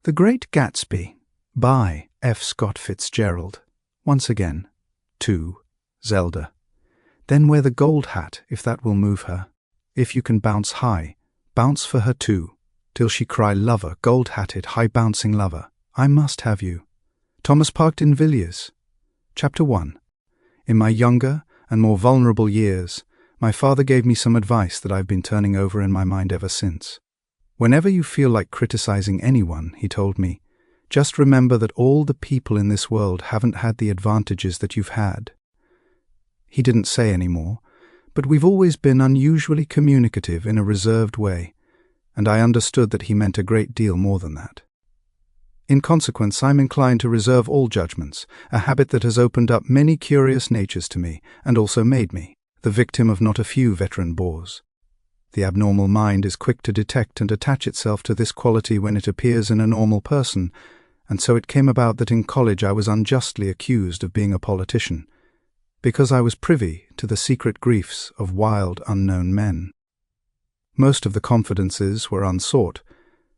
The Great Gatsby by F. Scott Fitzgerald. Once again. 2. Zelda. Then wear the gold hat, if that will move her. If you can bounce high, bounce for her too, till she cry lover, gold-hatted, high-bouncing lover. I must have you. Thomas Parkton Villiers. Chapter 1. In my younger and more vulnerable years, my father gave me some advice that I've been turning over in my mind ever since. Whenever you feel like criticizing anyone, he told me, just remember that all the people in this world haven't had the advantages that you've had. He didn't say any more, but we've always been unusually communicative in a reserved way, and I understood that he meant a great deal more than that. In consequence, I'm inclined to reserve all judgments, a habit that has opened up many curious natures to me, and also made me the victim of not a few veteran bores. The abnormal mind is quick to detect and attach itself to this quality when it appears in a normal person, and so it came about that in college I was unjustly accused of being a politician, because I was privy to the secret griefs of wild, unknown men. Most of the confidences were unsought.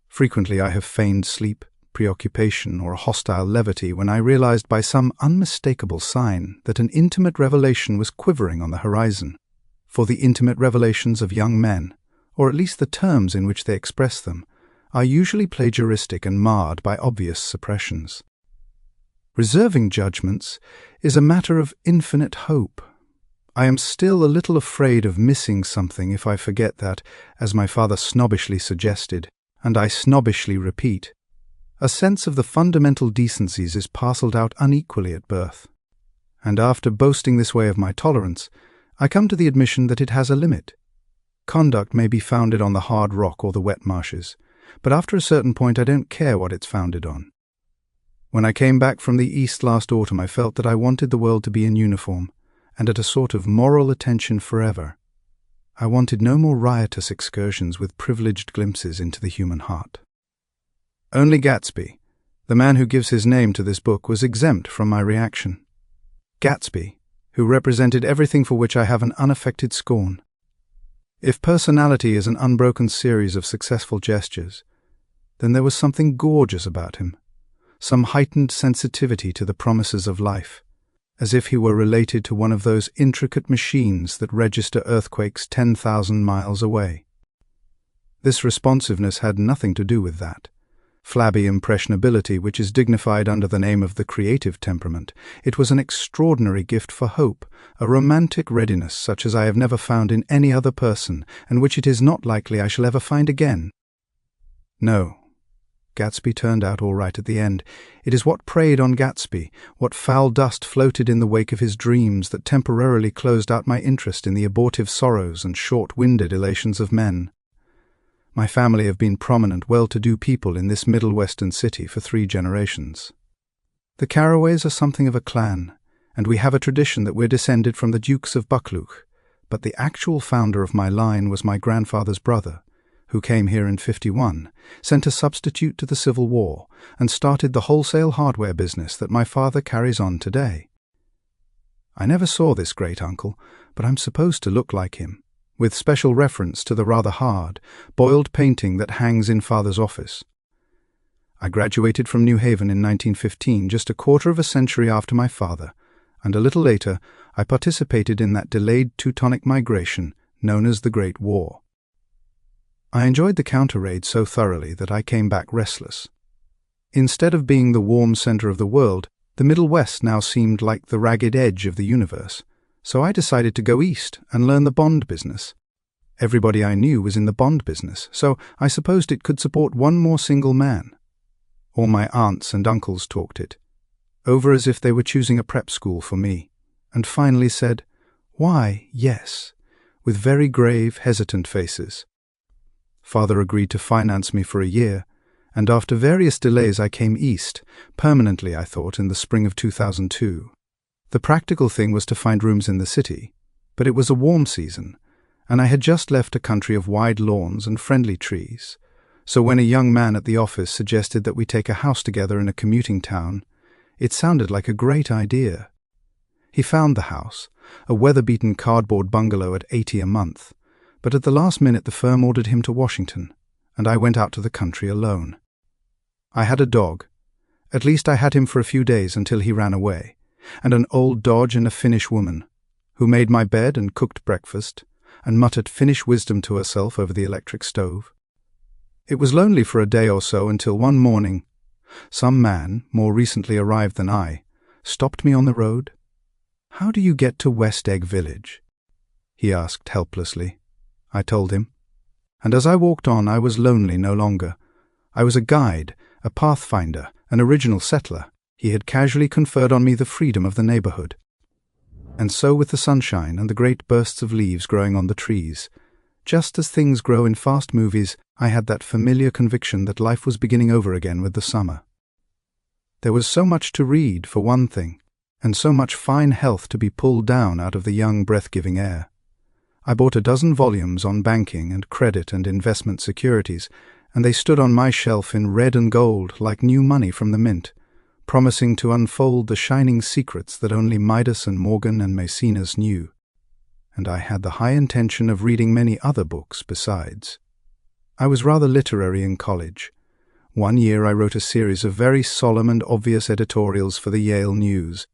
Frequently I have feigned sleep, preoccupation, or a hostile levity when I realized by some unmistakable sign that an intimate revelation was quivering on the horizon. For the intimate revelations of young men, or at least the terms in which they express them, are usually plagiaristic and marred by obvious suppressions. Reserving judgments is a matter of infinite hope. I am still a little afraid of missing something if I forget that, as my father snobbishly suggested, and I snobbishly repeat, a sense of the fundamental decencies is parcelled out unequally at birth. And after boasting this way of my tolerance, I come to the admission that it has a limit. Conduct may be founded on the hard rock or the wet marshes, but after a certain point I don't care what it's founded on. When I came back from the East last autumn, I felt that I wanted the world to be in uniform, and at a sort of moral attention forever. I wanted no more riotous excursions with privileged glimpses into the human heart. Only Gatsby, the man who gives his name to this book, was exempt from my reaction. Gatsby, who represented everything for which I have an unaffected scorn. If personality is an unbroken series of successful gestures, then there was something gorgeous about him, some heightened sensitivity to the promises of life, as if he were related to one of those intricate machines that register earthquakes 10,000 miles away. This responsiveness had nothing to do with that flabby impressionability which is dignified under the name of the creative temperament. It was an extraordinary gift for hope, a romantic readiness such as I have never found in any other person, and which it is not likely I shall ever find again. No, Gatsby turned out all right at the end. It is what preyed on Gatsby, what foul dust floated in the wake of his dreams, that temporarily closed out my interest in the abortive sorrows and short-winded elations of men. My family have been prominent, well-to-do people in this middle western city for 3 generations. The Carraways are something of a clan, and we have a tradition that we're descended from the Dukes of Buccleuch, but the actual founder of my line was my grandfather's brother, who came here in 51, sent a substitute to the Civil War, and started the wholesale hardware business that my father carries on today. I never saw this great-uncle, but I'm supposed to look like him, with special reference to the rather hard, boiled painting that hangs in Father's office. I graduated from New Haven in 1915, just a quarter of a century after my father, and a little later I participated in that delayed Teutonic migration known as the Great War. I enjoyed the counter-raid so thoroughly that I came back restless. Instead of being the warm center of the world, the Middle West now seemed like the ragged edge of the universe. So I decided to go east and learn the bond business. Everybody I knew was in the bond business, so I supposed it could support one more single man. All my aunts and uncles talked it over as if they were choosing a prep school for me, and finally said, "Why, yes," with very grave, hesitant faces. Father agreed to finance me for a year, and after various delays I came east, permanently I thought, in the spring of 2002. The practical thing was to find rooms in the city, but it was a warm season, and I had just left a country of wide lawns and friendly trees, so when a young man at the office suggested that we take a house together in a commuting town, it sounded like a great idea. He found the house, a weather-beaten cardboard bungalow at $80 a month, but at the last minute the firm ordered him to Washington, and I went out to the country alone. I had a dog. At least I had him for a few days until he ran away, and an old Dodge and a Finnish woman, who made my bed and cooked breakfast, and muttered Finnish wisdom to herself over the electric stove. It was lonely for a day or so until one morning, some man, more recently arrived than I, stopped me on the road. "How do you get to West Egg Village?" he asked helplessly. I told him. And as I walked on, I was lonely no longer. I was a guide, a pathfinder, an original settler. He had casually conferred on me the freedom of the neighborhood. And so with the sunshine and the great bursts of leaves growing on the trees, just as things grow in fast movies, I had that familiar conviction that life was beginning over again with the summer. There was so much to read, for one thing, and so much fine health to be pulled down out of the young, breath-giving air. I bought a dozen volumes on banking and credit and investment securities, and they stood on my shelf in red and gold like new money from the mint, promising to unfold the shining secrets that only Midas and Morgan and Maecenas knew. And I had the high intention of reading many other books besides. I was rather literary in college. One year I wrote a series of very solemn and obvious editorials for the Yale News,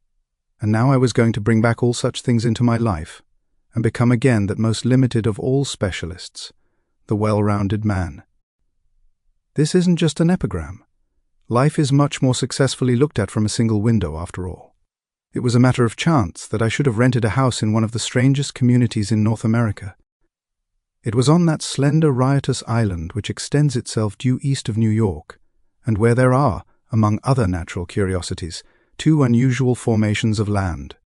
and now I was going to bring back all such things into my life, and become again that most limited of all specialists, the well-rounded man. This isn't just an epigram. Life is much more successfully looked at from a single window, after all. It was a matter of chance that I should have rented a house in one of the strangest communities in North America. It was on that slender, riotous island which extends itself due east of New York, and where there are, among other natural curiosities, two unusual formations of land.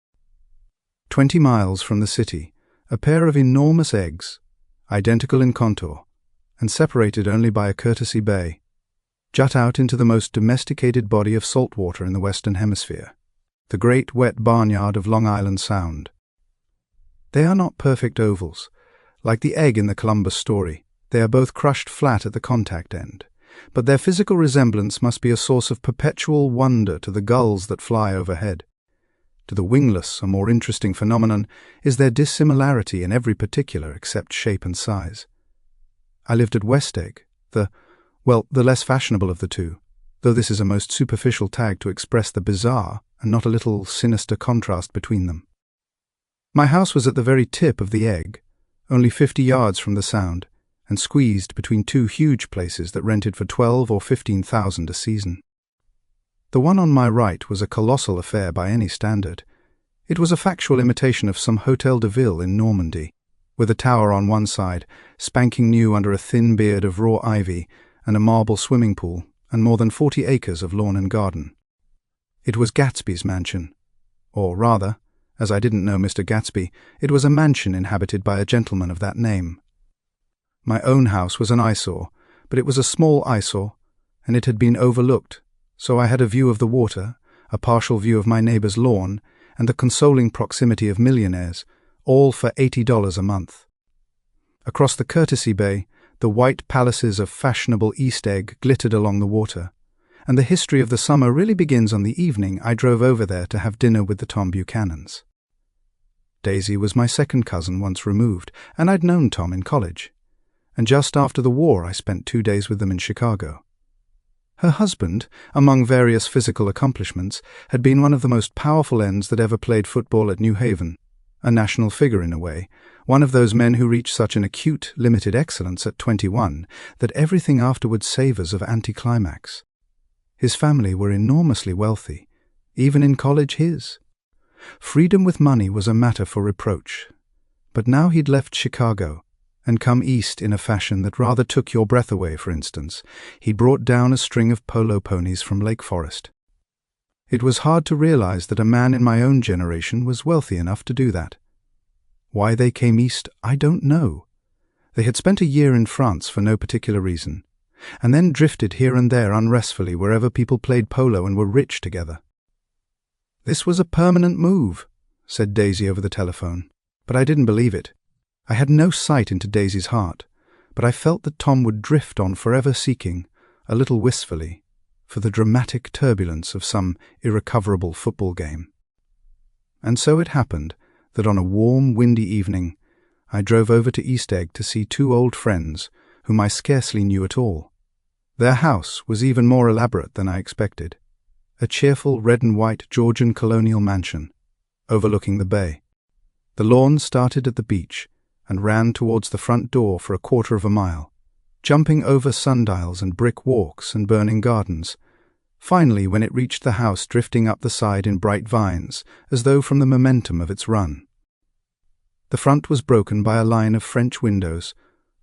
20 miles from the city, a pair of enormous eggs, identical in contour, and separated only by a courtesy bay, jut out into the most domesticated body of salt water in the Western Hemisphere, the great wet barnyard of Long Island Sound. They are not perfect ovals. Like the egg in the Columbus story, they are both crushed flat at the contact end, but their physical resemblance must be a source of perpetual wonder to the gulls that fly overhead. To the wingless, a more interesting phenomenon is their dissimilarity in every particular except shape and size. I lived at West Egg, the less fashionable of the two, though this is a most superficial tag to express the bizarre and not a little sinister contrast between them. My house was at the very tip of the egg, only 50 yards from the Sound, and squeezed between two huge places that rented for $12,000 or $15,000 a season. The one on my right was a colossal affair by any standard. It was a factual imitation of some Hôtel de Ville in Normandy, with a tower on one side, spanking new under a thin beard of raw ivy, and a marble swimming pool, and more than 40 acres of lawn and garden. It was Gatsby's mansion. Or rather, as I didn't know Mr. Gatsby, it was a mansion inhabited by a gentleman of that name. My own house was an eyesore, but it was a small eyesore, and it had been overlooked, so I had a view of the water, a partial view of my neighbour's lawn, and the consoling proximity of millionaires, all for $80 a month. Across the courtesy bay, the white palaces of fashionable East Egg glittered along the water, and the history of the summer really begins on the evening I drove over there to have dinner with the Tom Buchanans. Daisy was my second cousin once removed, and I'd known Tom in college, and just after the war I spent 2 days with them in Chicago. Her husband, among various physical accomplishments, had been one of the most powerful ends that ever played football at New Haven, a national figure in a way, one of those men who reach such an acute, limited excellence at 21 that everything afterwards savours of anticlimax. His family were enormously wealthy, even in college his. Freedom with money was a matter for reproach. But now he'd left Chicago and come east in a fashion that rather took your breath away. For instance, he brought down a string of polo ponies from Lake Forest. It was hard to realize that a man in my own generation was wealthy enough to do that. Why they came east, I don't know. They had spent a year in France for no particular reason, and then drifted here and there unrestfully wherever people played polo and were rich together. "This was a permanent move," said Daisy over the telephone, but I didn't believe it. I had no sight into Daisy's heart, but I felt that Tom would drift on forever seeking, a little wistfully, for the dramatic turbulence of some irrecoverable football game. And so it happened that on a warm, windy evening, I drove over to East Egg to see two old friends whom I scarcely knew at all. Their house was even more elaborate than I expected. A cheerful red and white Georgian colonial mansion, overlooking the bay. The lawn started at the beach and ran towards the front door for a quarter of a mile, jumping over sundials and brick walks and burning gardens. Finally, when it reached the house, drifting up the side in bright vines, as though from the momentum of its run. The front was broken by a line of French windows,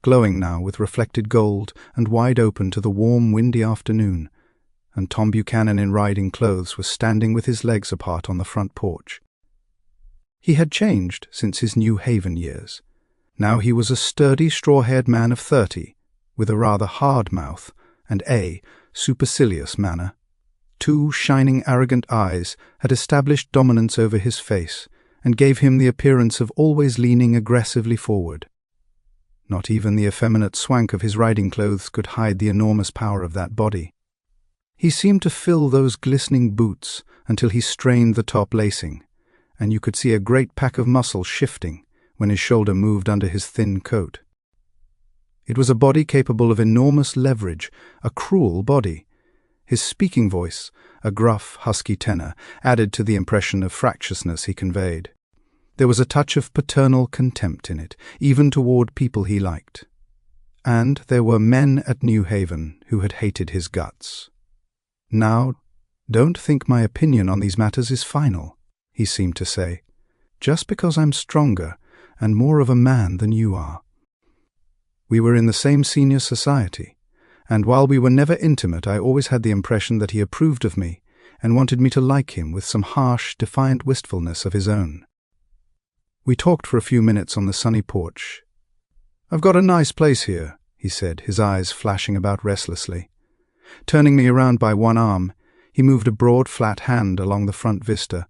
glowing now with reflected gold and wide open to the warm, windy afternoon, and Tom Buchanan in riding clothes was standing with his legs apart on the front porch. He had changed since his New Haven years. Now he was a sturdy, straw-haired man of 30, with a rather hard mouth and a supercilious manner. 2 shining, arrogant eyes had established dominance over his face and gave him the appearance of always leaning aggressively forward. Not even the effeminate swank of his riding clothes could hide the enormous power of that body. He seemed to fill those glistening boots until he strained the top lacing, and you could see a great pack of muscle shifting when his shoulder moved under his thin coat. It was a body capable of enormous leverage, a cruel body. His speaking voice, a gruff, husky tenor, added to the impression of fractiousness he conveyed. There was a touch of paternal contempt in it, even toward people he liked. And there were men at New Haven who had hated his guts. "Now, don't think my opinion on these matters is final," he seemed to say, "just because I'm stronger and more of a man than you are." We were in the same senior society, and while we were never intimate, I always had the impression that he approved of me and wanted me to like him with some harsh, defiant wistfulness of his own. We talked for a few minutes on the sunny porch. "I've got a nice place here," he said, his eyes flashing about restlessly. Turning me around by one arm, he moved a broad, flat hand along the front vista,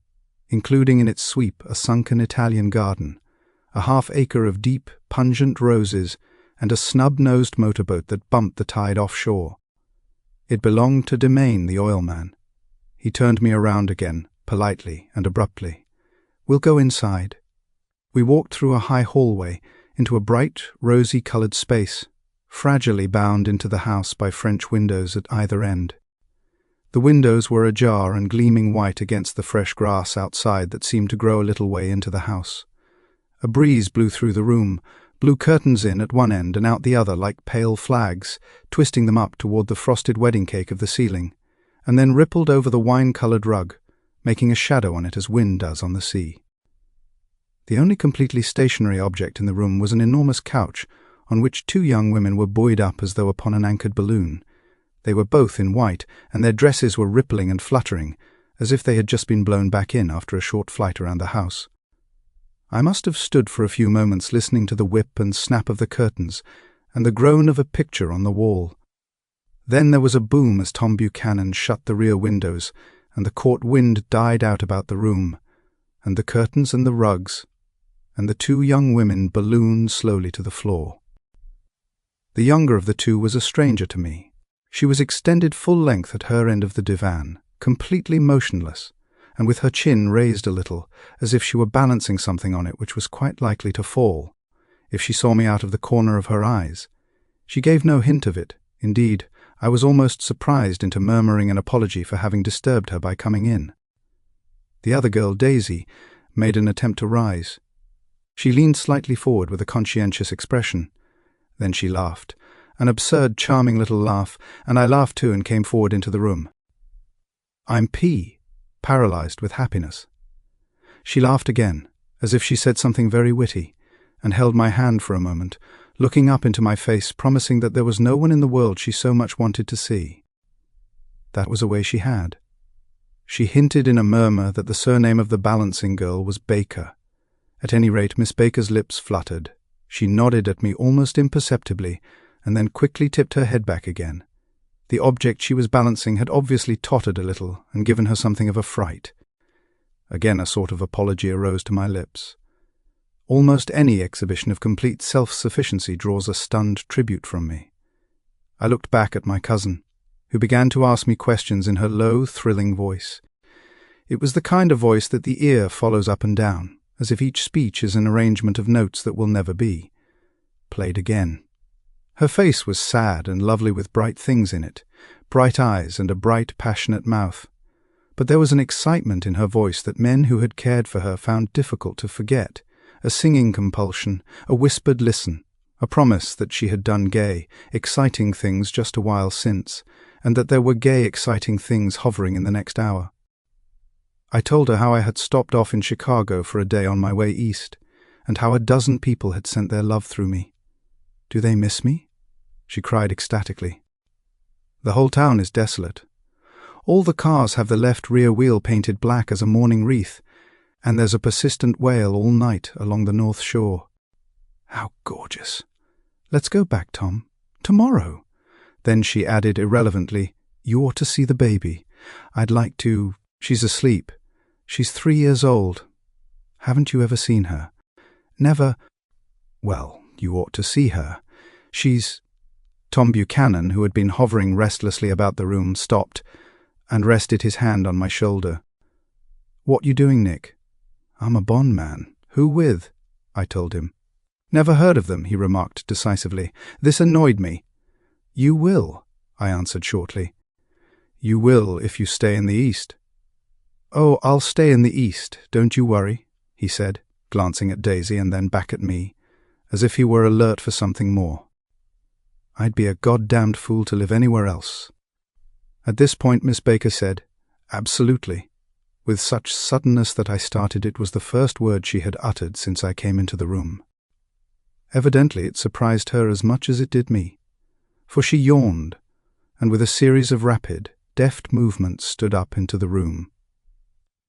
including in its sweep a sunken Italian garden, a half-acre of deep, pungent roses, and a snub-nosed motorboat that bumped the tide offshore. It belonged to Demain, the oilman. He turned me around again, politely and abruptly. "We'll go inside." We walked through a high hallway into a bright, rosy-coloured space, fragilely bound into the house by French windows at either end. The windows were ajar and gleaming white against the fresh grass outside that seemed to grow a little way into the house. A breeze blew through the room, blew curtains in at one end and out the other like pale flags, twisting them up toward the frosted wedding cake of the ceiling, and then rippled over the wine-coloured rug, making a shadow on it as wind does on the sea. The only completely stationary object in the room was an enormous couch on which 2 young women were buoyed up as though upon an anchored balloon. They were both in white, and their dresses were rippling and fluttering, as if they had just been blown back in after a short flight around the house. I must have stood for a few moments listening to the whip and snap of the curtains and the groan of a picture on the wall. Then there was a boom as Tom Buchanan shut the rear windows, and the court wind died out about the room, and the curtains and the rugs, and the 2 young women ballooned slowly to the floor. The younger of the 2 was a stranger to me. She was extended full length at her end of the divan, completely motionless, and with her chin raised a little, as if she were balancing something on it which was quite likely to fall, if she saw me out of the corner of her eyes. She gave no hint of it. Indeed, I was almost surprised into murmuring an apology for having disturbed her by coming in. The other girl, Daisy, made an attempt to rise. She leaned slightly forward with a conscientious expression. Then she laughed, an absurd, charming little laugh, and I laughed too and came forward into the room. "I'm P, paralyzed with happiness." She laughed again, as if she said something very witty, and held my hand for a moment, looking up into my face, promising that there was no one in the world she so much wanted to see. That was a way she had. She hinted in a murmur that the surname of the balancing girl was Baker. At any rate, Miss Baker's lips fluttered. She nodded at me almost imperceptibly, and then quickly tipped her head back again. The object she was balancing had obviously tottered a little and given her something of a fright. Again a sort of apology arose to my lips. Almost any exhibition of complete self-sufficiency draws a stunned tribute from me. I looked back at my cousin, who began to ask me questions in her low, thrilling voice. It was the kind of voice that the ear follows up and down, as if each speech is an arrangement of notes that will never be. Played again. Her face was sad and lovely with bright things in it, bright eyes and a bright, passionate mouth. But there was an excitement in her voice that men who had cared for her found difficult to forget, a singing compulsion, a whispered listen, a promise that she had done gay, exciting things just a while since, and that there were gay, exciting things hovering in the next hour. I told her how I had stopped off in Chicago for a day on my way east, and how a dozen people had sent their love through me. "Do they miss me?" she cried ecstatically. "The whole town is desolate. All the cars have the left rear wheel painted black as a mourning wreath, and there's a persistent wail all night along the North Shore." "How gorgeous! Let's go back, Tom. Tomorrow." Then she added irrelevantly, "You ought to see the baby. I'd like to—" "She's asleep. She's 3 years old. Haven't you ever seen her?" "Never." "Well, you ought to see her. She's—" Tom Buchanan, who had been hovering restlessly about the room, stopped and rested his hand on my shoulder. "What you doing, Nick?" "I'm a bond man." "Who with?" I told him. "Never heard of them," he remarked decisively. This annoyed me. "You will," I answered shortly. "You will if you stay in the East." "Oh, I'll stay in the East, don't you worry," he said, glancing at Daisy and then back at me, as if he were alert for something more. "I'd be a goddamned fool to live anywhere else." At this point Miss Baker said, "Absolutely," with such suddenness that I started it was the first word she had uttered since I came into the room. Evidently it surprised her as much as it did me, for she yawned, and with a series of rapid, deft movements stood up into the room.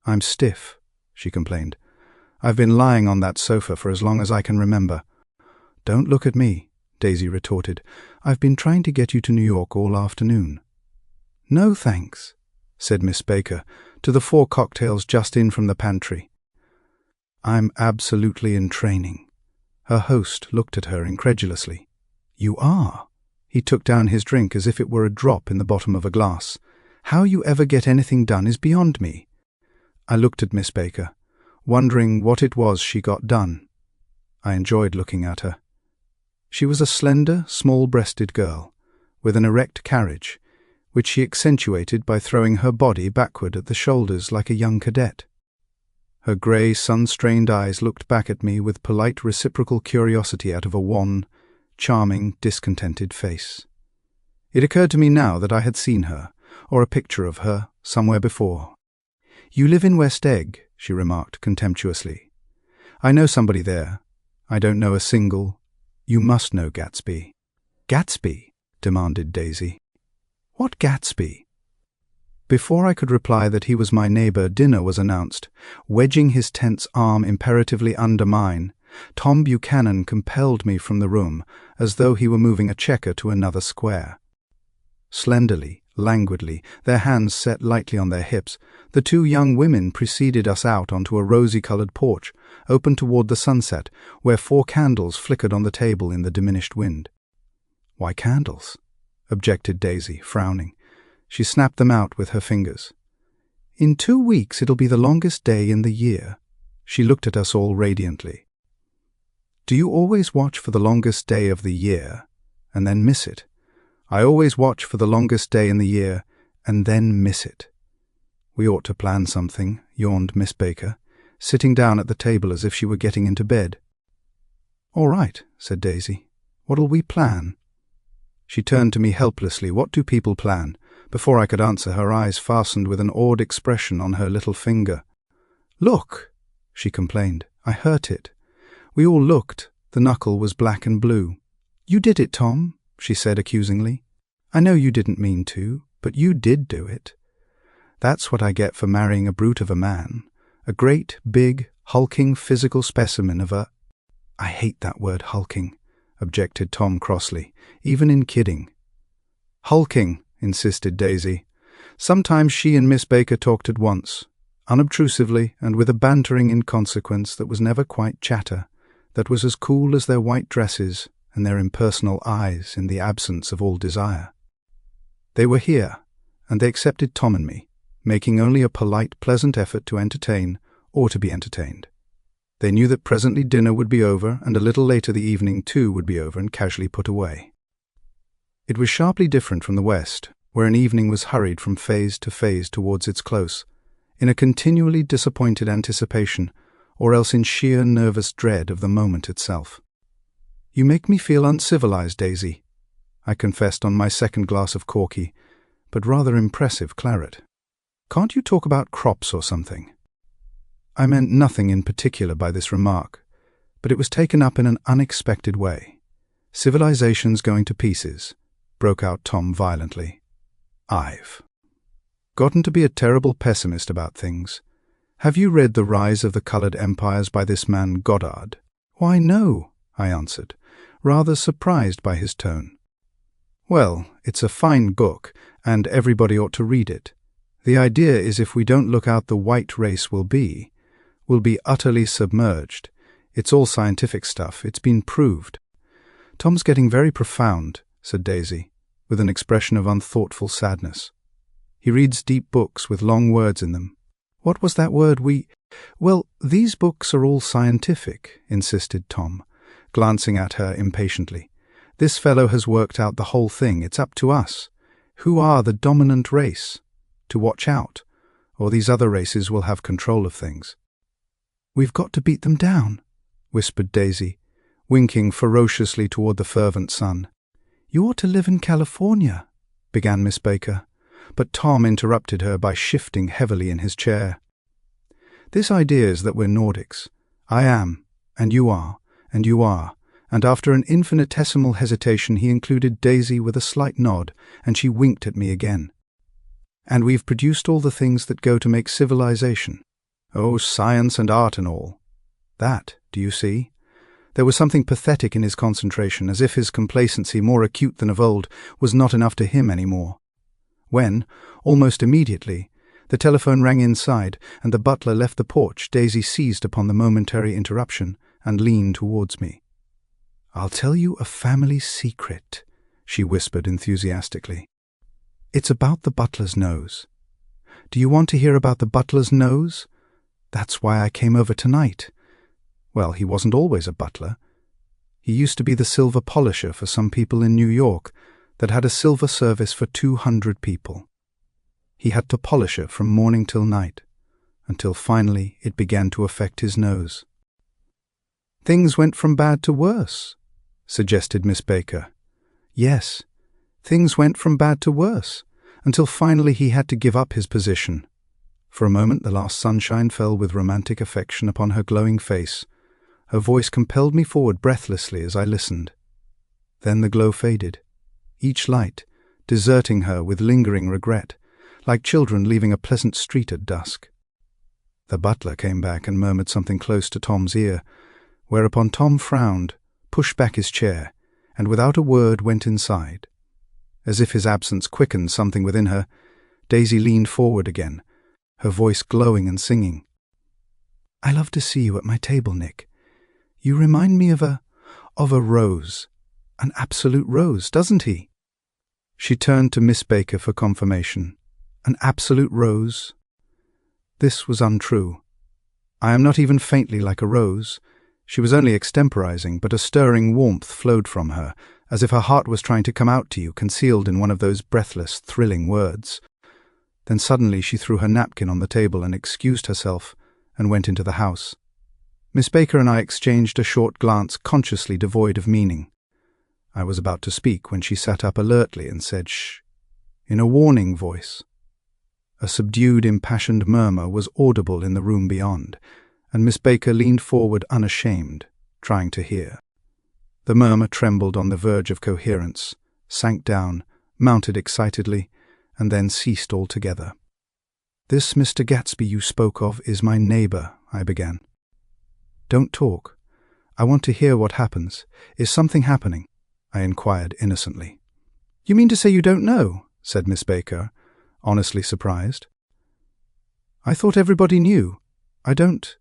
"I'm stiff," she complained. "I've been lying on that sofa for as long as I can remember." "Don't look at me," Daisy retorted. "I've been trying to get you to New York all afternoon." "No, thanks," said Miss Baker, to the 4 cocktails just in from the pantry. "I'm absolutely in training." Her host looked at her incredulously. "You are?" He took down his drink as if it were a drop in the bottom of a glass. "How you ever get anything done is beyond me." I looked at Miss Baker, wondering what it was she got done. I enjoyed looking at her. She was a slender, small-breasted girl, with an erect carriage, which she accentuated by throwing her body backward at the shoulders like a young cadet. Her grey, sun-strained eyes looked back at me with polite reciprocal curiosity out of a wan, charming, discontented face. It occurred to me now that I had seen her, or a picture of her, somewhere before. "You live in West Egg," she remarked contemptuously. "I know somebody there. I don't know a single. You must know Gatsby." "Gatsby?" demanded Daisy. "What Gatsby?" Before I could reply that he was my neighbor, dinner was announced. Wedging his tense arm imperatively under mine, Tom Buchanan compelled me from the room, as though he were moving a checker to another square. Slenderly, languidly, their hands set lightly on their hips, the 2 young women preceded us out onto a rosy-colored porch, open toward the sunset, where 4 candles flickered on the table in the diminished wind. "Why candles?" objected Daisy, frowning. She snapped them out with her fingers. "In 2 weeks it'll be the longest day in the year." She looked at us all radiantly. "Do you always watch for the longest day of the year and then miss it? I always watch for the longest day in the year and then miss it." "We ought to plan something," yawned Miss Baker, sitting down at the table as if she were getting into bed. "All right," said Daisy. "What'll we plan?" She turned to me helplessly. "What do people plan?" Before I could answer, her eyes fastened with an awed expression on her little finger. "Look!" she complained. "I hurt it." We all looked. The knuckle was black and blue. "You did it, Tom," she said accusingly. "I know you didn't mean to, but you did do it. That's what I get for marrying a brute of a man. A great, big, hulking physical specimen of a—" "I hate that word hulking," objected Tom crossly, "even in kidding." "Hulking," insisted Daisy. Sometimes she and Miss Baker talked at once, unobtrusively and with a bantering inconsequence that was never quite chatter, that was as cool as their white dresses and their impersonal eyes in the absence of all desire. They were here, and they accepted Tom and me, making only a polite, pleasant effort to entertain or to be entertained. They knew that presently dinner would be over, and a little later the evening too would be over and casually put away. It was sharply different from the West, where an evening was hurried from phase to phase towards its close, in a continually disappointed anticipation, or else in sheer nervous dread of the moment itself. "You make me feel uncivilized, Daisy," I confessed on my second glass of corky, but rather impressive claret. "Can't you talk about crops or something?" I meant nothing in particular by this remark, but it was taken up in an unexpected way. "Civilization's going to pieces," broke out Tom violently. "I've gotten to be a terrible pessimist about things. Have you read The Rise of the Colored Empires by this man Goddard?" "Why, no," I answered, rather surprised by his tone. "Well, it's a fine book, and everybody ought to read it. The idea is if we don't look out, the white race will be utterly submerged. It's all scientific stuff. It's been proved." "Tom's getting very profound," said Daisy, with an expression of unthoughtful sadness. "He reads deep books with long words in them." "What was that word Well, these books are all scientific," insisted Tom, glancing at her impatiently. "This fellow has worked out the whole thing. It's up to us. Who are the dominant race? To watch out, or these other races will have control of things." "We've got to beat them down," whispered Daisy, winking ferociously toward the fervent sun. "You ought to live in California," began Miss Baker, but Tom interrupted her by shifting heavily in his chair. "This idea is that we're Nordics. I am, and you are, and you are," and after an infinitesimal hesitation he included Daisy with a slight nod, and she winked at me again. "And we've produced all the things that go to make civilization. Oh, science and art and all. That, do you see?" There was something pathetic in his concentration, as if his complacency, more acute than of old, was not enough to him any more. When, almost immediately, the telephone rang inside and the butler left the porch, Daisy seized upon the momentary interruption and leaned towards me. "I'll tell you a family secret," she whispered enthusiastically. "It's about the butler's nose. Do you want to hear about the butler's nose? That's why I came over tonight. Well, he wasn't always a butler. He used to be the silver polisher for some people in New York that had a silver service for 200 people. He had to polish it from morning till night, until finally it began to affect his nose." "Things went from bad to worse," suggested Miss Baker. "Yes, things went from bad to worse, until finally he had to give up his position." For a moment the last sunshine fell with romantic affection upon her glowing face. Her voice compelled me forward breathlessly as I listened. Then the glow faded, each light deserting her with lingering regret, like children leaving a pleasant street at dusk. The butler came back and murmured something close to Tom's ear, whereupon Tom frowned, pushed back his chair, and without a word went inside. As if his absence quickened something within her, Daisy leaned forward again, her voice glowing and singing. "I love to see you at my table, Nick. You remind me of a rose, an absolute rose, doesn't he?" She turned to Miss Baker for confirmation. "An absolute rose?" This was untrue. I am not even faintly like a rose. She was only extemporizing, but a stirring warmth flowed from her, as if her heart was trying to come out to you, concealed in one of those breathless, thrilling words. Then suddenly she threw her napkin on the table and excused herself, and went into the house. Miss Baker and I exchanged a short glance consciously devoid of meaning. I was about to speak when she sat up alertly and said "shh" in a warning voice. A subdued, impassioned murmur was audible in the room beyond, and Miss Baker leaned forward unashamed, trying to hear. The murmur trembled on the verge of coherence, sank down, mounted excitedly, and then ceased altogether. "This Mr. Gatsby you spoke of is my neighbor," I began. "Don't talk. I want to hear what happens. Is something happening?" I inquired innocently. "You mean to say you don't know?" said Miss Baker, honestly surprised. "I thought everybody knew. I don't—"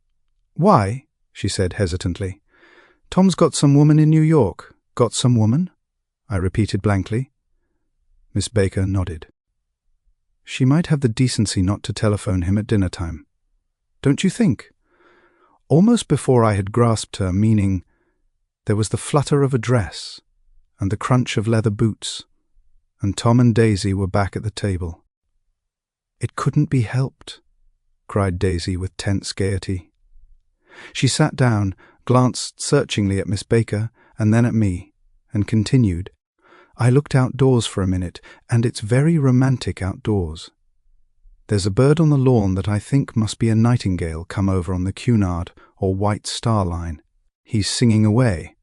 "Why?" she said hesitantly. "Tom's got some woman in New York." "Got some woman?" I repeated blankly. Miss Baker nodded. "She might have the decency not to telephone him at dinner time. Don't you think?" Almost before I had grasped her meaning, there was the flutter of a dress and the crunch of leather boots and Tom and Daisy were back at the table. "It couldn't be helped," cried Daisy with tense gaiety. She sat down, glanced searchingly at Miss Baker and then at me, and continued, "I looked outdoors for a minute, and it's very romantic outdoors. There's a bird on the lawn that I think must be a nightingale come over on the Cunard or White Star Line. He's singing away."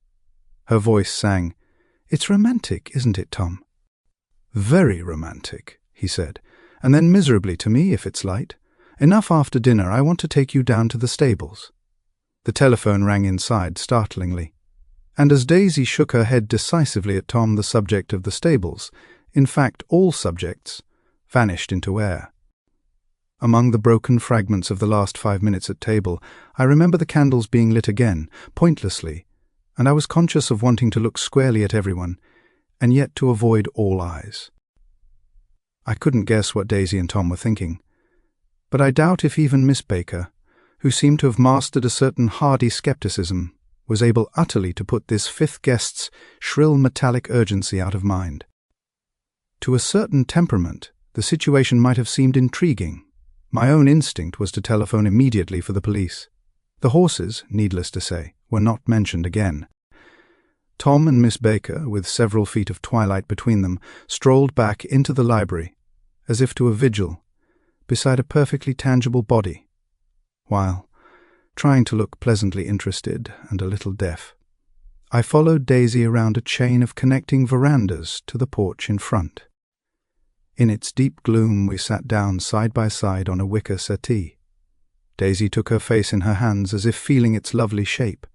Her voice sang. "It's romantic, isn't it, Tom?" "Very romantic," he said, "and then miserably to me if it's light. Enough after dinner. I want to take you down to the stables." The telephone rang inside, startlingly, and as Daisy shook her head decisively at Tom, the subject of the stables, in fact all subjects, vanished into air. Among the broken fragments of the last 5 minutes at table, I remember the candles being lit again, pointlessly, and I was conscious of wanting to look squarely at everyone, and yet to avoid all eyes. I couldn't guess what Daisy and Tom were thinking, but I doubt if even Miss Baker, who seemed to have mastered a certain hardy skepticism, was able utterly to put this fifth guest's shrill metallic urgency out of mind. To a certain temperament, the situation might have seemed intriguing. My own instinct was to telephone immediately for the police. The horses, needless to say, were not mentioned again. Tom and Miss Baker, with several feet of twilight between them, strolled back into the library, as if to a vigil, beside a perfectly tangible body, while, trying to look pleasantly interested and a little deaf, I followed Daisy around a chain of connecting verandas to the porch in front. In its deep gloom we sat down side by side on a wicker settee. Daisy took her face in her hands as if feeling its lovely shape,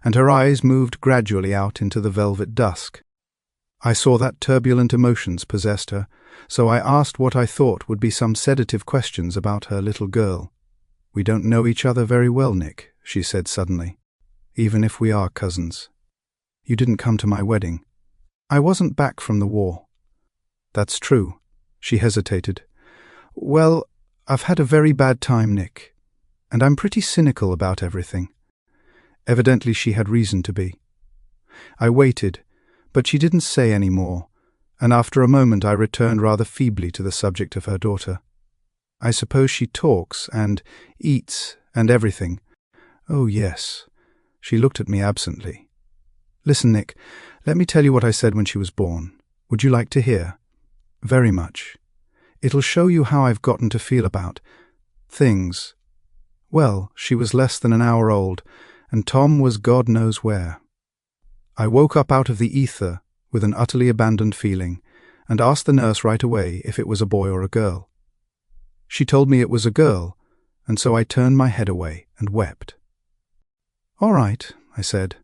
and her eyes moved gradually out into the velvet dusk. I saw that turbulent emotions possessed her, so I asked what I thought would be some sedative questions about her little girl. "We don't know each other very well, Nick," she said suddenly, "even if we are cousins. You didn't come to my wedding. I wasn't back from the war." "That's true." She hesitated. "Well, I've had a very bad time, Nick, and I'm pretty cynical about everything." Evidently she had reason to be. I waited, but she didn't say any more, and after a moment I returned rather feebly to the subject of her daughter. "I suppose she talks and eats and everything." "Oh, yes." She looked at me absently. "Listen, Nick, let me tell you what I said when she was born. Would you like to hear?" "Very much. It'll show you how I've gotten to feel about things. Well, she was less than an hour old, and Tom was God knows where. I woke up out of the ether with an utterly abandoned feeling, and asked the nurse right away if it was a boy or a girl. She told me it was a girl, and so I turned my head away and wept. "All right," I said.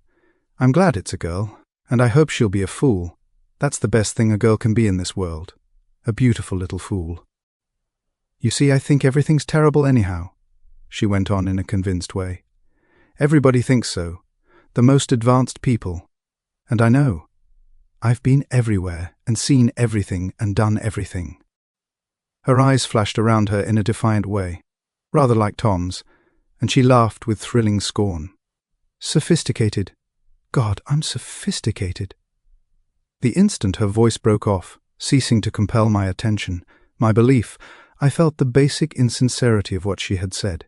"I'm glad it's a girl, and I hope she'll be a fool. That's the best thing a girl can be in this world, a beautiful little fool. You see, I think everything's terrible anyhow," she went on in a convinced way. "Everybody thinks so, the most advanced people. And I know. I've been everywhere and seen everything and done everything." Her eyes flashed around her in a defiant way, rather like Tom's, and she laughed with thrilling scorn. "Sophisticated. God, I'm sophisticated." The instant her voice broke off, ceasing to compel my attention, my belief, I felt the basic insincerity of what she had said.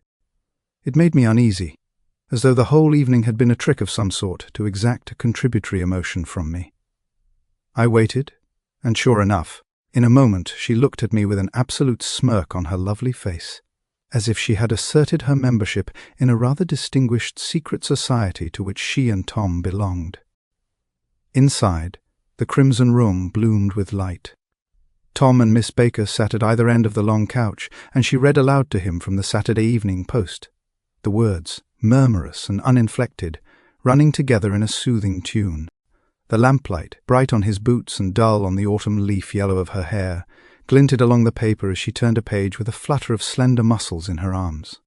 It made me uneasy, as though the whole evening had been a trick of some sort to exact a contributory emotion from me. I waited, and sure enough, in a moment she looked at me with an absolute smirk on her lovely face, as if she had asserted her membership in a rather distinguished secret society to which she and Tom belonged. Inside, the crimson room bloomed with light. Tom and Miss Baker sat at either end of the long couch, and she read aloud to him from the Saturday Evening Post, the words, murmurous and uninflected, running together in a soothing tune. The lamplight, bright on his boots and dull on the autumn leaf yellow of her hair, glinted along the paper as she turned a page with a flutter of slender muscles in her arms.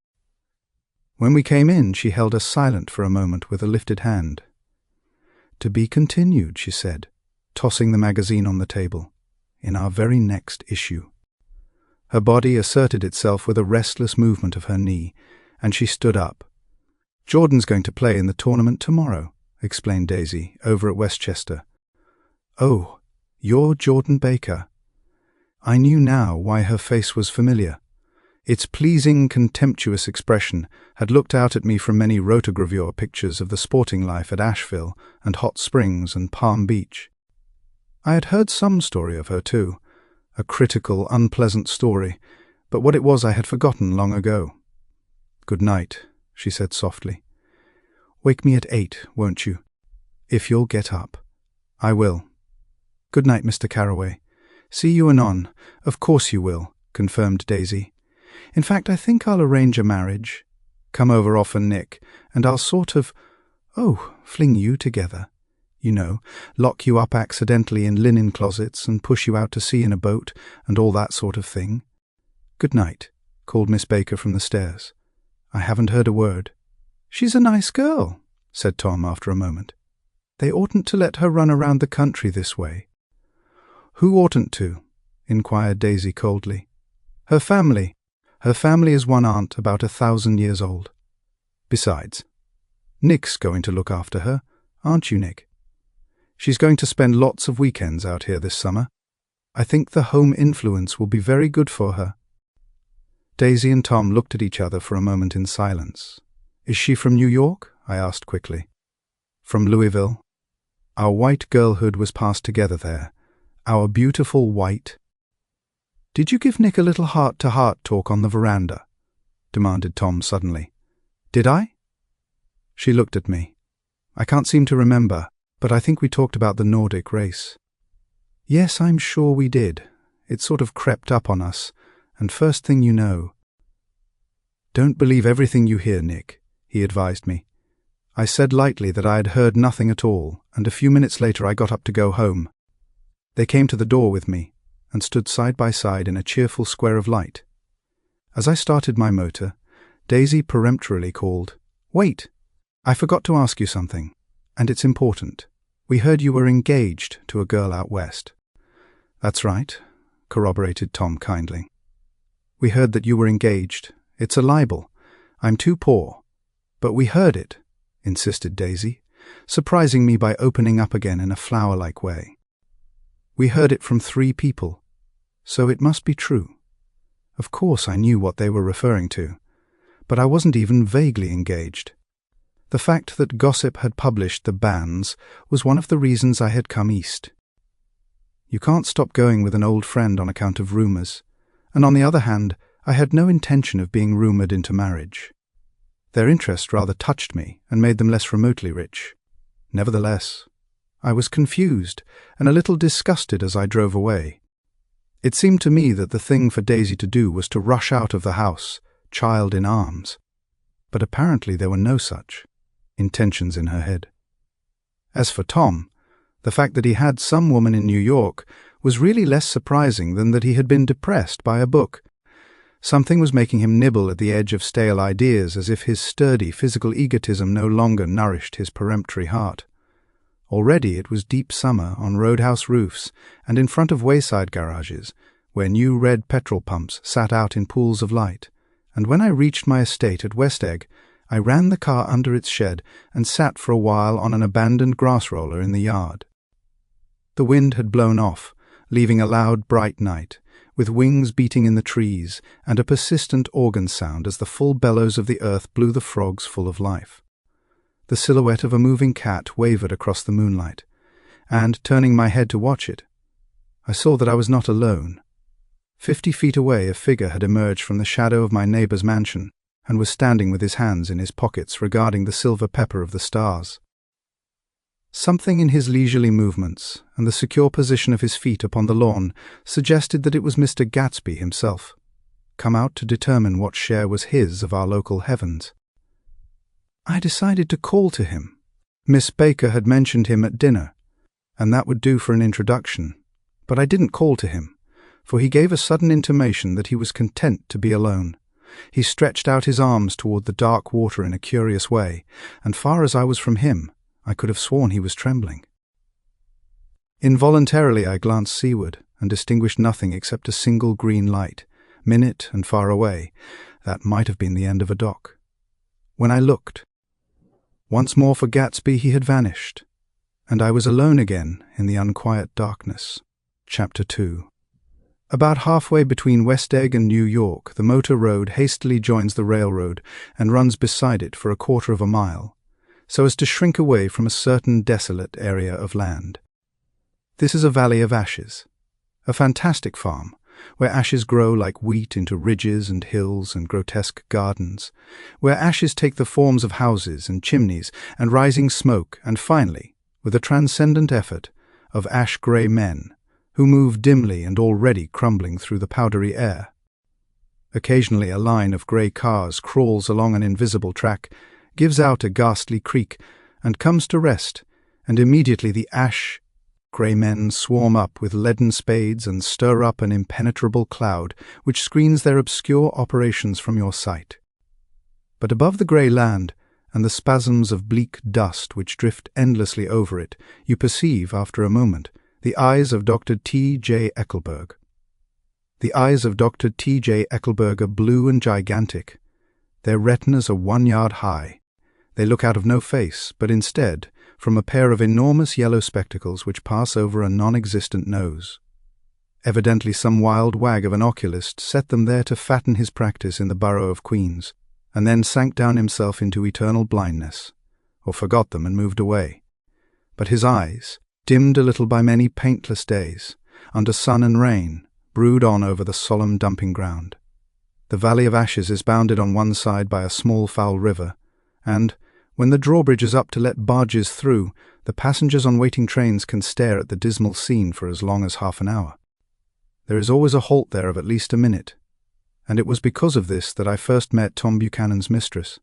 When we came in, she held us silent for a moment with a lifted hand. "To be continued," she said, tossing the magazine on the table, "in our very next issue." Her body asserted itself with a restless movement of her knee, and she stood up. "Jordan's going to play in the tournament tomorrow," explained Daisy, "over at Westchester." "Oh, "You're Jordan Baker." I knew now why her face was familiar. Its pleasing, contemptuous expression had looked out at me from many rotogravure pictures of the sporting life at Asheville and Hot Springs and Palm Beach. I had heard some story of her too, a critical, unpleasant story, but what it was I had forgotten long ago. "Good night," she said softly. "Wake me at 8, won't you? If you'll get up." "I will." "Good night, Mr. Carraway." "See you anon." "Of course you will," confirmed Daisy. "In fact, I think I'll arrange a marriage. Come over often, Nick, and I'll fling you together. You know, lock you up accidentally in linen closets and push you out to sea in a boat and all that sort of thing." "Good night," called Miss Baker from the stairs. "I haven't heard a word." "She's a nice girl," said Tom after a moment. "They oughtn't to let her run around the country this way." "Who oughtn't to?" inquired Daisy coldly. "Her family. Her family is one aunt about 1,000 years old. Besides, Nick's going to look after her, aren't you, Nick? She's going to spend lots of weekends out here this summer. I think the home influence will be very good for her." Daisy and Tom looked at each other for a moment in silence. "Is she from New York?" I asked quickly. "From Louisville. Our white girlhood was passed together there. Our beautiful white—" "Did you give Nick a little heart-to-heart talk on the veranda?" demanded Tom suddenly. "Did I?" She looked at me. "I can't seem to remember, but I think we talked about the Nordic race." "Yes, I'm sure we did. It sort of crept up on us, and first thing you know—" "Don't believe everything you hear, Nick," he advised me. I said lightly that I had heard nothing at all, and a few minutes later I got up to go home. They came to the door with me and stood side by side in a cheerful square of light. As I started my motor, Daisy peremptorily called, "Wait! I forgot to ask you something, and it's important. We heard you were engaged to a girl out west." "That's right," corroborated Tom kindly. "We heard that you were engaged. It's a libel. I'm too poor. But we heard it," insisted Daisy, surprising me by opening up again in a flower-like way. "We heard it from 3 people, so it must be true." Of course I knew what they were referring to, but I wasn't even vaguely engaged. The fact that gossip had published the bans was one of the reasons I had come east. You can't stop going with an old friend on account of rumours, and on the other hand, I had no intention of being rumoured into marriage. Their interest rather touched me and made them less remotely rich. Nevertheless, I was confused and a little disgusted as I drove away. It seemed to me that the thing for Daisy to do was to rush out of the house, child in arms. But apparently there were no such intentions in her head. As for Tom, the fact that he had some woman in New York was really less surprising than that he had been depressed by a book. Something was making him nibble at the edge of stale ideas as if his sturdy physical egotism no longer nourished his peremptory heart. Already it was deep summer on roadhouse roofs and in front of wayside garages, where new red petrol pumps sat out in pools of light, and when I reached my estate at West Egg, I ran the car under its shed and sat for a while on an abandoned grass roller in the yard. The wind had blown off, leaving a loud, bright night, with wings beating in the trees and a persistent organ sound as the full bellows of the earth blew the frogs full of life. The silhouette of a moving cat wavered across the moonlight, and, turning my head to watch it, I saw that I was not alone. 50 feet away a figure had emerged from the shadow of my neighbour's mansion and was standing with his hands in his pockets regarding the silver pepper of the stars. Something in his leisurely movements and the secure position of his feet upon the lawn suggested that it was Mr. Gatsby himself, come out to determine what share was his of our local heavens. I decided to call to him. Miss Baker had mentioned him at dinner, and that would do for an introduction, but I didn't call to him, for he gave a sudden intimation that he was content to be alone. He stretched out his arms toward the dark water in a curious way, and far as I was from him, I could have sworn he was trembling. Involuntarily I glanced seaward and distinguished nothing except a single green light, minute and far away. That might have been the end of a dock. When I looked, once more for Gatsby he had vanished, and I was alone again in the unquiet darkness. Chapter 2. About halfway between West Egg and New York, the motor road hastily joins the railroad and runs beside it for 1/4 of a mile, so as to shrink away from a certain desolate area of land. This is a valley of ashes, a fantastic farm, where ashes grow like wheat into ridges and hills and grotesque gardens, where ashes take the forms of houses and chimneys and rising smoke, and finally, with a transcendent effort, of ash-grey men, who move dimly and already crumbling through the powdery air. Occasionally a line of grey cars crawls along an invisible track, gives out a ghastly creak, and comes to rest, and immediately the ash-grey men swarm up with leaden spades and stir up an impenetrable cloud which screens their obscure operations from your sight. But above the grey land, and the spasms of bleak dust which drift endlessly over it, you perceive, after a moment, the eyes of Dr. T.J. Eckelberg. The eyes of Dr. T.J. Eckelberg are blue and gigantic. Their retinas are 1 yard high. They look out of no face, but instead from a pair of enormous yellow spectacles which pass over a non-existent nose. Evidently some wild wag of an oculist set them there to fatten his practice in the borough of Queens, and then sank down himself into eternal blindness, or forgot them and moved away. But his eyes, dimmed a little by many paintless days, under sun and rain, brood on over the solemn dumping ground. The Valley of Ashes is bounded on one side by a small foul river, and, when the drawbridge is up to let barges through, the passengers on waiting trains can stare at the dismal scene for as long as half an hour. There is always a halt there of at least a minute, and it was because of this that I first met Tom Buchanan's mistress.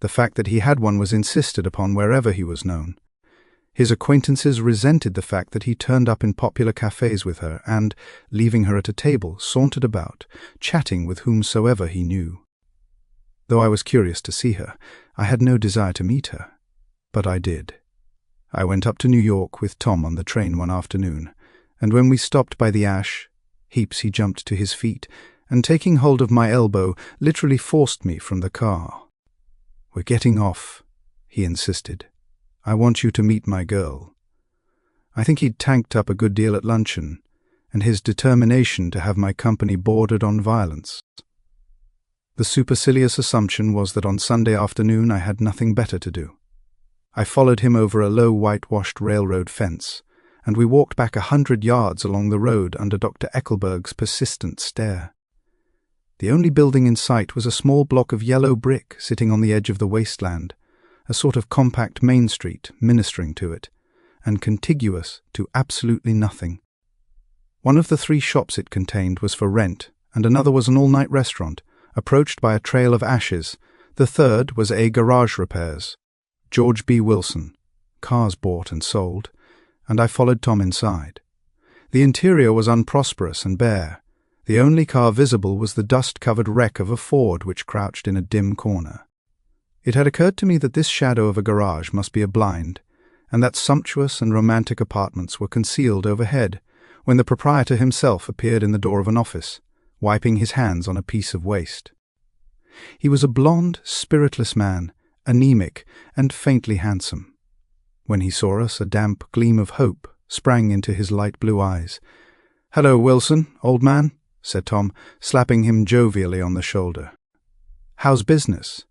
The fact that he had one was insisted upon wherever he was known. His acquaintances resented the fact that he turned up in popular cafes with her and, leaving her at a table, sauntered about, chatting with whomsoever he knew. Though I was curious to see her, I had no desire to meet her. But I did. I went up to New York with Tom on the train one afternoon, and when we stopped by the ash heaps he jumped to his feet, and taking hold of my elbow, literally forced me from the car. "We're getting off," he insisted. "I want you to meet my girl." I think he'd tanked up a good deal at luncheon, and his determination to have my company bordered on violence. The supercilious assumption was that on Sunday afternoon I had nothing better to do. I followed him over a low whitewashed railroad fence, and we walked back 100 yards along the road under Dr. Eckelberg's persistent stare. The only building in sight was a small block of yellow brick sitting on the edge of the wasteland, a sort of compact Main Street ministering to it, and contiguous to absolutely nothing. One of the 3 shops it contained was for rent, and another was an all-night restaurant, approached by a trail of ashes. The third was A Garage Repairs, George B. Wilson, cars bought and sold, and I followed Tom inside. The interior was unprosperous and bare. The only car visible was the dust-covered wreck of a Ford which crouched in a dim corner. It had occurred to me that this shadow of a garage must be a blind, and that sumptuous and romantic apartments were concealed overhead, when the proprietor himself appeared in the door of an office, wiping his hands on a piece of waste. He was a blond, spiritless man, anemic and faintly handsome. When he saw us, a damp gleam of hope sprang into his light blue eyes. "Hello, Wilson, old man," said Tom, slapping him jovially on the shoulder. "How's business?"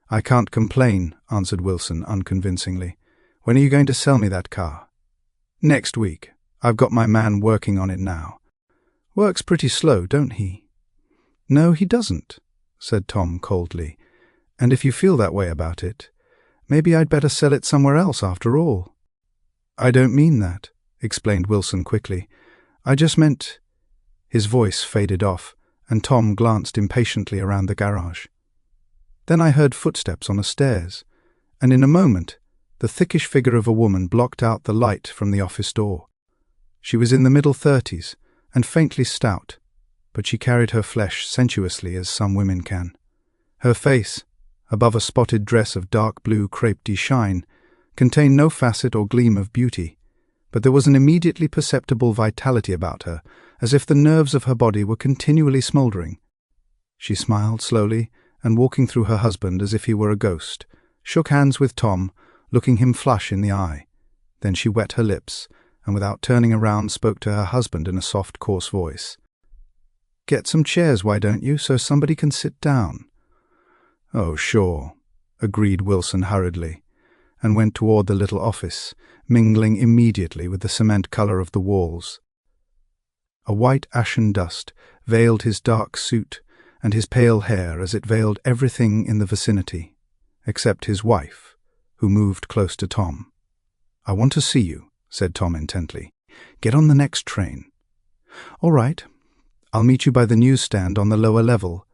"I can't complain," answered Wilson unconvincingly. "When are you going to sell me that car?" "Next week. I've got my man working on it now." "Works pretty slow, don't he?" "No, he doesn't," said Tom coldly. "And if you feel that way about it, maybe I'd better sell it somewhere else after all." "I don't mean that," explained Wilson quickly. "I just meant—" His voice faded off, and Tom glanced impatiently around the garage. Then I heard footsteps on the stairs, and in a moment the thickish figure of a woman blocked out the light from the office door. She was in the middle 30s, and faintly stout, but she carried her flesh sensuously as some women can. Her face, above a spotted dress of dark blue crepe de chine, contained no facet or gleam of beauty, but there was an immediately perceptible vitality about her, as if the nerves of her body were continually smouldering. She smiled slowly, and walking through her husband as if he were a ghost, shook hands with Tom, looking him flush in the eye. Then she wet her lips, and without turning around spoke to her husband in a soft, coarse voice. "Get some chairs, why don't you, so somebody can sit down?" "Oh, sure," agreed Wilson hurriedly, and went toward the little office, mingling immediately with the cement color of the walls. A white ashen dust veiled his dark suit and his pale hair as it veiled everything in the vicinity, except his wife, who moved close to Tom. "I want to see you," said Tom intently. "Get on the next train." "All right. I'll meet you by the newsstand on the lower level."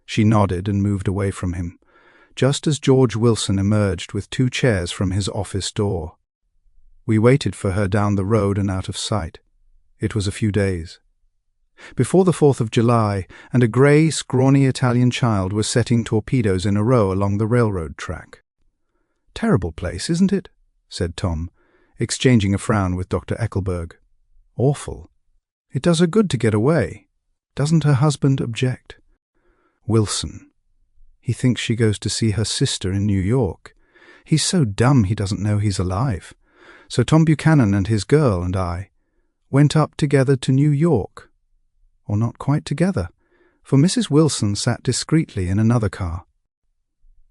She nodded and moved away from him, just as George Wilson emerged with 2 chairs from his office door. We waited for her down the road and out of sight. It was a few days before the 4th of July, and a grey, scrawny Italian child was setting torpedoes in a row along the railroad track. "Terrible place, isn't it?" said Tom, exchanging a frown with Dr. Eckelberg. "Awful. It does her good to get away. Doesn't her husband object?" "Wilson. He thinks she goes to see her sister in New York. He's so dumb he doesn't know he's alive. So Tom Buchanan and his girl and I went up together to New York. Or not quite together, for Mrs. Wilson sat discreetly in another car."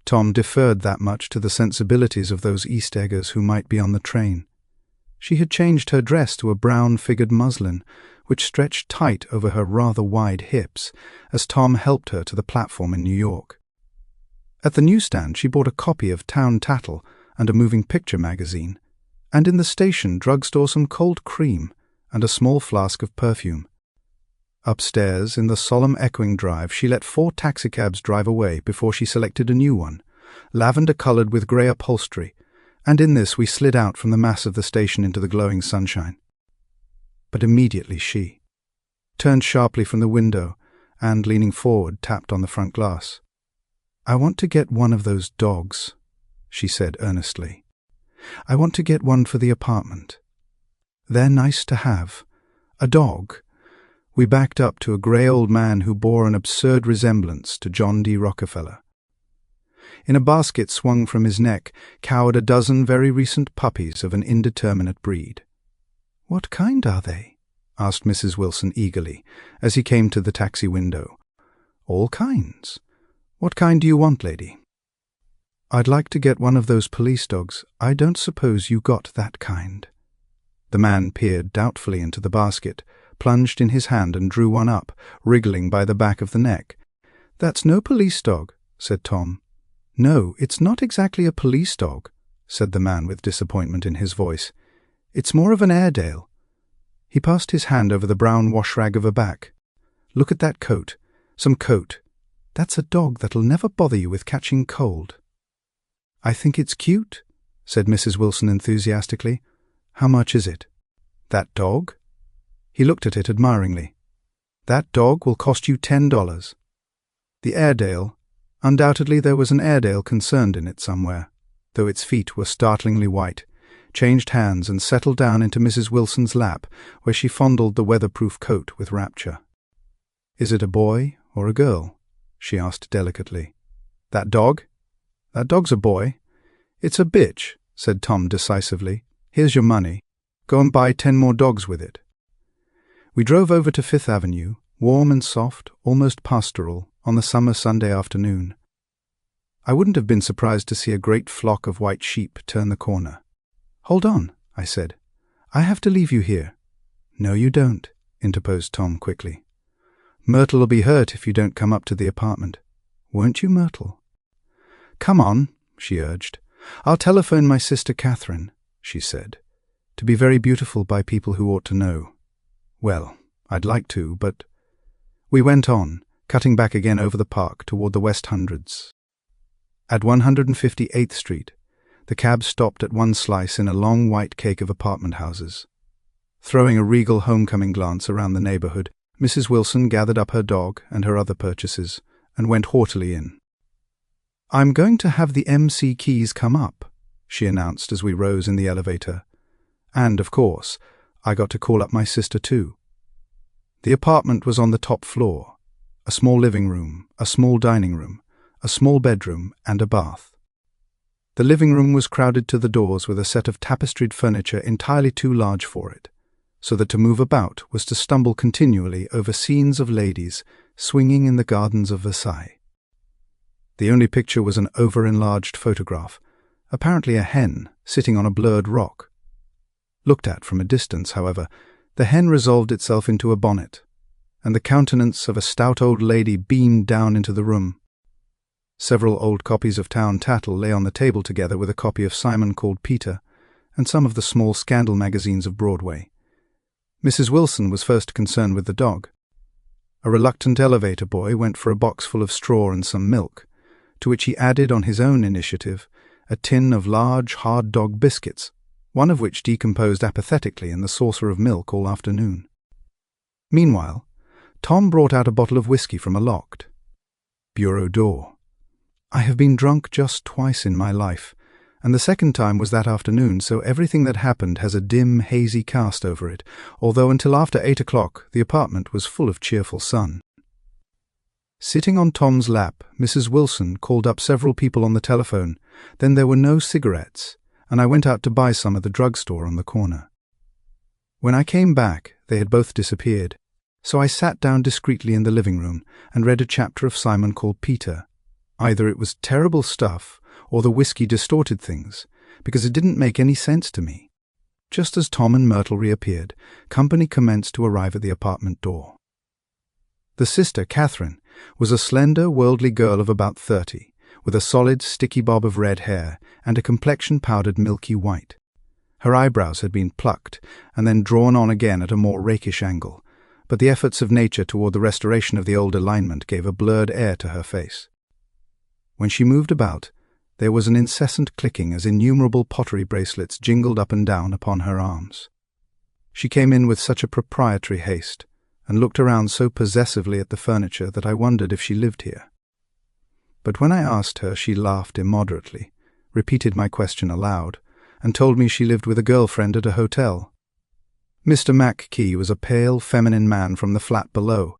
Tom deferred that much to the sensibilities of those East Eggers who might be on the train. She had changed her dress to a brown-figured muslin, which stretched tight over her rather wide hips, as Tom helped her to the platform in New York. At the newsstand she bought a copy of Town Tattle and a moving picture magazine, and in the station drugstore some cold cream and a small flask of perfume. Upstairs, in the solemn echoing drive, she let 4 taxicabs drive away before she selected a new one, lavender-coloured with grey upholstery, and in this we slid out from the mass of the station into the glowing sunshine. But immediately she turned sharply from the window and, leaning forward, tapped on the front glass. "I want to get one of those dogs," she said earnestly. "I want to get one for the apartment. They're nice to have. A dog." We backed up to a grey old man who bore an absurd resemblance to John D. Rockefeller. In a basket swung from his neck cowered a dozen very recent puppies of an indeterminate breed. "What kind are they?" asked Mrs. Wilson eagerly, as he came to the taxi window. "All kinds. What kind do you want, lady?" "I'd like to get one of those police dogs. I don't suppose you got that kind." The man peered doubtfully into the basket, plunged in his hand and drew one up, wriggling by the back of the neck. "That's no police dog," said Tom. "No, it's not exactly a police dog," said the man with disappointment in his voice. "It's more of an Airedale." He passed his hand over the brown wash-rag of a back. "Look at that coat. Some coat. That's a dog that'll never bother you with catching cold." "I think it's cute," said Mrs. Wilson enthusiastically. "How much is it?" "That dog?" He looked at it admiringly. "That dog will cost you $10. The Airedale, undoubtedly there was an Airedale concerned in it somewhere, though its feet were startlingly white, changed hands and settled down into Mrs. Wilson's lap, where she fondled the weatherproof coat with rapture. "Is it a boy or a girl?" she asked delicately. "That dog? That dog's a boy." "It's a bitch," said Tom decisively. "Here's your money. Go and buy 10 more dogs with it." We drove over to Fifth Avenue, warm and soft, almost pastoral, on the summer Sunday afternoon. I wouldn't have been surprised to see a great flock of white sheep turn the corner. "Hold on," I said. "I have to leave you here." "No, you don't," interposed Tom quickly. "Myrtle'll be hurt if you don't come up to the apartment. Won't you, Myrtle?" "Come on," she urged. "I'll telephone my sister Catherine," she said, "to be very beautiful by people who ought to know." Well, I'd like to, but... We went on, cutting back again over the park toward the West Hundreds. At 158th Street, the cab stopped at one slice in a long white cake of apartment houses. Throwing a regal homecoming glance around the neighborhood, Mrs. Wilson gathered up her dog and her other purchases and went haughtily in. "I'm going to have the MC Keys come up," she announced as we rose in the elevator. And, of course, I got to call up my sister too. The apartment was on the top floor. A small living room, a small dining room, a small bedroom, and a bath. The living room was crowded to the doors with a set of tapestried furniture entirely too large for it, so that to move about was to stumble continually over scenes of ladies swinging in the gardens of Versailles. The only picture was an over-enlarged photograph, apparently a hen sitting on a blurred rock. Looked at from a distance, however, the hen resolved itself into a bonnet, and the countenance of a stout old lady beamed down into the room. Several old copies of Town Tattle lay on the table together with a copy of Simon Called Peter, and some of the small scandal magazines of Broadway. Mrs. Wilson was first concerned with the dog. A reluctant elevator boy went for a box full of straw and some milk, to which he added on his own initiative a tin of large, hard dog biscuits, one of which decomposed apathetically in the saucer of milk all afternoon. Meanwhile, Tom brought out a bottle of whiskey from a locked bureau door. I have been drunk just twice in my life, and the second time was that afternoon, so everything that happened has a dim, hazy cast over it, although until after 8 o'clock the apartment was full of cheerful sun. Sitting on Tom's lap, Mrs. Wilson called up several people on the telephone. Then there were no cigarettes, and I went out to buy some at the drugstore on the corner. When I came back, they had both disappeared, so I sat down discreetly in the living room and read a chapter of Simon Called Peter. Either it was terrible stuff, or the whiskey distorted things, because it didn't make any sense to me. Just as Tom and Myrtle reappeared, company commenced to arrive at the apartment door. The sister, Catherine, was a slender, worldly girl of about 30, with a solid, sticky bob of red hair and a complexion powdered milky white. Her eyebrows had been plucked and then drawn on again at a more rakish angle, but the efforts of nature toward the restoration of the old alignment gave a blurred air to her face. When she moved about, there was an incessant clicking as innumerable pottery bracelets jingled up and down upon her arms. She came in with such a proprietary haste, and looked around so possessively at the furniture that I wondered if she lived here. But when I asked her, she laughed immoderately, repeated my question aloud, and told me she lived with a girlfriend at a hotel. Mr. McKee was a pale, feminine man from the flat below.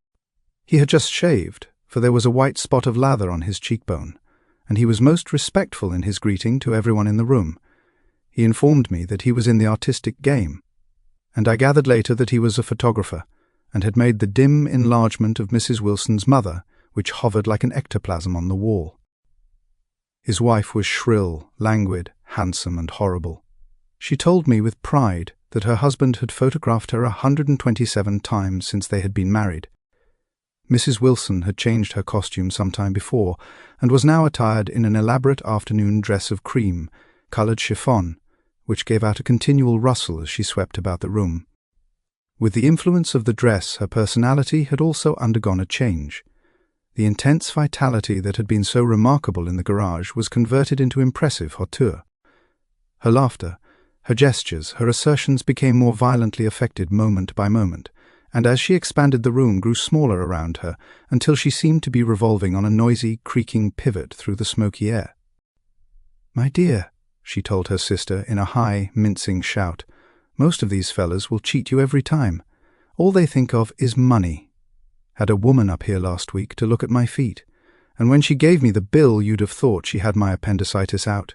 He had just shaved, for there was a white spot of lather on his cheekbone, and he was most respectful in his greeting to everyone in the room. He informed me that he was in the artistic game, and I gathered later that he was a photographer, and had made the dim enlargement of Mrs. Wilson's mother, which hovered like an ectoplasm on the wall. His wife was shrill, languid, handsome, and horrible. She told me with pride that her husband had photographed her 127 times since they had been married. Mrs. Wilson had changed her costume some time before, and was now attired in an elaborate afternoon dress of cream, coloured chiffon, which gave out a continual rustle as she swept about the room. With the influence of the dress, her personality had also undergone a change. The intense vitality that had been so remarkable in the garage was converted into impressive hauteur. Her laughter, her gestures, her assertions became more violently affected moment by moment, and as she expanded the room grew smaller around her until she seemed to be revolving on a noisy, creaking pivot through the smoky air. "My dear," she told her sister in a high, mincing shout, "most of these fellas will cheat you every time. All they think of is money. Had a woman up here last week to look at my feet, and when she gave me the bill you'd have thought she had my appendicitis out."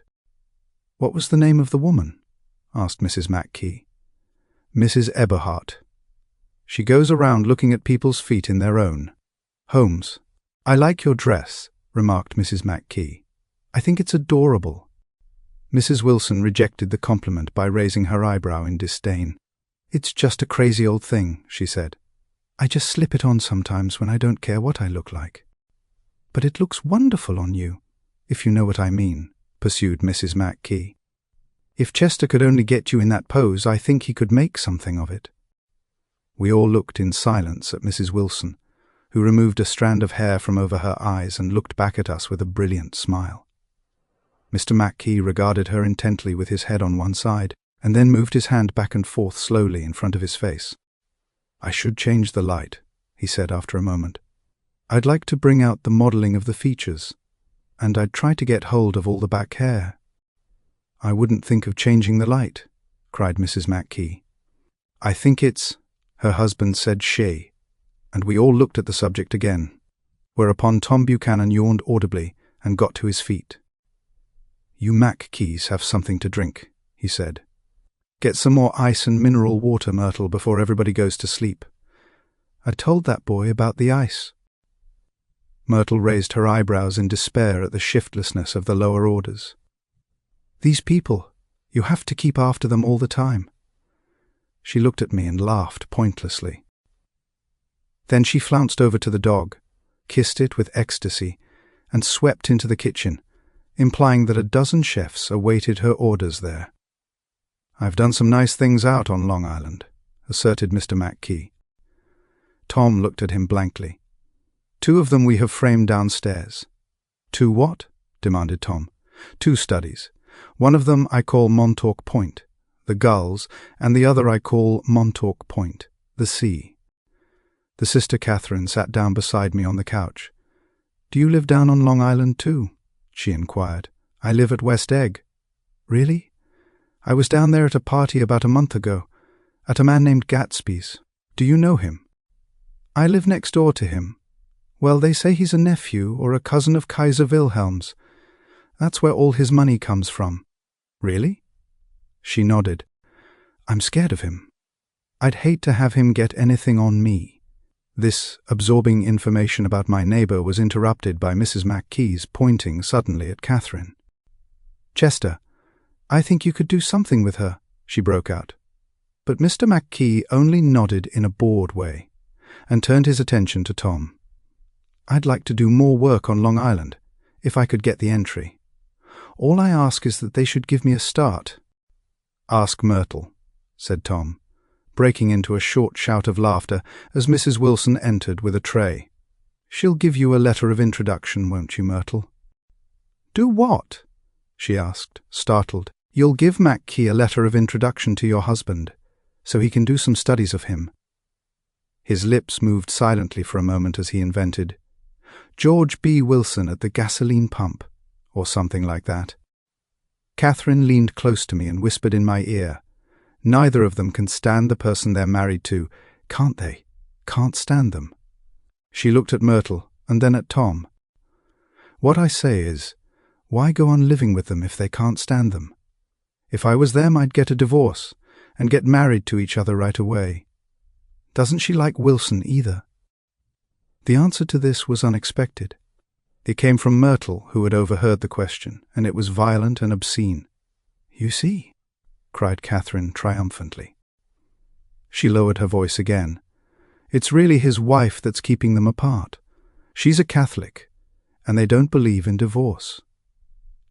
"What was the name of the woman?" asked Mrs. McKee. "Mrs. Eberhardt. She goes around looking at people's feet in their own." "Holmes, I like your dress," remarked Mrs. McKee. "I think it's adorable." Mrs. Wilson rejected the compliment by raising her eyebrow in disdain. "It's just a crazy old thing," she said. "I just slip it on sometimes when I don't care what I look like." "But it looks wonderful on you, if you know what I mean," pursued Mrs. McKee. "If Chester could only get you in that pose, I think he could make something of it." We all looked in silence at Mrs. Wilson, who removed a strand of hair from over her eyes and looked back at us with a brilliant smile. Mr. McKee regarded her intently with his head on one side, and then moved his hand back and forth slowly in front of his face. "I should change the light," he said after a moment. "I'd like to bring out the modelling of the features, and I'd try to get hold of all the back hair." "I wouldn't think of changing the light," cried Mrs. McKee. "I think it's—" her husband said "she," and we all looked at the subject again, whereupon Tom Buchanan yawned audibly and got to his feet. "You Mackeys have something to drink," he said. "Get some more ice and mineral water, Myrtle, before everybody goes to sleep." "I told that boy about the ice." Myrtle raised her eyebrows in despair at the shiftlessness of the lower orders. "These people, you have to keep after them all the time." She looked at me and laughed pointlessly. Then she flounced over to the dog, kissed it with ecstasy, and swept into the kitchen, implying that a dozen chefs awaited her orders there. "I've done some nice things out on Long Island," asserted Mr. Mackey. Tom looked at him blankly. "2 of them we have framed downstairs." "2 what?" demanded Tom. "2 studies. One of them I call Montauk Point, the gulls, and the other I call Montauk Point, the sea." The sister Catherine sat down beside me on the couch. "Do you live down on Long Island too?" she inquired. "I live at West Egg." "Really? I was down there at a party about a month ago, at a man named Gatsby's. Do you know him?" "I live next door to him. Well, they say he's a nephew or a cousin of Kaiser Wilhelm's. That's where all his money comes from." "Really?" She nodded. "I'm scared of him. I'd hate to have him get anything on me." This absorbing information about my neighbor was interrupted by Mrs. Mackey's pointing suddenly at Catherine. "Chester, I think you could do something with her," she broke out. But Mr. Mackey only nodded in a bored way and turned his attention to Tom. "I'd like to do more work on Long Island, if I could get the entry. All I ask is that they should give me a start." "Ask Myrtle," said Tom, breaking into a short shout of laughter as Mrs. Wilson entered with a tray. "She'll give you a letter of introduction, won't you, Myrtle?" "Do what?" she asked, startled. "You'll give Mackey a letter of introduction to your husband, so he can do some studies of him." His lips moved silently for a moment as he invented, "George B. Wilson at the gasoline pump," or something like that. Catherine leaned close to me and whispered in my ear, "Neither of them can stand the person they're married to, can't they? Can't stand them." She looked at Myrtle and then at Tom. "What I say is, why go on living with them if they can't stand them? If I was them, I'd get a divorce and get married to each other right away. Doesn't she like Wilson either?" The answer to this was unexpected. It came from Myrtle, who had overheard the question, and it was violent and obscene. "You see," cried Catherine triumphantly. She lowered her voice again. "It's really his wife that's keeping them apart. She's a Catholic, and they don't believe in divorce."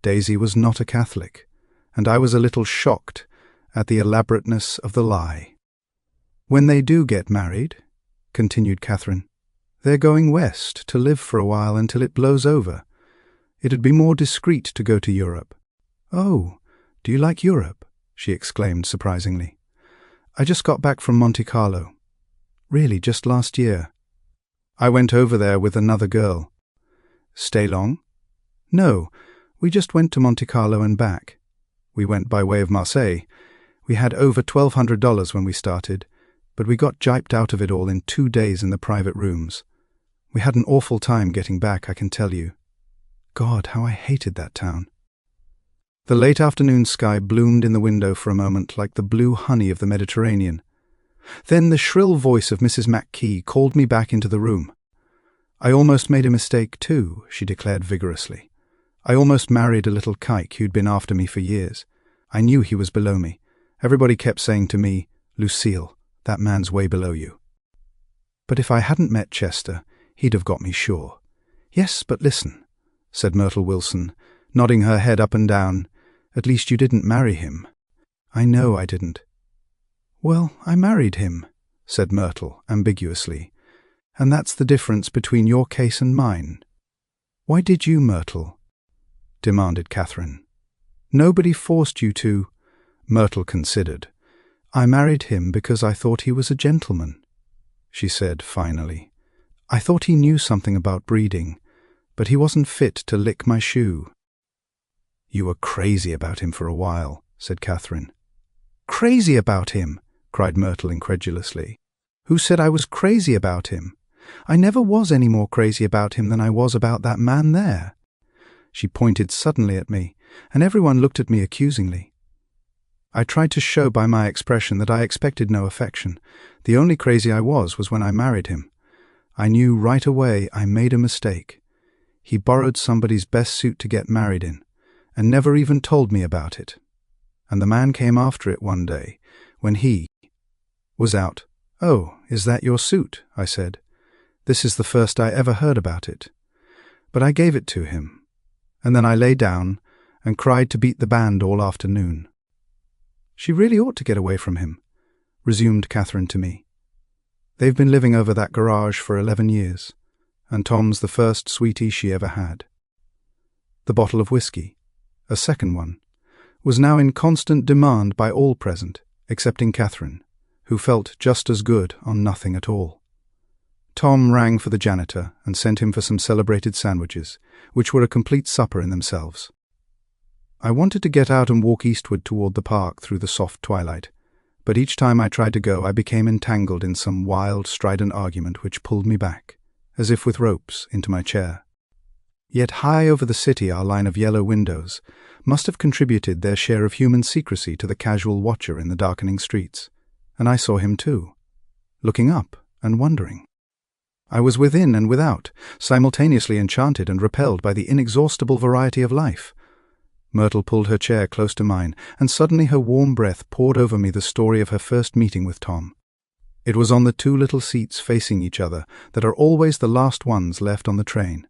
Daisy was not a Catholic, and I was a little shocked at the elaborateness of the lie. "When they do get married," continued Catherine, "they're going west to live for a while until it blows over. It'd be more discreet to go to Europe." "Oh, do you like Europe?" she exclaimed surprisingly. "I just got back from Monte Carlo. Really, just last year. I went over there with another girl." "Stay long?" "No, we just went to Monte Carlo and back. We went by way of Marseille. We had over $1,200 when we started, but we got jiped out of it all in 2 days in the private rooms. We had an awful time getting back, I can tell you. God, how I hated that town." The late afternoon sky bloomed in the window for a moment like the blue honey of the Mediterranean. Then the shrill voice of Mrs. Mackey called me back into the room. "I almost made a mistake too," she declared vigorously. "I almost married a little kike who'd been after me for years. I knew he was below me. Everybody kept saying to me, 'Lucille, that man's way below you.' But if I hadn't met Chester, he'd have got me sure." "Yes, but listen," said Myrtle Wilson, nodding her head up and down. "At least you didn't marry him." "I know I didn't." "Well, I married him," said Myrtle ambiguously, "and that's the difference between your case and mine." "Why did you, Myrtle?" demanded Catherine. "Nobody forced you to." Myrtle considered. "I married him because I thought he was a gentleman," she said finally. "I thought he knew something about breeding, but he wasn't fit to lick my shoe." "You were crazy about him for a while," said Catherine. "Crazy about him?" cried Myrtle incredulously. "Who said I was crazy about him? I never was any more crazy about him than I was about that man there." She pointed suddenly at me, and everyone looked at me accusingly. I tried to show by my expression that I expected no affection. The only crazy I was when I married him. I knew right away I made a mistake. He borrowed somebody's best suit to get married in, and never even told me about it. And the man came after it one day, when he was out. "Oh, is that your suit?" I said. "This is the first I ever heard about it." But I gave it to him, and then I lay down and cried to beat the band all afternoon. "She really ought to get away from him," resumed Catherine to me. "They've been living over that garage for 11 years, and Tom's the first sweetie she ever had." The bottle of whiskey, a second one, was now in constant demand by all present, excepting Catherine, who felt just as good on nothing at all. Tom rang for the janitor and sent him for some celebrated sandwiches, which were a complete supper in themselves. I wanted to get out and walk eastward toward the park through the soft twilight, but each time I tried to go I became entangled in some wild, strident argument which pulled me back, as if with ropes, into my chair. Yet high over the city our line of yellow windows must have contributed their share of human secrecy to the casual watcher in the darkening streets, and I saw him too, looking up and wondering. I was within and without, simultaneously enchanted and repelled by the inexhaustible variety of life. Myrtle pulled her chair close to mine, and suddenly her warm breath poured over me the story of her first meeting with Tom. It was on the two little seats facing each other that are always the last ones left on the train.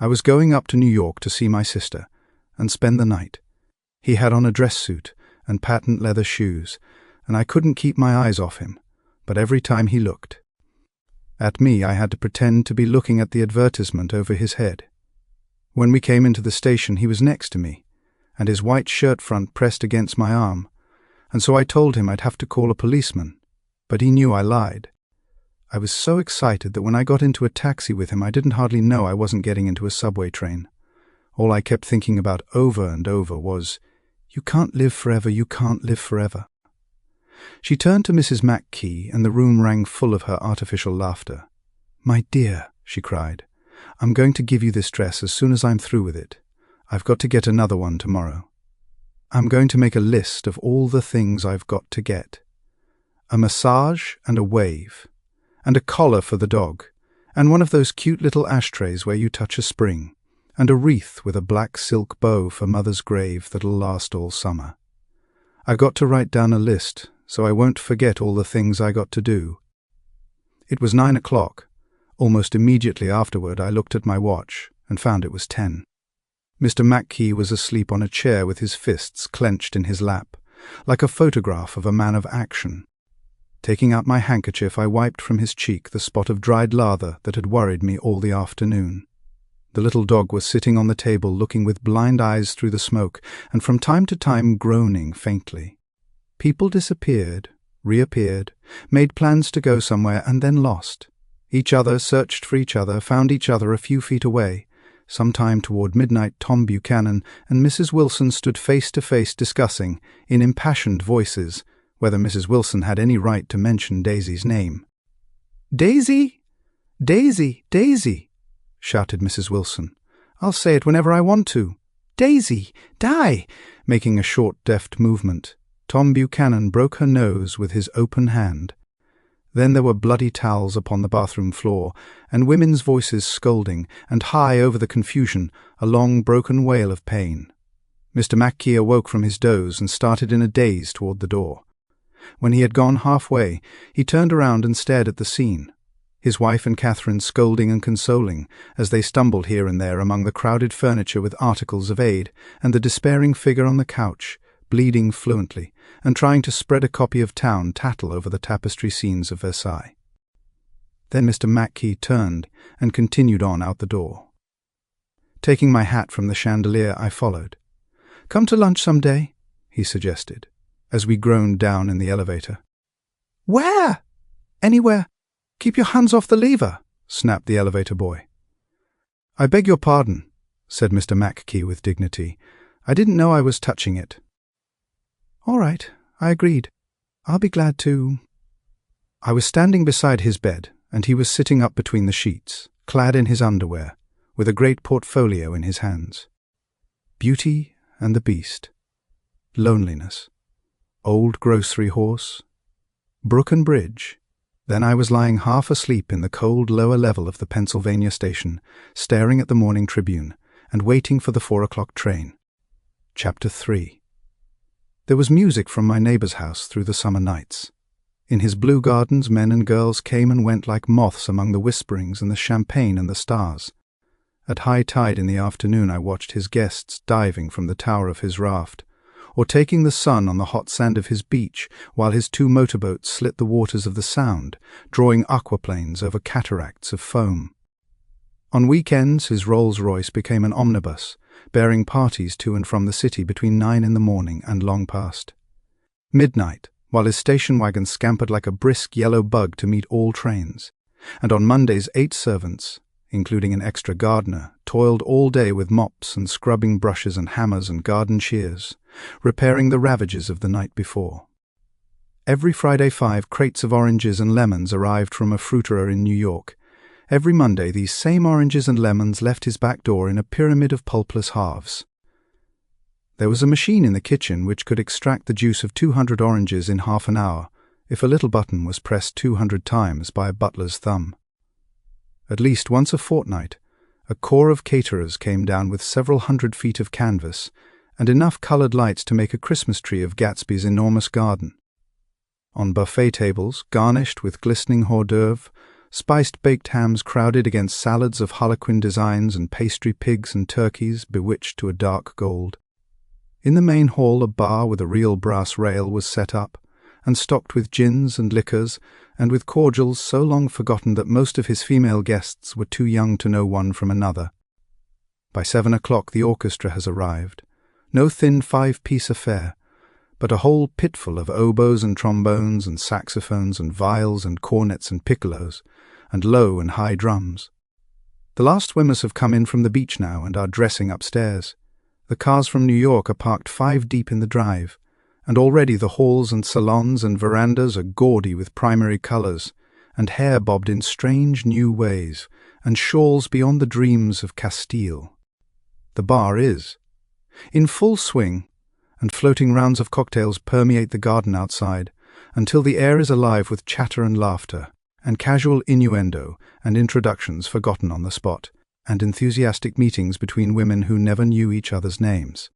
I was going up to New York to see my sister and spend the night. He had on a dress suit and patent leather shoes, and I couldn't keep my eyes off him, but every time he looked at me I had to pretend to be looking at the advertisement over his head. When we came into the station he was next to me, and his white shirt front pressed against my arm, and so I told him I'd have to call a policeman, but he knew I lied. I was so excited that when I got into a taxi with him I didn't hardly know I wasn't getting into a subway train. All I kept thinking about over and over was, "You can't live forever, you can't live forever." She turned to Mrs. McKee, and the room rang full of her artificial laughter. "My dear," she cried, "I'm going to give you this dress as soon as I'm through with it. I've got to get another one tomorrow. I'm going to make a list of all the things I've got to get. A massage and a wave, and a collar for the dog, and one of those cute little ashtrays where you touch a spring, and a wreath with a black silk bow for Mother's grave that'll last all summer. I've got to write down a list so I won't forget all the things I got to do." It was 9 o'clock. Almost immediately afterward I looked at my watch and found it was 10. Mr. McKee was asleep on a chair with his fists clenched in his lap, like a photograph of a man of action. Taking out my handkerchief, I wiped from his cheek the spot of dried lather that had worried me all the afternoon. The little dog was sitting on the table looking with blind eyes through the smoke, and from time to time groaning faintly. People disappeared, reappeared, made plans to go somewhere, and then lost. Each other searched for each other, found each other a few feet away. Sometime toward midnight Tom Buchanan and Mrs. Wilson stood face to face discussing, in impassioned voices, whether Mrs. Wilson had any right to mention Daisy's name. "Daisy! Daisy! Daisy!" shouted Mrs. Wilson. "I'll say it whenever I want to. Daisy! Die!" Making a short, deft movement, Tom Buchanan broke her nose with his open hand. Then there were bloody towels upon the bathroom floor, and women's voices scolding, and high over the confusion a long broken wail of pain. Mr. McKee awoke from his doze and started in a daze toward the door. When he had gone halfway, he turned around and stared at the scene, his wife and Catherine scolding and consoling as they stumbled here and there among the crowded furniture with articles of aid, and the despairing figure on the couch, bleeding fluently, and trying to spread a copy of Town tattle over the tapestry scenes of Versailles. Then Mr. McKee turned and continued on out the door. Taking my hat from the chandelier, I followed. "Come to lunch some day," he suggested, as we groaned down in the elevator. "Where?" "Anywhere. Keep your hands off the lever," snapped the elevator boy. "I beg your pardon," said Mr. McKee with dignity. "I didn't know I was touching it." "All right," I agreed. "I'll be glad to." I was standing beside his bed, and he was sitting up between the sheets, clad in his underwear, with a great portfolio in his hands. Beauty and the Beast, loneliness, old grocery horse, brook and bridge. Then I was lying half asleep in the cold lower level of the Pennsylvania station, staring at the Morning Tribune and waiting for the 4 o'clock train. Chapter 3. There was music from my neighbor's house through the summer nights. In his blue gardens, men and girls came and went like moths among the whisperings and the champagne and the stars. At high tide in the afternoon I watched his guests diving from the tower of his raft, or taking the sun on the hot sand of his beach, while his 2 motorboats slit the waters of the Sound, drawing aquaplanes over cataracts of foam. On weekends his Rolls-Royce became an omnibus, bearing parties to and from the city between 9 in the morning and long past midnight, while his station wagon scampered like a brisk yellow bug to meet all trains. And on Mondays 8 servants, including an extra gardener, toiled all day with mops and scrubbing brushes and hammers and garden shears, repairing the ravages of the night before. Every Friday 5 crates of oranges and lemons arrived from a fruiterer in New York. Every Monday these same oranges and lemons left his back door in a pyramid of pulpless halves. There was a machine in the kitchen which could extract the juice of 200 oranges in half an hour if a little button was pressed 200 times by a butler's thumb. At least once a fortnight, a corps of caterers came down with several 100 feet of canvas and enough colored lights to make a Christmas tree of Gatsby's enormous garden. On buffet tables, garnished with glistening hors d'oeuvre, spiced baked hams crowded against salads of harlequin designs and pastry pigs and turkeys bewitched to a dark gold. In the main hall a bar with a real brass rail was set up, and stocked with gins and liquors, and with cordials so long forgotten that most of his female guests were too young to know one from another. By 7 o'clock the orchestra has arrived. No thin 5-piece affair, but a whole pitful of oboes and trombones and saxophones and viols and cornets and piccolos, and low and high drums. The last swimmers have come in from the beach now and are dressing upstairs. The cars from New York are parked 5 deep in the drive, and already the halls and salons and verandas are gaudy with primary colors, and hair bobbed in strange new ways, and shawls beyond the dreams of Castile. The bar is in full swing, and floating rounds of cocktails permeate the garden outside, until the air is alive with chatter and laughter, and casual innuendo and introductions forgotten on the spot, and enthusiastic meetings between women who never knew each other's names.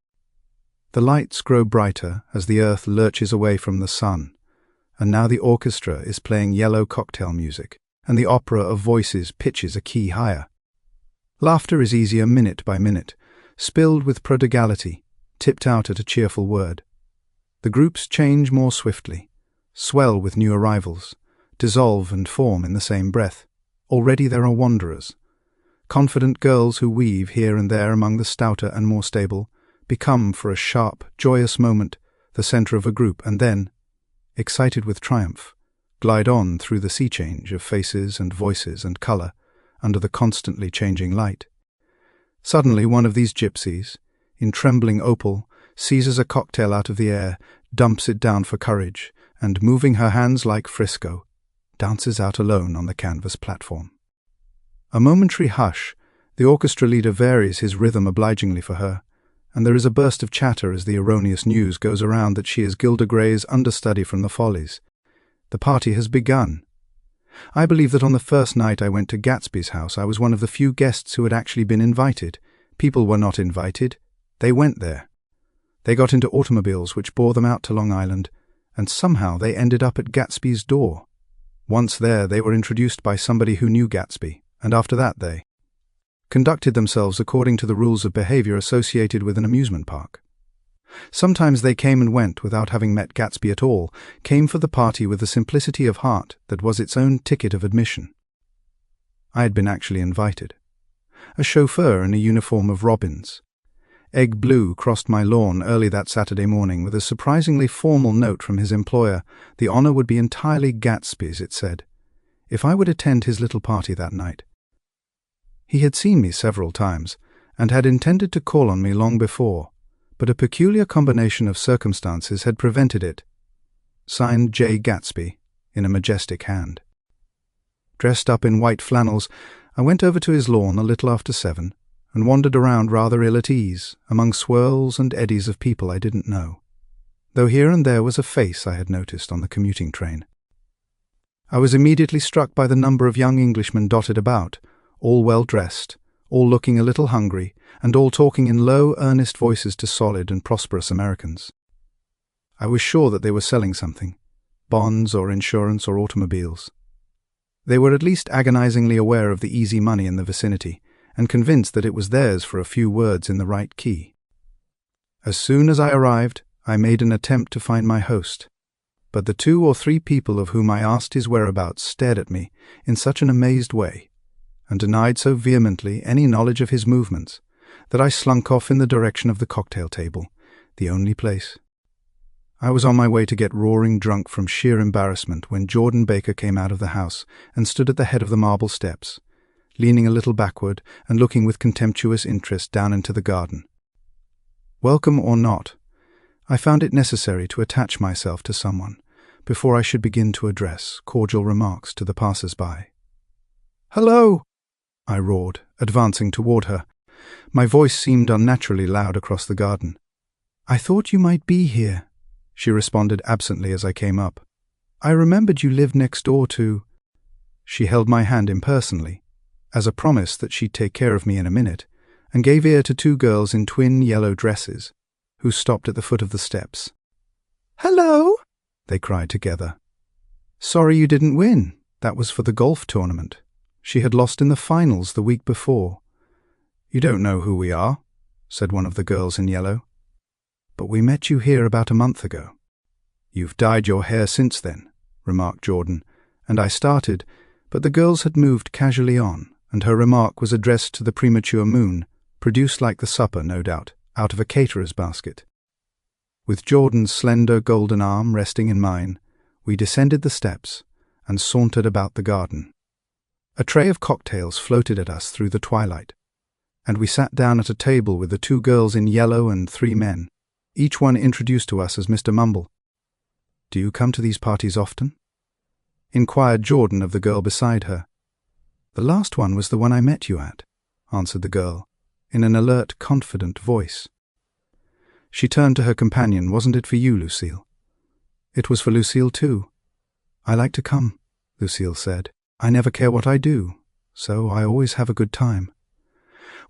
The lights grow brighter as the earth lurches away from the sun, and now the orchestra is playing yellow cocktail music, and the opera of voices pitches a key higher. Laughter is easier minute by minute, spilled with prodigality, tipped out at a cheerful word. The groups change more swiftly, swell with new arrivals, dissolve and form in the same breath. Already there are wanderers. Confident girls who weave here and there among the stouter and more stable, become for a sharp, joyous moment the center of a group, and then, excited with triumph, glide on through the sea change of faces and voices and color under the constantly changing light. Suddenly one of these gypsies, in trembling opal, seizes a cocktail out of the air, dumps it down for courage, and, moving her hands like Frisco, dances out alone on the canvas platform. A momentary hush, the orchestra leader varies his rhythm obligingly for her, and there is a burst of chatter as the erroneous news goes around that she is Gilda Gray's understudy from the Follies. The party has begun. I believe that on the first night I went to Gatsby's house I was one of the few guests who had actually been invited. People were not invited. They went there. They got into automobiles which bore them out to Long Island, and somehow they ended up at Gatsby's door. Once there, they were introduced by somebody who knew Gatsby, and after that they conducted themselves according to the rules of behavior associated with an amusement park. Sometimes they came and went without having met Gatsby at all, came for the party with the simplicity of heart that was its own ticket of admission. I had been actually invited. A chauffeur in a uniform of robins, egg blue, crossed my lawn early that Saturday morning with a surprisingly formal note from his employer. The honor would be entirely Gatsby's, it said, if I would attend his little party that night. He had seen me several times, and had intended to call on me long before, but a peculiar combination of circumstances had prevented it. Signed Jay Gatsby, in a majestic hand. Dressed up in white flannels, I went over to his lawn a little after 7, and wandered around rather ill at ease, among swirls and eddies of people I didn't know, though here and there was a face I had noticed on the commuting train. I was immediately struck by the number of young Englishmen dotted about, all well-dressed, all looking a little hungry, and all talking in low, earnest voices to solid and prosperous Americans. I was sure that they were selling something, bonds or insurance or automobiles. They were at least agonizingly aware of the easy money in the vicinity, and convinced that it was theirs for a few words in the right key. As soon as I arrived, I made an attempt to find my host, but the 2 or 3 people of whom I asked his whereabouts stared at me in such an amazed way, and denied so vehemently any knowledge of his movements, that I slunk off in the direction of the cocktail table, the only place. I was on my way to get roaring drunk from sheer embarrassment when Jordan Baker came out of the house and stood at the head of the marble steps, leaning a little backward and looking with contemptuous interest down into the garden. Welcome or not, I found it necessary to attach myself to someone before I should begin to address cordial remarks to the passers-by. "Hello!" I roared, advancing toward her. My voice seemed unnaturally loud across the garden. "I thought you might be here," she responded absently as I came up. "I remembered you lived next door to—" She held my hand impersonally, as a promise that she'd take care of me in a minute, and gave ear to 2 girls in twin yellow dresses, who stopped at the foot of the steps. "Hello!" they cried together. "Sorry you didn't win. That was for the golf tournament. She had lost in the finals the week before." "You don't know who we are," said one of the girls in yellow. "But we met you here about a month ago." "You've dyed your hair since then," remarked Jordan, and I started, but the girls had moved casually on, and her remark was addressed to the premature moon, produced like the supper, no doubt, out of a caterer's basket. With Jordan's slender golden arm resting in mine, we descended the steps and sauntered about the garden. A tray of cocktails floated at us through the twilight, and we sat down at a table with the 2 girls in yellow and 3 men, each one introduced to us as Mr. Mumble. "Do you come to these parties often?" inquired Jordan of the girl beside her. "The last one was the one I met you at," answered the girl, in an alert, confident voice. She turned to her companion. "Wasn't it for you, Lucille?" "It was for Lucille too. I like to come," Lucille said. "I never care what I do, so I always have a good time.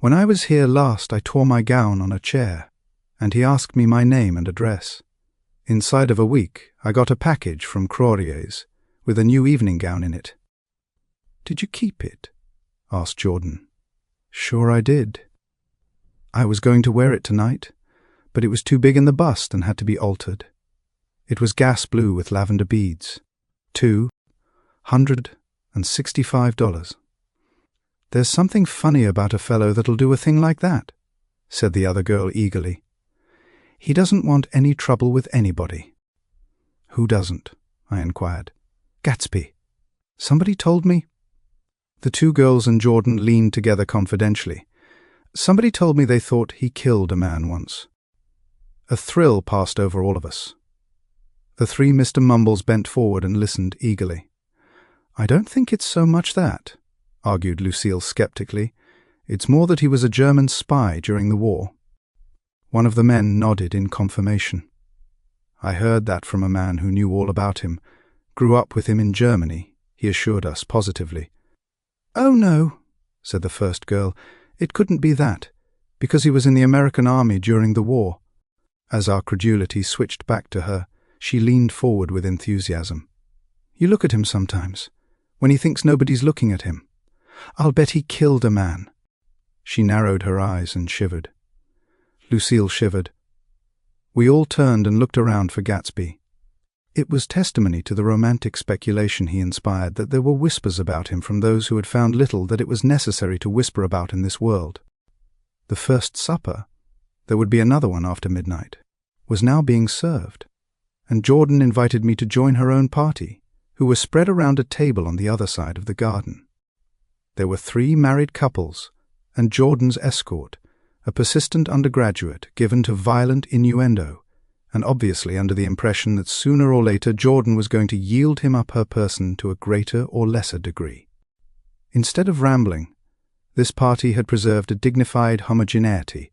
When I was here last I tore my gown on a chair, and he asked me my name and address. Inside of a week I got a package from Crorier's with a new evening gown in it." "Did you keep it?" asked Jordan. "Sure I did. I was going to wear it tonight, but it was too big in the bust and had to be altered. It was gas blue with lavender beads. $265. "There's something funny about a fellow that'll do a thing like that," said the other girl eagerly. "He doesn't want any trouble with anybody." "Who doesn't?" I inquired. "Gatsby. Somebody told me—" The 2 girls and Jordan leaned together confidentially. "Somebody told me they thought he killed a man once." A thrill passed over all of us. The 3 Mr. Mumbles bent forward and listened eagerly. "I don't think it's so much that," argued Lucille skeptically. "It's more that he was a German spy during the war." One of the men nodded in confirmation. "I heard that from a man who knew all about him. Grew up with him in Germany," he assured us positively. "Oh no," said the first girl. "It couldn't be that, because he was in the American Army during the war." As our credulity switched back to her, she leaned forward with enthusiasm. "You look at him sometimes, when he thinks nobody's looking at him. I'll bet he killed a man." She narrowed her eyes and shivered. Lucille shivered. We all turned and looked around for Gatsby. It was testimony to the romantic speculation he inspired that there were whispers about him from those who had found little that it was necessary to whisper about in this world. The first supper, there would be another one after midnight, was now being served, and Jordan invited me to join her own party, who were spread around a table on the other side of the garden. There were 3 married couples, and Jordan's escort, a persistent undergraduate given to violent innuendo, and obviously under the impression that sooner or later Jordan was going to yield him up her person to a greater or lesser degree. Instead of rambling, This party had preserved a dignified homogeneity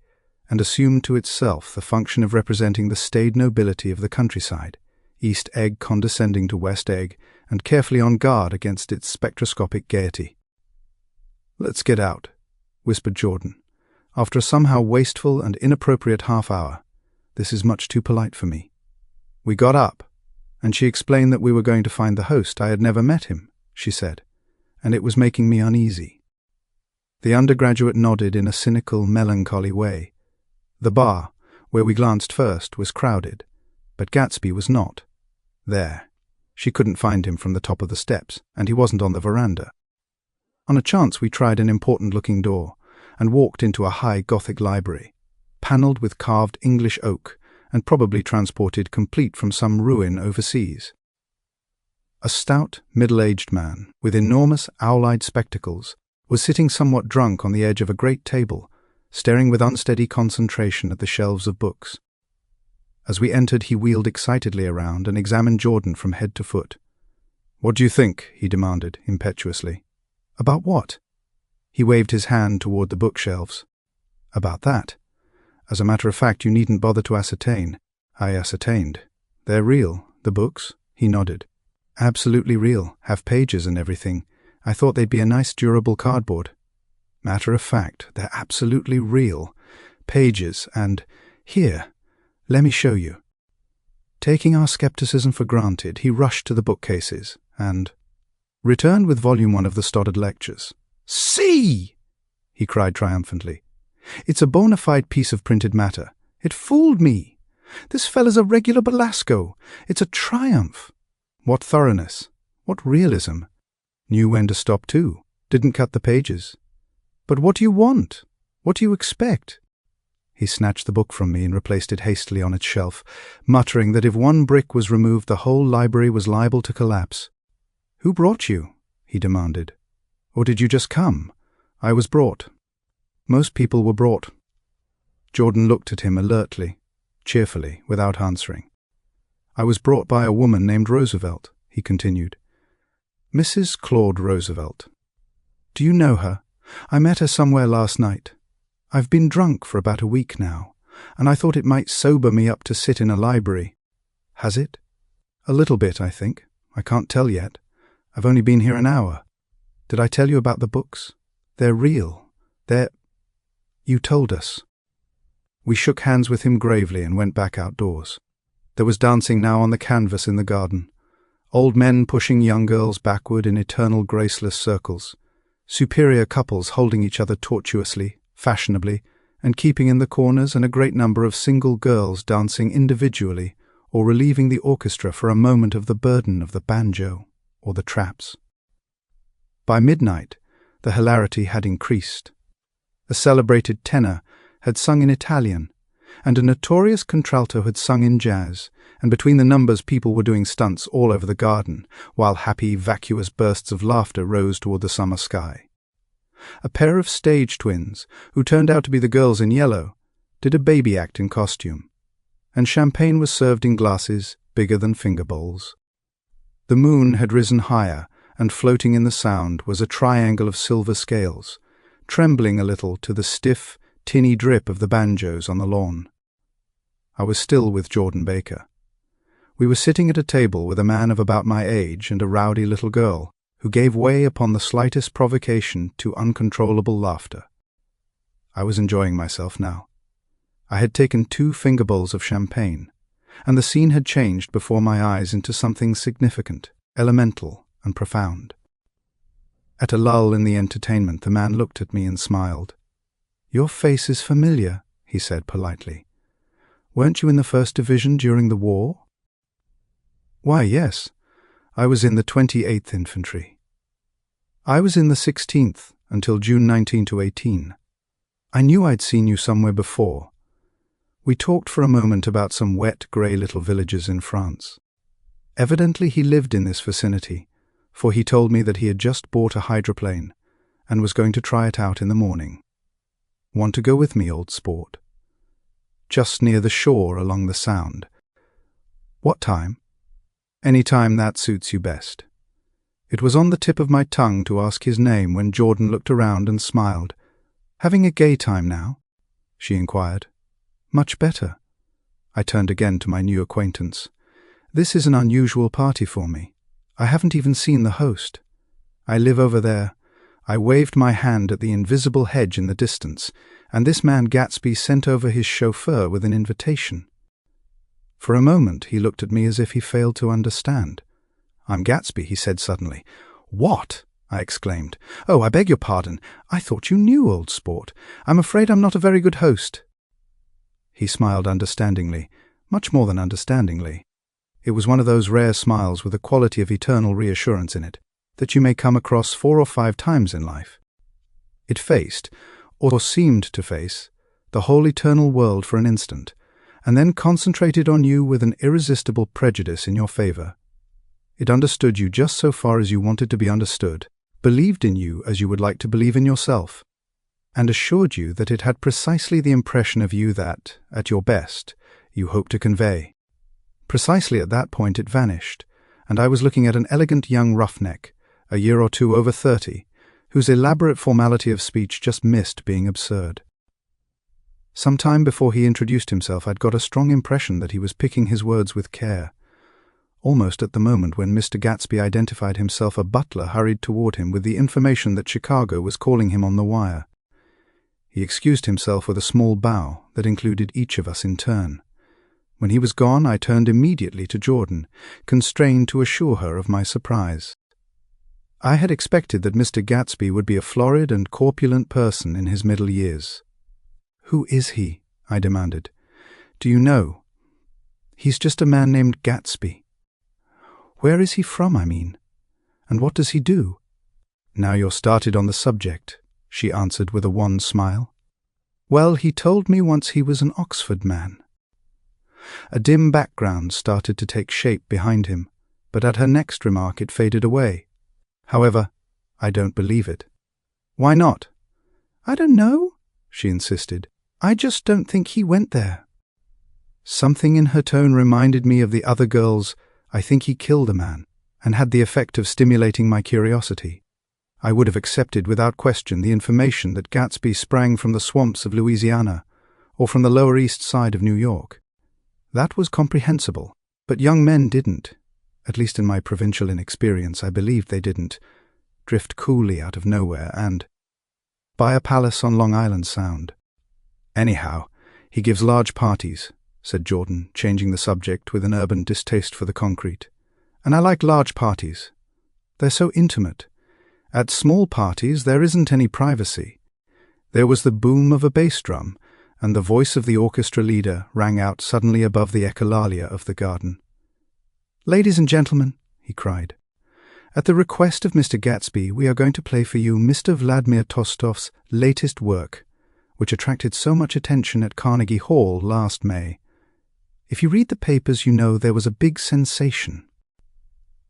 and assumed to itself the function of representing the staid nobility of the countryside, East Egg condescending to West Egg and carefully on guard against its spectroscopic gaiety. "Let's get out," whispered Jordan. "After a somehow wasteful and inappropriate half-hour, this is much too polite for me." We got up, and she explained that we were going to find the host. I had never met him, she said, and it was making me uneasy. The undergraduate nodded in a cynical, melancholy way. The bar, where we glanced first, was crowded, but Gatsby was not. There. She couldn't find him from the top of the steps, and he wasn't on the veranda. On a chance we tried an important-looking door, and walked into a high Gothic library, panelled with carved English oak, and probably transported complete from some ruin overseas. A stout, middle-aged man, with enormous owl-eyed spectacles, was sitting somewhat drunk on the edge of a great table, staring with unsteady concentration at the shelves of books. As we entered, he wheeled excitedly around and examined Jordan from head to foot. "What do you think?" he demanded, impetuously. "About what?" He waved his hand toward the bookshelves. "About that. As a matter of fact, you needn't bother to ascertain." I ascertained. "They're real, the books?" He nodded. "Absolutely real, have pages and everything. I thought they'd be a nice durable cardboard." "Matter of fact, they're absolutely real. Pages and... Here, let me show you." Taking our skepticism for granted, he rushed to the bookcases and returned with Volume 1 of the Stoddard Lectures. "See!" he cried triumphantly. "It's a bona fide piece of printed matter. It fooled me. This fella's a regular Belasco. It's a triumph. What thoroughness. What realism. Knew when to stop too. Didn't cut the pages. But what do you want? What do you expect?" He snatched the book from me and replaced it hastily on its shelf, muttering that if one brick was removed, the whole library was liable to collapse. "Who brought you?" he demanded. "Or did you just come?" "I was brought." Most people were brought. Jordan looked at him alertly, cheerfully, without answering. "I was brought by a woman named Roosevelt," he continued. "Mrs. Claude Roosevelt. Do you know her? I met her somewhere last night. I've been drunk for about a week now, and I thought it might sober me up to sit in a library." "Has it?" "A little bit, I think. I can't tell yet. I've only been here an hour. Did I tell you about the books? They're real. They're... You told us." We shook hands with him gravely and went back outdoors. There was dancing now on the canvas in the garden. Old men pushing young girls backward in eternal graceless circles. Superior couples holding each other tortuously, fashionably, and keeping in the corners, and a great number of single girls dancing individually or relieving the orchestra for a moment of the burden of the banjo or the traps. By midnight, the hilarity had increased. A celebrated tenor had sung in Italian, and a notorious contralto had sung in jazz, and between the numbers people were doing stunts all over the garden, while happy, vacuous bursts of laughter rose toward the summer sky. A pair of stage twins, who turned out to be the girls in yellow, did a baby act in costume, and champagne was served in glasses bigger than finger bowls. The moon had risen higher, and floating in the sound was a triangle of silver scales, trembling a little to the stiff, tinny drip of the banjos on the lawn. I was still with Jordan Baker. We were sitting at a table with a man of about my age and a rowdy little girl, who gave way upon the slightest provocation to uncontrollable laughter. I was enjoying myself now. I had taken 2 finger bowls of champagne, and the scene had changed before my eyes into something significant, elemental, and profound. At a lull in the entertainment, the man looked at me and smiled. "Your face is familiar," he said politely. "Weren't you in the 1st Division during the war?" "Why, yes. I was in the 28th Infantry. I was in the 16th until June 19 to 18. I knew I'd seen you somewhere before. We talked for a moment about some wet, grey little villages in France. Evidently he lived in this vicinity, for he told me that he had just bought a hydroplane and was going to try it out in the morning. Want to go with me, old sport? Just near the shore along the Sound. What time? Any time that suits you best. It was on the tip of my tongue to ask his name when Jordan looked around and smiled. "Having a gay time now?" she inquired. "Much better." I turned again to my new acquaintance. "This is an unusual party for me. I haven't even seen the host. I live over there." I waved my hand at the invisible hedge in the distance, and this man Gatsby sent over his chauffeur with an invitation. For a moment he looked at me as if he failed to understand. "I'm Gatsby," he said suddenly. "What?" I exclaimed. "Oh, I beg your pardon. I thought you knew, old sport. I'm afraid I'm not a very good host." He smiled understandingly, much more than understandingly. It was one of those rare smiles with a quality of eternal reassurance in it that you may come across 4 or 5 times in life. It faced, or seemed to face, the whole eternal world for an instant, and then concentrated on you with an irresistible prejudice in your favor. It understood you just so far as you wanted to be understood, believed in you as you would like to believe in yourself, and assured you that it had precisely the impression of you that, at your best, you hoped to convey. Precisely at that point it vanished, and I was looking at an elegant young roughneck, a year or 2 over 30, whose elaborate formality of speech just missed being absurd. Some time before he introduced himself, I'd got a strong impression that he was picking his words with care. Almost at the moment when Mr. Gatsby identified himself, a butler hurried toward him with the information that Chicago was calling him on the wire. He excused himself with a small bow that included each of us in turn. When he was gone, I turned immediately to Jordan, constrained to assure her of my surprise. I had expected that Mr. Gatsby would be a florid and corpulent person in his middle years. "Who is he?" I demanded. "Do you know?" "He's just a man named Gatsby." "Where is he from, I mean? And what does he do?" "Now you're started on the subject," she answered with a wan smile. "Well, he told me once he was an Oxford man." A dim background started to take shape behind him, but at her next remark it faded away. "However, I don't believe it." "Why not?" "I don't know," she insisted. "I just don't think he went there." Something in her tone reminded me of the other girl's "I think he killed a man," and had the effect of stimulating my curiosity. I would have accepted without question the information that Gatsby sprang from the swamps of Louisiana, or from the Lower East Side of New York. That was comprehensible, but young men didn't, at least in my provincial inexperience I believed they didn't, drift coolly out of nowhere and buy a palace on Long Island Sound. "Anyhow, he gives large parties," said Jordan, changing the subject with an urban distaste for the concrete. "And I like large parties. They're so intimate. At small parties there isn't any privacy." There was the boom of a bass drum, and the voice of the orchestra leader rang out suddenly above the echolalia of the garden. "Ladies and gentlemen," he cried, "at the request of Mr. Gatsby, we are going to play for you Mr. Vladimir Tostov's latest work, which attracted so much attention at Carnegie Hall last May. If you read the papers, you know there was a big sensation."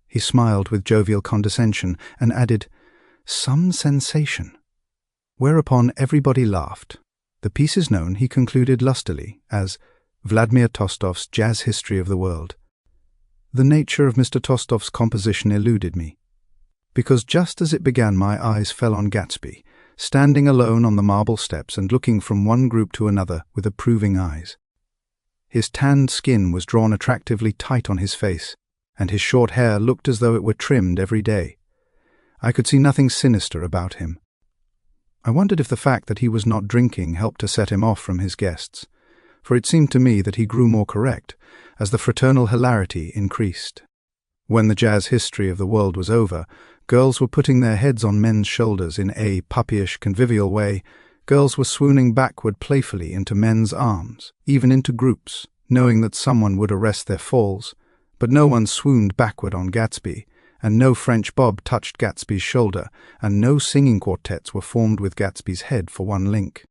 He smiled with jovial condescension and added, "Some sensation." Whereupon everybody laughed. The piece is known, he concluded lustily, as Vladimir Tostov's Jazz History of the World. The nature of Mr. Tostov's composition eluded me, because just as it began my eyes fell on Gatsby, standing alone on the marble steps and looking from one group to another with approving eyes. His tanned skin was drawn attractively tight on his face, and his short hair looked as though it were trimmed every day. I could see nothing sinister about him. I wondered if the fact that he was not drinking helped to set him off from his guests, for it seemed to me that he grew more correct as the fraternal hilarity increased. When the Jazz History of the World was over, girls were putting their heads on men's shoulders in a puppyish, convivial way. Girls were swooning backward playfully into men's arms, even into groups, knowing that someone would arrest their falls, but no one swooned backward on Gatsby, and no French bob touched Gatsby's shoulder, and no singing quartets were formed with Gatsby's head for one link.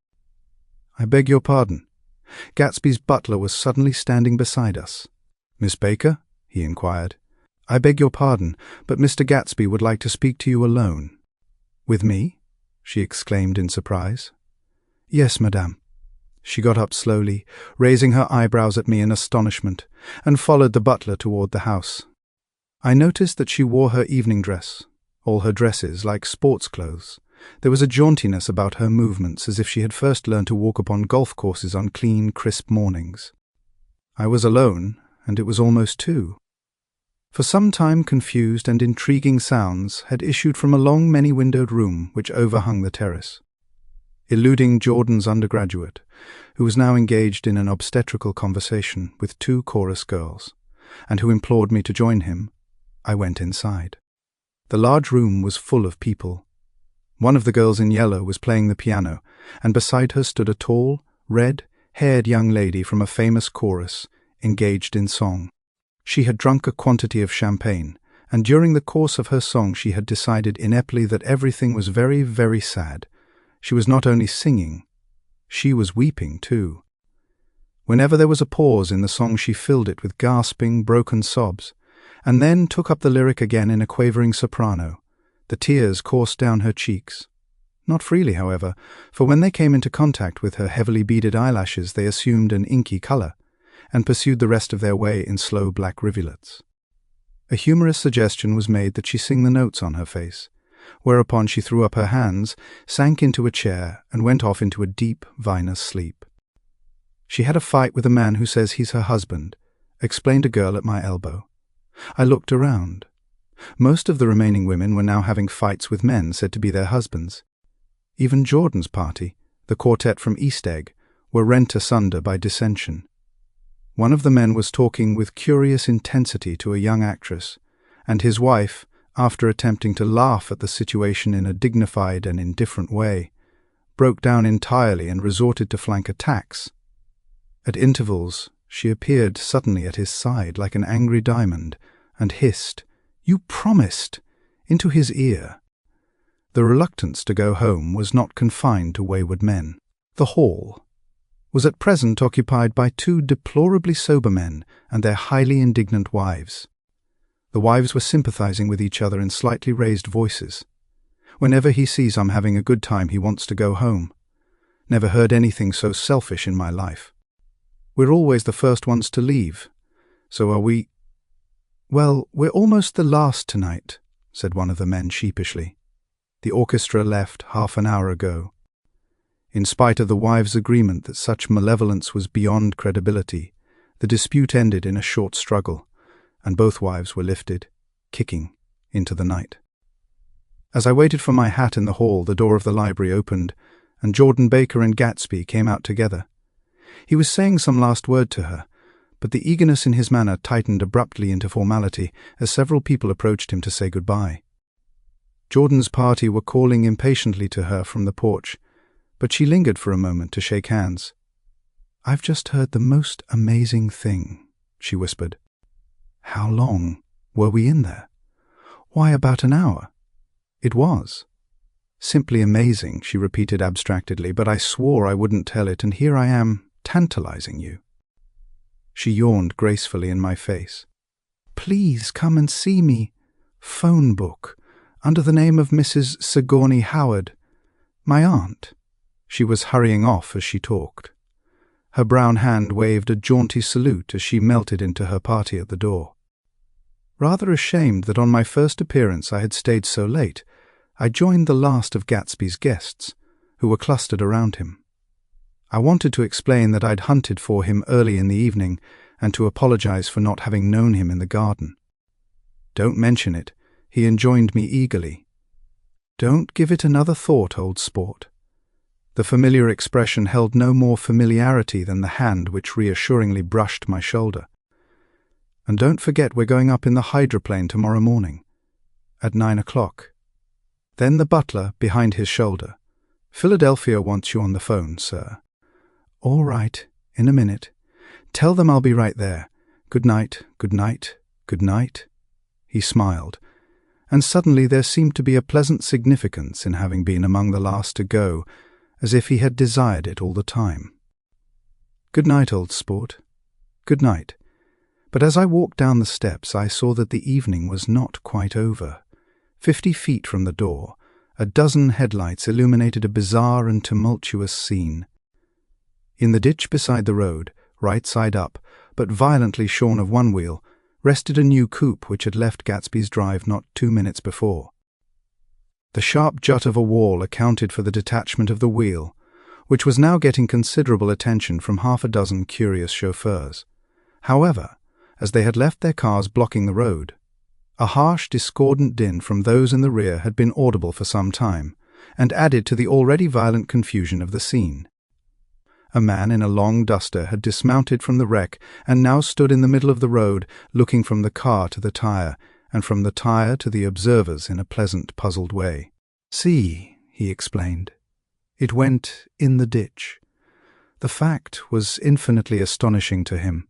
"I beg your pardon." Gatsby's butler was suddenly standing beside us. "Miss Baker?" he inquired. "I beg your pardon, but Mr. Gatsby would like to speak to you alone." "With me?" she exclaimed in surprise. "Yes, madame." She got up slowly, raising her eyebrows at me in astonishment, and followed the butler toward the house. I noticed that she wore her evening dress, all her dresses like sports clothes. There was a jauntiness about her movements, as if she had first learned to walk upon golf courses on clean, crisp mornings. I was alone, and it was almost 2. For some time confused and intriguing sounds had issued from a long, many-windowed room which overhung the terrace. Eluding Jordan's undergraduate, who was now engaged in an obstetrical conversation with 2 chorus girls, and who implored me to join him, I went inside. The large room was full of people. One of the girls in yellow was playing the piano, and beside her stood a tall, red-haired young lady from a famous chorus, engaged in song. She had drunk a quantity of champagne, and during the course of her song she had decided ineptly that everything was very, very sad. She was not only singing, she was weeping too. Whenever there was a pause in the song she filled it with gasping, broken sobs, and then took up the lyric again in a quavering soprano. The tears coursed down her cheeks. Not freely, however, for when they came into contact with her heavily beaded eyelashes they assumed an inky colour, and pursued the rest of their way in slow black rivulets. A humorous suggestion was made that she sing the notes on her face, whereupon she threw up her hands, sank into a chair, and went off into a deep, vinous sleep. She had a fight with a man who says he's her husband, explained a girl at my elbow. I looked around. Most of the remaining women were now having fights with men said to be their husbands. Even Jordan's party, the quartet from East Egg, were rent asunder by dissension. One of the men was talking with curious intensity to a young actress, and his wife, after attempting to laugh at the situation in a dignified and indifferent way, broke down entirely and resorted to flank attacks. At intervals, she appeared suddenly at his side like an angry diamond, and hissed, "You promised!" into his ear. The reluctance to go home was not confined to wayward men. The hall was at present occupied by 2 deplorably sober men and their highly indignant wives. The wives were sympathizing with each other in slightly raised voices. Whenever he sees I'm having a good time, he wants to go home. Never heard anything so selfish in my life. We're always the first ones to leave. So are we? Well, we're almost the last tonight, said one of the men sheepishly. The orchestra left half an hour ago. In spite of the wives' agreement that such malevolence was beyond credibility, the dispute ended in a short struggle, and both wives were lifted, kicking, into the night. As I waited for my hat in the hall, the door of the library opened, and Jordan Baker and Gatsby came out together. He was saying some last word to her, but the eagerness in his manner tightened abruptly into formality as several people approached him to say goodbye. Jordan's party were calling impatiently to her from the porch, but she lingered for a moment to shake hands. "I've just heard the most amazing thing," she whispered. "How long were we in there?" "Why, about an hour." "It was." "Simply amazing," she repeated abstractedly, "but I swore I wouldn't tell it, and here I am, tantalizing you." She yawned gracefully in my face. "Please come and see me. Phone book, under the name of Mrs. Sigourney Howard. My aunt." She was hurrying off as she talked. Her brown hand waved a jaunty salute as she melted into her party at the door. Rather ashamed that on my first appearance I had stayed so late, I joined the last of Gatsby's guests, who were clustered around him. I wanted to explain that I'd hunted for him early in the evening and to apologize for not having known him in the garden. "Don't mention it," he enjoined me eagerly. "Don't give it another thought, old sport." The familiar expression held no more familiarity than the hand which reassuringly brushed my shoulder. "And don't forget we're going up in the hydroplane tomorrow morning, at 9 o'clock. Then the butler, behind his shoulder, "Philadelphia wants you on the phone, sir." "All right, in a minute. Tell them I'll be right there. Good night, good night, good night." He smiled, and suddenly there seemed to be a pleasant significance in having been among the last to go, as if he had desired it all the time. "Good night, old sport. Good night." But as I walked down the steps, I saw that the evening was not quite over. 50 feet from the door, a dozen headlights illuminated a bizarre and tumultuous scene. In the ditch beside the road, right side up, but violently shorn of one wheel, rested a new coupe which had left Gatsby's drive not 2 minutes before. The sharp jut of a wall accounted for the detachment of the wheel, which was now getting considerable attention from half a dozen curious chauffeurs. However, as they had left their cars blocking the road, a harsh, discordant din from those in the rear had been audible for some time, and added to the already violent confusion of the scene. A man in a long duster had dismounted from the wreck and now stood in the middle of the road, looking from the car to the tire, and from the tire to the observers in a pleasant, puzzled way. "See," he explained. "It went in the ditch." The fact was infinitely astonishing to him,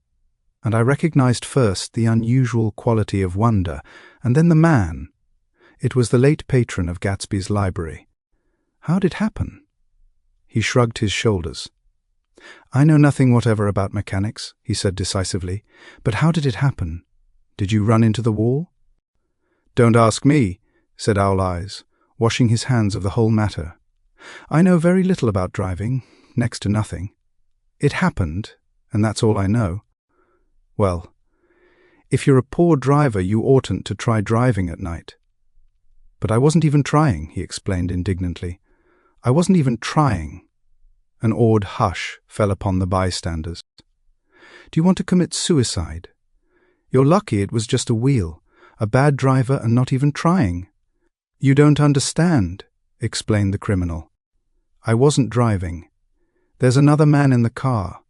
and I recognized first the unusual quality of wonder, and then the man. It was the late patron of Gatsby's library. How'd it happen? He shrugged his shoulders. "I know nothing whatever about mechanics," he said decisively, "but how did it happen? Did you run into the wall?" "Don't ask me," said Owl Eyes, washing his hands of the whole matter. "I know very little about driving, next to nothing. It happened, and that's all I know." "Well, if you're a poor driver, you oughtn't to try driving at night." "But I wasn't even trying," he explained indignantly. "I wasn't even trying." An awed hush fell upon the bystanders. "Do you want to commit suicide? You're lucky it was just a wheel, a bad driver and not even trying." "You don't understand," explained the criminal. "I wasn't driving. There's another man in the car."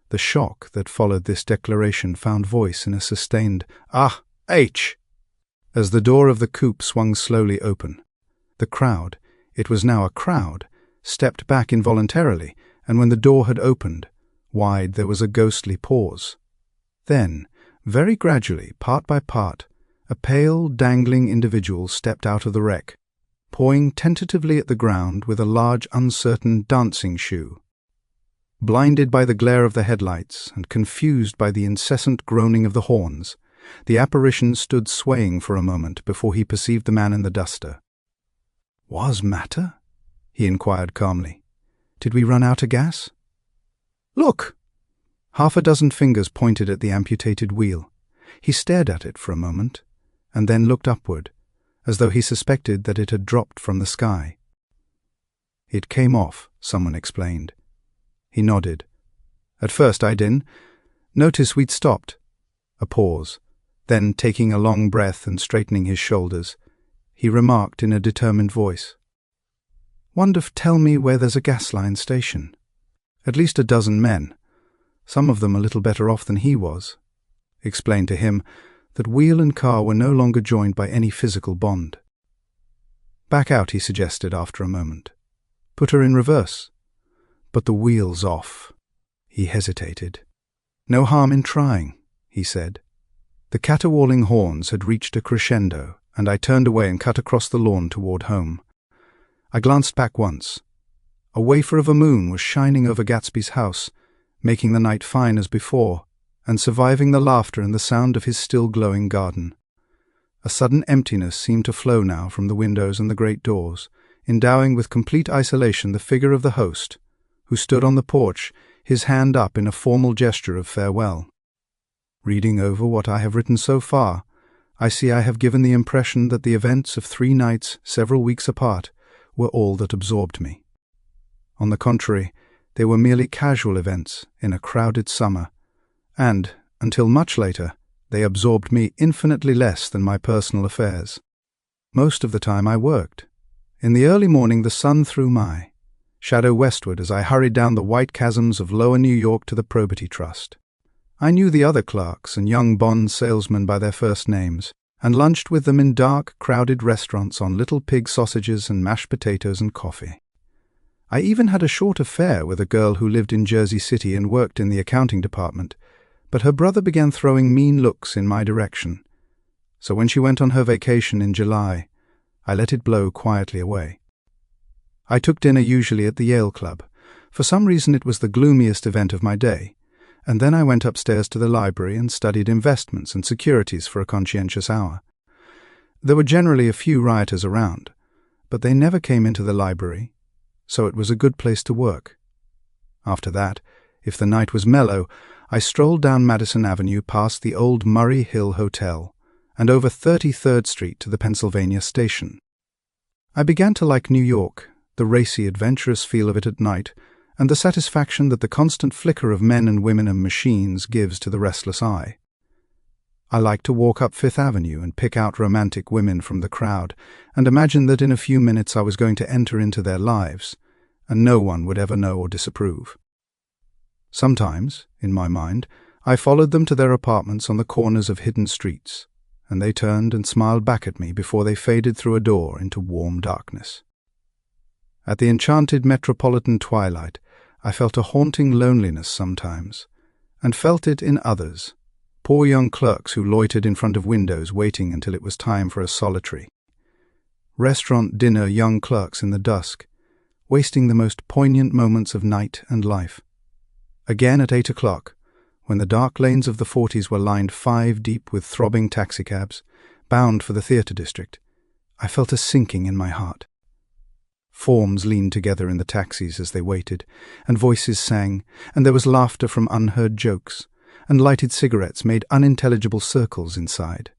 The shock that followed this declaration found voice in a sustained "Ah, H!" as the door of the coupe swung slowly open. The crowd, it was now a crowd, stepped back involuntarily, and when the door had opened wide there was a ghostly pause. Then, very gradually, part by part, a pale, dangling individual stepped out of the wreck, pawing tentatively at the ground with a large, uncertain dancing shoe. Blinded by the glare of the headlights and confused by the incessant groaning of the horns, the apparition stood swaying for a moment before he perceived the man in the duster. "Was matter?" he inquired calmly. "Did we run out of gas?" "Look!" Half a dozen fingers pointed at the amputated wheel. He stared at it for a moment, and then looked upward, as though he suspected that it had dropped from the sky. "It came off," someone explained. He nodded. "At first I didn't notice we'd stopped." A pause. Then, taking a long breath and straightening his shoulders, he remarked in a determined voice, "Wonder'f tell me where there's a gas line station. At least a dozen men, some of them a little better off than he was," explained to him that wheel and car were no longer joined by any physical bond. "Back out," he suggested after a moment. "Put her in reverse." "But the wheel's off." He hesitated. "No harm in trying," he said. The caterwauling horns had reached a crescendo, and I turned away and cut across the lawn toward home. I glanced back once. A wafer of a moon was shining over Gatsby's house, making the night fine as before, and surviving the laughter and the sound of his still glowing garden. A sudden emptiness seemed to flow now from the windows and the great doors, endowing with complete isolation the figure of the host, who stood on the porch, his hand up in a formal gesture of farewell. Reading over what I have written so far, I see I have given the impression that the events of 3 nights, several weeks apart, were all that absorbed me. On the contrary, they were merely casual events in a crowded summer, and, until much later, they absorbed me infinitely less than my personal affairs. Most of the time I worked. In the early morning the sun threw my shadow westward as I hurried down the white chasms of lower New York to the Probity Trust. I knew the other clerks and young bond salesmen by their first names, and lunched with them in dark, crowded restaurants on little pig sausages and mashed potatoes and coffee. I even had a short affair with a girl who lived in Jersey City and worked in the accounting department, but her brother began throwing mean looks in my direction. So when she went on her vacation in July, I let it blow quietly away. I took dinner usually at the Yale Club. For some reason it was the gloomiest event of my day, and then I went upstairs to the library and studied investments and securities for a conscientious hour. There were generally a few rioters around, but they never came into the library, so it was a good place to work. After that, if the night was mellow, I strolled down Madison Avenue past the old Murray Hill Hotel and over 33rd Street to the Pennsylvania Station. I began to like New York, the racy, adventurous feel of it at night, and the satisfaction that the constant flicker of men and women and machines gives to the restless eye. I liked to walk up Fifth Avenue and pick out romantic women from the crowd, and imagine that in a few minutes I was going to enter into their lives, and no one would ever know or disapprove. Sometimes, in my mind, I followed them to their apartments on the corners of hidden streets, and they turned and smiled back at me before they faded through a door into warm darkness. At the enchanted metropolitan twilight, I felt a haunting loneliness sometimes, and felt it in others, poor young clerks who loitered in front of windows waiting until it was time for a solitary. Restaurant dinner young clerks in the dusk, wasting the most poignant moments of night and life. Again at 8 o'clock, when the dark lanes of the 40s were lined 5 deep with throbbing taxicabs, bound for the theatre district, I felt a sinking in my heart. Forms leaned together in the taxis as they waited, and voices sang, and there was laughter from unheard jokes, and lighted cigarettes made unintelligible circles inside.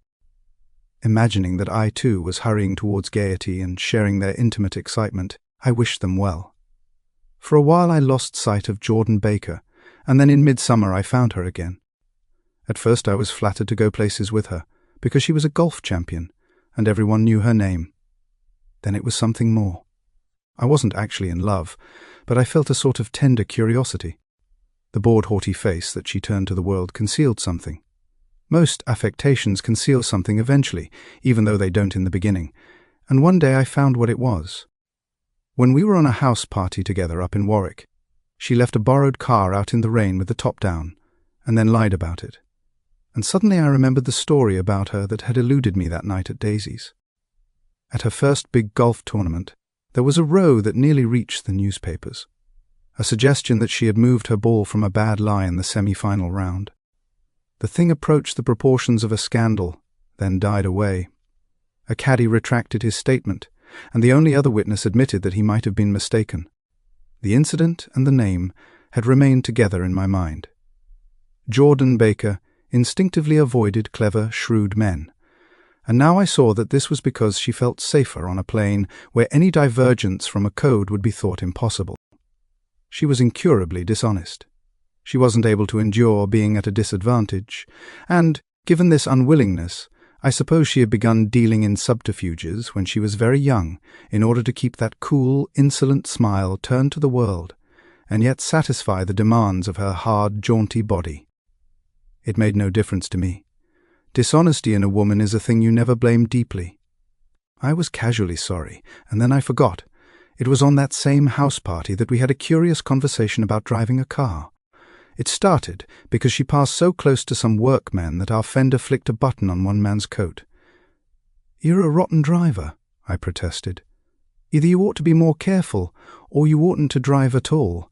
Imagining that I too was hurrying towards gaiety and sharing their intimate excitement, I wished them well. For a while I lost sight of Jordan Baker, and then in midsummer I found her again. At first I was flattered to go places with her, because she was a golf champion, and everyone knew her name. Then it was something more. I wasn't actually in love, but I felt a sort of tender curiosity. The bored, haughty face that she turned to the world concealed something. Most affectations conceal something eventually, even though they don't in the beginning, and one day I found what it was. When we were on a house party together up in Warwick, she left a borrowed car out in the rain with the top down, and then lied about it. And suddenly I remembered the story about her that had eluded me that night at Daisy's. At her first big golf tournament, there was a row that nearly reached the newspapers. A suggestion that she had moved her ball from a bad lie in the semi-final round. The thing approached the proportions of a scandal, then died away. A caddy retracted his statement, and the only other witness admitted that he might have been mistaken. The incident and the name had remained together in my mind. Jordan Baker instinctively avoided clever, shrewd men, and now I saw that this was because she felt safer on a plane where any divergence from a code would be thought impossible. She was incurably dishonest. She wasn't able to endure being at a disadvantage, and, given this unwillingness, I suppose she had begun dealing in subterfuges when she was very young in order to keep that cool, insolent smile turned to the world, and yet satisfy the demands of her hard, jaunty body. It made no difference to me. Dishonesty in a woman is a thing you never blame deeply. I was casually sorry, and then I forgot. It was on that same house party that we had a curious conversation about driving a car. It started because she passed so close to some workmen that our fender flicked a button on one man's coat. "You're a rotten driver," I protested. "Either you ought to be more careful, or you oughtn't to drive at all."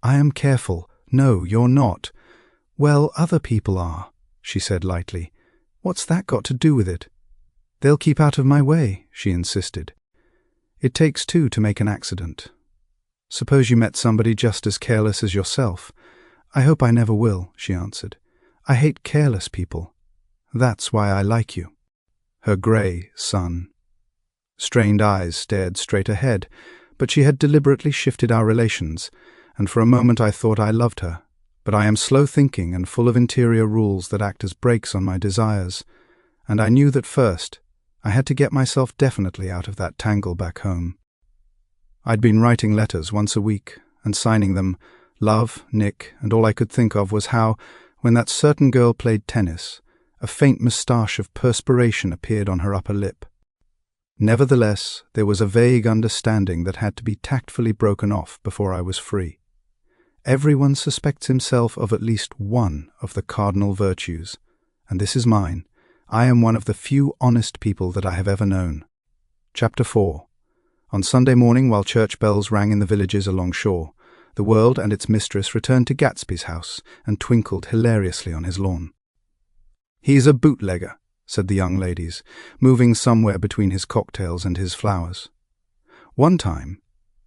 "I am careful." "No, you're not." "Well, other people are," she said lightly. "What's that got to do with it?" "They'll keep out of my way," she insisted. "It takes two to make an accident. Suppose you met somebody just as careless as yourself." "I hope I never will," she answered. "I hate careless people. That's why I like you." Her grey son. Strained eyes stared straight ahead, but she had deliberately shifted our relations, and for a moment I thought I loved her. But I am slow-thinking and full of interior rules that act as brakes on my desires, and I knew that first I had to get myself definitely out of that tangle back home. I'd been writing letters once a week and signing them Love, Nick, and all I could think of was how, when that certain girl played tennis, a faint moustache of perspiration appeared on her upper lip. Nevertheless, there was a vague understanding that had to be tactfully broken off before I was free. Everyone suspects himself of at least one of the cardinal virtues, and this is mine. I am one of the few honest people that I have ever known. Chapter 4. On Sunday morning, while church bells rang in the villages along shore, the world and its mistress returned to Gatsby's house and twinkled hilariously on his lawn. "He's a bootlegger," said the young ladies, moving somewhere between his cocktails and his flowers. One time,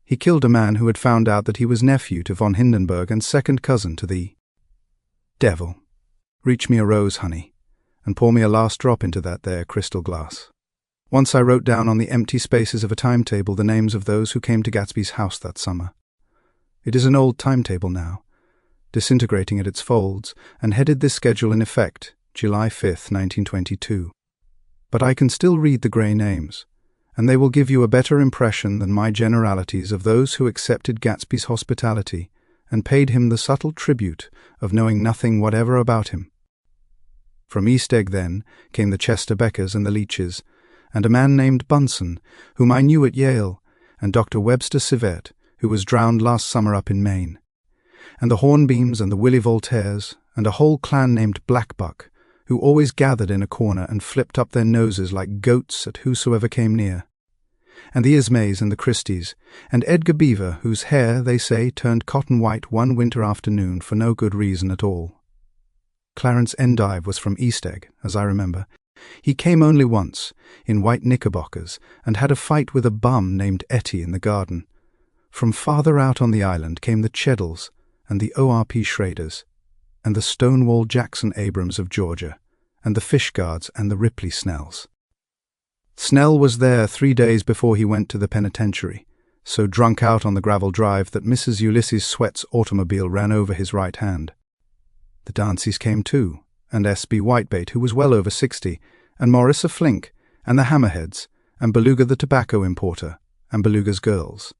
he killed a man who had found out that he was nephew to von Hindenburg and second cousin to the devil. "Reach me a rose, honey, and pour me a last drop into that there crystal glass." Once I wrote down on the empty spaces of a timetable the names of those who came to Gatsby's house that summer. It is an old timetable now, disintegrating at its folds, and headed this schedule in effect, July 5th, 1922. But I can still read the grey names, and they will give you a better impression than my generalities of those who accepted Gatsby's hospitality and paid him the subtle tribute of knowing nothing whatever about him. From East Egg, then, came the Chester Beckers and the Leaches, and a man named Bunsen, whom I knew at Yale, and Dr. Webster Sivert, who was drowned last summer up in Maine, and the Hornbeams and the Willie Voltaires, and a whole clan named Blackbuck, who always gathered in a corner and flipped up their noses like goats at whosoever came near, and the Ismays and the Christies, and Edgar Beaver, whose hair, they say, turned cotton white one winter afternoon for no good reason at all. Clarence Endive was from East Egg, as I remember. He came only once, in white knickerbockers, and had a fight with a bum named Etty in the garden. From farther out on the island came the Cheddles, and the O.R.P. Schraders, and the Stonewall Jackson Abrams of Georgia, and the Fishguards and the Ripley Snells. Snell was there 3 days before he went to the penitentiary, so drunk out on the gravel drive that Mrs. Ulysses Sweat's automobile ran over his right hand. The Danceys came too, and S.B. Whitebait, who was well over 60, and Morissa Flink, and the Hammerheads, and Beluga the tobacco importer, and Beluga's girls.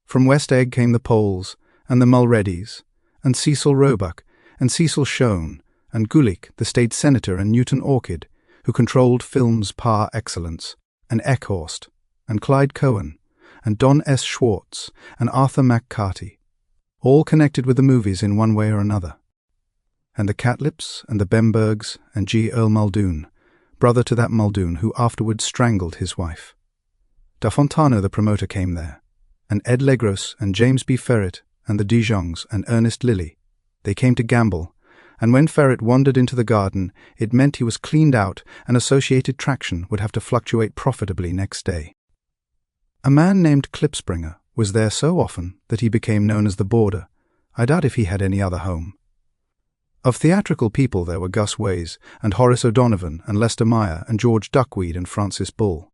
From West Egg came the Poles, and the Mulreadys, and Cecil Roebuck, and Cecil Shone, and Gulick, the state senator, and Newton Orchid, who controlled films par excellence, and Eckhorst, and Clyde Cohen, and Don S. Schwartz, and Arthur McCarty, all connected with the movies in one way or another. And the Catlips, and the Bembergs, and G. Earl Muldoon, brother to that Muldoon who afterwards strangled his wife. Da Fontana, the promoter, came there, and Ed Legros, and James B. Ferret, and the Dijongs, and Ernest Lilly. They came to gamble, and when Ferret wandered into the garden, it meant he was cleaned out, and Associated Traction would have to fluctuate profitably next day. A man named Klipspringer was there so often that he became known as the Boarder. I doubt if he had any other home. Of theatrical people there were Gus Ways, and Horace O'Donovan, and Lester Meyer, and George Duckweed, and Francis Bull.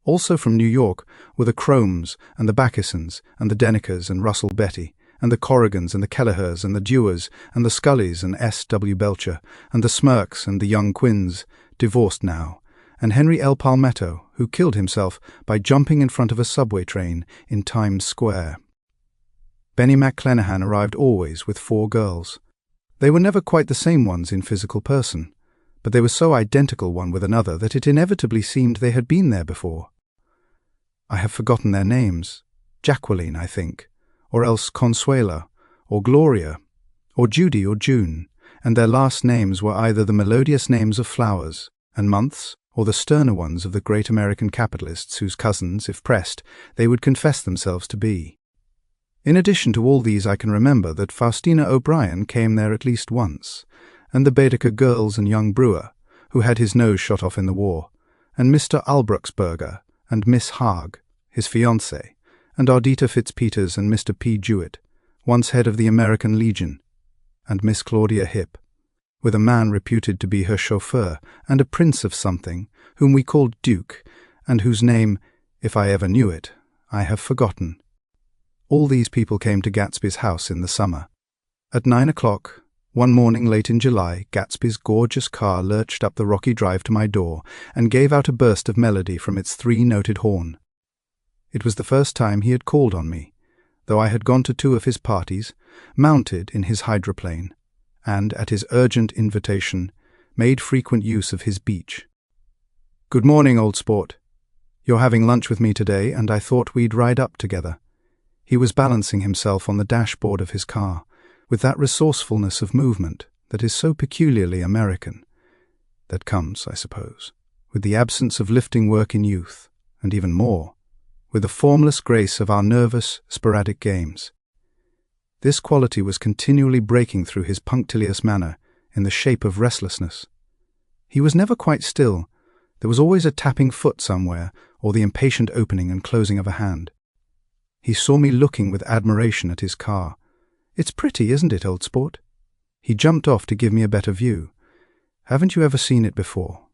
Also from New York were the Cromes, and the Backisons, and the Denekers, and Russell Betty, and the Corrigans, and the Kelleher's, and the Dewars, and the Scullys, and S. W. Belcher, and the Smirks, and the young Quinns, divorced now, and Henry L. Palmetto, who killed himself by jumping in front of a subway train in Times Square. Benny McClenahan arrived always with 4 girls. They were never quite the same ones in physical person, but they were so identical one with another that it inevitably seemed they had been there before. I have forgotten their names. Jacqueline, I think, or else Consuela, or Gloria, or Judy or June, and their last names were either the melodious names of flowers and months, or the sterner ones of the great American capitalists whose cousins, if pressed, they would confess themselves to be. In addition to all these, I can remember that Faustina O'Brien came there at least once, and the Baedeker girls and young Brewer, who had his nose shot off in the war, and Mr. Albrucksberger, and Miss Haag, his fiancée, and Ardita Fitzpeters and Mr. P. Jewett, once head of the American Legion, and Miss Claudia Hipp, with a man reputed to be her chauffeur, and a prince of something, whom we called Duke, and whose name, if I ever knew it, I have forgotten. All these people came to Gatsby's house in the summer. At 9 o'clock, one morning late in July, Gatsby's gorgeous car lurched up the rocky drive to my door and gave out a burst of melody from its 3-noted horn. It was the first time he had called on me, though I had gone to 2 of his parties, mounted in his hydroplane, and, at his urgent invitation, made frequent use of his beach. "Good morning, old sport. You're having lunch with me today, and I thought we'd ride up together." He was balancing himself on the dashboard of his car, with that resourcefulness of movement that is so peculiarly American, that comes, I suppose, with the absence of lifting work in youth, and even more, with the formless grace of our nervous, sporadic games. This quality was continually breaking through his punctilious manner in the shape of restlessness. He was never quite still. There was always a tapping foot somewhere, or the impatient opening and closing of a hand. He saw me looking with admiration at his car. "It's pretty, isn't it, old sport?" He jumped off to give me a better view. "Haven't you ever seen it before?"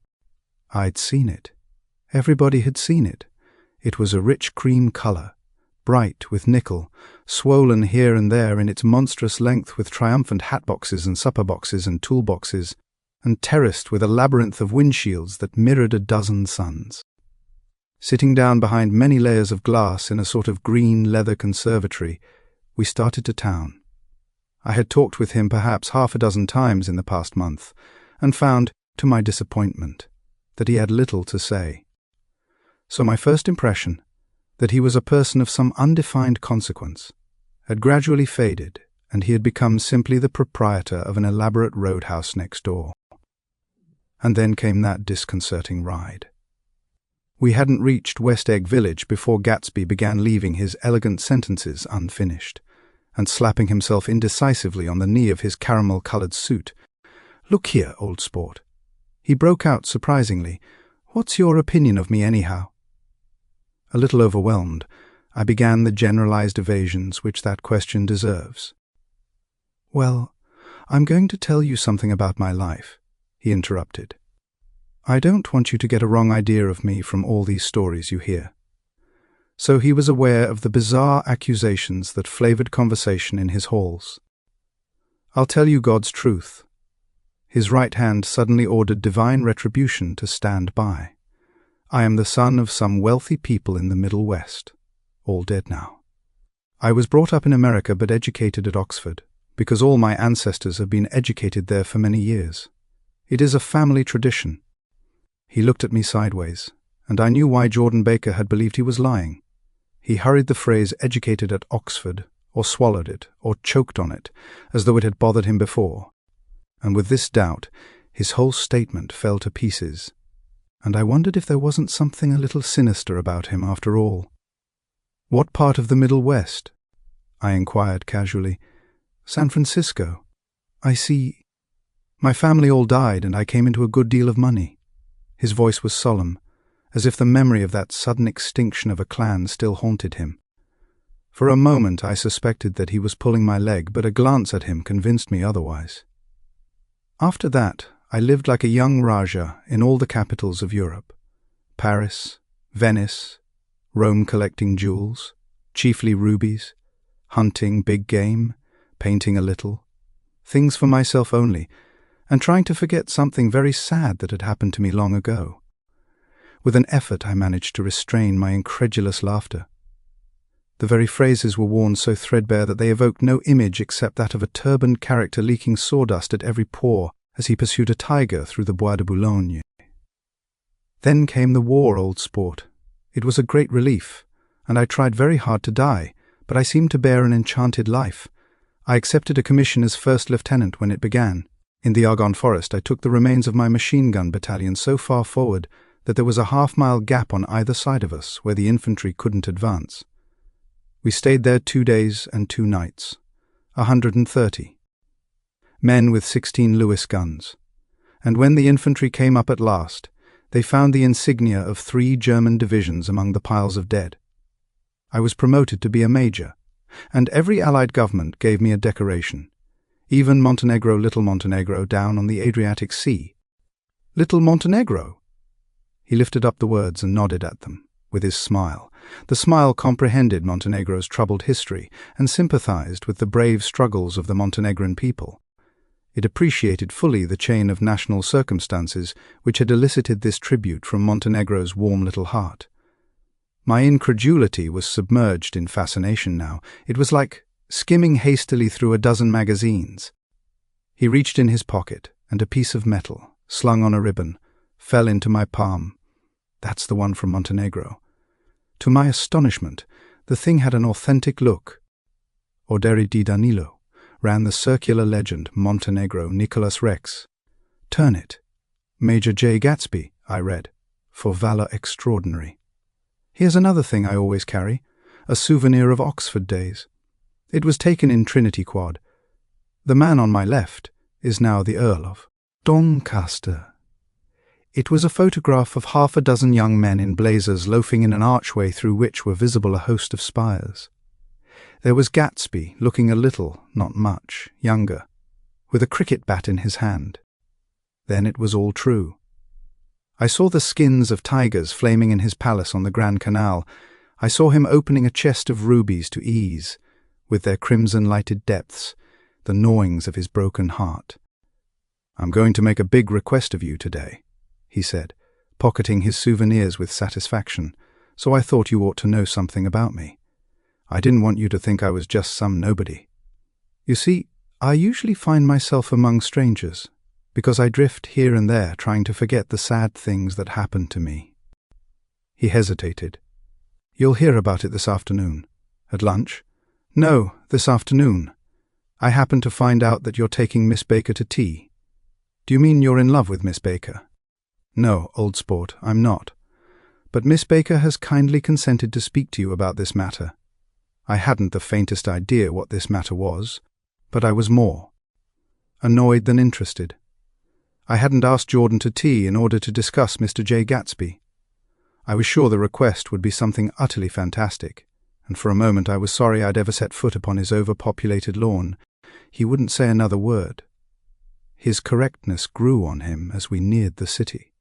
I'd seen it, Everybody had seen it. It was a rich cream colour, bright with nickel, swollen here and there in its monstrous length with triumphant hatboxes and supper boxes and toolboxes, and terraced with a labyrinth of windshields that mirrored a dozen suns. Sitting down behind many layers of glass in a sort of green leather conservatory, we started to town. I had talked with him perhaps half a dozen times in the past month, and found, to my disappointment, that he had little to say. So my first impression, that he was a person of some undefined consequence, had gradually faded, and he had become simply the proprietor of an elaborate roadhouse next door. And then came that disconcerting ride. We hadn't reached West Egg Village before Gatsby began leaving his elegant sentences unfinished, and slapping himself indecisively on the knee of his caramel-coloured suit. "Look here, old sport," he broke out surprisingly, "what's your opinion of me anyhow?" A little overwhelmed, I began the generalized evasions which that question deserves. "Well, I'm going to tell you something about my life," he interrupted. "I don't want you to get a wrong idea of me from all these stories you hear." So he was aware of the bizarre accusations that flavoured conversation in his halls. "I'll tell you God's truth." His right hand suddenly ordered divine retribution to stand by. "I am the son of some wealthy people in the Middle West, all dead now. I was brought up in America but educated at Oxford, because all my ancestors have been educated there for many years. It is a family tradition." He looked at me sideways, and I knew why Jordan Baker had believed he was lying. He hurried the phrase "educated at Oxford," or swallowed it, or choked on it, as though it had bothered him before. And with this doubt, his whole statement fell to pieces, and I wondered if there wasn't something a little sinister about him after all. "What part of the Middle West?" I inquired casually. "San Francisco. I see. My family all died, and I came into a good deal of money." His voice was solemn, as if the memory of that sudden extinction of a clan still haunted him. For a moment I suspected that he was pulling my leg, but a glance at him convinced me otherwise. "After that, I lived like a young Rajah in all the capitals of Europe. Paris, Venice, Rome, collecting jewels, chiefly rubies, hunting big game, painting a little, things for myself only, and trying to forget something very sad that had happened to me long ago. With an effort I managed to restrain my incredulous laughter. The very phrases were worn so threadbare that they evoked no image except that of a turbaned character leaking sawdust at every pore as he pursued a tiger through the Bois de Boulogne. Then came the war, old sport. It was a great relief, and I tried very hard to die, but I seemed to bear an enchanted life. I accepted a commission as first lieutenant when it began. In the Argonne Forest I took the remains of my machine-gun battalion so far forward that there was a half-mile gap on either side of us where the infantry couldn't advance. We stayed there 2 days and 2 nights, 130. Men with 16 Lewis guns. And when the infantry came up at last, they found the insignia of 3 German divisions among the piles of dead. I was promoted to be a major, and every Allied government gave me a decoration. Even Montenegro, Little Montenegro, down on the Adriatic Sea. Little Montenegro! He lifted up the words and nodded at them, with his smile. The smile comprehended Montenegro's troubled history and sympathized with the brave struggles of the Montenegrin people. It appreciated fully the chain of national circumstances which had elicited this tribute from Montenegro's warm little heart. My incredulity was submerged in fascination now. It was like skimming hastily through a dozen magazines. He reached in his pocket, and a piece of metal, slung on a ribbon, fell into my palm. "That's the one from Montenegro." To my astonishment, the thing had an authentic look. "Orderi di Danilo," ran the circular legend, Montenegro, Nicholas Rex. "Turn it. Major Jay Gatsby," I read, "for valor extraordinary." Here's another thing I always carry, a souvenir of Oxford days. It was taken in Trinity Quad. The man on my left is now the Earl of Doncaster. It was a photograph of half a dozen young men in blazers loafing in an archway through which were visible a host of spires. There was Gatsby, looking a little, not much, younger, with a cricket bat in his hand. Then it was all true. I saw the skins of tigers flaming in his palace on the Grand Canal. I saw him opening a chest of rubies to ease, with their crimson-lighted depths, the gnawings of his broken heart. "I'm going to make a big request of you today," he said, pocketing his souvenirs with satisfaction, "so I thought you ought to know something about me. I didn't want you to think I was just some nobody. You see, I usually find myself among strangers, because I drift here and there trying to forget the sad things that happened to me." He hesitated. "You'll hear about it this afternoon." "At lunch?" "No, this afternoon. I happen to find out that you're taking Miss Baker to tea." "Do you mean you're in love with Miss Baker?" "No, old sport, I'm not. But Miss Baker has kindly consented to speak to you about this matter." I hadn't the faintest idea what this matter was, but I was more annoyed than interested. I hadn't asked Jordan to tea in order to discuss Mr. Jay Gatsby. I was sure the request would be something utterly fantastic, and for a moment I was sorry I'd ever set foot upon his overpopulated lawn. He wouldn't say another word. His correctness grew on him as we neared the city.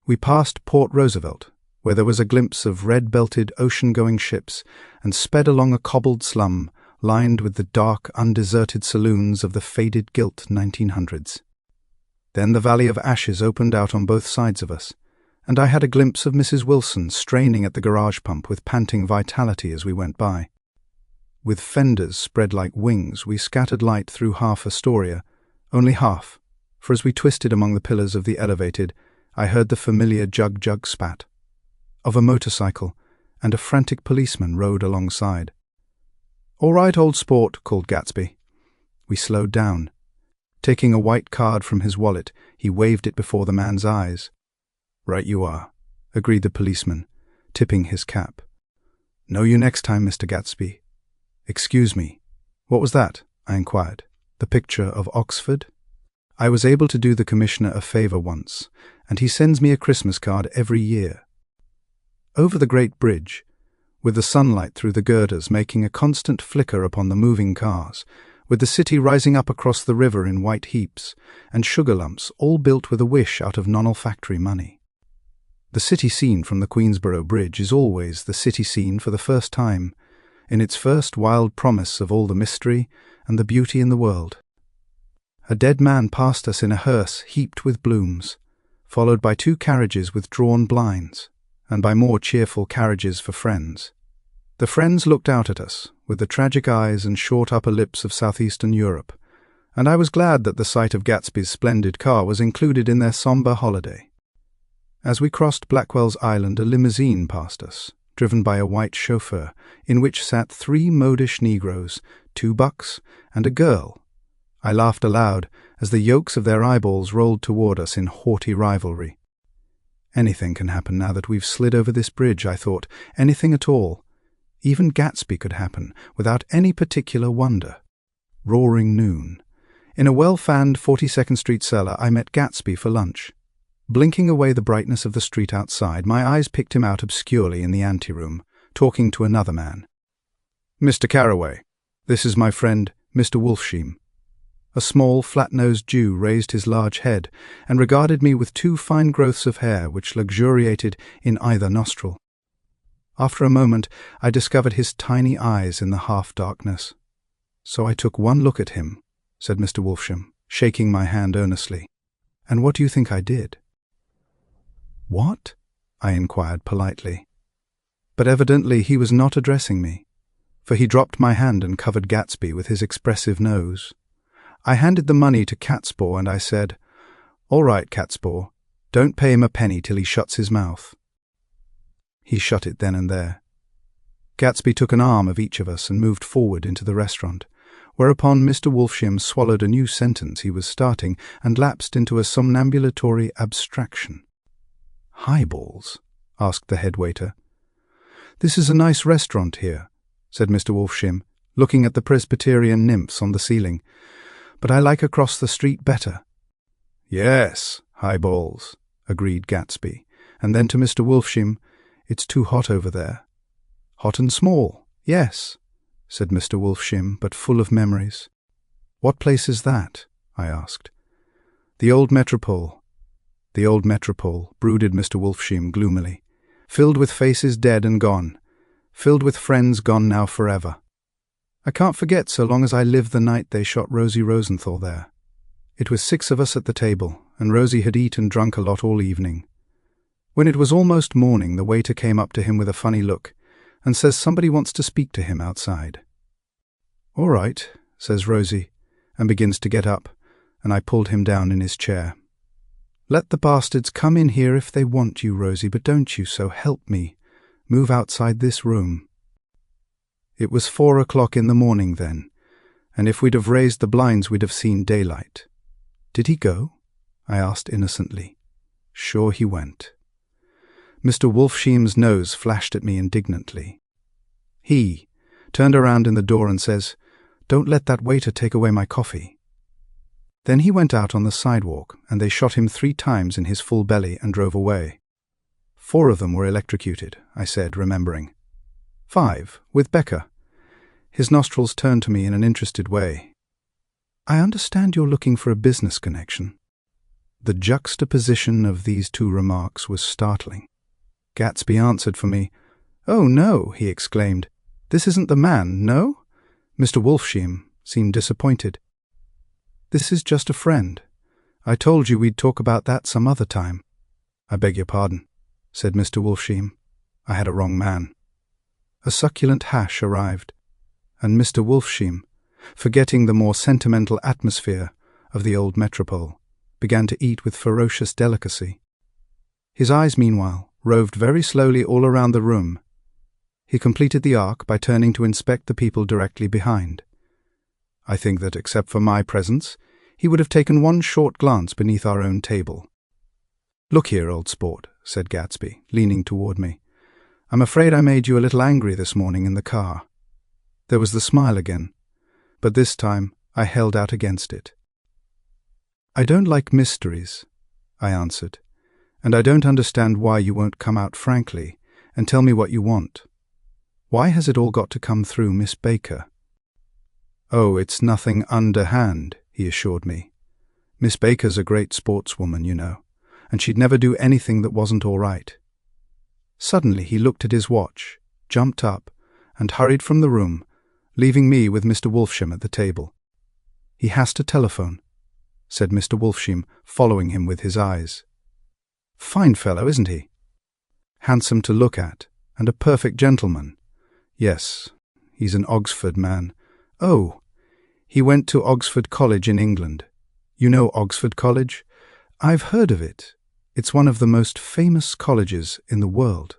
We passed Port Roosevelt, where there was a glimpse of red-belted ocean-going ships, and sped along a cobbled slum lined with the dark, undeserted saloons of the faded gilt 1900s. Then the Valley of Ashes opened out on both sides of us, and I had a glimpse of Mrs. Wilson straining at the garage pump with panting vitality as we went by. With fenders spread like wings, we scattered light through half Astoria, only half, for as we twisted among the pillars of the elevated, I heard the familiar jug-jug spat of a motorcycle, and a frantic policeman rode alongside. "All right, old sport," called Gatsby. We slowed down. Taking a white card from his wallet, he waved it before the man's eyes. "Right you are," agreed the policeman, tipping his cap. "Know you next time, Mr. Gatsby." "Excuse me, what was that?" I inquired. "The picture of Oxford?" I was able to do the commissioner a favour once, and he sends me a Christmas card every year. Over the Great Bridge, with the sunlight through the girders making a constant flicker upon the moving cars, with the city rising up across the river in white heaps, and sugar lumps all built with a wish out of non-olfactory money. The city scene from the Queensborough Bridge is always the city scene for the first time, in its first wild promise of all the mystery and the beauty in the world. A dead man passed us in a hearse heaped with blooms, followed by 2 carriages with drawn blinds, and by more cheerful carriages for friends. The friends looked out at us, with the tragic eyes and short upper lips of southeastern Europe, and I was glad that the sight of Gatsby's splendid car was included in their sombre holiday. As we crossed Blackwell's Island, a limousine passed us, driven by a white chauffeur, in which sat 3 modish Negroes, 2 bucks, and a girl. I laughed aloud as the yolks of their eyeballs rolled toward us in haughty rivalry. Anything can happen now that we've slid over this bridge, I thought, anything at all. Even Gatsby could happen, without any particular wonder. Roaring noon. In a well-fanned 42nd Street cellar, I met Gatsby for lunch. Blinking away the brightness of the street outside, my eyes picked him out obscurely in the anteroom, talking to another man. "Mr. Carraway, this is my friend, Mr. Wolfsheim." A small, flat-nosed Jew raised his large head and regarded me with 2 fine growths of hair which luxuriated in either nostril. After a moment, I discovered his tiny eyes in the half-darkness. "So I took one look at him," said Mr. Wolfsheim, shaking my hand earnestly. "And what do you think I did?" "What?" I inquired politely. But evidently he was not addressing me, for he dropped my hand and covered Gatsby with his expressive nose. I handed the money to Catspaw and I said, "All right, Catspaw, don't pay him a penny till he shuts his mouth." He shut it then and there. Gatsby took an arm of each of us and moved forward into the restaurant, whereupon Mr. Wolfsheim swallowed a new sentence he was starting and lapsed into a somnambulatory abstraction. "Highballs?" asked the head waiter. "This is a nice restaurant here," said Mr. Wolfsheim, looking at the Presbyterian nymphs on the ceiling, "but I like across the street better." "Yes, highballs," agreed Gatsby, and then to Mr. Wolfsheim, "It's too hot over there." "Hot and small, yes," said Mr. Wolfsheim, but full of memories. "What place is that?" I asked. "The old Metropole. The old metropole, brooded Mr. Wolfsheim gloomily. Filled with faces dead and gone. Filled with friends gone now forever. I can't forget so long as I live the night they shot Rosie Rosenthal there. It was 6 of us at the table, and Rosie had eaten and drunk a lot all evening. When it was almost morning, the waiter came up to him with a funny look, and says somebody wants to speak to him outside. "All right," says Rosie, and begins to get up, and I pulled him down in his chair. "Let the bastards come in here if they want you, Rosie, but don't you, so help me, move outside this room." It was 4 o'clock in the morning then, and if we'd have raised the blinds we'd have seen daylight. "Did he go?" I asked innocently. "Sure he went." Mr. Wolfsheim's nose flashed at me indignantly. He turned around in the door and says, "Don't let that waiter take away my coffee." Then he went out on the sidewalk, and they shot him 3 times in his full belly and drove away. 4 of them were electrocuted, I said, remembering. 5, with Becca. His nostrils turned to me in an interested way. "I understand you're looking for a business connection." The juxtaposition of these 2 remarks was startling. Gatsby answered for me. "Oh, no," he exclaimed. "This isn't the man, no?" Mr. Wolfsheim seemed disappointed. "This is just a friend. I told you we'd talk about that some other time." "I beg your pardon," said Mr. Wolfsheim. "I had a wrong man." A succulent hash arrived, and Mr. Wolfsheim, forgetting the more sentimental atmosphere of the old metropole, began to eat with ferocious delicacy. His eyes, meanwhile, roved very slowly all around the room. He completed the arc by turning to inspect the people directly behind. I think that, except for my presence, he would have taken one short glance beneath our own table. "Look here, old sport," said Gatsby, leaning toward me. "I'm afraid I made you a little angry this morning in the car." There was the smile again, but this time I held out against it. "I don't like mysteries," I answered, "and I don't understand why you won't come out frankly and tell me what you want. Why has it all got to come through Miss Baker?" "Oh, it's nothing underhand," he assured me. "Miss Baker's a great sportswoman, you know, and she'd never do anything that wasn't all right." Suddenly he looked at his watch, jumped up, and hurried from the room, leaving me with Mr. Wolfsheim at the table. "He has to telephone," said Mr. Wolfsheim, following him with his eyes. "Fine fellow, isn't he? Handsome to look at, and a perfect gentleman. Yes, he's an Oxford man. Oh, he went to Oxford College in England. You know Oxford College? I've heard of it. It's one of the most famous colleges in the world."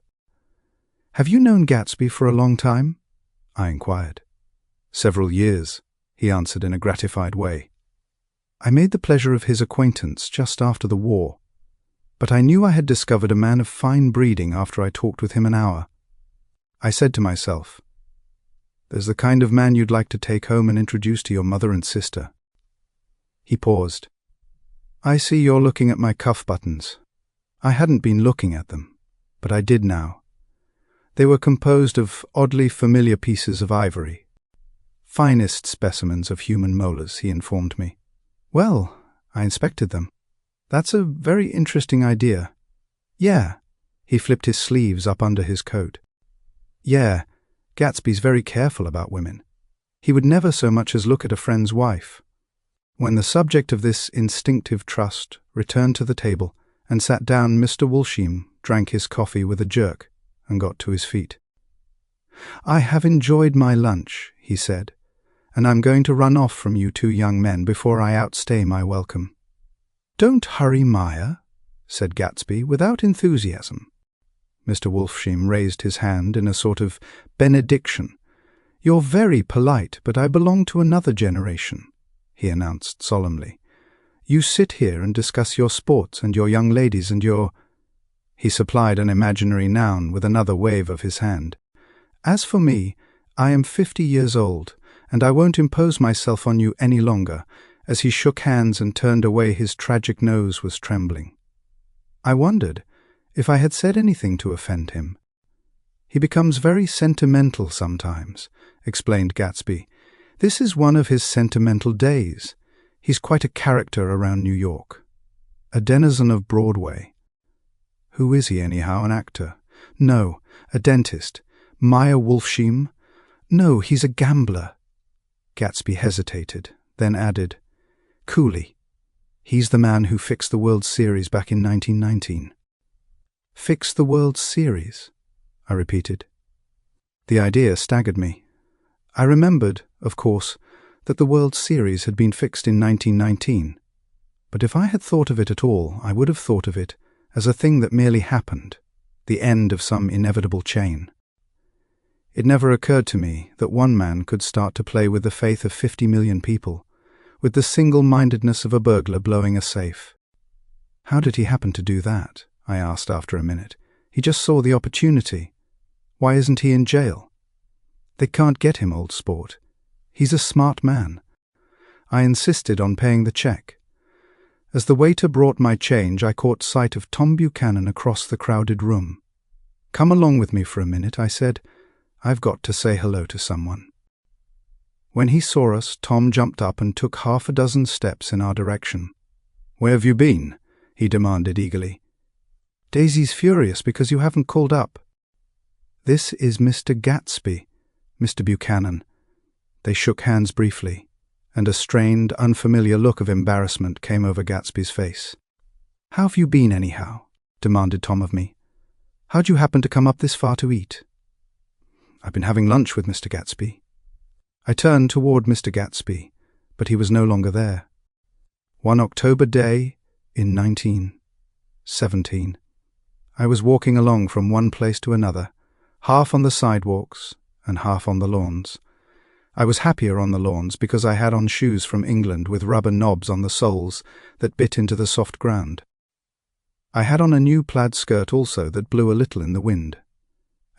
"Have you known Gatsby for a long time?" I inquired. "Several years," he answered in a gratified way. "I made the pleasure of his acquaintance just after the war, but I knew I had discovered a man of fine breeding after I talked with him an hour. I said to myself, there's the kind of man you'd like to take home and introduce to your mother and sister." He paused. "I see you're looking at my cuff buttons." I hadn't been looking at them, but I did now. They were composed of oddly familiar pieces of ivory. Finest specimens of human molars, he informed me. "Well," I inspected them. "That's a very interesting idea." "Yeah." He flipped his sleeves up under his coat. "Yeah, Gatsby's very careful about women. He would never so much as look at a friend's wife." When the subject of this instinctive trust returned to the table and sat down, Mr. Wolfsheim drank his coffee with a jerk and got to his feet. "I have enjoyed my lunch," he said, "and I'm going to run off from you 2 young men before I outstay my welcome." "Don't hurry, Maya," said Gatsby without enthusiasm. Mr. Wolfsheim raised his hand in a sort of benediction. "You're very polite, but I belong to another generation," he announced solemnly. "You sit here and discuss your sports and your young ladies and your—" He supplied an imaginary noun with another wave of his hand. "As for me, I am 50 years old, and I won't impose myself on you any longer," as he shook hands and turned away. His tragic nose was trembling. I wondered if I had said anything to offend him. "He becomes very sentimental sometimes," explained Gatsby. "This is one of his sentimental days. He's quite a character around New York." A denizen of Broadway. Who is he anyhow, an actor? No, a dentist. Maya Wolfsheim? No, he's a gambler. Gatsby hesitated, then added, Cooley. He's the man who fixed the World Series back in 1919. Fixed the World Series? I repeated. The idea staggered me. I remembered, of course, that the World Series had been fixed in 1919. But if I had thought of it at all, I would have thought of it as a thing that merely happened, the end of some inevitable chain. It never occurred to me that one man could start to play with the faith of 50 million people, with the single-mindedness of a burglar blowing a safe. How did he happen to do that? I asked after a minute. He just saw the opportunity. Why isn't he in jail? They can't get him, old sport. He's a smart man. I insisted on paying the check. As the waiter brought my change, I caught sight of Tom Buchanan across the crowded room. Come along with me for a minute, I said. I've got to say hello to someone. When he saw us, Tom jumped up and took 6 steps in our direction. Where have you been? He demanded eagerly. Daisy's furious because you haven't called up. This is Mr. Gatsby, Mr. Buchanan. They shook hands briefly, and a strained, unfamiliar look of embarrassment came over Gatsby's face. How have you been, anyhow? Demanded Tom of me. How'd you happen to come up this far to eat? I've been having lunch with Mr. Gatsby. I turned toward Mr. Gatsby, but he was no longer there. One October day in 1917, I was walking along from one place to another, half on the sidewalks and half on the lawns. I was happier on the lawns because I had on shoes from England with rubber knobs on the soles that bit into the soft ground. I had on a new plaid skirt also that blew a little in the wind.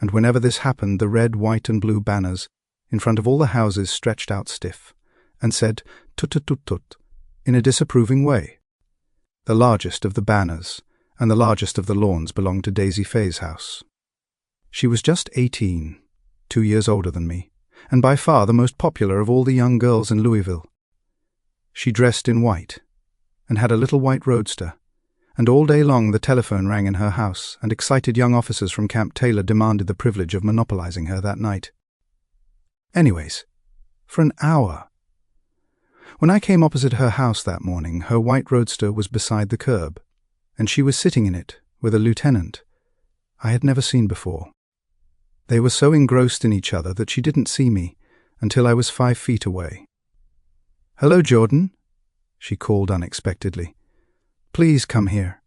And whenever this happened, the red, white and blue banners in front of all the houses stretched out stiff and said tut-tut-tut-tut in a disapproving way. The largest of the banners and the largest of the lawns belonged to Daisy Faye's house. She was just 18, 2 years older than me, and by far the most popular of all the young girls in Louisville. She dressed in white and had a little white roadster, and all day long the telephone rang in her house, and excited young officers from Camp Taylor demanded the privilege of monopolizing her that night. Anyways, for an hour. When I came opposite her house that morning, her white roadster was beside the curb, and she was sitting in it with a lieutenant I had never seen before. They were so engrossed in each other that she didn't see me until I was 5 feet away. "Hello, Jordan," she called unexpectedly. "Please come here."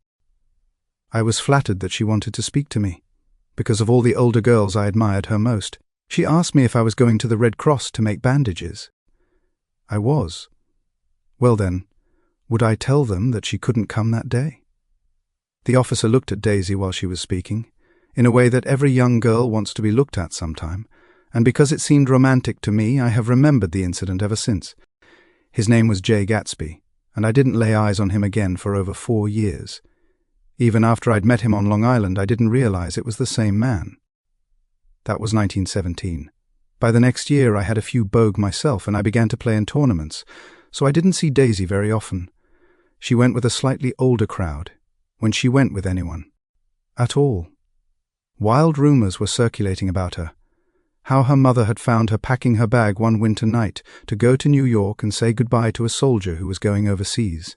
I was flattered that she wanted to speak to me. Because of all the older girls I admired her most. She asked me if I was going to the Red Cross to make bandages. I was. Well then, would I tell them that she couldn't come that day? The officer looked at Daisy while she was speaking, in a way that every young girl wants to be looked at sometime, and because it seemed romantic to me, I have remembered the incident ever since. His name was Jay Gatsby, and I didn't lay eyes on him again for over 4 years. Even after I'd met him on Long Island, I didn't realize it was the same man. That was 1917. By the next year, I had a few bogue myself, and I began to play in tournaments, so I didn't see Daisy very often. She went with a slightly older crowd, when she went with anyone. At all. Wild rumors were circulating about her. How her mother had found her packing her bag one winter night to go to New York and say goodbye to a soldier who was going overseas.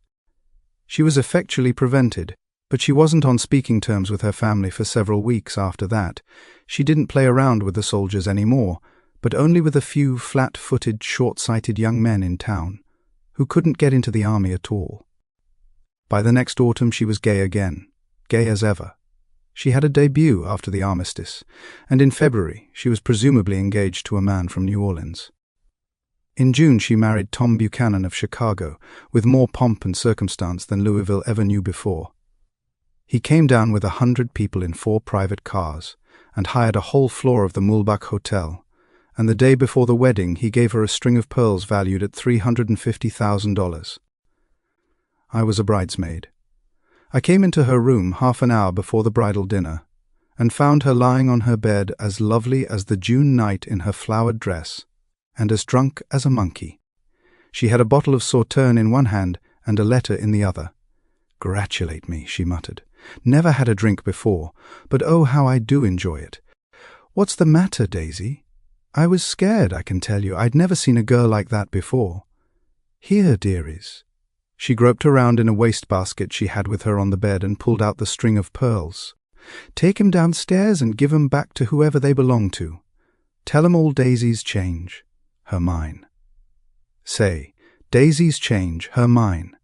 She was effectually prevented, but she wasn't on speaking terms with her family for several weeks after that. She didn't play around with the soldiers anymore, but only with a few flat-footed, short-sighted young men in town, who couldn't get into the army at all. By the next autumn she was gay again, gay as ever. She had a debut after the armistice, and in February she was presumably engaged to a man from New Orleans. In June she married Tom Buchanan of Chicago, with more pomp and circumstance than Louisville ever knew before. He came down with 100 people in 4 private cars, and hired a whole floor of the Mulbach Hotel, and the day before the wedding he gave her a string of pearls valued at $350,000. I was a bridesmaid. I came into her room half an hour before the bridal dinner, and found her lying on her bed as lovely as the June night in her flowered dress, and as drunk as a monkey. She had a bottle of Sauterne in one hand and a letter in the other. "Gratulate me," she muttered. "Never had a drink before, but oh, how I do enjoy it. What's the matter, Daisy? I was scared, I can tell you. I'd never seen a girl like that before. Here, dearies." She groped around in a wastebasket she had with her on the bed and pulled out the string of pearls. "Take 'em downstairs and give 'em back to whoever they belong to. Tell 'em all Daisy's change, her mine. Say, Daisy's change, her mine."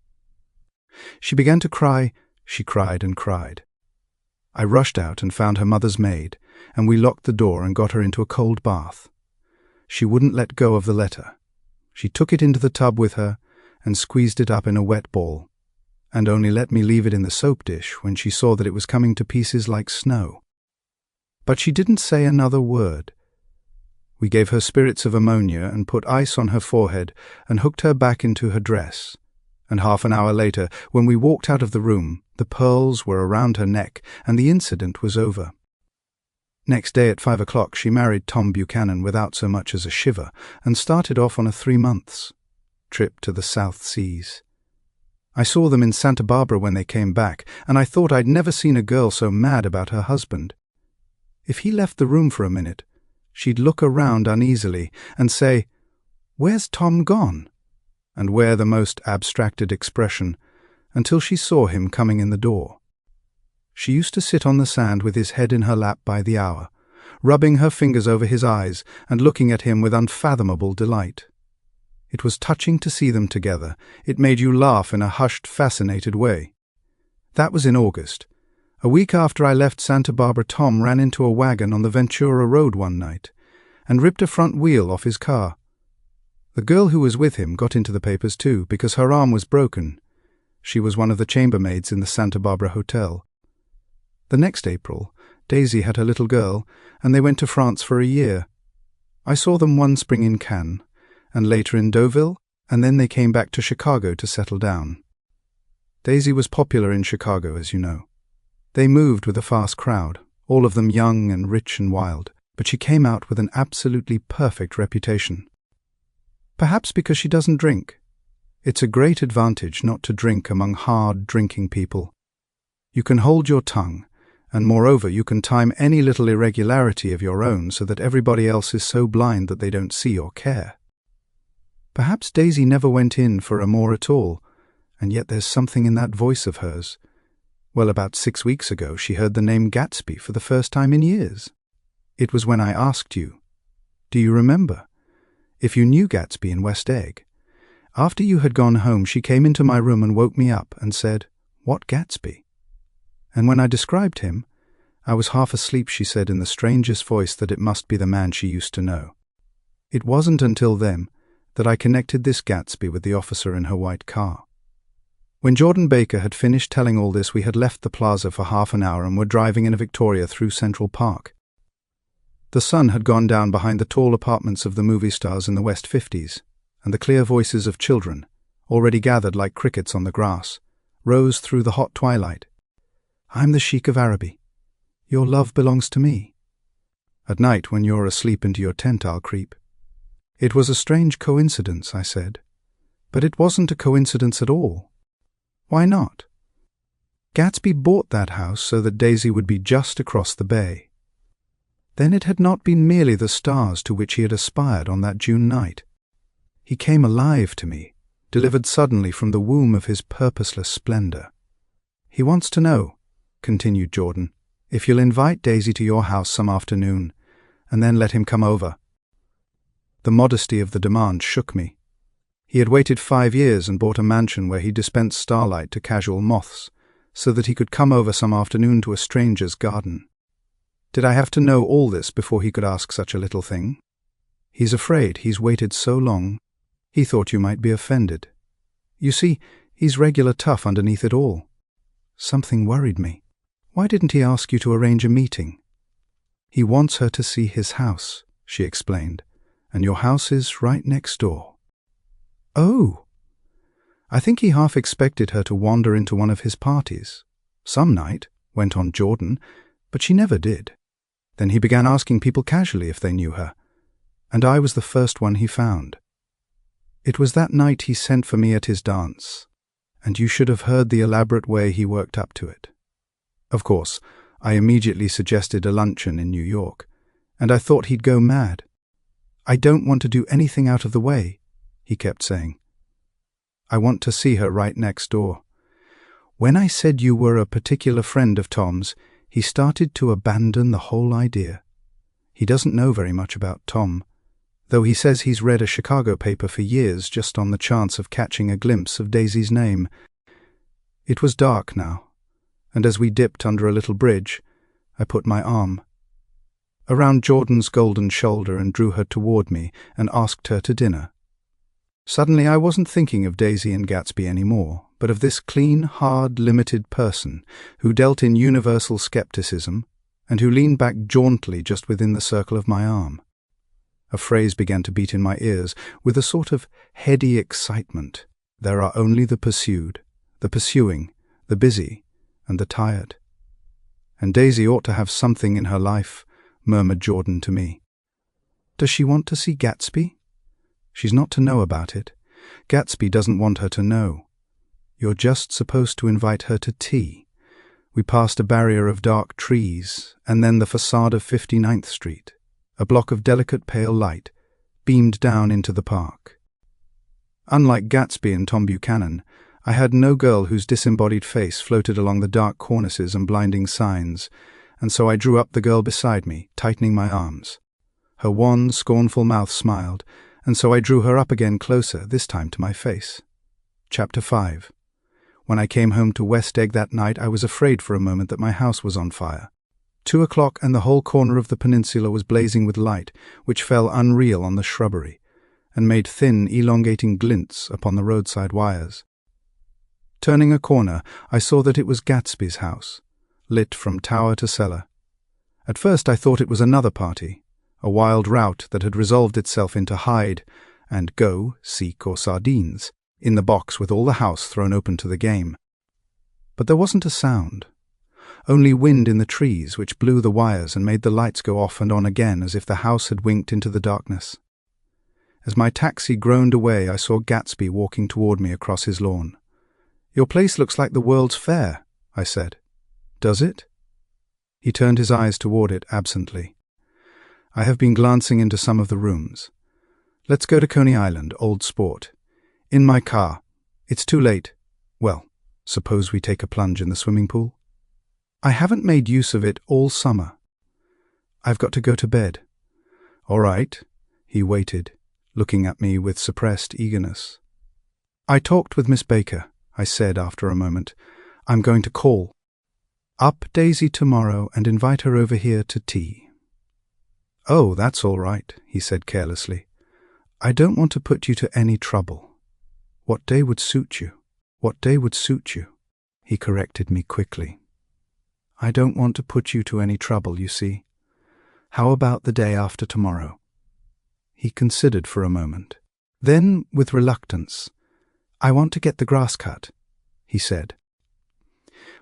She began to cry. She cried and cried. I rushed out and found her mother's maid, and we locked the door and got her into a cold bath. She wouldn't let go of the letter. She took it into the tub with her and squeezed it up in a wet ball, and only let me leave it in the soap dish when she saw that it was coming to pieces like snow. But she didn't say another word. We gave her spirits of ammonia and put ice on her forehead and hooked her back into her dress. And half an hour later, when we walked out of the room, the pearls were around her neck and the incident was over. Next day at 5 o'clock she married Tom Buchanan without so much as a shiver and started off on a 3 months trip to the South Seas. I saw them in Santa Barbara when they came back, and I thought I'd never seen a girl so mad about her husband. If he left the room for a minute, she'd look around uneasily and say, "Where's Tom gone?" and wear the most abstracted expression until she saw him coming in the door. She used to sit on the sand with his head in her lap by the hour, rubbing her fingers over his eyes and looking at him with unfathomable delight. It was touching to see them together. It made you laugh in a hushed, fascinated way. That was in August. A week after I left Santa Barbara, Tom ran into a wagon on the Ventura Road one night and ripped a front wheel off his car. The girl who was with him got into the papers too, because her arm was broken. She was one of the chambermaids in the Santa Barbara Hotel. The next April, Daisy had her little girl, and they went to France for a year. I saw them one spring in Cannes, and later in Deauville, and then they came back to Chicago to settle down. Daisy was popular in Chicago, as you know. They moved with a fast crowd, all of them young and rich and wild, but she came out with an absolutely perfect reputation. Perhaps because she doesn't drink. It's a great advantage not to drink among hard drinking people. You can hold your tongue, and moreover you can time any little irregularity of your own so that everybody else is so blind that they don't see or care. Perhaps Daisy never went in for a more at all, and yet there's something in that voice of hers. Well, about 6 weeks ago she heard the name Gatsby for the first time in years. It was when I asked you. Do you remember? If you knew Gatsby in West Egg. After you had gone home she came into my room and woke me up and said, "What Gatsby?" And when I described him, I was half asleep, she said in the strangest voice that it must be the man she used to know. It wasn't until then that I connected this Gatsby with the officer in her white car. When Jordan Baker had finished telling all this, we had left the plaza for half an hour and were driving in a Victoria through Central Park. The sun had gone down behind the tall apartments of the movie stars in the West 50s, and the clear voices of children, already gathered like crickets on the grass, rose through the hot twilight. "I'm the Sheik of Araby. Your love belongs to me. At night, when you're asleep into your tent, I'll creep." It was a strange coincidence, I said. But it wasn't a coincidence at all. Why not? Gatsby bought that house so that Daisy would be just across the bay. Then it had not been merely the stars to which he had aspired on that June night. He came alive to me, delivered suddenly from the womb of his purposeless splendor. "He wants to know," continued Jordan, "if you'll invite Daisy to your house some afternoon, and then let him come over." The modesty of the demand shook me. He had waited 5 years and bought a mansion where he dispensed starlight to casual moths, so that he could come over some afternoon to a stranger's garden. Did I have to know all this before he could ask such a little thing? He's afraid he's waited so long. He thought you might be offended. You see, he's regular tough underneath it all. Something worried me. Why didn't he ask you to arrange a meeting? "He wants her to see his house," she explained, "and your house is right next door." "Oh!" I think he half expected her to wander into one of his parties. "Some night," went on Jordan, but she never did. Then he began asking people casually if they knew her, and I was the first one he found. It was that night he sent for me at his dance, and you should have heard the elaborate way he worked up to it. Of course, I immediately suggested a luncheon in New York, and I thought he'd go mad. "I don't want to do anything out of the way," he kept saying. "I want to see her right next door." When I said you were a particular friend of Tom's, he started to abandon the whole idea. He doesn't know very much about Tom, though he says he's read a Chicago paper for years just on the chance of catching a glimpse of Daisy's name. It was dark now, and as we dipped under a little bridge, I put my arm around Jordan's golden shoulder and drew her toward me and asked her to dinner. Suddenly I wasn't thinking of Daisy and Gatsby anymore, but of this clean, hard, limited person who dealt in universal skepticism and who leaned back jauntily just within the circle of my arm. A phrase began to beat in my ears with a sort of heady excitement. There are only the pursued, the pursuing, the busy, and the tired. And Daisy ought to have something in her life, murmured Jordan to me. Does she want to see Gatsby? She's not to know about it. Gatsby doesn't want her to know. You're just supposed to invite her to tea. We passed a barrier of dark trees, and then the facade of 59th Street. A block of delicate pale light beamed down into the park. Unlike Gatsby and Tom Buchanan, I had no girl whose disembodied face floated along the dark cornices and blinding signs, and so I drew up the girl beside me, tightening my arms. Her wan, scornful mouth smiled, and so I drew her up again closer, this time to my face. Chapter 5. When I came home to West Egg that night, I was afraid for a moment that my house was on fire. 2 o'clock, and the whole corner of the peninsula was blazing with light, which fell unreal on the shrubbery, and made thin, elongating glints upon the roadside wires. Turning a corner, I saw that it was Gatsby's house, lit from tower to cellar. At first I thought it was another party, a wild rout that had resolved itself into hide and go, seek, or sardines, in the box with all the house thrown open to the game. But there wasn't a sound. Only wind in the trees, which blew the wires and made the lights go off and on again as if the house had winked into the darkness. As my taxi groaned away, I saw Gatsby walking toward me across his lawn. "Your place looks like the World's Fair," I said. "Does it?" He turned his eyes toward it absently. "I have been glancing into some of the rooms. Let's go to Coney Island, old sport. In my car. It's too late. Well, suppose we take a plunge in the swimming pool? I haven't made use of it all summer. I've got to go to bed." "All right." He waited, looking at me with suppressed eagerness. "I talked with Miss Baker," I said after a moment. "I'm going to call up Daisy tomorrow and invite her over here to tea." "Oh, that's all right," he said carelessly. "I don't want to put you to any trouble. What day would suit you? What day would suit you?" He corrected me quickly. "I don't want to put you to any trouble, you see. How about the day after tomorrow?" He considered for a moment. Then, with reluctance, "I want to get the grass cut," he said.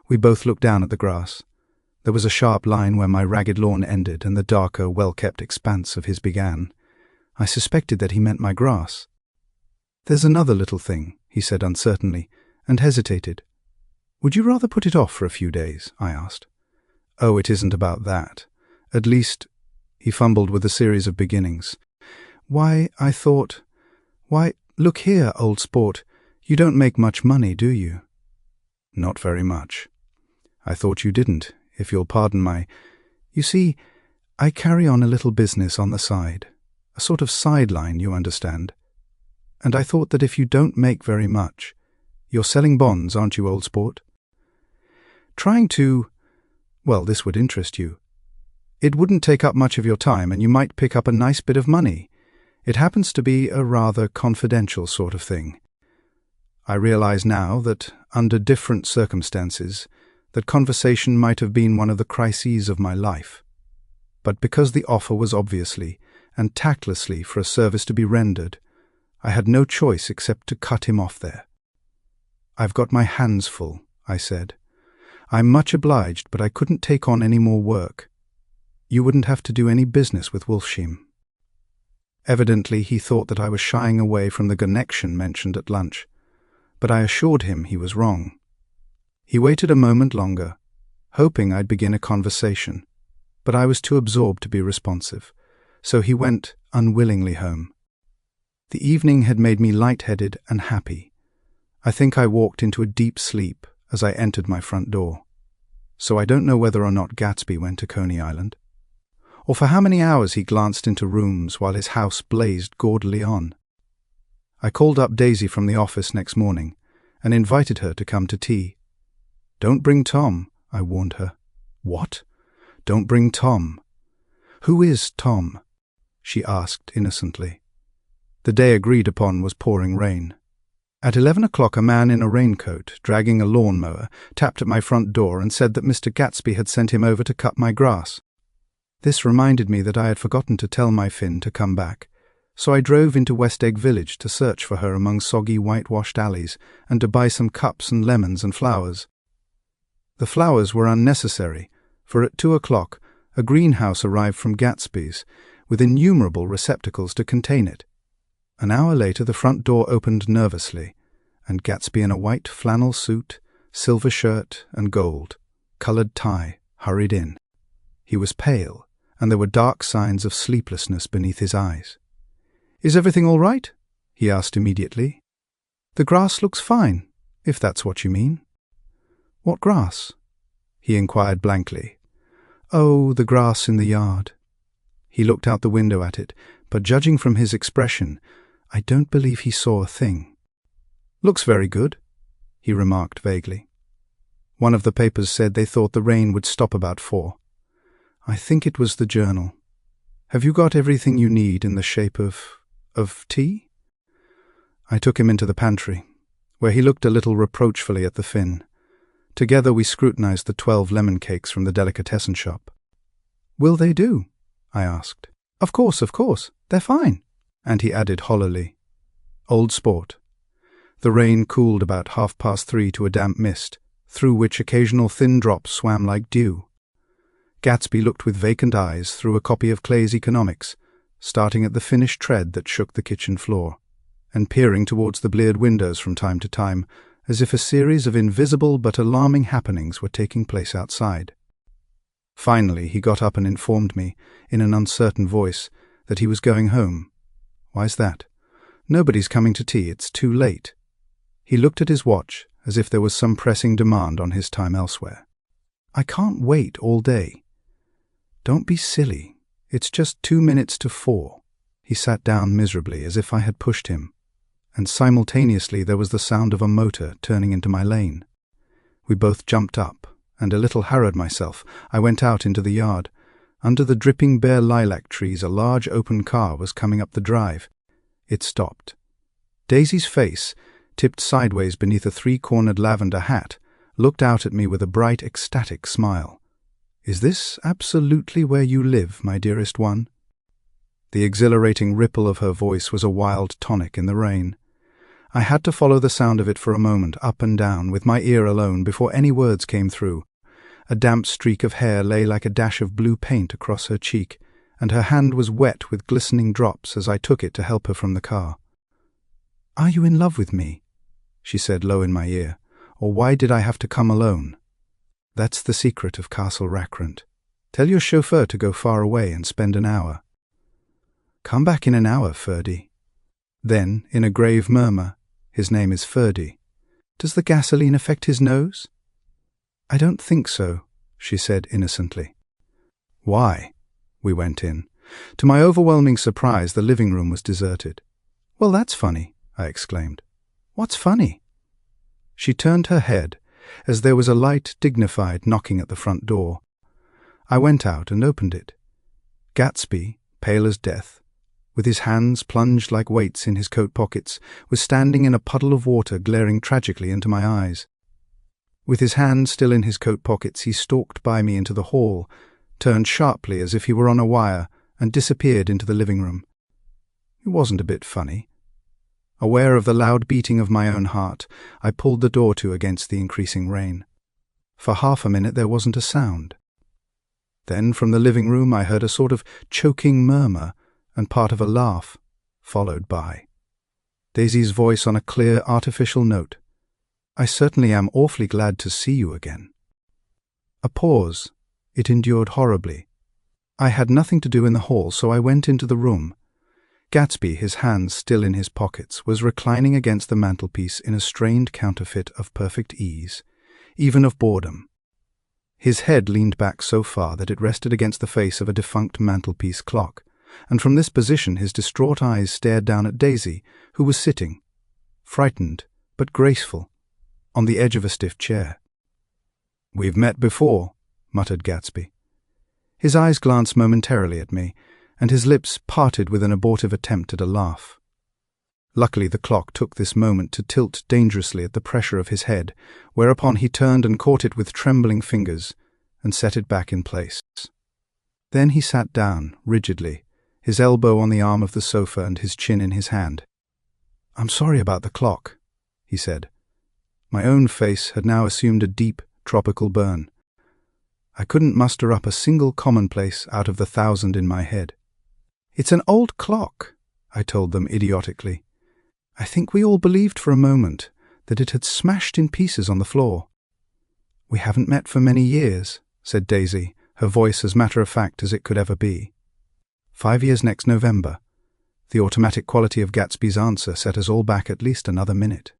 We both looked down at the grass. There was a sharp line where my ragged lawn ended and the darker, well-kept expanse of his began. I suspected that he meant my grass. "There's another little thing," he said uncertainly, and hesitated. "Would you rather put it off for a few days?" I asked. "Oh, it isn't about that. At least—" he fumbled with a series of beginnings. "Why, I thought— Why, look here, old sport, you don't make much money, do you?" "Not very much." "I thought you didn't, if you'll pardon my— You see, I carry on a little business on the side, a sort of sideline, you understand. And I thought that if you don't make very much— You're selling bonds, aren't you, old sport? Trying to— Well, this would interest you. It wouldn't take up much of your time, and you might pick up a nice bit of money. It happens to be a rather confidential sort of thing. I realize now that, under different circumstances, that conversation might have been one of the crises of my life. But because the offer was obviously and tactlessly for a service to be rendered, I had no choice except to cut him off there. "I've got my hands full," I said. "I'm much obliged, but I couldn't take on any more work. You wouldn't have to do any business with Wolfsheim." Evidently he thought that I was shying away from the connection mentioned at lunch. but I assured him he was wrong. He waited a moment longer, hoping I'd begin a conversation, but I was too absorbed to be responsive, so he went unwillingly home. The evening had made me lightheaded and happy. I think I walked into a deep sleep as I entered my front door. So I don't know whether or not Gatsby went to Coney Island, or for how many hours he glanced into rooms while his house blazed gaudily on. I called up Daisy from the office next morning and invited her to come to tea. "Don't bring Tom," I warned her. "What? Don't bring Tom." "Who is Tom?" she asked innocently. The day agreed upon was pouring rain. At 11 o'clock a man in a raincoat, dragging a lawnmower, tapped at my front door and said that Mr. Gatsby had sent him over to cut my grass. This reminded me that I had forgotten to tell my Finn to come back, so I drove into West Egg Village to search for her among soggy whitewashed alleys and to buy some cups and lemons and flowers. The flowers were unnecessary, for at 2 o'clock a greenhouse arrived from Gatsby's, with innumerable receptacles to contain it. An hour later the front door opened nervously, and Gatsby in a white flannel suit, silver shirt and gold-coloured tie hurried in. He was pale, and there were dark signs of sleeplessness beneath his eyes. "Is everything all right?" he asked immediately. "The grass looks fine, if that's what you mean." "What grass?" he inquired blankly. "Oh, the grass in the yard." He looked out the window at it, but judging from his expression, I don't believe he saw a thing. "Looks very good," he remarked vaguely. One of the papers said they thought the rain would stop about 4. I think it was the Journal. "Have you got everything you need in the shape of tea?" I took him into the pantry, where he looked a little reproachfully at the Finn. Together we scrutinized the 12 lemon cakes from the delicatessen shop. "Will they do?" I asked. Of course, they're fine," and he added hollowly, "Old sport." The rain cooled about 3:30 to a damp mist, through which occasional thin drops swam like dew. Gatsby looked with vacant eyes through a copy of Clay's Economics, starting at the finished tread that shook the kitchen floor, and peering towards the bleared windows from time to time, as if a series of invisible but alarming happenings were taking place outside. Finally he got up and informed me, in an uncertain voice, that he was going home. "Why's that?" "Nobody's coming to tea, it's too late." He looked at his watch, as if there was some pressing demand on his time elsewhere. "I can't wait all day." "Don't be silly. It's just 2 minutes to 4. He sat down miserably, as if I had pushed him, and simultaneously there was the sound of a motor turning into my lane. We both jumped up, and a little harrowed myself, I went out into the yard. Under the dripping bare lilac trees a large open car was coming up the drive. It stopped. Daisy's face, tipped sideways beneath a 3-cornered lavender hat, looked out at me with a bright, ecstatic smile. "Is this absolutely where you live, my dearest one?" The exhilarating ripple of her voice was a wild tonic in the rain. I had to follow the sound of it for a moment, up and down, with my ear alone, before any words came through. A damp streak of hair lay like a dash of blue paint across her cheek, and her hand was wet with glistening drops as I took it to help her from the car. "Are you in love with me?" she said low in my ear. "Or why did I have to come alone?" That's the secret of Castle Rackrent. Tell your chauffeur to go far away and spend an hour. "Come back in an hour, Ferdy." Then, in a grave murmur, "His name is Ferdy. Does the gasoline affect his nose?" "I don't think so," she said innocently. "Why?" We went in. To my overwhelming surprise, the living room was deserted. "Well, that's funny," I exclaimed. "What's funny?" She turned her head, as there was a light, dignified knocking at the front door. I went out and opened it. Gatsby, pale as death, with his hands plunged like weights in his coat pockets, was standing in a puddle of water glaring tragically into my eyes. With his hands still in his coat pockets, he stalked by me into the hall, turned sharply as if he were on a wire, and disappeared into the living room. It wasn't a bit funny. Aware of the loud beating of my own heart, I pulled the door to against the increasing rain. For half a minute there wasn't a sound. Then from the living room I heard a sort of choking murmur and part of a laugh, followed by Daisy's voice on a clear, artificial note, I certainly am awfully glad to see you again." A pause. It endured horribly. I had nothing to do in the hall, so I went into the room. Gatsby, his hands still in his pockets, was reclining against the mantelpiece in a strained counterfeit of perfect ease, even of boredom. His head leaned back so far that it rested against the face of a defunct mantelpiece clock, and from this position his distraught eyes stared down at Daisy, who was sitting, frightened but graceful, on the edge of a stiff chair. "We've met before," muttered Gatsby. His eyes glanced momentarily at me, and his lips parted with an abortive attempt at a laugh. Luckily the clock took this moment to tilt dangerously at the pressure of his head, whereupon he turned and caught it with trembling fingers and set it back in place. Then he sat down, rigidly, his elbow on the arm of the sofa and his chin in his hand. "I'm sorry about the clock," he said. My own face had now assumed a deep, tropical burn. I couldn't muster up a single commonplace out of the 1,000 in my head. "It's an old clock," I told them idiotically. I think we all believed for a moment that it had smashed in pieces on the floor. "We haven't met for many years," said Daisy, her voice as matter-of-fact as it could ever be. 5 years next November. The automatic quality of Gatsby's answer set us all back at least another minute.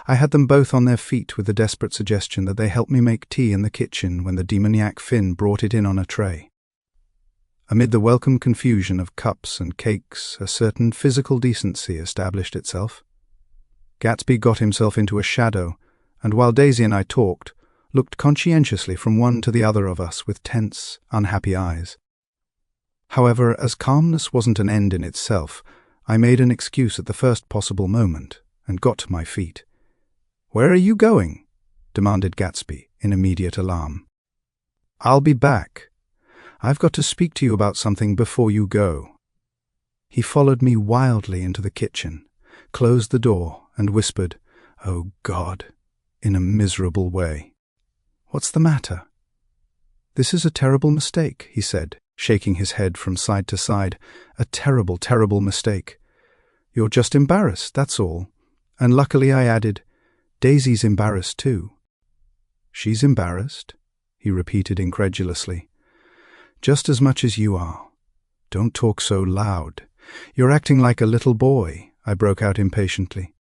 I had them both on their feet with the desperate suggestion that they help me make tea in the kitchen when the demoniac Finn brought it in on a tray. Amid the welcome confusion of cups and cakes, a certain physical decency established itself. Gatsby got himself into a shadow, and while Daisy and I talked, looked conscientiously from one to the other of us with tense, unhappy eyes. However, as calmness wasn't an end in itself, I made an excuse at the first possible moment, and got to my feet. "Where are you going?" demanded Gatsby, in immediate alarm. "I'll be back. I've got to speak to you about something before you go." He followed me wildly into the kitchen, closed the door, and whispered, "Oh God," in a miserable way. "What's the matter?" "This is a terrible mistake," he said, shaking his head from side to side. "A terrible, terrible mistake. You're just embarrassed, that's all." And luckily I added, "Daisy's embarrassed too." "She's embarrassed?" he repeated incredulously. "Just as much as you are. Don't talk so loud. You're acting like a little boy," I broke out impatiently.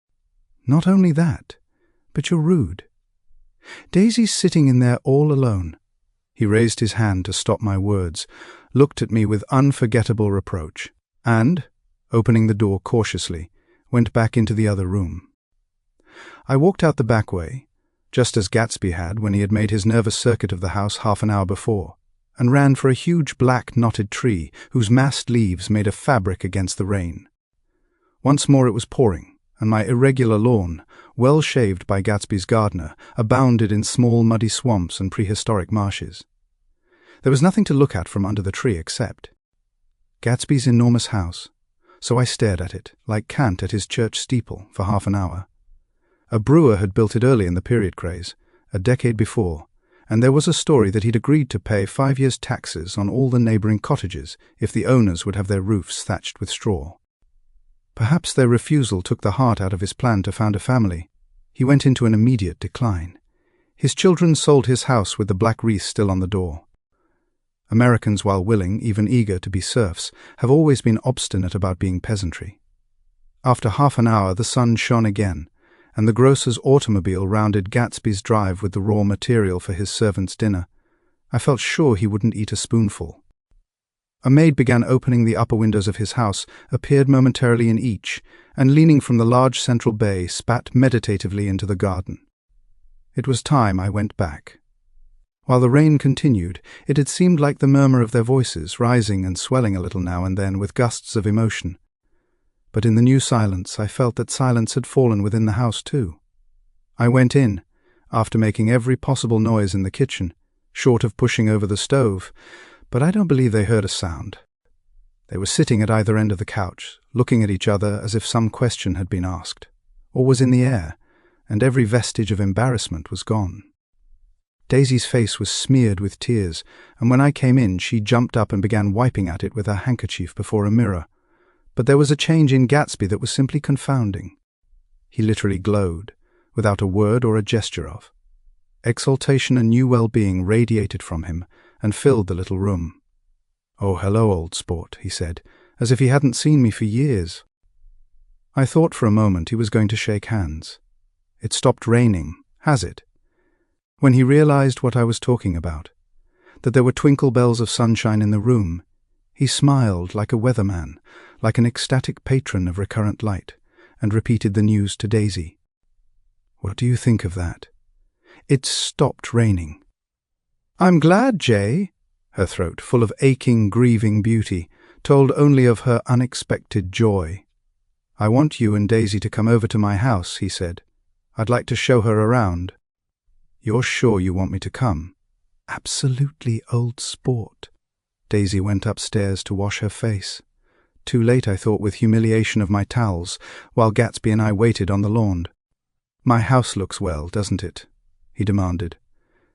"Not only that, but you're rude. Daisy's sitting in there all alone." He raised his hand to stop my words, looked at me with unforgettable reproach, and, opening the door cautiously, went back into the other room. I walked out the back way, just as Gatsby had when he had made his nervous circuit of the house half an hour before, and ran for a huge black knotted tree whose massed leaves made a fabric against the rain. Once more it was pouring, and my irregular lawn, well shaved by Gatsby's gardener, abounded in small muddy swamps and prehistoric marshes. There was nothing to look at from under the tree except Gatsby's enormous house, so I stared at it, like Kant at his church steeple, for half an hour. A brewer had built it early in the period craze, a decade before, and there was a story that he'd agreed to pay 5 years' taxes on all the neighbouring cottages if the owners would have their roofs thatched with straw. Perhaps their refusal took the heart out of his plan to found a family. He went into an immediate decline. His children sold his house with the black wreath still on the door. Americans, while willing, even eager, to be serfs, have always been obstinate about being peasantry. After half an hour the sun shone again, and the grocer's automobile rounded Gatsby's drive with the raw material for his servant's dinner. I felt sure he wouldn't eat a spoonful. A maid began opening the upper windows of his house, appeared momentarily in each, and leaning from the large central bay, spat meditatively into the garden. It was time I went back. While the rain continued, it had seemed like the murmur of their voices, rising and swelling a little now and then with gusts of emotion. But in the new silence I felt that silence had fallen within the house too. I went in, after making every possible noise in the kitchen, short of pushing over the stove, but I don't believe they heard a sound. They were sitting at either end of the couch, looking at each other as if some question had been asked, or was in the air, and every vestige of embarrassment was gone. Daisy's face was smeared with tears, and when I came in she jumped up and began wiping at it with her handkerchief before a mirror. But there was a change in Gatsby that was simply confounding. He literally glowed, without a word or a gesture of. Exaltation and new well-being radiated from him and filled the little room. "Oh, hello, old sport," he said, as if he hadn't seen me for years. I thought for a moment he was going to shake hands. It stopped raining, has it? When he realized what I was talking about, that there were twinkle bells of sunshine in the room, he smiled like a weatherman, like an ecstatic patron of recurrent light, and repeated the news to Daisy. "What do you think of that? It's stopped raining." "I'm glad, Jay," her throat, full of aching, grieving beauty, told only of her unexpected joy. "I want you and Daisy to come over to my house," he said. "I'd like to show her around." "You're sure you want me to come?" "Absolutely, old sport." Daisy went upstairs to wash her face. Too late, I thought, with humiliation of my towels, while Gatsby and I waited on the lawn. "My house looks well, doesn't it?" he demanded.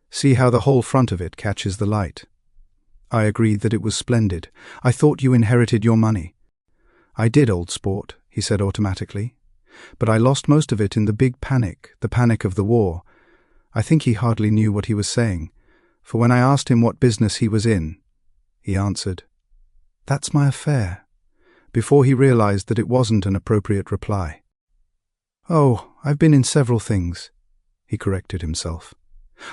"See how the whole front of it catches the light." I agreed that it was splendid. "I thought you inherited your money." "I did, old sport," he said automatically. "But I lost most of it in the big panic, the panic of the war." I think he hardly knew what he was saying, for when I asked him what business he was in, he answered, "That's my affair," before he realized that it wasn't an appropriate reply. "Oh, I've been in several things," he corrected himself.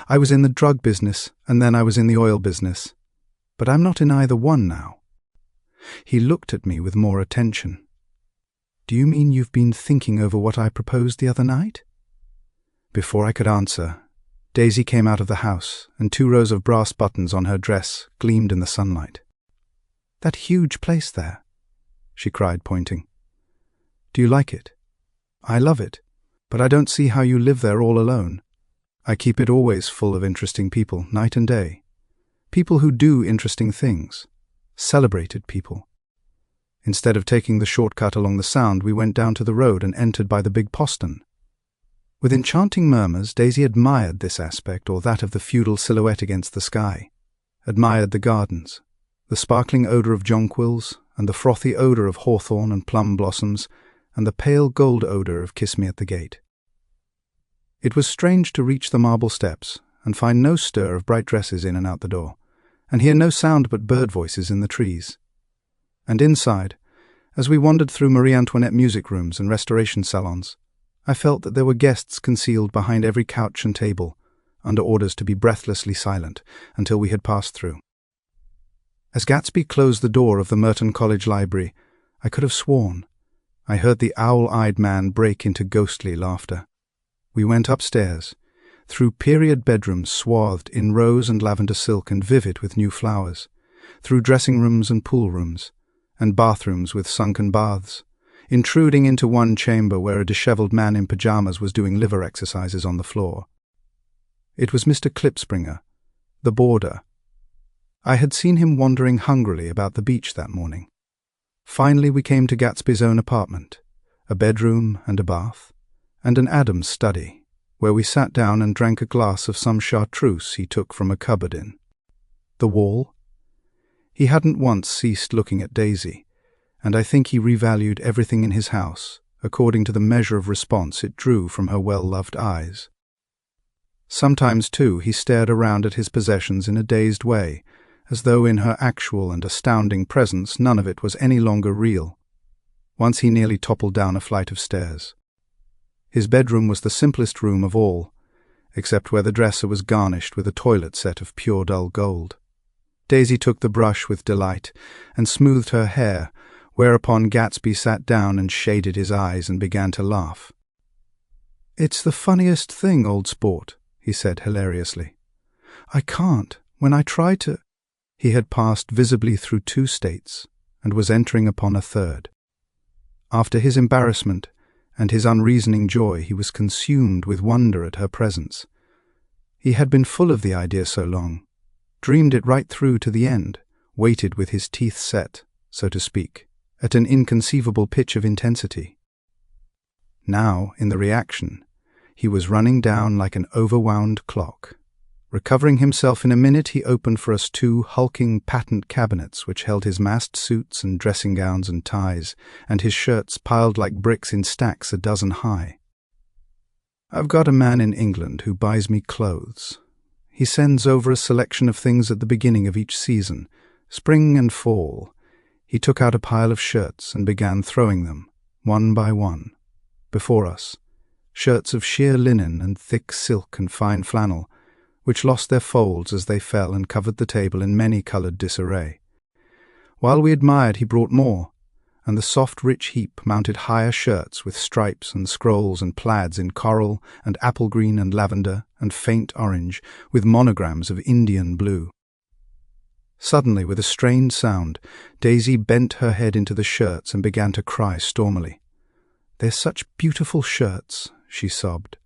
"I was in the drug business, and then I was in the oil business. But I'm not in either one now." He looked at me with more attention. "Do you mean you've been thinking over what I proposed the other night?" Before I could answer, Daisy came out of the house, and 2 rows of brass buttons on her dress gleamed in the sunlight. "That huge place there," she cried, pointing. "Do you like it?" "I love it, but I don't see how you live there all alone. I keep it always full of interesting people, night and day. People who do interesting things. Celebrated people." Instead of taking the shortcut along the Sound, we went down to the road and entered by the big postern. With enchanting murmurs, Daisy admired this aspect or that of the feudal silhouette against the sky, admired the gardens, the sparkling odour of jonquils, and the frothy odour of hawthorn and plum blossoms, and the pale gold odour of Kiss Me at the Gate. It was strange to reach the marble steps and find no stir of bright dresses in and out the door, and hear no sound but bird voices in the trees. And inside, as we wandered through Marie Antoinette music rooms and restoration salons, I felt that there were guests concealed behind every couch and table, under orders to be breathlessly silent until we had passed through. As Gatsby closed the door of the Merton College Library, I could have sworn I heard the owl-eyed man break into ghostly laughter. We went upstairs, through period bedrooms swathed in rose and lavender silk and vivid with new flowers, through dressing rooms and pool rooms, and bathrooms with sunken baths, intruding into one chamber where a dishevelled man in pyjamas was doing liver exercises on the floor. It was Mr. Klipspringer, the boarder. I had seen him wandering hungrily about the beach that morning. Finally we came to Gatsby's own apartment, a bedroom and a bath, and an Adam's study, where we sat down and drank a glass of some chartreuse he took from a cupboard in. The wall? He hadn't once ceased looking at Daisy, and I think he revalued everything in his house according to the measure of response it drew from her well-loved eyes. Sometimes, too, he stared around at his possessions in a dazed way, as though in her actual and astounding presence none of it was any longer real. Once he nearly toppled down a flight of stairs. His bedroom was the simplest room of all, except where the dresser was garnished with a toilet set of pure dull gold. Daisy took the brush with delight and smoothed her hair, whereupon Gatsby sat down and shaded his eyes and began to laugh. "It's the funniest thing, old sport," he said hilariously. "I can't. When I try to—" He had passed visibly through 2 states and was entering upon a third. After his embarrassment and his unreasoning joy, he was consumed with wonder at her presence. He had been full of the idea so long, dreamed it right through to the end, waited with his teeth set, so to speak, at an inconceivable pitch of intensity. Now, in the reaction, he was running down like an overwound clock. Recovering himself in a minute, he opened for us 2 hulking patent cabinets which held his massed suits and dressing gowns and ties, and his shirts piled like bricks in stacks a dozen high. I've got a man in England who buys me clothes. He sends over a selection of things at the beginning of each season, spring and fall. He took out a pile of shirts and began throwing them, one by one, before us. Shirts of sheer linen and thick silk and fine flannel, which lost their folds as they fell and covered the table in many-coloured disarray. While we admired, he brought more, and the soft, rich heap mounted higher shirts with stripes and scrolls and plaids in coral and apple green and lavender and faint orange, with monograms of Indian blue. Suddenly, with a strained sound, Daisy bent her head into the shirts and began to cry stormily. "They're such beautiful shirts," she sobbed,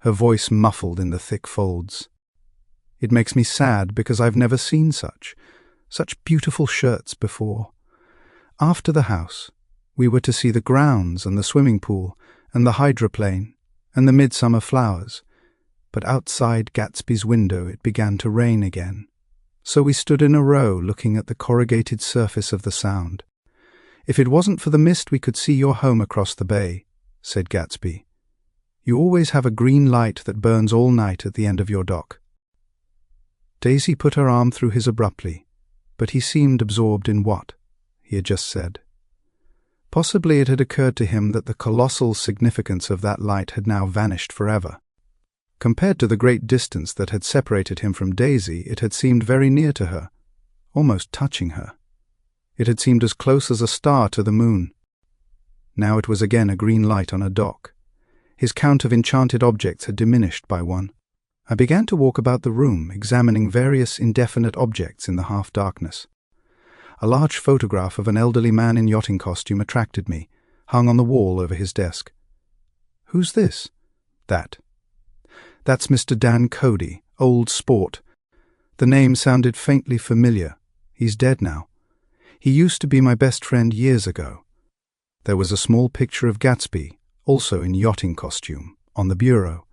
her voice muffled in the thick folds. "It makes me sad because I've never seen such beautiful shirts before. After the house, we were to see the grounds and the swimming pool and the hydroplane and the midsummer flowers, but outside Gatsby's window it began to rain again. So we stood in a row looking at the corrugated surface of the Sound. If it wasn't for the mist we could see your home across the bay," said Gatsby. "You always have a green light that burns all night at the end of your dock." Daisy put her arm through his abruptly, but he seemed absorbed in what he had just said. Possibly it had occurred to him that the colossal significance of that light had now vanished forever. Compared to the great distance that had separated him from Daisy, it had seemed very near to her, almost touching her. It had seemed as close as a star to the moon. Now it was again a green light on a dock. His count of enchanted objects had diminished by one. I began to walk about the room, examining various indefinite objects in the half-darkness. A large photograph of an elderly man in yachting costume attracted me, hung on the wall over his desk. "Who's this?" "That's Mr. Dan Cody, old sport." The name sounded faintly familiar. "He's dead now. He used to be my best friend years ago." There was a small picture of Gatsby, also in yachting costume, on the bureau.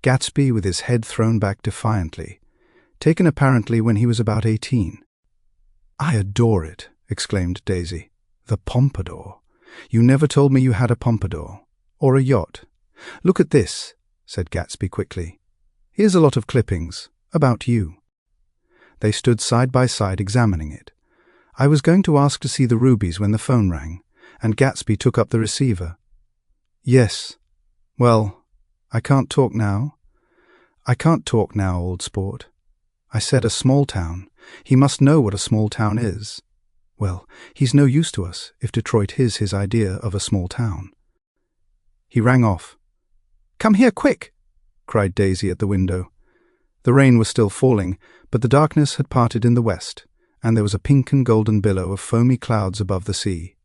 Gatsby with his head thrown back defiantly, taken apparently when he was about 18. "I adore it," exclaimed Daisy. "The pompadour. You never told me you had a pompadour. Or a yacht." "Look at this," said Gatsby quickly. "Here's a lot of clippings. About you." They stood side by side examining it. I was going to ask to see the rubies when the phone rang, and Gatsby took up the receiver. "Yes. Well, I can't talk now." "I can't talk now, old sport." I said a small town. He must know what a small town is. Well, he's no use to us if Detroit is his idea of a small town. He rang off. "Come here, quick!" cried Daisy at the window. The rain was still falling, but the darkness had parted in the west, and there was a pink and golden billow of foamy clouds above the sea.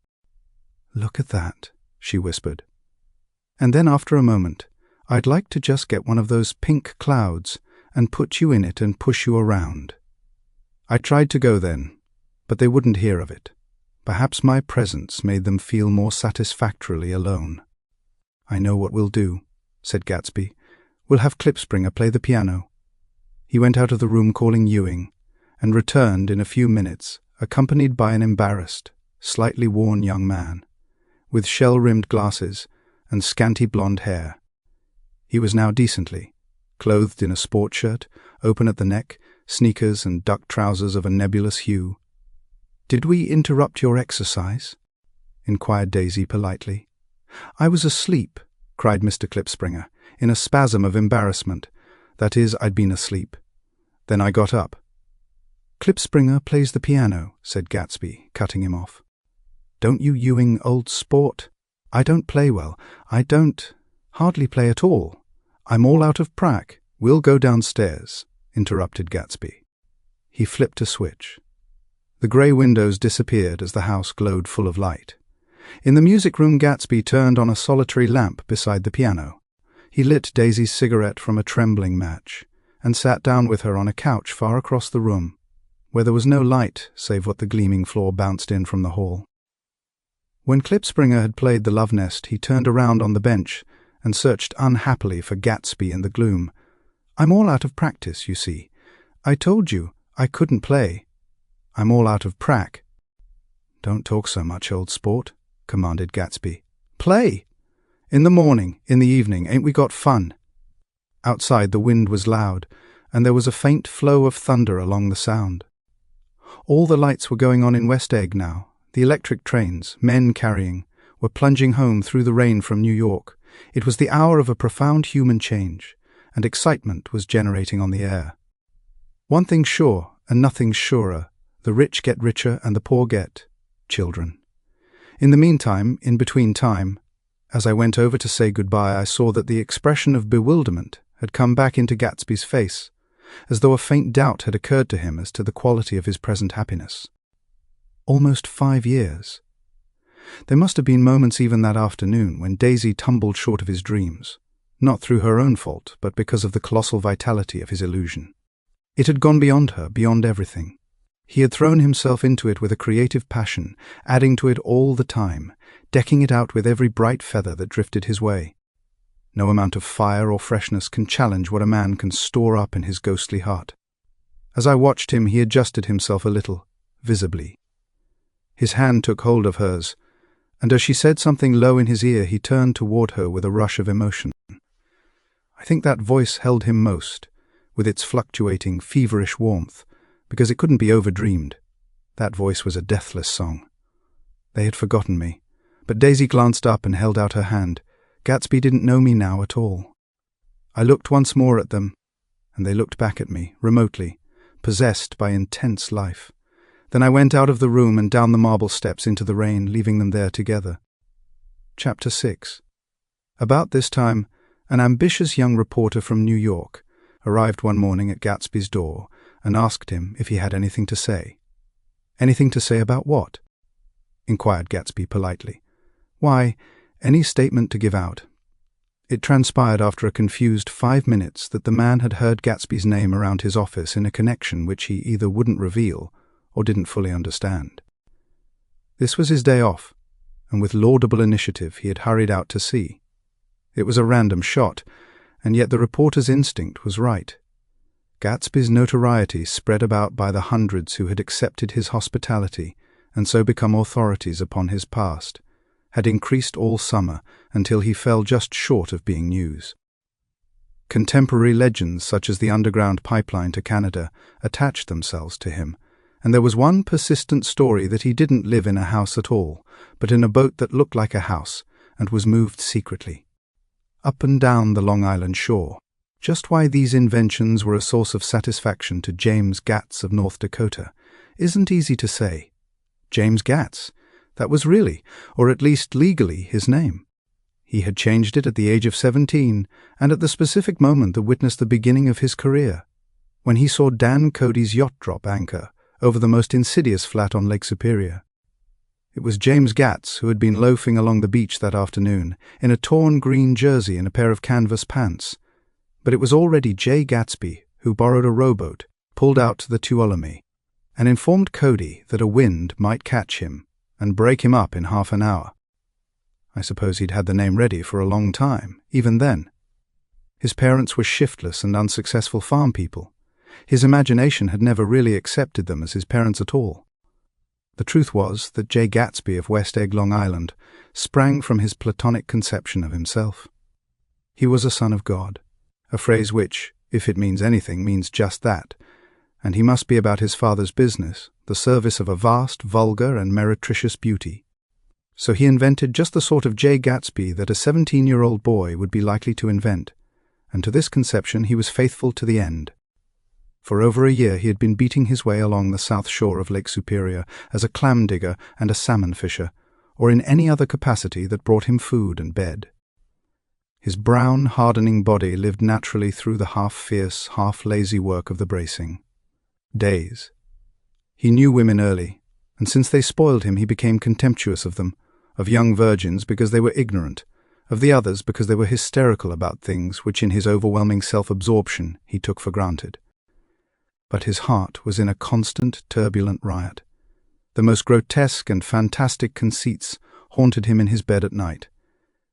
"Look at that," she whispered. And then after a moment, "I'd like to just get one of those pink clouds and put you in it and push you around." I tried to go then, but they wouldn't hear of it. Perhaps my presence made them feel more satisfactorily alone. "I know what we'll do," said Gatsby. "We'll have Klipspringer play the piano." He went out of the room calling Ewing, and returned in a few minutes, accompanied by an embarrassed, slightly worn young man, with shell-rimmed glasses and scanty blonde hair. He was now decently clothed in a sport shirt, open at the neck, sneakers and duck trousers of a nebulous hue. "Did we interrupt your exercise?" inquired Daisy politely. "I was asleep," cried Mr. Klipspringer, in a spasm of embarrassment. That is, I'd been asleep. Then I got up. "Klipspringer plays the piano," said Gatsby, cutting him off. "Don't you, Ewing, old sport?" "I don't play well. I don't hardly play at all. I'm all out of prac." "We'll go downstairs," interrupted Gatsby. He flipped a switch. The grey windows disappeared as the house glowed full of light. In the music room, Gatsby turned on a solitary lamp beside the piano. He lit Daisy's cigarette from a trembling match, and sat down with her on a couch far across the room, where there was no light save what the gleaming floor bounced in from the hall. When Klipspringer had played the Love Nest, he turned around on the bench and searched unhappily for Gatsby in the gloom. "I'm all out of practice, you see. I told you I couldn't play. I'm all out of prac." "Don't talk so much, old sport," commanded Gatsby. "Play! In the morning, in the evening, ain't we got fun?" Outside the wind was loud, and there was a faint flow of thunder along the sound. All the lights were going on in West Egg now. The electric trains, men carrying, were plunging home through the rain from New York. It was the hour of a profound human change, and excitement was generating on the air. One thing's sure, and nothing's surer: the rich get richer and the poor get children. In the meantime, in between time, as I went over to say goodbye, I saw that the expression of bewilderment had come back into Gatsby's face, as though a faint doubt had occurred to him as to the quality of his present happiness. Almost 5 years. There must have been moments even that afternoon when Daisy tumbled short of his dreams, not through her own fault, but because of the colossal vitality of his illusion. It had gone beyond her, beyond everything. He had thrown himself into it with a creative passion, adding to it all the time, decking it out with every bright feather that drifted his way. No amount of fire or freshness can challenge what a man can store up in his ghostly heart. As I watched him, he adjusted himself a little, visibly. His hand took hold of hers, and as she said something low in his ear, he turned toward her with a rush of emotion. I think that voice held him most, with its fluctuating, feverish warmth, because it couldn't be overdreamed. That voice was a deathless song. They had forgotten me, but Daisy glanced up and held out her hand. Gatsby didn't know me now at all. I looked once more at them, and they looked back at me, remotely, possessed by intense life. Then I went out of the room and down the marble steps into the rain, leaving them there together. Chapter 6. About this time, an ambitious young reporter from New York arrived one morning at Gatsby's door and asked him if he had anything to say. "Anything to say about what?" inquired Gatsby politely. "Why, any statement to give out." It transpired after a confused 5 minutes that the man had heard Gatsby's name around his office in a connection which he either wouldn't reveal or didn't fully understand. This was his day off, and with laudable initiative he had hurried out to see. It was a random shot, and yet the reporter's instinct was right. Gatsby's notoriety, spread about by the hundreds who had accepted his hospitality and so become authorities upon his past, had increased all summer until he fell just short of being news. Contemporary legends such as the underground pipeline to Canada attached themselves to him, and there was one persistent story that he didn't live in a house at all, but in a boat that looked like a house and was moved secretly up and down the Long Island shore. Just why these inventions were a source of satisfaction to James Gatz of North Dakota isn't easy to say. James Gatz, that was really, or at least legally, his name. He had changed it at the age of 17, and at the specific moment that witnessed the beginning of his career, when he saw Dan Cody's yacht drop anchor over the most insidious flat on Lake Superior. It was James Gatz who had been loafing along the beach that afternoon, in a torn green jersey and a pair of canvas pants. But it was already Jay Gatsby who borrowed a rowboat, pulled out to the Tuolumne, and informed Cody that a wind might catch him and break him up in half an hour. I suppose he'd had the name ready for a long time, even then. His parents were shiftless and unsuccessful farm people. His imagination had never really accepted them as his parents at all. The truth was that Jay Gatsby of West Egg, Long Island, sprang from his platonic conception of himself. He was a son of God, a phrase which, if it means anything, means just that, and he must be about his father's business, the service of a vast, vulgar, and meretricious beauty. So he invented just the sort of Jay Gatsby that a 17-year-old boy would be likely to invent, and to this conception he was faithful to the end. For over a year he had been beating his way along the south shore of Lake Superior as a clam digger and a salmon fisher, or in any other capacity that brought him food and bed. His brown, hardening body lived naturally through the half-fierce, half-lazy work of the bracing. Days. He knew women early, and since they spoiled him he became contemptuous of them, of young virgins because they were ignorant, of the others because they were hysterical about things which in his overwhelming self-absorption he took for granted. But his heart was in a constant, turbulent riot. The most grotesque and fantastic conceits haunted him in his bed at night.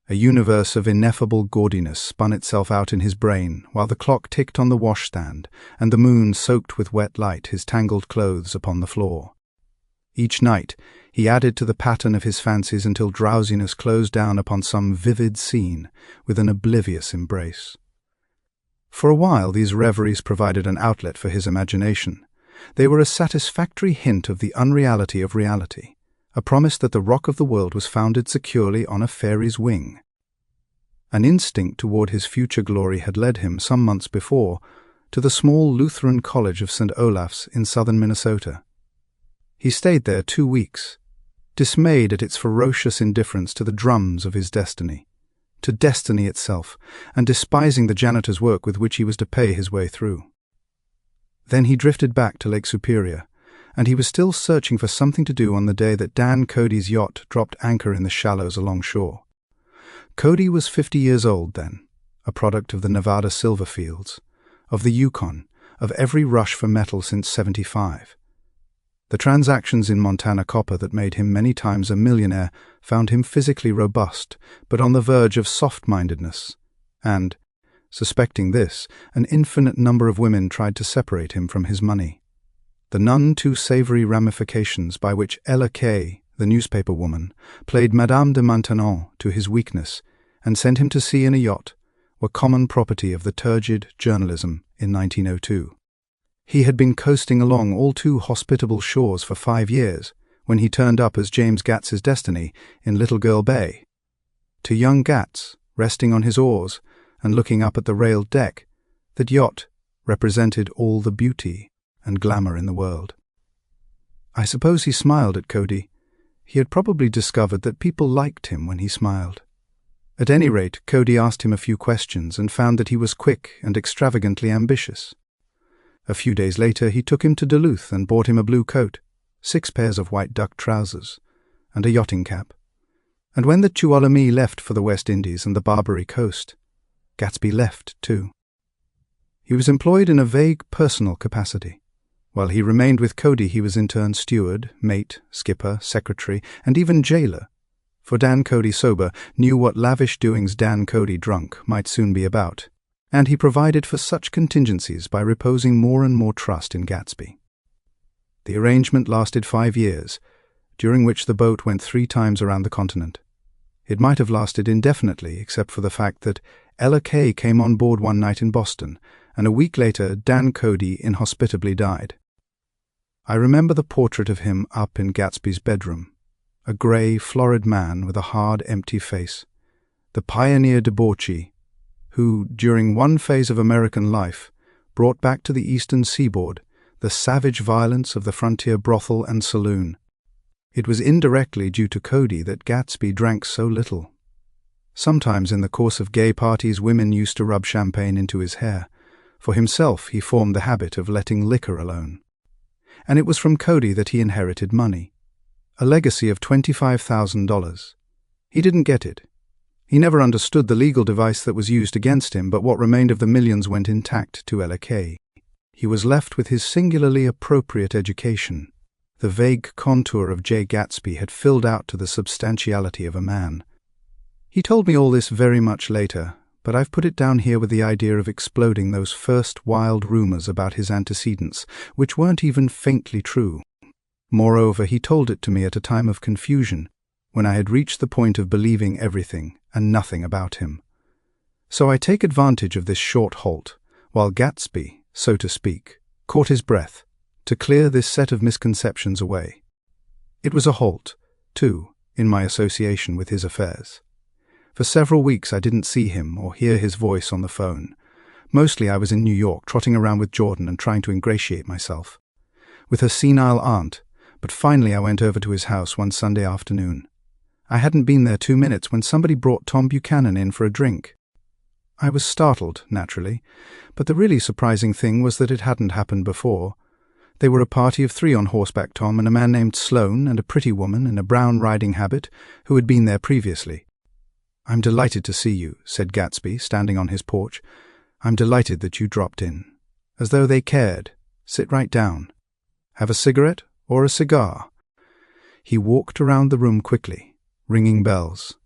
A universe of ineffable gaudiness spun itself out in his brain while the clock ticked on the washstand and the moon soaked with wet light his tangled clothes upon the floor. Each night he added to the pattern of his fancies until drowsiness closed down upon some vivid scene with an oblivious embrace. For a while, these reveries provided an outlet for his imagination. They were a satisfactory hint of the unreality of reality, a promise that the rock of the world was founded securely on a fairy's wing. An instinct toward his future glory had led him, some months before, to the small Lutheran College of St. Olaf's in southern Minnesota. He stayed there 2 weeks, dismayed at its ferocious indifference to the drums of his destiny, to destiny itself, and despising the janitor's work with which he was to pay his way through. Then he drifted back to Lake Superior, and he was still searching for something to do on the day that Dan Cody's yacht dropped anchor in the shallows along shore. Cody was 50 years old then, a product of the Nevada silver fields, of the Yukon, of every rush for metal since '75. The transactions in Montana copper that made him many times a millionaire found him physically robust, but on the verge of soft-mindedness, and, suspecting this, an infinite number of women tried to separate him from his money. The none too savory ramifications by which Ella Kay, the newspaper woman, played Madame de Maintenon to his weakness and sent him to sea in a yacht, were common property of the turgid journalism in 1902. He had been coasting along all too hospitable shores for 5 years when he turned up as James Gats's destiny in Little Girl Bay. To young Gats, resting on his oars and looking up at the railed deck, that yacht represented all the beauty and glamour in the world. I suppose he smiled at Cody. He had probably discovered that people liked him when he smiled. At any rate, Cody asked him a few questions and found that he was quick and extravagantly ambitious. A few days later, he took him to Duluth and bought him a blue coat, 6 pairs of white duck trousers, and a yachting cap. And when the Tuolumne left for the West Indies and the Barbary Coast, Gatsby left too. He was employed in a vague personal capacity. While he remained with Cody, he was in turn steward, mate, skipper, secretary, and even jailer, for Dan Cody sober knew what lavish doings Dan Cody drunk might soon be about, and he provided for such contingencies by reposing more and more trust in Gatsby. The arrangement lasted 5 years, during which the boat went 3 times around the continent. It might have lasted indefinitely, except for the fact that Ella Kay came on board one night in Boston, and a week later Dan Cody inhospitably died. I remember the portrait of him up in Gatsby's bedroom, a grey, florid man with a hard, empty face, the pioneer debauchee, who, during one phase of American life, brought back to the eastern seaboard the savage violence of the frontier brothel and saloon. It was indirectly due to Cody that Gatsby drank so little. Sometimes in the course of gay parties, women used to rub champagne into his hair. For himself, he formed the habit of letting liquor alone. And it was from Cody that he inherited money, a legacy of $25,000. He didn't get it. He never understood the legal device that was used against him, but what remained of the millions went intact to Ella Kay. He was left with his singularly appropriate education. The vague contour of Jay Gatsby had filled out to the substantiality of a man. He told me all this very much later, but I've put it down here with the idea of exploding those first wild rumors about his antecedents, which weren't even faintly true. Moreover, he told it to me at a time of confusion, when I had reached the point of believing everything and nothing about him. So I take advantage of this short halt, while Gatsby, so to speak, caught his breath, to clear this set of misconceptions away. It was a halt, too, in my association with his affairs. For several weeks I didn't see him or hear his voice on the phone. Mostly I was in New York, trotting around with Jordan and trying to ingratiate myself with her senile aunt, but finally I went over to his house one Sunday afternoon. I hadn't been there 2 minutes when somebody brought Tom Buchanan in for a drink. I was startled, naturally, but the really surprising thing was that it hadn't happened before. They were a party of 3 on horseback, Tom and a man named Sloane and a pretty woman in a brown riding habit who had been there previously. "I'm delighted to see you," said Gatsby, standing on his porch. "I'm delighted that you dropped in." As though they cared. "Sit right down. Have a cigarette or a cigar?" He walked around the room quickly, ringing bells.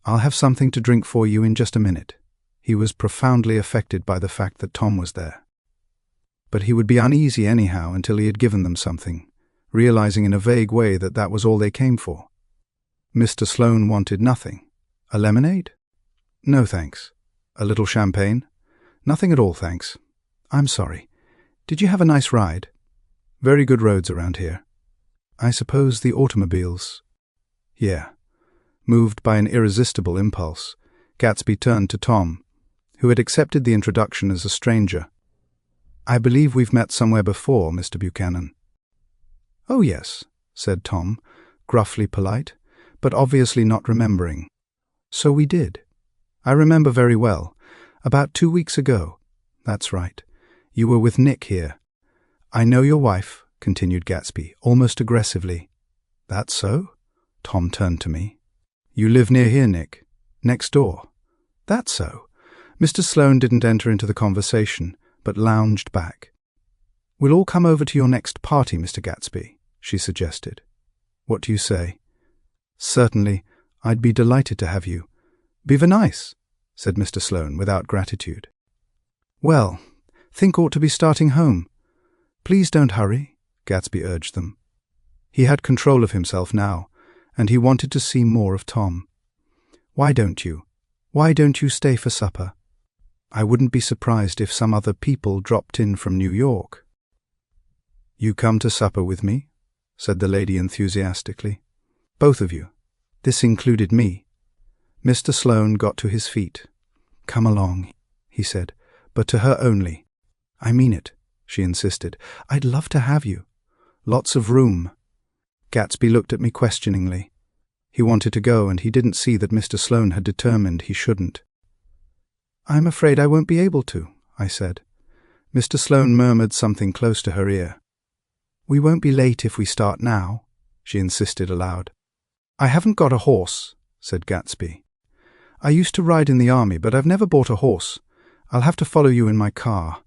"I'll have something to drink for you in just a minute." He was profoundly affected by the fact that Tom was there. But he would be uneasy anyhow until he had given them something, realizing in a vague way that that was all they came for. Mr. Sloane wanted nothing. A lemonade? No, thanks. A little champagne? Nothing at all, thanks. I'm sorry. Did you have a nice ride? Very good roads around here. I suppose the automobiles. Yeah. Moved by an irresistible impulse, Gatsby turned to Tom, who had accepted the introduction as a stranger. I believe we've met somewhere before, Mr. Buchanan. Oh, yes, said Tom, gruffly polite, but obviously not remembering. So we did. I remember very well. About 2 weeks ago. That's right. You were with Nick here. I know your wife, continued Gatsby, almost aggressively. That's so? Tom turned to me. You live near here, Nick. Next door. That's so. Mr. Sloane didn't enter into the conversation, but lounged back. We'll all come over to your next party, Mr. Gatsby, she suggested. What do you say? Certainly. I'd be delighted to have you. Beaver nice, said Mr. Sloane without gratitude. Well, think ought to be starting home. Please don't hurry, Gatsby urged them. He had control of himself now, and he wanted to see more of Tom. Why don't you? Why don't you stay for supper? I wouldn't be surprised if some other people dropped in from New York. You come to supper with me? Said the lady enthusiastically. Both of you. This included me. Mr. Sloane got to his feet. Come along, he said, but to her only. I mean it, she insisted. I'd love to have you. Lots of room. Gatsby looked at me questioningly. He wanted to go, and he didn't see that Mr. Sloane had determined he shouldn't. I'm afraid I won't be able to, I said. Mr. Sloane murmured something close to her ear. We won't be late if we start now, she insisted aloud. I haven't got a horse, said Gatsby. I used to ride in the army, but I've never bought a horse. I'll have to follow you in my car.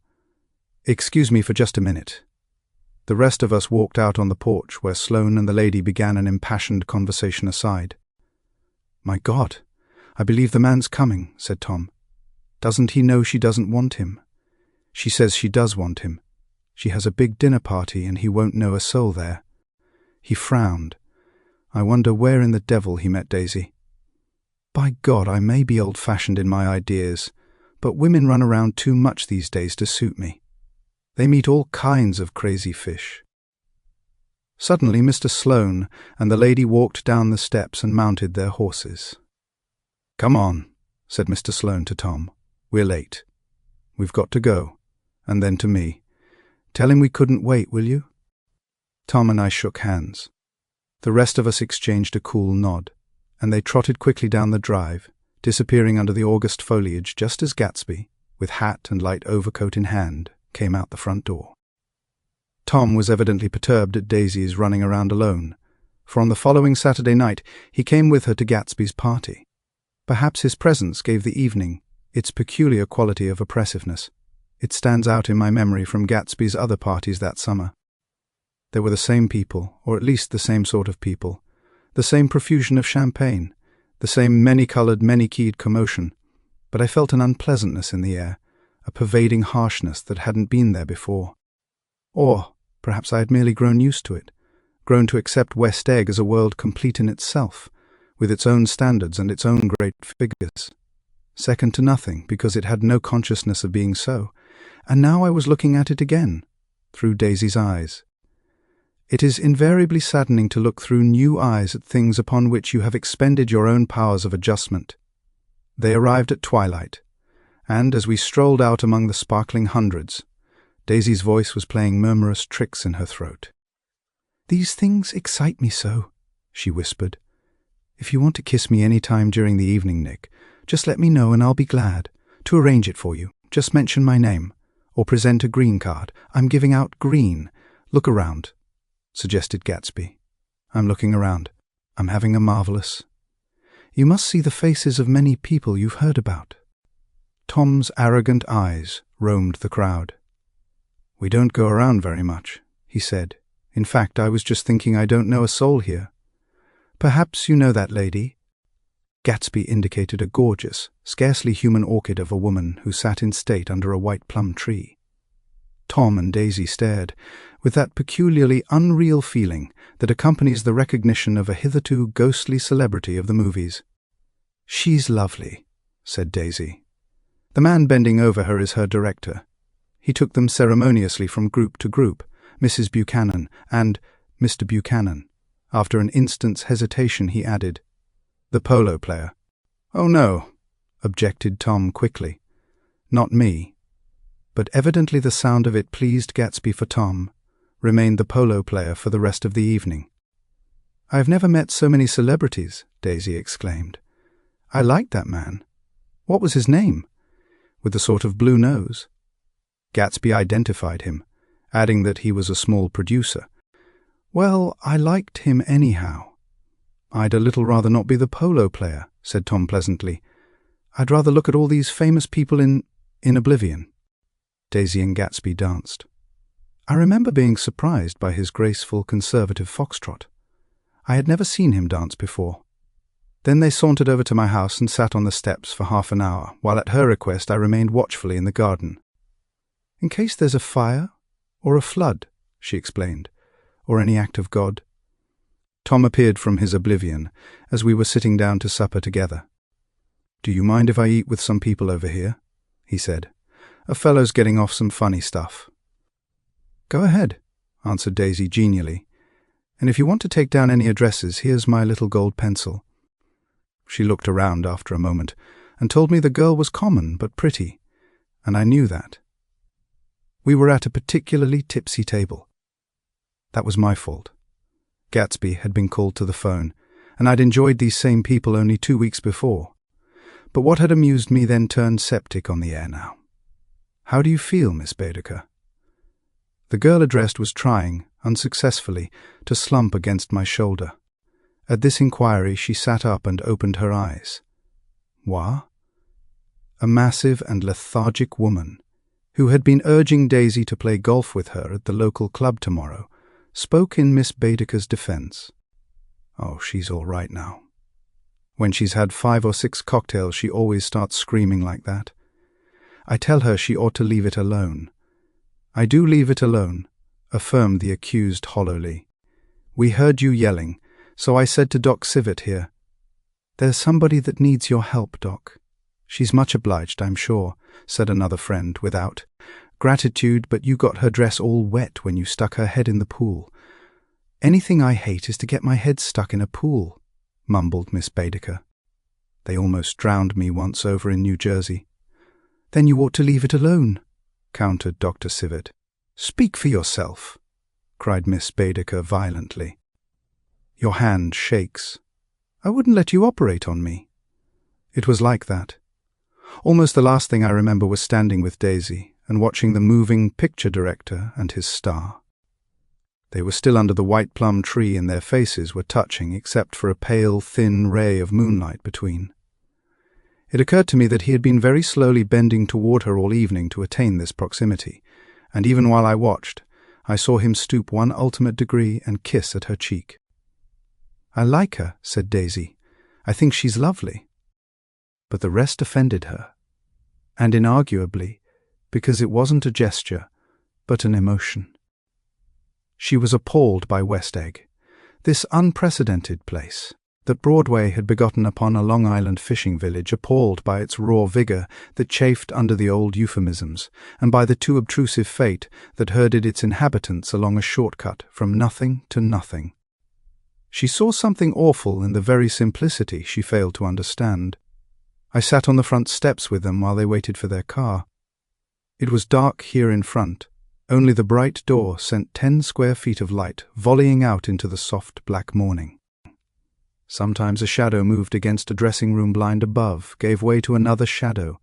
Excuse me for just a minute. The rest of us walked out on the porch where Sloane and the lady began an impassioned conversation aside. My God, I believe the man's coming, said Tom. Doesn't he know she doesn't want him? She says she does want him. She has a big dinner party and he won't know a soul there. He frowned. I wonder where in the devil he met Daisy. By God, I may be old-fashioned in my ideas, but women run around too much these days to suit me. They meet all kinds of crazy fish. Suddenly Mr. Sloane and the lady walked down the steps and mounted their horses. Come on, said Mr. Sloane to Tom. We're late. We've got to go. And then to me. Tell him we couldn't wait, will you? Tom and I shook hands. The rest of us exchanged a cool nod, and they trotted quickly down the drive, disappearing under the August foliage just as Gatsby, with hat and light overcoat in hand, came out the front door. Tom was evidently perturbed at Daisy's running around alone, for on the following Saturday night he came with her to Gatsby's party. Perhaps his presence gave the evening its peculiar quality of oppressiveness. It stands out in my memory from Gatsby's other parties that summer. There were the same people, or at least the same sort of people, the same profusion of champagne, the same many-coloured, many-keyed commotion, but I felt an unpleasantness in the air, a pervading harshness that hadn't been there before. Or perhaps I had merely grown used to it, grown to accept West Egg as a world complete in itself, with its own standards and its own great figures, second to nothing because it had no consciousness of being so, and now I was looking at it again, through Daisy's eyes. It is invariably saddening to look through new eyes at things upon which you have expended your own powers of adjustment. They arrived at twilight, and as we strolled out among the sparkling hundreds, Daisy's voice was playing murmurous tricks in her throat. "These things excite me so," she whispered. "If you want to kiss me any time during the evening, Nick, just let me know and I'll be glad to arrange it for you. Just mention my name, or present a green card. I'm giving out green. Look around," suggested Gatsby. "I'm looking around. I'm having a marvelous. You must see the faces of many people you've heard about." Tom's arrogant eyes roamed the crowd. "We don't go around very much," he said. "In fact, I was just thinking I don't know a soul here." "Perhaps you know that lady?" Gatsby indicated a gorgeous, scarcely human orchid of a woman who sat in state under a white plum tree. Tom and Daisy stared, with that peculiarly unreal feeling that accompanies the recognition of a hitherto ghostly celebrity of the movies. "She's lovely," said Daisy. The man bending over her is her director. He took them ceremoniously from group to group, Mrs. Buchanan and Mr. Buchanan. After an instant's hesitation, he added, "The polo player." "Oh no," objected Tom quickly. "Not me." But evidently the sound of it pleased Gatsby, for Tom remained the polo player for the rest of the evening. "I have never met so many celebrities," Daisy exclaimed. "I liked that man. What was his name? With the sort of blue nose?" Gatsby identified him, adding that he was a small producer. "Well, I liked him anyhow." "I'd a little rather not be the polo player," said Tom pleasantly. "I'd rather look at all these famous people in oblivion." Daisy and Gatsby danced. I remember being surprised by his graceful, conservative foxtrot. I had never seen him dance before. Then they sauntered over to my house and sat on the steps for half an hour, while at her request I remained watchfully in the garden. "In case there's a fire or a flood," she explained, "or any act of God." Tom appeared from his oblivion as we were sitting down to supper together. "Do you mind if I eat with some people over here?" he said. "A fellow's getting off some funny stuff." "Go ahead," answered Daisy genially. "And if you want to take down any addresses, here's my little gold pencil." She looked around after a moment and told me the girl was common but pretty, and I knew that. We were at a particularly tipsy table. That was my fault. Gatsby had been called to the phone, and I'd enjoyed these same people only 2 weeks before. But what had amused me then turned septic on the air now. "How do you feel, Miss Baedeker?" The girl addressed was trying, unsuccessfully, to slump against my shoulder. At this inquiry she sat up and opened her eyes. "What?" A massive and lethargic woman, who had been urging Daisy to play golf with her at the local club tomorrow, spoke in Miss Baedeker's defense. "Oh, she's all right now. When she's had 5 or 6 cocktails, she always starts screaming like that. I tell her she ought to leave it alone." "I do leave it alone," affirmed the accused hollowly. "We heard you yelling, so I said to Doc Sivet here." "There's somebody that needs your help, Doc." "She's much obliged, I'm sure," said another friend without. "Gratitude, but you got her dress all wet when you stuck her head in the pool." "Anything I hate is to get my head stuck in a pool," mumbled Miss Baedeker. "They almost drowned me once over in New Jersey." "Then you ought to leave it alone," countered Dr. Sivet. "Speak for yourself," cried Miss Baedeker violently. "Your hand shakes. I wouldn't let you operate on me." It was like that. Almost the last thing I remember was standing with Daisy and watching the moving picture director and his star. They were still under the white plum tree and their faces were touching except for a pale, thin ray of moonlight between. It occurred to me that he had been very slowly bending toward her all evening to attain this proximity, and even while I watched, I saw him stoop one ultimate degree and kiss at her cheek. "I like her," said Daisy. "I think she's lovely." But the rest offended her, and inarguably, because it wasn't a gesture, but an emotion. She was appalled by West Egg, this unprecedented place that Broadway had begotten upon a Long Island fishing village, appalled by its raw vigor that chafed under the old euphemisms, and by the too obtrusive fate that herded its inhabitants along a shortcut from nothing to nothing. She saw something awful in the very simplicity she failed to understand. I sat on the front steps with them while they waited for their car. It was dark here in front. Only the bright door sent 10 square feet of light volleying out into the soft black morning. Sometimes a shadow moved against a dressing-room blind above, gave way to another shadow,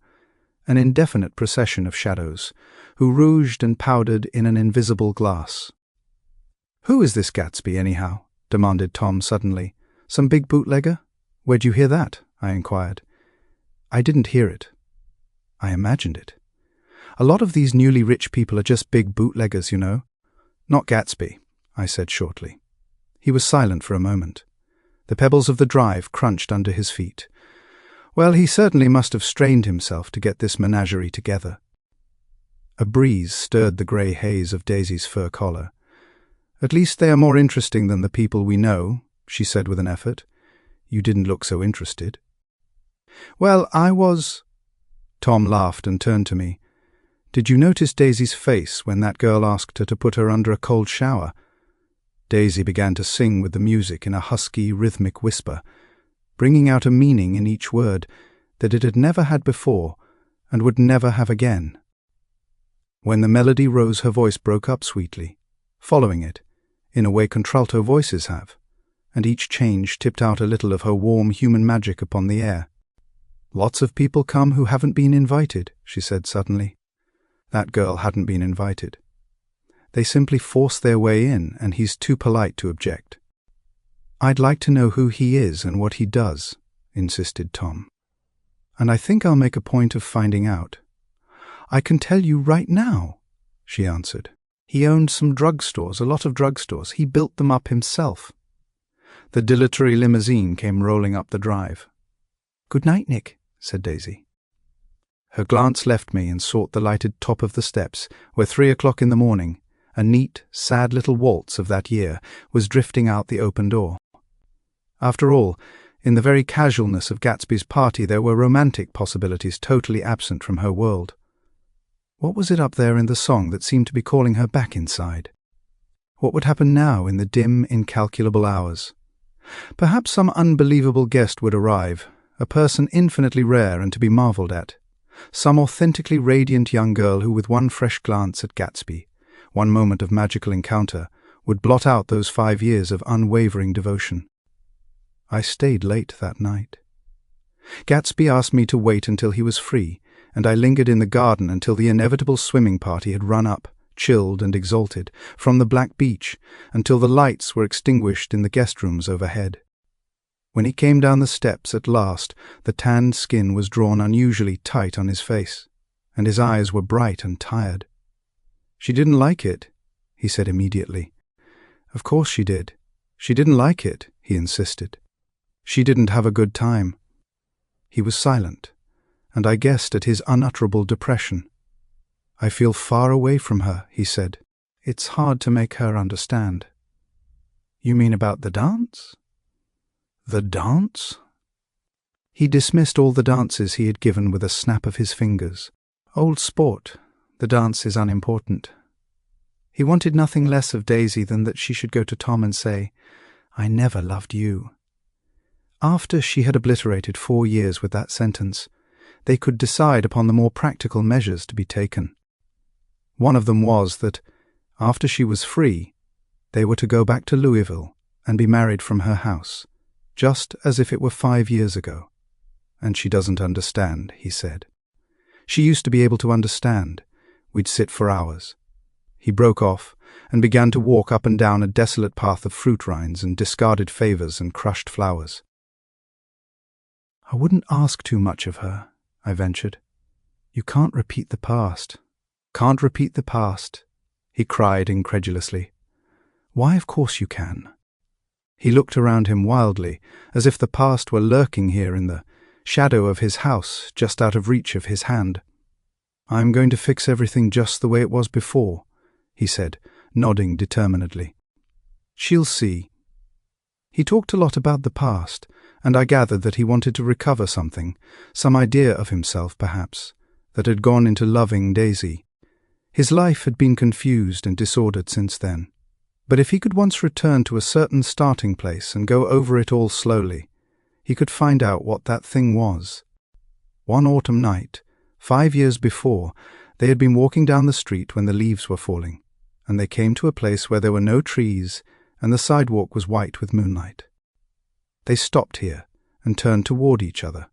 an indefinite procession of shadows, who rouged and powdered in an invisible glass. "Who is this Gatsby, anyhow?" demanded Tom suddenly. "Some big bootlegger?" "Where'd you hear that?" I inquired. "I didn't hear it. I imagined it. A lot of these newly rich people are just big bootleggers, you know." "Not Gatsby," I said shortly. He was silent for a moment. The pebbles of the drive crunched under his feet. Well, he certainly must have strained himself to get this menagerie together. A breeze stirred the grey haze of Daisy's fur collar. "At least they are more interesting than the people we know," she said with an effort. "You didn't look so interested." "Well, I was—" Tom laughed and turned to me. "Did you notice Daisy's face when that girl asked her to put her under a cold shower?" Daisy began to sing with the music in a husky, rhythmic whisper, bringing out a meaning in each word that it had never had before and would never have again. When the melody rose, her voice broke up sweetly, following it, in a way contralto voices have, and each change tipped out a little of her warm human magic upon the air. "Lots of people come who haven't been invited," she said suddenly. That girl hadn't been invited. They simply force their way in, and he's too polite to object. "I'd like to know who he is and what he does," insisted Tom. "And I think I'll make a point of finding out." "I can tell you right now," she answered. "He owned some drugstores, a lot of drugstores. He built them up himself." The dilatory limousine came rolling up the drive. "Good night, Nick," said Daisy. Her glance left me and sought the lighted top of the steps, where 3 o'clock in the morning, a neat, sad little waltz of that year, was drifting out the open door. After all, in the very casualness of Gatsby's party there were romantic possibilities totally absent from her world. What was it up there in the song that seemed to be calling her back inside? What would happen now in the dim, incalculable hours? Perhaps some unbelievable guest would arrive, a person infinitely rare and to be marvelled at. Some authentically radiant young girl who, with one fresh glance at Gatsby, one moment of magical encounter, would blot out those 5 years of unwavering devotion. I stayed late that night. Gatsby asked me to wait until he was free, and I lingered in the garden until the inevitable swimming party had run up, chilled and exalted, from the black beach, until the lights were extinguished in the guest rooms overhead. When he came down the steps at last, the tanned skin was drawn unusually tight on his face, and his eyes were bright and tired. "She didn't like it," he said immediately. "Of course she did. She didn't like it," he insisted. "She didn't have a good time." He was silent, and I guessed at his unutterable depression. "I feel far away from her," he said. "It's hard to make her understand." "You mean about the dance?" "The dance?" He dismissed all the dances he had given with a snap of his fingers. "Old sport. The dance is unimportant." He wanted nothing less of Daisy than that she should go to Tom and say, "I never loved you." After she had obliterated 4 years with that sentence, they could decide upon the more practical measures to be taken. One of them was that, after she was free, they were to go back to Louisville and be married from her house, just as if it were 5 years ago. "And she doesn't understand," he said. "She used to be able to understand. We'd sit for hours." He broke off and began to walk up and down a desolate path of fruit rinds and discarded favors and crushed flowers. "I wouldn't ask too much of her," I ventured. "You can't repeat the past." "Can't repeat the past," he cried incredulously. "Why, of course you can." He looked around him wildly, as if the past were lurking here in the shadow of his house, just out of reach of his hand. "I'm going to fix everything just the way it was before," he said, nodding determinedly. "She'll see." He talked a lot about the past, and I gathered that he wanted to recover something, some idea of himself, perhaps, that had gone into loving Daisy. His life had been confused and disordered since then, but if he could once return to a certain starting place and go over it all slowly, he could find out what that thing was. One autumn night, 5 years before, they had been walking down the street when the leaves were falling, and they came to a place where there were no trees and the sidewalk was white with moonlight. They stopped here and turned toward each other.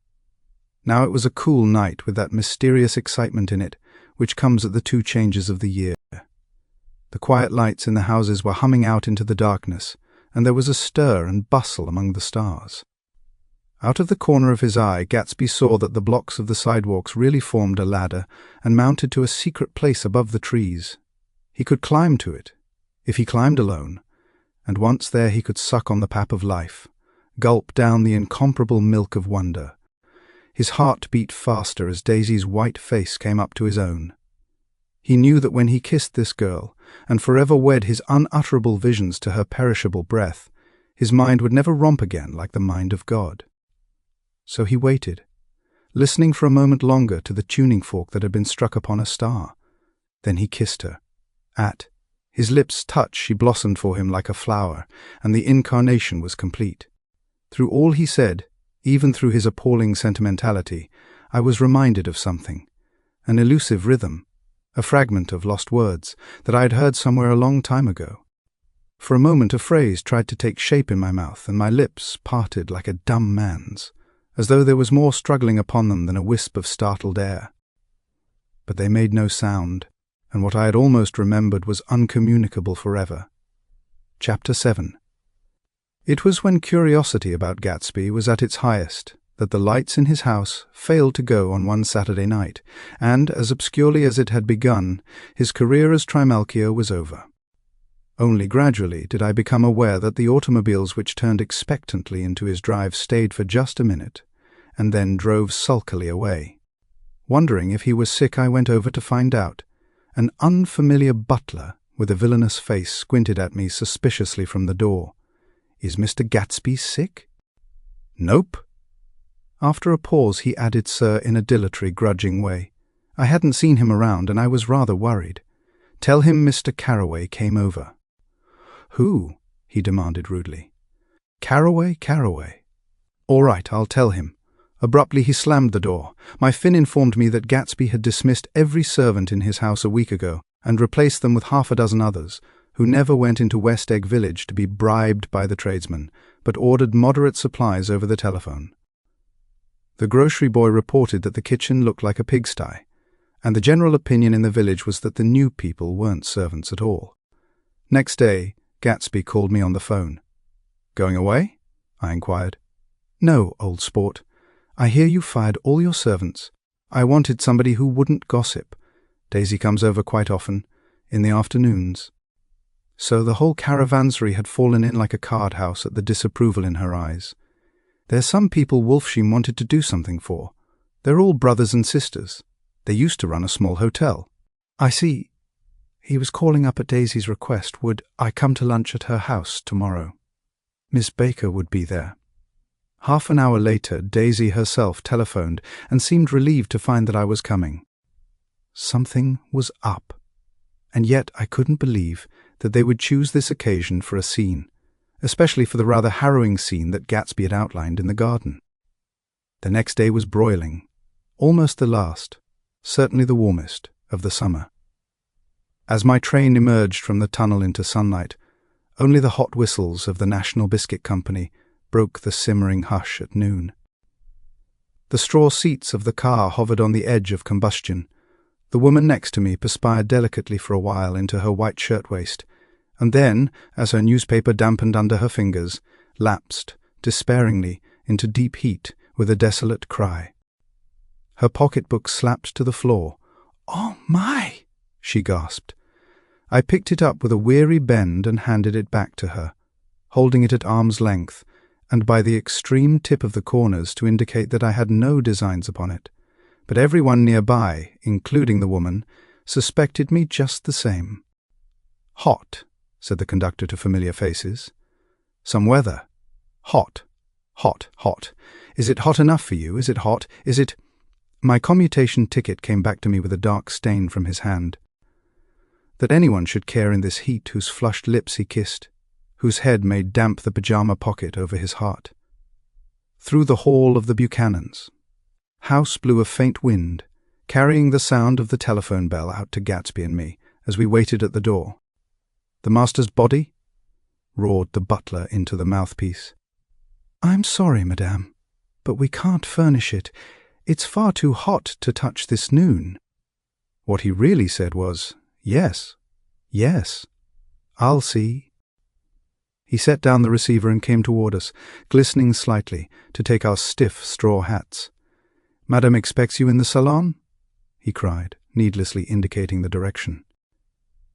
Now it was a cool night with that mysterious excitement in it which comes at the 2 changes of the year. The quiet lights in the houses were humming out into the darkness, and there was a stir and bustle among the stars. Out of the corner of his eye, Gatsby saw that the blocks of the sidewalks really formed a ladder and mounted to a secret place above the trees. He could climb to it, if he climbed alone, and once there he could suck on the pap of life, gulp down the incomparable milk of wonder. His heart beat faster as Daisy's white face came up to his own. He knew that when he kissed this girl, and forever wed his unutterable visions to her perishable breath, his mind would never romp again like the mind of God. So he waited, listening for a moment longer to the tuning fork that had been struck upon a star. Then he kissed her. At his lips' touch she blossomed for him like a flower, and the incarnation was complete. Through all he said, even through his appalling sentimentality, I was reminded of something, an elusive rhythm, a fragment of lost words that I had heard somewhere a long time ago. For a moment a phrase tried to take shape in my mouth, and my lips parted like a dumb man's, as though there was more struggling upon them than a wisp of startled air. But they made no sound, and what I had almost remembered was uncommunicable forever. Chapter 7. It was when curiosity about Gatsby was at its highest that the lights in his house failed to go on one Saturday night, and, as obscurely as it had begun, his career as Trimalchio was over. Only gradually did I become aware that the automobiles which turned expectantly into his drive stayed for just a minute, and then drove sulkily away. Wondering if he was sick, I went over to find out. An unfamiliar butler with a villainous face squinted at me suspiciously from the door. "Is Mr. Gatsby sick?" "Nope." After a pause he added "sir" in a dilatory, grudging way. I hadn't seen him around, and I was rather worried. "Tell him Mr. Carraway came over." "Who?" he demanded rudely. Carraway. "All right, I'll tell him." Abruptly he slammed the door. My Finn informed me that Gatsby had dismissed every servant in his house a week ago and replaced them with half a dozen others, who never went into West Egg Village to be bribed by the tradesmen, but ordered moderate supplies over the telephone. The grocery boy reported that the kitchen looked like a pigsty, and the general opinion in the village was that the new people weren't servants at all. Next day, Gatsby called me on the phone. "Going away?" I inquired. "No, old sport. I hear you fired all your servants. I wanted somebody who wouldn't gossip. Daisy comes over quite often, in the afternoons." So the whole caravansary had fallen in like a card house at the disapproval in her eyes. "There's some people Wolfsheen wanted to do something for. They're all brothers and sisters. They used to run a small hotel." "I see." He was calling up at Daisy's request. Would I come to lunch at her house tomorrow? Miss Baker would be there. Half an hour later, Daisy herself telephoned and seemed relieved to find that I was coming. Something was up, and yet I couldn't believe that they would choose this occasion for a scene, especially for the rather harrowing scene that Gatsby had outlined in the garden. The next day was broiling, almost the last, certainly the warmest, of the summer. As my train emerged from the tunnel into sunlight, only the hot whistles of the National Biscuit Company broke the simmering hush at noon. The straw seats of the car hovered on the edge of combustion. The woman next to me perspired delicately for a while into her white shirtwaist, and then, as her newspaper dampened under her fingers, lapsed, despairingly, into deep heat with a desolate cry. Her pocketbook slapped to the floor. "Oh, my!" she gasped. I picked it up with a weary bend and handed it back to her, holding it at arm's length, and by the extreme tip of the corners to indicate that I had no designs upon it. But everyone nearby, including the woman, suspected me just the same. "Hot," said the conductor to familiar faces. "Some weather. Hot. Hot, hot. Is it hot enough for you? Is it hot? Is it—" My commutation ticket came back to me with a dark stain from his hand. That anyone should care in this heat whose flushed lips he kissed, whose head made damp the pyjama pocket over his heart. Through the hall of the Buchanans' house blew a faint wind, carrying the sound of the telephone bell out to Gatsby and me as we waited at the door. "The master's body?" roared the butler into the mouthpiece. "I'm sorry, madame, but we can't furnish it. It's far too hot to touch this noon." What he really said was, "Yes, yes, I'll see." He set down the receiver and came toward us, glistening slightly, to take our stiff straw hats. "Madame expects you in the salon?" he cried, needlessly indicating the direction.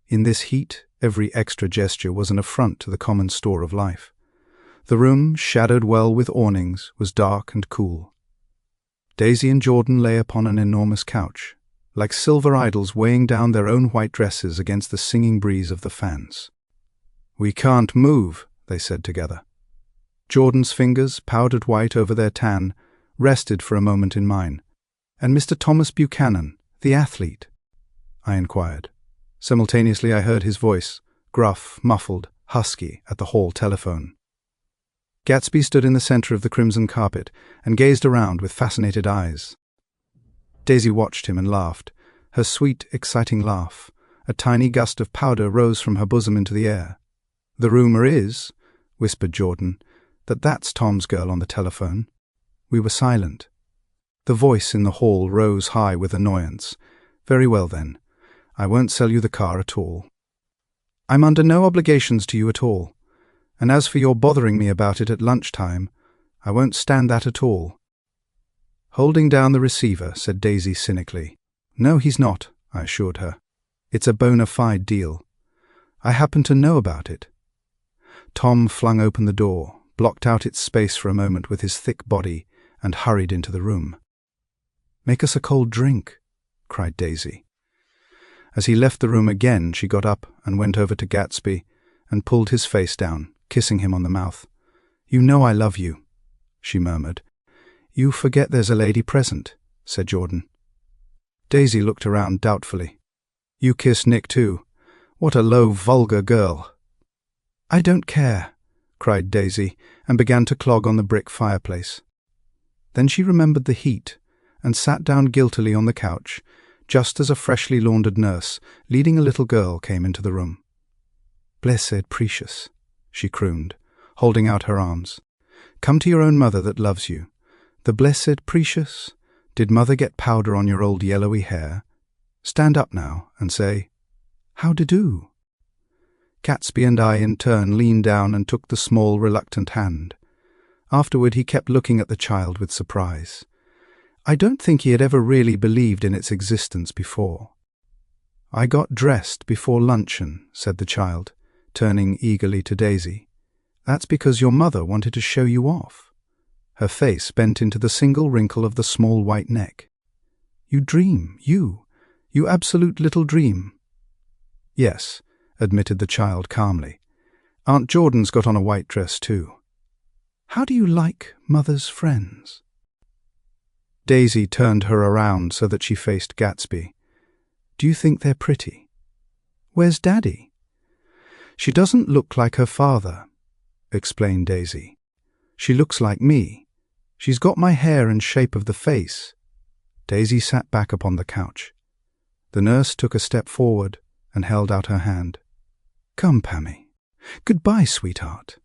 In this heat, every extra gesture was an affront to the common store of life. The room, shadowed well with awnings, was dark and cool. Daisy and Jordan lay upon an enormous couch, like silver idols weighing down their own white dresses against the singing breeze of the fans. "We can't move," they said together. Jordan's fingers, powdered white over their tan, rested for a moment in mine, "And Mr. Thomas Buchanan, the athlete?" I inquired. Simultaneously I heard his voice, gruff, muffled, husky, at the hall telephone. Gatsby stood in the center of the crimson carpet and gazed around with fascinated eyes. Daisy watched him and laughed, her sweet, exciting laugh. A tiny gust of powder rose from her bosom into the air. "The rumor is," whispered Jordan, "that that's Tom's girl on the telephone." We were silent. The voice in the hall rose high with annoyance. "Very well, then. I won't sell you the car at all. I'm under no obligations to you at all. And as for your bothering me about it at lunchtime, I won't stand that at all." Holding down the receiver, said Daisy cynically. "No, he's not," I assured her. "It's a bona fide deal. I happen to know about it." Tom flung open the door, blocked out its space for a moment with his thick body, and hurried into the room. "Make us a cold drink," cried Daisy. As he left the room again, she got up and went over to Gatsby and pulled his face down, kissing him on the mouth. "You know I love you," she murmured. "You forget there's a lady present," said Jordan. Daisy looked around doubtfully. "You kissed Nick too. What a low, vulgar girl." "I don't care," cried Daisy, and began to clog on the brick fireplace. Then she remembered the heat and sat down guiltily on the couch, just as a freshly laundered nurse, leading a little girl, came into the room. "Blessed precious," she crooned, holding out her arms. "Come to your own mother that loves you. The blessed precious. Did mother get powder on your old yellowy hair? Stand up now and say, 'How-de-do?'" Gatsby and I in turn leaned down and took the small, reluctant hand. Afterward he kept looking at the child with surprise. I don't think he had ever really believed in its existence before. "I got dressed before luncheon," said the child, turning eagerly to Daisy. "That's because your mother wanted to show you off." Her face bent into the single wrinkle of the small white neck. "You dream, you absolute little dream." "Yes," admitted the child calmly. "Aunt Jordan's got on a white dress too." "How do you like mother's friends?" Daisy turned her around so that she faced Gatsby. "Do you think they're pretty?" "Where's Daddy?" "She doesn't look like her father," explained Daisy. "She looks like me. She's got my hair and shape of the face." Daisy sat back upon the couch. The nurse took a step forward and held out her hand. "Come, Pammy. Goodbye, sweetheart."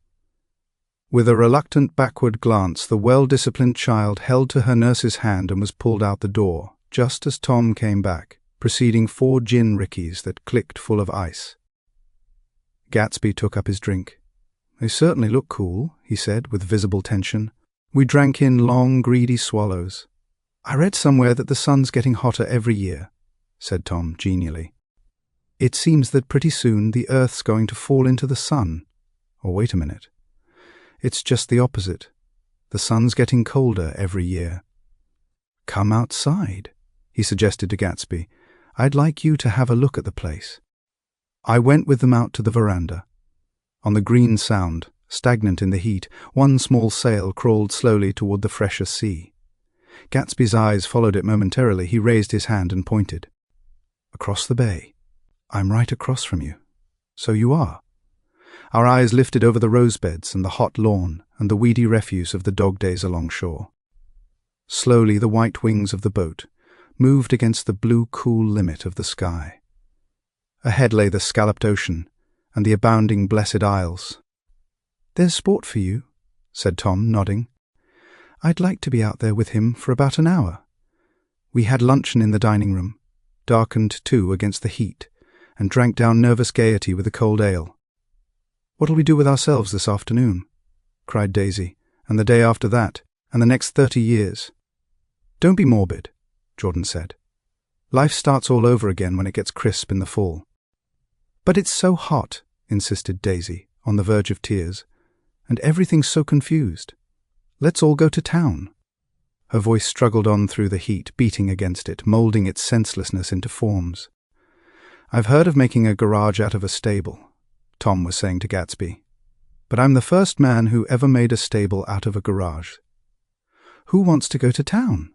With a reluctant backward glance, the well-disciplined child held to her nurse's hand and was pulled out the door, just as Tom came back, preceding 4 gin rickeys that clicked full of ice. Gatsby took up his drink. "They certainly look cool," he said with visible tension. We drank in long, greedy swallows. "I read somewhere that the sun's getting hotter every year," said Tom genially. "It seems that pretty soon the Earth's going to fall into the sun. Or wait a minute. It's just the opposite. The sun's getting colder every year." "Come outside," he suggested to Gatsby. "I'd like you to have a look at the place." I went with them out to the veranda. On the green Sound, stagnant in the heat, one small sail crawled slowly toward the fresher sea. Gatsby's eyes followed it momentarily. He raised his hand and pointed. "Across the bay. I'm right across from you." "So you are." Our eyes lifted over the rose beds and the hot lawn and the weedy refuse of the dog days along shore. Slowly the white wings of the boat moved against the blue cool limit of the sky. Ahead lay the scalloped ocean and the abounding Blessed Isles. "There's sport for you," said Tom, nodding. "I'd like to be out there with him for about an hour." We had luncheon in the dining room, darkened too against the heat, and drank down nervous gaiety with a cold ale. "What'll we do with ourselves this afternoon?" cried Daisy, "and the day after that, and the next 30 years. "Don't be morbid," Jordan said. "Life starts all over again when it gets crisp in the fall." "But it's so hot," insisted Daisy, on the verge of tears, "and everything's so confused. Let's all go to town." Her voice struggled on through the heat, beating against it, moulding its senselessness into forms. "I've heard of making a garage out of a stable," Tom was saying to Gatsby. "But I'm the first man who ever made a stable out of a garage." "Who wants to go to town?"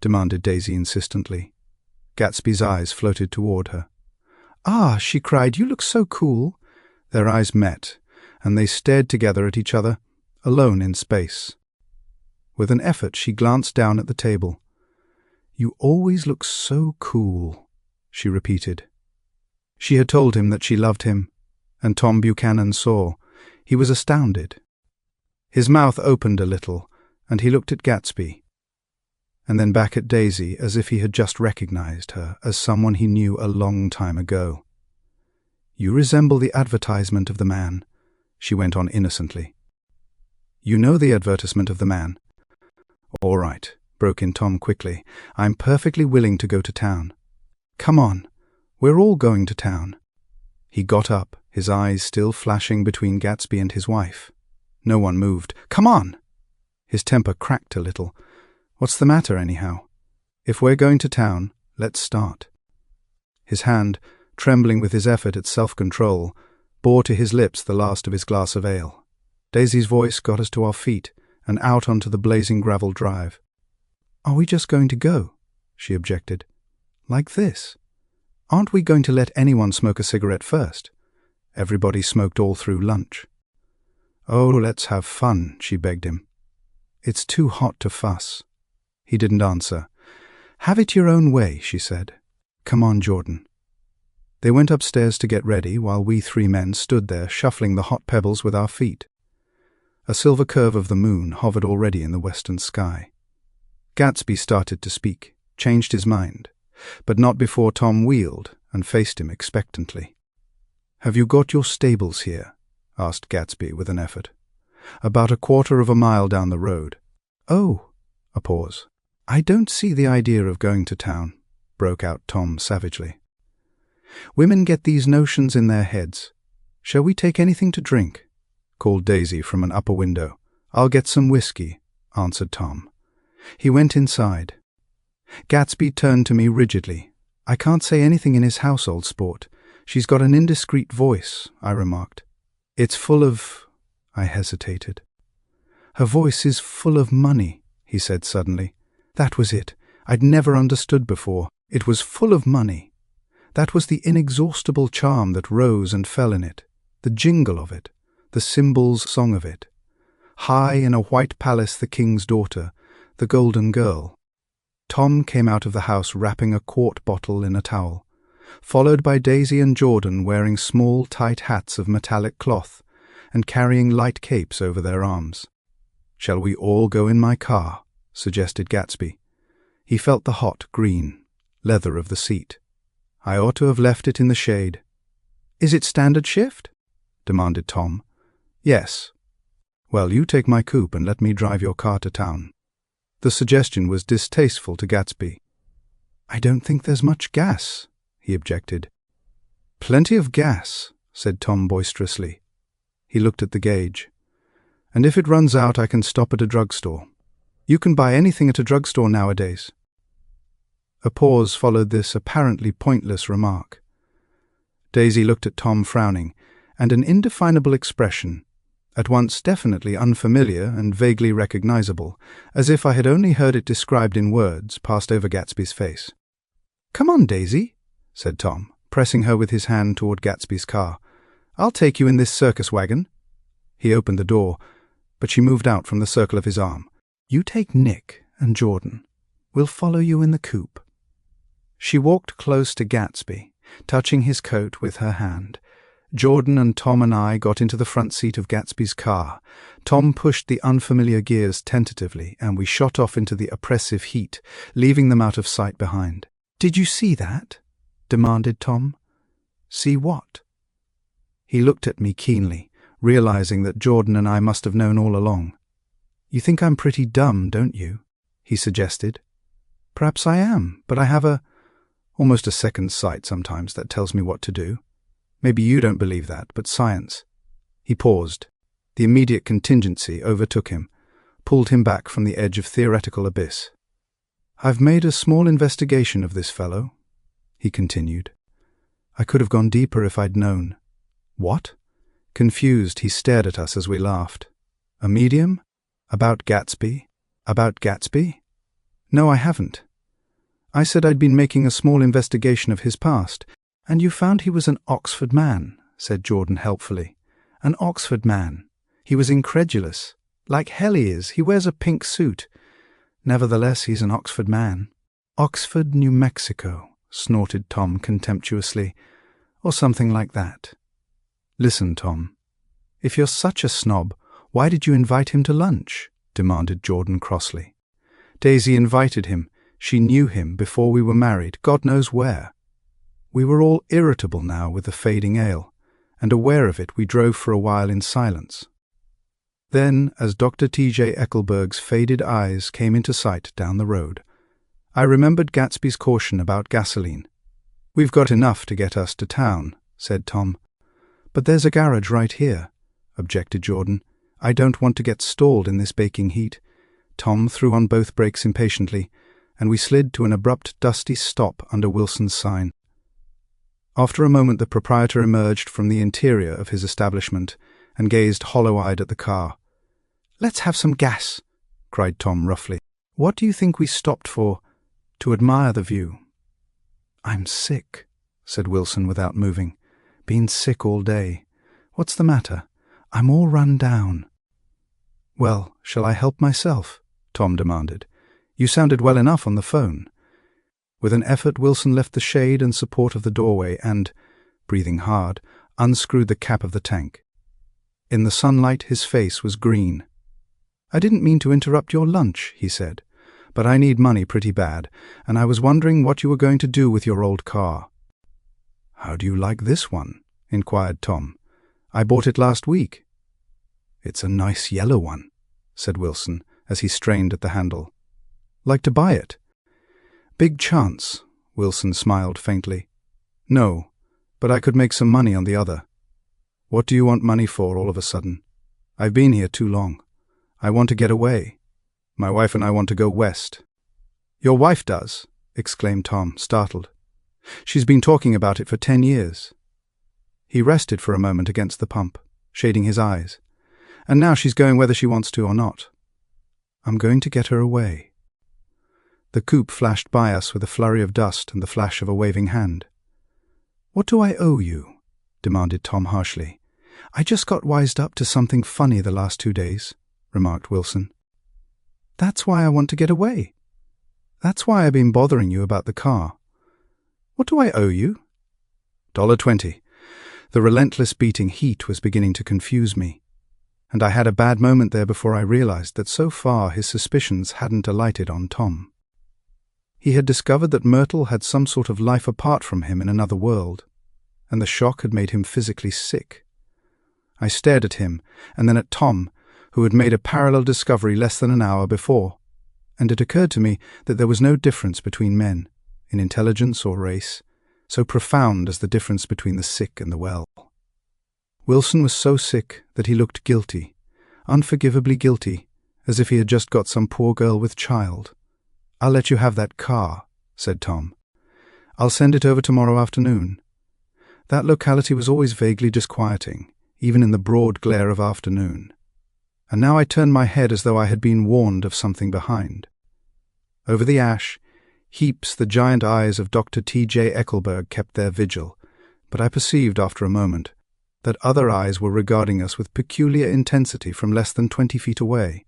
demanded Daisy insistently. Gatsby's eyes floated toward her. "Ah," she cried, "you look so cool." Their eyes met, and they stared together at each other, alone in space. With an effort, she glanced down at the table. "You always look so cool," she repeated. She had told him that she loved him, and Tom Buchanan saw. He was astounded. His mouth opened a little, and he looked at Gatsby, and then back at Daisy as if he had just recognized her as someone he knew a long time ago. "You resemble the advertisement of the man," she went on innocently. "You know the advertisement of the man?" "All right," broke in Tom quickly. "I'm perfectly willing to go to town. Come on, we're all going to town." He got up, his eyes still flashing between Gatsby and his wife. No one moved. "Come on!" His temper cracked a little. "What's the matter, anyhow? If we're going to town, let's start." His hand, trembling with his effort at self-control, bore to his lips the last of his glass of ale. Daisy's voice got us to our feet and out onto the blazing gravel drive. "Are we just going to go?" she objected. "Like this? Aren't we going to let anyone smoke a cigarette first? Everybody smoked all through lunch." "Oh, let's have fun," she begged him. "It's too hot to fuss." He didn't answer. "Have it your own way," she said. "Come on, Jordan." They went upstairs to get ready while we three men stood there shuffling the hot pebbles with our feet. A silver curve of the moon hovered already in the western sky. Gatsby started to speak, changed his mind, but not before Tom wheeled and faced him expectantly. "Have you got your stables here?" asked Gatsby with an effort. "About a quarter of a mile down the road." "Oh," a pause. "I don't see the idea of going to town," broke out Tom savagely. "Women get these notions in their heads. Shall we take anything to drink?" called Daisy from an upper window. "I'll get some whiskey," answered Tom. He went inside. Gatsby turned to me rigidly. "I can't say anything in his household, sport. She's got an indiscreet voice," I remarked. "It's full of—" I hesitated. "Her voice is full of money," he said suddenly. That was it. I'd never understood before. It was full of money. That was the inexhaustible charm that rose and fell in it, the jingle of it, the cymbals' song of it. High in a white palace the king's daughter, the golden girl. Tom came out of the house wrapping a quart bottle in a towel, followed by Daisy and Jordan wearing small, tight hats of metallic cloth and carrying light capes over their arms. "Shall we all go in my car?" suggested Gatsby. He felt the hot, green leather of the seat. I ought to have left it in the shade. "Is it standard shift?" demanded Tom. "Yes." "Well, you take my coupe and let me drive your car to town." The suggestion was distasteful to Gatsby. "I don't think there's much gas," he objected. "Plenty of gas," said Tom boisterously. He looked at the gauge. "And if it runs out, I can stop at a drugstore. You can buy anything at a drugstore nowadays." A pause followed this apparently pointless remark. Daisy looked at Tom frowning, and an indefinable expression, at once definitely unfamiliar and vaguely recognizable, as if I had only heard it described in words, passed over Gatsby's face. "Come on, Daisy," said Tom, pressing her with his hand toward Gatsby's car. "I'll take you in this circus wagon." He opened the door, but she moved out from the circle of his arm. "You take Nick and Jordan. We'll follow you in the coupe." She walked close to Gatsby, touching his coat with her hand. Jordan and Tom and I got into the front seat of Gatsby's car. Tom pushed the unfamiliar gears tentatively, and we shot off into the oppressive heat, leaving them out of sight behind. "Did you see that?" demanded Tom. "See what?" He looked at me keenly, realizing that Jordan and I must have known all along. "You think I'm pretty dumb, don't you?" he suggested. "Perhaps I am, but I have almost a second sight sometimes that tells me what to do. Maybe you don't believe that, but science—" He paused. The immediate contingency overtook him, pulled him back from the edge of theoretical abyss. "I've made a small investigation of this fellow," he continued. "I could have gone deeper if I'd known." "What?" Confused, he stared at us as we laughed. "A medium? About Gatsby? About Gatsby?" "No, I haven't," I said I'd been making a small investigation of his past, and you found he was an Oxford man, said Jordan helpfully. An Oxford man. He was incredulous. Like hell he is. He wears a pink suit. Nevertheless, he's an Oxford man. Oxford, New Mexico, snorted Tom contemptuously. Or something like that. Listen, Tom. If you're such a snob, why did you invite him to lunch? Demanded Jordan crossly. Daisy invited him. She knew him before we were married, God knows where. We were all irritable now with the fading ale, and aware of it we drove for a while in silence. Then, as Dr. T.J. Eckelberg's faded eyes came into sight down the road, I remembered Gatsby's caution about gasoline. We've got enough to get us to town, said Tom. But there's a garage right here, objected Jordan. I don't want to get stalled in this baking heat. Tom threw on both brakes impatiently, and we slid to an abrupt, dusty stop under Wilson's sign. After a moment the proprietor emerged from the interior of his establishment and gazed hollow-eyed at the car. "Let's have some gas," cried Tom roughly. "What do you think we stopped for?" "To admire the view." "I'm sick," said Wilson without moving. "Been sick all day. What's the matter? I'm all run down." "Well, shall I help myself?" Tom demanded. "You sounded well enough on the phone." With an effort, Wilson left the shade and support of the doorway and, breathing hard, unscrewed the cap of the tank. In the sunlight, his face was green. "I didn't mean to interrupt your lunch," he said, "but I need money pretty bad, and I was wondering what you were going to do with your old car." "How do you like this one?" inquired Tom. "I bought it last week." "It's a nice yellow one," said Wilson, as he strained at the handle. "Like to buy it?" "Big chance," Wilson smiled faintly. "No, but I could make some money on the other." "What do you want money for all of a sudden?" "I've been here too long. I want to get away. My wife and I want to go west." "Your wife does?" exclaimed Tom, startled. "She's been talking about it for 10 years. He rested for a moment against the pump, shading his eyes. "And now she's going whether she wants to or not." "I'm going to get her away." The coupe flashed by us with a flurry of dust and the flash of a waving hand. "What do I owe you?" demanded Tom harshly. "I just got wised up to something funny the last 2 days," remarked Wilson. "That's why I want to get away. That's why I've been bothering you about the car. What do I owe you?" $1.20. The relentless beating heat was beginning to confuse me, and I had a bad moment there before I realized that so far his suspicions hadn't alighted on Tom. He had discovered that Myrtle had some sort of life apart from him in another world, and the shock had made him physically sick. I stared at him, and then at Tom, who had made a parallel discovery less than an hour before, and it occurred to me that there was no difference between men, in intelligence or race, so profound as the difference between the sick and the well. Wilson was so sick that he looked guilty, unforgivably guilty, as if he had just got some poor girl with child. "I'll let you have that car," said Tom. "I'll send it over tomorrow afternoon." That locality was always vaguely disquieting, even in the broad glare of afternoon. And now I turned my head as though I had been warned of something behind. Over the ash, heaps the giant eyes of Dr. T.J. Eckelberg kept their vigil, but I perceived after a moment that other eyes were regarding us with peculiar intensity from less than 20 feet away.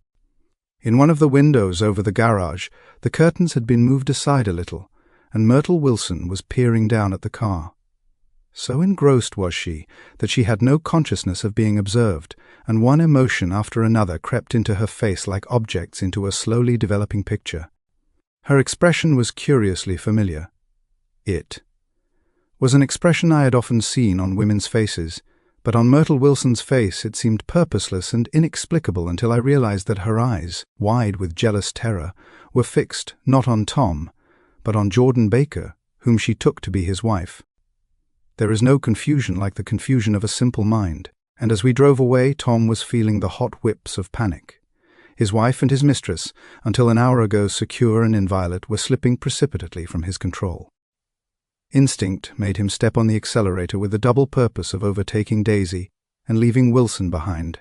In one of the windows over the garage, the curtains had been moved aside a little, and Myrtle Wilson was peering down at the car. So engrossed was she that she had no consciousness of being observed, and one emotion after another crept into her face like objects into a slowly developing picture. Her expression was curiously familiar. It was an expression I had often seen on women's faces, but on Myrtle Wilson's face it seemed purposeless and inexplicable until I realized that her eyes, wide with jealous terror, were fixed not on Tom, but on Jordan Baker, whom she took to be his wife. There is no confusion like the confusion of a simple mind, and as we drove away Tom was feeling the hot whips of panic. His wife and his mistress, until an hour ago secure and inviolate, were slipping precipitately from his control. Instinct made him step on the accelerator with the double purpose of overtaking Daisy and leaving Wilson behind,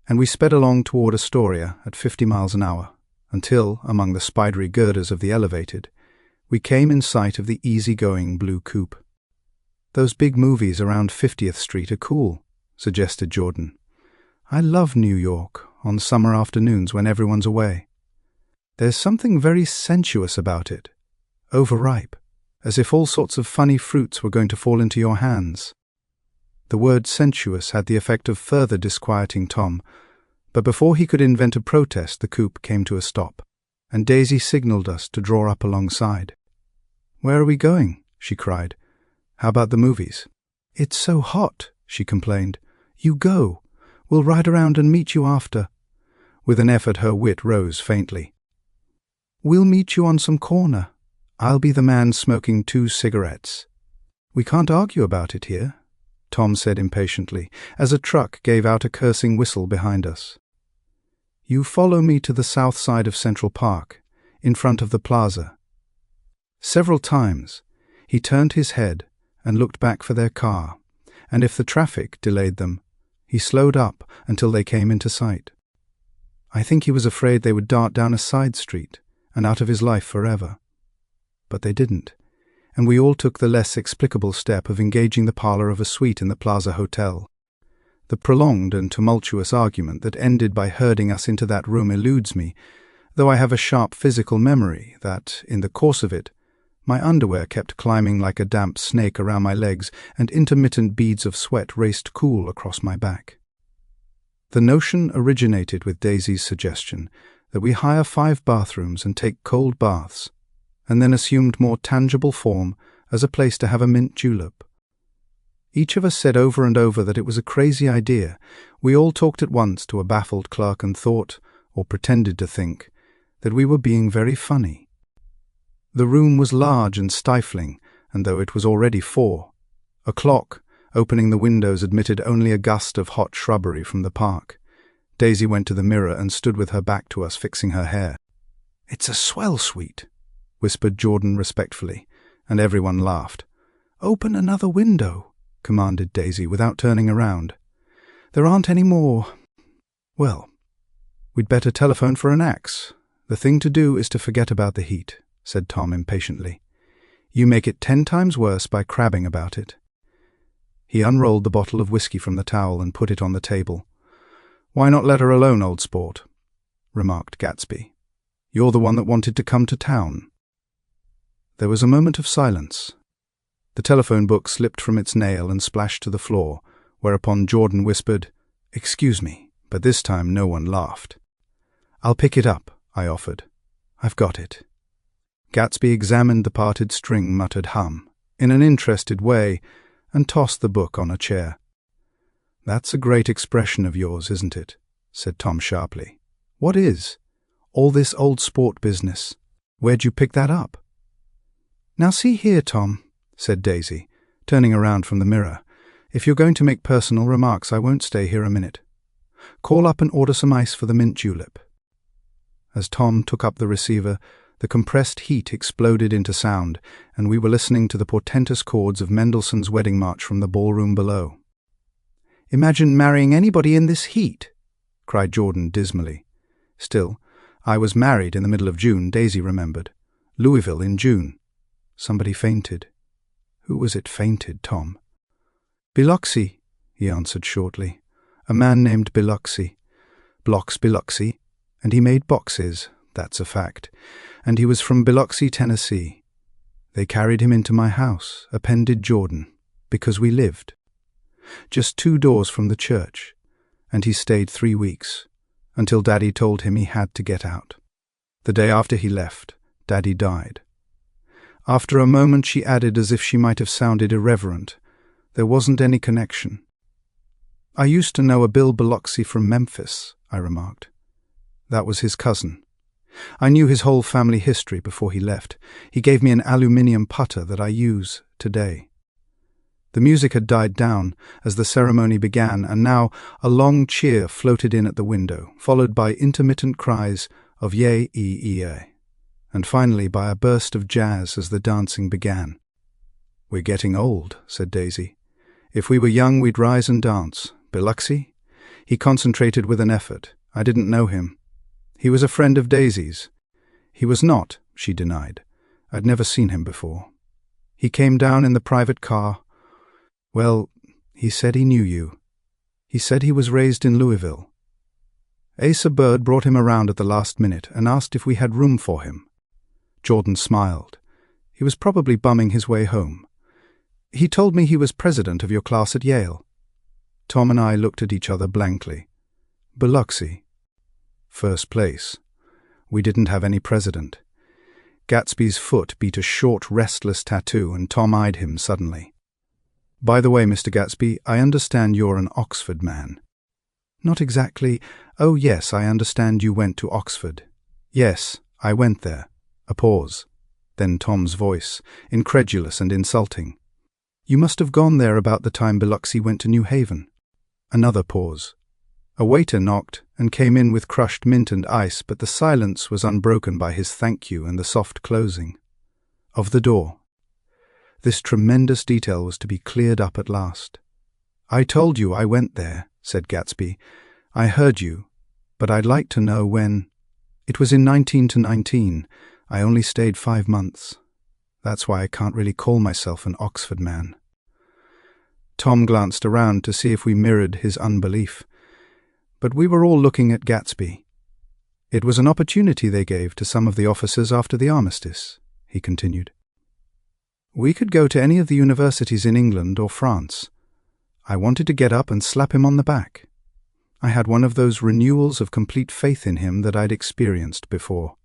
and we sped along toward Astoria at 50 miles an hour, until, among the spidery girders of the elevated, We came in sight of the easy-going blue coupe. "Those big movies around 50th Street are cool," suggested Jordan. "I love New York on summer afternoons when everyone's away. There's something very sensuous about it, overripe, as if all sorts of funny fruits were going to fall into your hands." The word sensuous had the effect of further disquieting Tom, but before he could invent a protest, the coupe came to a stop, and Daisy signaled us to draw up alongside. "Where are we going?" she cried. "How about the movies?" "It's so hot," she complained. "You go. We'll ride around and meet you after." With an effort her wit rose faintly. "We'll meet you on some corner. I'll be the man smoking 2 cigarettes. "We can't argue about it here," Tom said impatiently, as a truck gave out a cursing whistle behind us. "You follow me to the south side of Central Park, in front of the plaza." Several times he turned his head and looked back for their car, and if the traffic delayed them, he slowed up until they came into sight. I think he was afraid they would dart down a side street and out of his life forever. But they didn't, and we all took the less explicable step of engaging the parlor of a suite in the Plaza Hotel. The prolonged and tumultuous argument that ended by herding us into that room eludes me, though I have a sharp physical memory that, in the course of it, my underwear kept climbing like a damp snake around my legs, and intermittent beads of sweat raced cool across my back. The notion originated with Daisy's suggestion that we hire 5 bathrooms and take cold baths, and then assumed more tangible form as a place to have a mint julep. Each of us said over and over that it was a crazy idea. We all talked at once to a baffled clerk and thought, or pretended to think, that we were being very funny. The room was large and stifling, and though it was already 4, a clock opening the windows admitted only a gust of hot shrubbery from the park. Daisy went to the mirror and stood with her back to us, fixing her hair. "It's a swell suite," whispered Jordan respectfully, and everyone laughed. "Open another window," commanded Daisy without turning around. "There aren't any more. Well, we'd better telephone for an axe. The thing to do is to forget about the heat," said Tom impatiently. "You make it 10 times worse by crabbing about it." He unrolled the bottle of whiskey from the towel and put it on the table. "Why not let her alone, old sport?" remarked Gatsby. "You're the one that wanted to come to town." There was a moment of silence. The telephone book slipped from its nail and splashed to the floor, whereupon Jordan whispered, "Excuse me," but this time no one laughed. "I'll pick it up," I offered. "I've got it." Gatsby examined the parted string, muttered hum, in an interested way, and tossed the book on a chair. "That's a great expression of yours, isn't it?" said Tom sharply. "What is? All this old sport business. Where'd you pick that up?" "Now see here, Tom," said Daisy, turning around from the mirror. "If you're going to make personal remarks, I won't stay here a minute. Call up and order some ice for the mint julep." As Tom took up the receiver, the compressed heat exploded into sound, and we were listening to the portentous chords of Mendelssohn's Wedding March from the ballroom below. "Imagine marrying anybody in this heat," cried Jordan dismally. Still, I was married in the middle of June, Daisy remembered. Louisville in June. Somebody fainted. Who was it fainted, Tom? "Biloxi," he answered shortly. "A man named Biloxi. Blocks Biloxi, and he made boxes, that's a fact. And he was from Biloxi, Tennessee. They carried him into my house," appended Jordan, "because we lived just 2 doors from the church, and he stayed 3 weeks, until Daddy told him he had to get out. The day after he left, Daddy died." After a moment she added, as if she might have sounded irreverent, "There wasn't any connection." "I used to know a Bill Biloxi from Memphis," I remarked. "That was his cousin. I knew his whole family history before he left. He gave me an aluminium putter that I use today." The music had died down as the ceremony began, and now a long cheer floated in at the window, followed by intermittent cries of "Yay-ee-ee-ay," and finally by a burst of jazz as the dancing began. "We're getting old," said Daisy. "If we were young, we'd rise and dance. Biloxi?" He concentrated with an effort. "I didn't know him. He was a friend of Daisy's." "He was not," she denied. I'd never seen him before. He came down in the private car. Well, he said he knew you. He said he was raised in Louisville. Asa Bird brought him around at the last minute and asked if we had room for him. Jordan smiled. He was probably bumming his way home. He told me he was president of your class at Yale. Tom and I looked at each other blankly. Biloxi. First place. We didn't have any president. Gatsby's foot beat a short, restless tattoo, and Tom eyed him suddenly. By the way, Mr. Gatsby, I understand you're an Oxford man. Not exactly. Oh, yes, I understand you went to Oxford. Yes, I went there. A pause. Then Tom's voice, incredulous and insulting. You must have gone there about the time Biloxi went to New Haven. Another pause. A waiter knocked and came in with crushed mint and ice, but the silence was unbroken by his thank you and the soft closing of the door. This tremendous detail was to be cleared up at last. I told you I went there, said Gatsby. I heard you, but I'd like to know when. It was in 1919. I only stayed 5 months. That's why I can't really call myself an Oxford man. Tom glanced around to see if we mirrored his unbelief. But we were all looking at Gatsby. It was an opportunity they gave to some of the officers after the armistice, he continued. We could go to any of the universities in England or France. I wanted to get up and slap him on the back. I had one of those renewals of complete faith in him that I'd experienced before.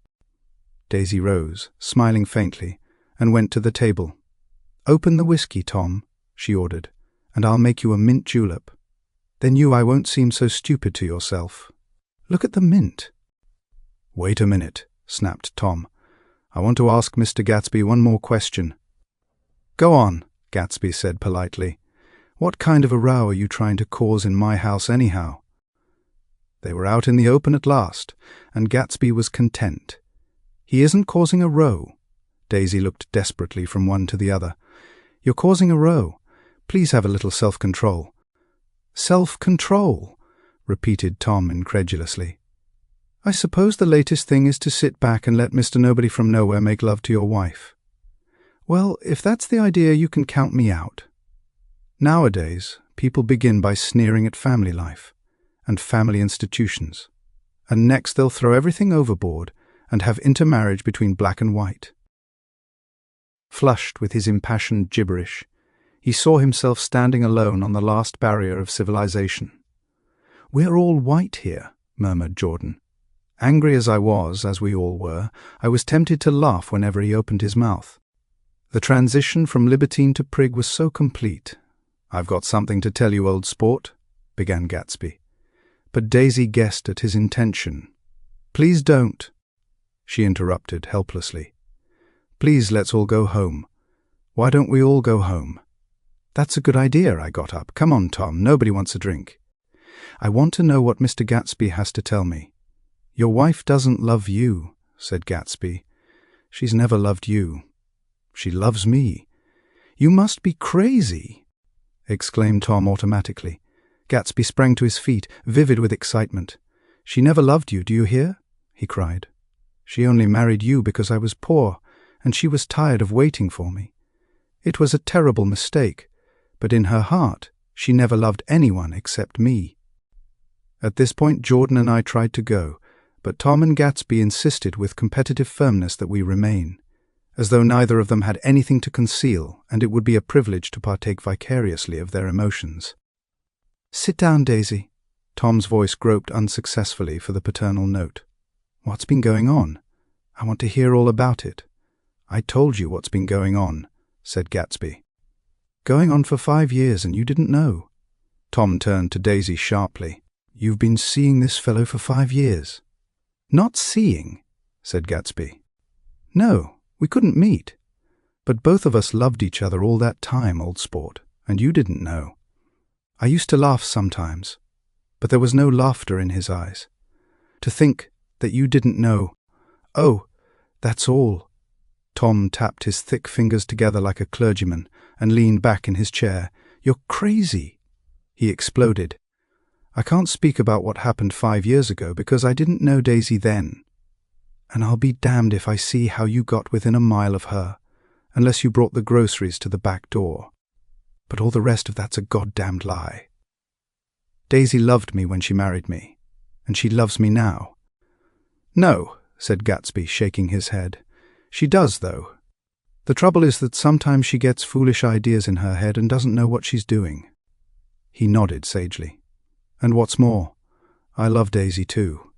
Daisy rose, smiling faintly, and went to the table. Open the whiskey, Tom, she ordered, and I'll make you a mint julep. Then I won't seem so stupid to yourself. Look at the mint. Wait a minute, snapped Tom. I want to ask Mr. Gatsby one more question. Go on, Gatsby said politely. What kind of a row are you trying to cause in my house anyhow? They were out in the open at last, and Gatsby was content. He isn't causing a row. Daisy looked desperately from one to the other. You're causing a row. Please have a little self-control. Self-control, repeated Tom incredulously. I suppose the latest thing is to sit back and let Mr. Nobody from Nowhere make love to your wife. Well, if that's the idea, you can count me out. Nowadays, people begin by sneering at family life and family institutions, and next they'll throw everything overboard and have intermarriage between black and white. Flushed with his impassioned gibberish, he saw himself standing alone on the last barrier of civilization. We're all white here, murmured Jordan. Angry as I was, as we all were, I was tempted to laugh whenever he opened his mouth. The transition from libertine to prig was so complete. I've got something to tell you, old sport, began Gatsby. But Daisy guessed at his intention. Please don't, she interrupted helplessly. Please, let's all go home. Why don't we all go home? That's a good idea, I got up. Come on, Tom, nobody wants a drink. I want to know what Mr. Gatsby has to tell me. Your wife doesn't love you, said Gatsby. She's never loved you. She loves me. You must be crazy, exclaimed Tom automatically. Gatsby sprang to his feet, vivid with excitement. She never loved you, do you hear? He cried. She only married you because I was poor, and she was tired of waiting for me. It was a terrible mistake, but in her heart, she never loved anyone except me. At this point, Jordan and I tried to go, but Tom and Gatsby insisted with competitive firmness that we remain, as though neither of them had anything to conceal, and it would be a privilege to partake vicariously of their emotions. Sit down, Daisy. Tom's voice groped unsuccessfully for the paternal note. What's been going on? I want to hear all about it. I told you what's been going on, said Gatsby. Going on for 5 years and you didn't know. Tom turned to Daisy sharply. You've been seeing this fellow for 5 years. Not seeing, said Gatsby. No, we couldn't meet. But both of us loved each other all that time, old sport, and you didn't know. I used to laugh sometimes, but there was no laughter in his eyes. To think that you didn't know. Oh, that's all. Tom tapped his thick fingers together like a clergyman and leaned back in his chair. You're crazy, he exploded. I can't speak about what happened 5 years ago because I didn't know Daisy then. and I'll be damned if I see how you got within a mile of her, unless you brought the groceries to the back door. But all the rest of that's a goddamned lie. Daisy loved me when she married me, and she loves me now." "No," said Gatsby, shaking his head. "She does, though. The trouble is that sometimes she gets foolish ideas in her head and doesn't know what she's doing." He nodded sagely. "And what's more, I love Daisy too.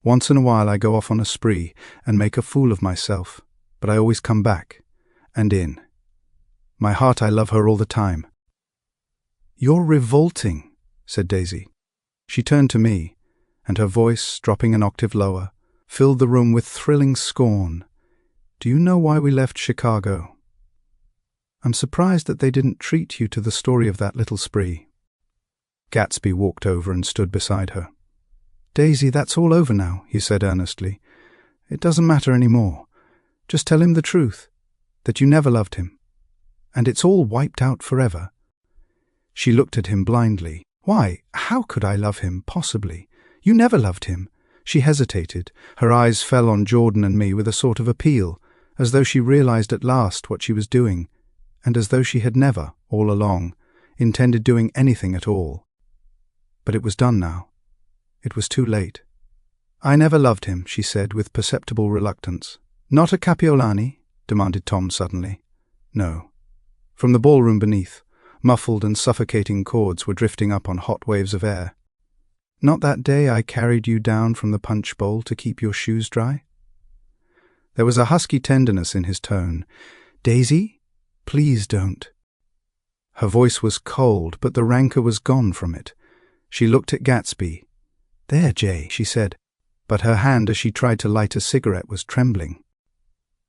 Once in a while I go off on a spree and make a fool of myself, but I always come back, and in my heart I love her all the time." "You're revolting," said Daisy. She turned to me, and her voice, dropping an octave lower, filled the room with thrilling scorn. "Do you know why we left Chicago? I'm surprised that they didn't treat you to the story of that little spree." Gatsby walked over and stood beside her. "Daisy, that's all over now," he said earnestly. "It doesn't matter any more. Just tell him the truth, that you never loved him, and it's all wiped out forever." She looked at him blindly. "Why, how could I love him, possibly? You never loved him." She hesitated. Her eyes fell on Jordan and me with a sort of appeal, as though she realized at last what she was doing, and as though she had never, all along, intended doing anything at all. But it was done now. It was too late. "I never loved him," she said with perceptible reluctance. "Not a Capiolani?" demanded Tom suddenly. "No." From the ballroom beneath, muffled and suffocating chords were drifting up on hot waves of air. "Not that day I carried you down from the punch bowl to keep your shoes dry?" There was a husky tenderness in his tone. "Daisy, please don't." Her voice was cold, but the rancour was gone from it. She looked at Gatsby. "There, Jay," she said, but her hand as she tried to light a cigarette was trembling.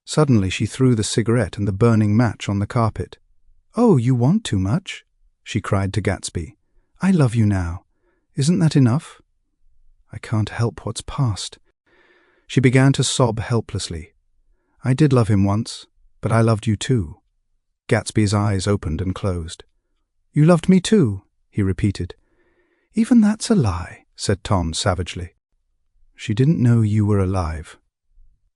Suddenly she threw the cigarette and the burning match on the carpet. "Oh, you want too much," she cried to Gatsby. "I love you now. Isn't that enough?" "I can't help what's past." She began to sob helplessly. "I did love him once, but I loved you too." Gatsby's eyes opened and closed. "You loved me too," he repeated. "Even that's a lie," said Tom savagely. "She didn't know you were alive.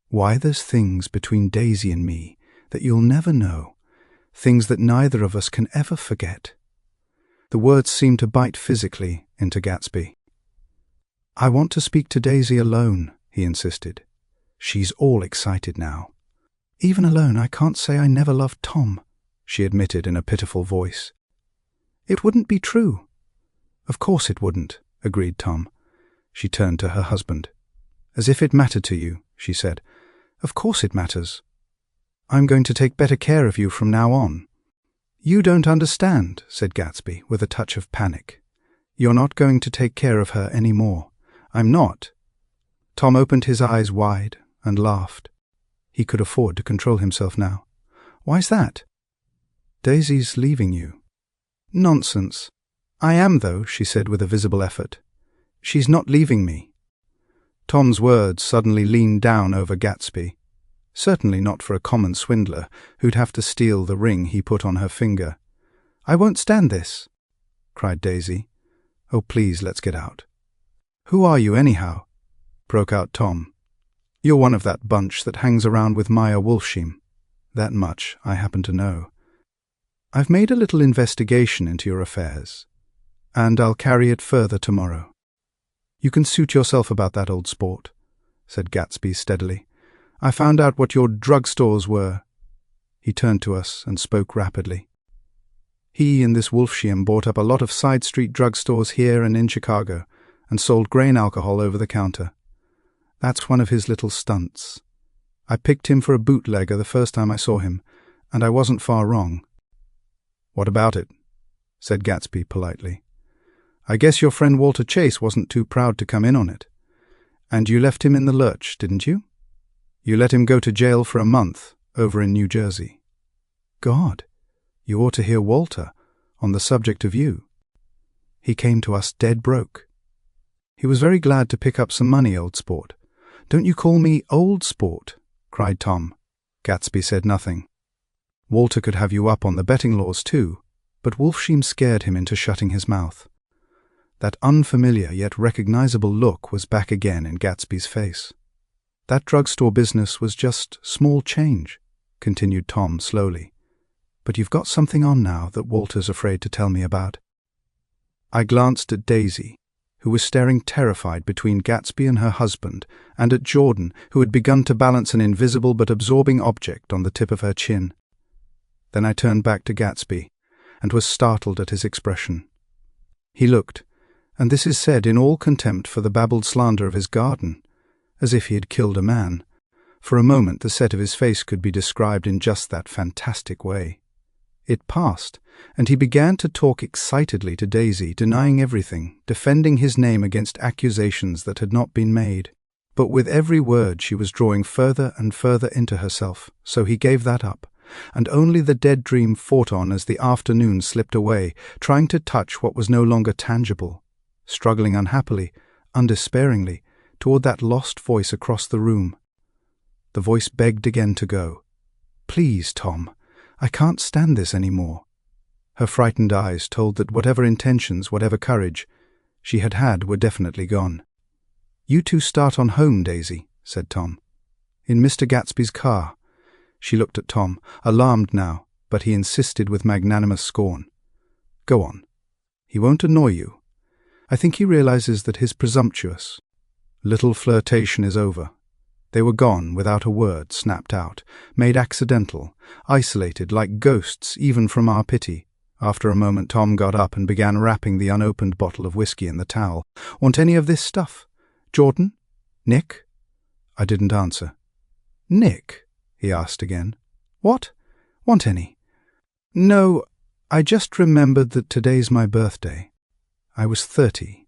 Why, there's things between Daisy and me that you'll never know, things that neither of us can ever forget." The words seemed to bite physically into Gatsby. "I want to speak to Daisy alone," he insisted. "She's all excited now." "Even alone, I can't say I never loved Tom," she admitted in a pitiful voice. "It wouldn't be true." "Of course it wouldn't," agreed Tom. She turned to her husband. "As if it mattered to you," she said. "Of course it matters. I'm going to take better care of you from now on." "You don't understand," said Gatsby with a touch of panic. "You're not going to take care of her any more." "I'm not." Tom opened his eyes wide and laughed. He could afford to control himself now. "Why's that?" "Daisy's leaving you." "Nonsense." "I am, though," she said with a visible effort. "She's not leaving me." Tom's words suddenly leaned down over Gatsby. Certainly not for a common swindler who'd have to steal the ring he put on her finger. "I won't stand this," cried Daisy. "Oh, please, let's get out." "Who are you, anyhow?" broke out Tom. "You're one of that bunch that hangs around with Maya Wolfsheim. That much I happen to know. I've made a little investigation into your affairs, and I'll carry it further tomorrow." "You can suit yourself about that, old sport," said Gatsby steadily. "I found out what your drugstores were." He turned to us and spoke rapidly. "He and this Wolfsheim bought up a lot of side street drugstores here and in Chicago and sold grain alcohol over the counter. That's one of his little stunts. I picked him for a bootlegger the first time I saw him, and I wasn't far wrong." "What about it?" said Gatsby politely. "I guess your friend Walter Chase wasn't too proud to come in on it. And you left him in the lurch, didn't you? You let him go to jail for a month over in New Jersey. God, you ought to hear Walter on the subject of you. He came to us dead broke. He was very glad to pick up some money, old sport." "Don't you call me old sport," cried Tom. Gatsby said nothing. "Walter could have you up on the betting laws too, but Wolfsheim scared him into shutting his mouth." That unfamiliar yet recognizable look was back again in Gatsby's face. That drugstore business was just small change," continued Tom slowly. "But you've got something on now that Walter's afraid to tell me about." I glanced at Daisy, who was staring terrified between Gatsby and her husband, and at Jordan, who had begun to balance an invisible but absorbing object on the tip of her chin. Then I turned back to Gatsby, and was startled at his expression. He looked, and this is said in all contempt for the babbled slander of his garden, as if he had killed a man. For a moment the set of his face could be described in just that fantastic way. It passed, and he began to talk excitedly to Daisy, denying everything, defending his name against accusations that had not been made. But with every word she was drawing further and further into herself, so he gave that up, and only the dead dream fought on as the afternoon slipped away, trying to touch what was no longer tangible, struggling unhappily, undespairingly, toward that lost voice across the room. The voice begged again to go. "Please, Tom, I can't stand this any more." Her frightened eyes told that whatever intentions, whatever courage she had had were definitely gone. "You two start on home, Daisy," said Tom. "In Mr. Gatsby's car." She looked at Tom, alarmed now, but he insisted with magnanimous scorn. "Go on. He won't annoy you. I think he realizes that his presumptuous little flirtation is over." They were gone without a word, snapped out, made accidental, isolated like ghosts even from our pity. After a moment Tom got up and began wrapping the unopened bottle of whiskey in the towel. "Want any of this stuff? Jordan? Nick?" I didn't answer. "Nick?" he asked again. "What? Want any?" "No, I just remembered that today's my birthday. I was 30.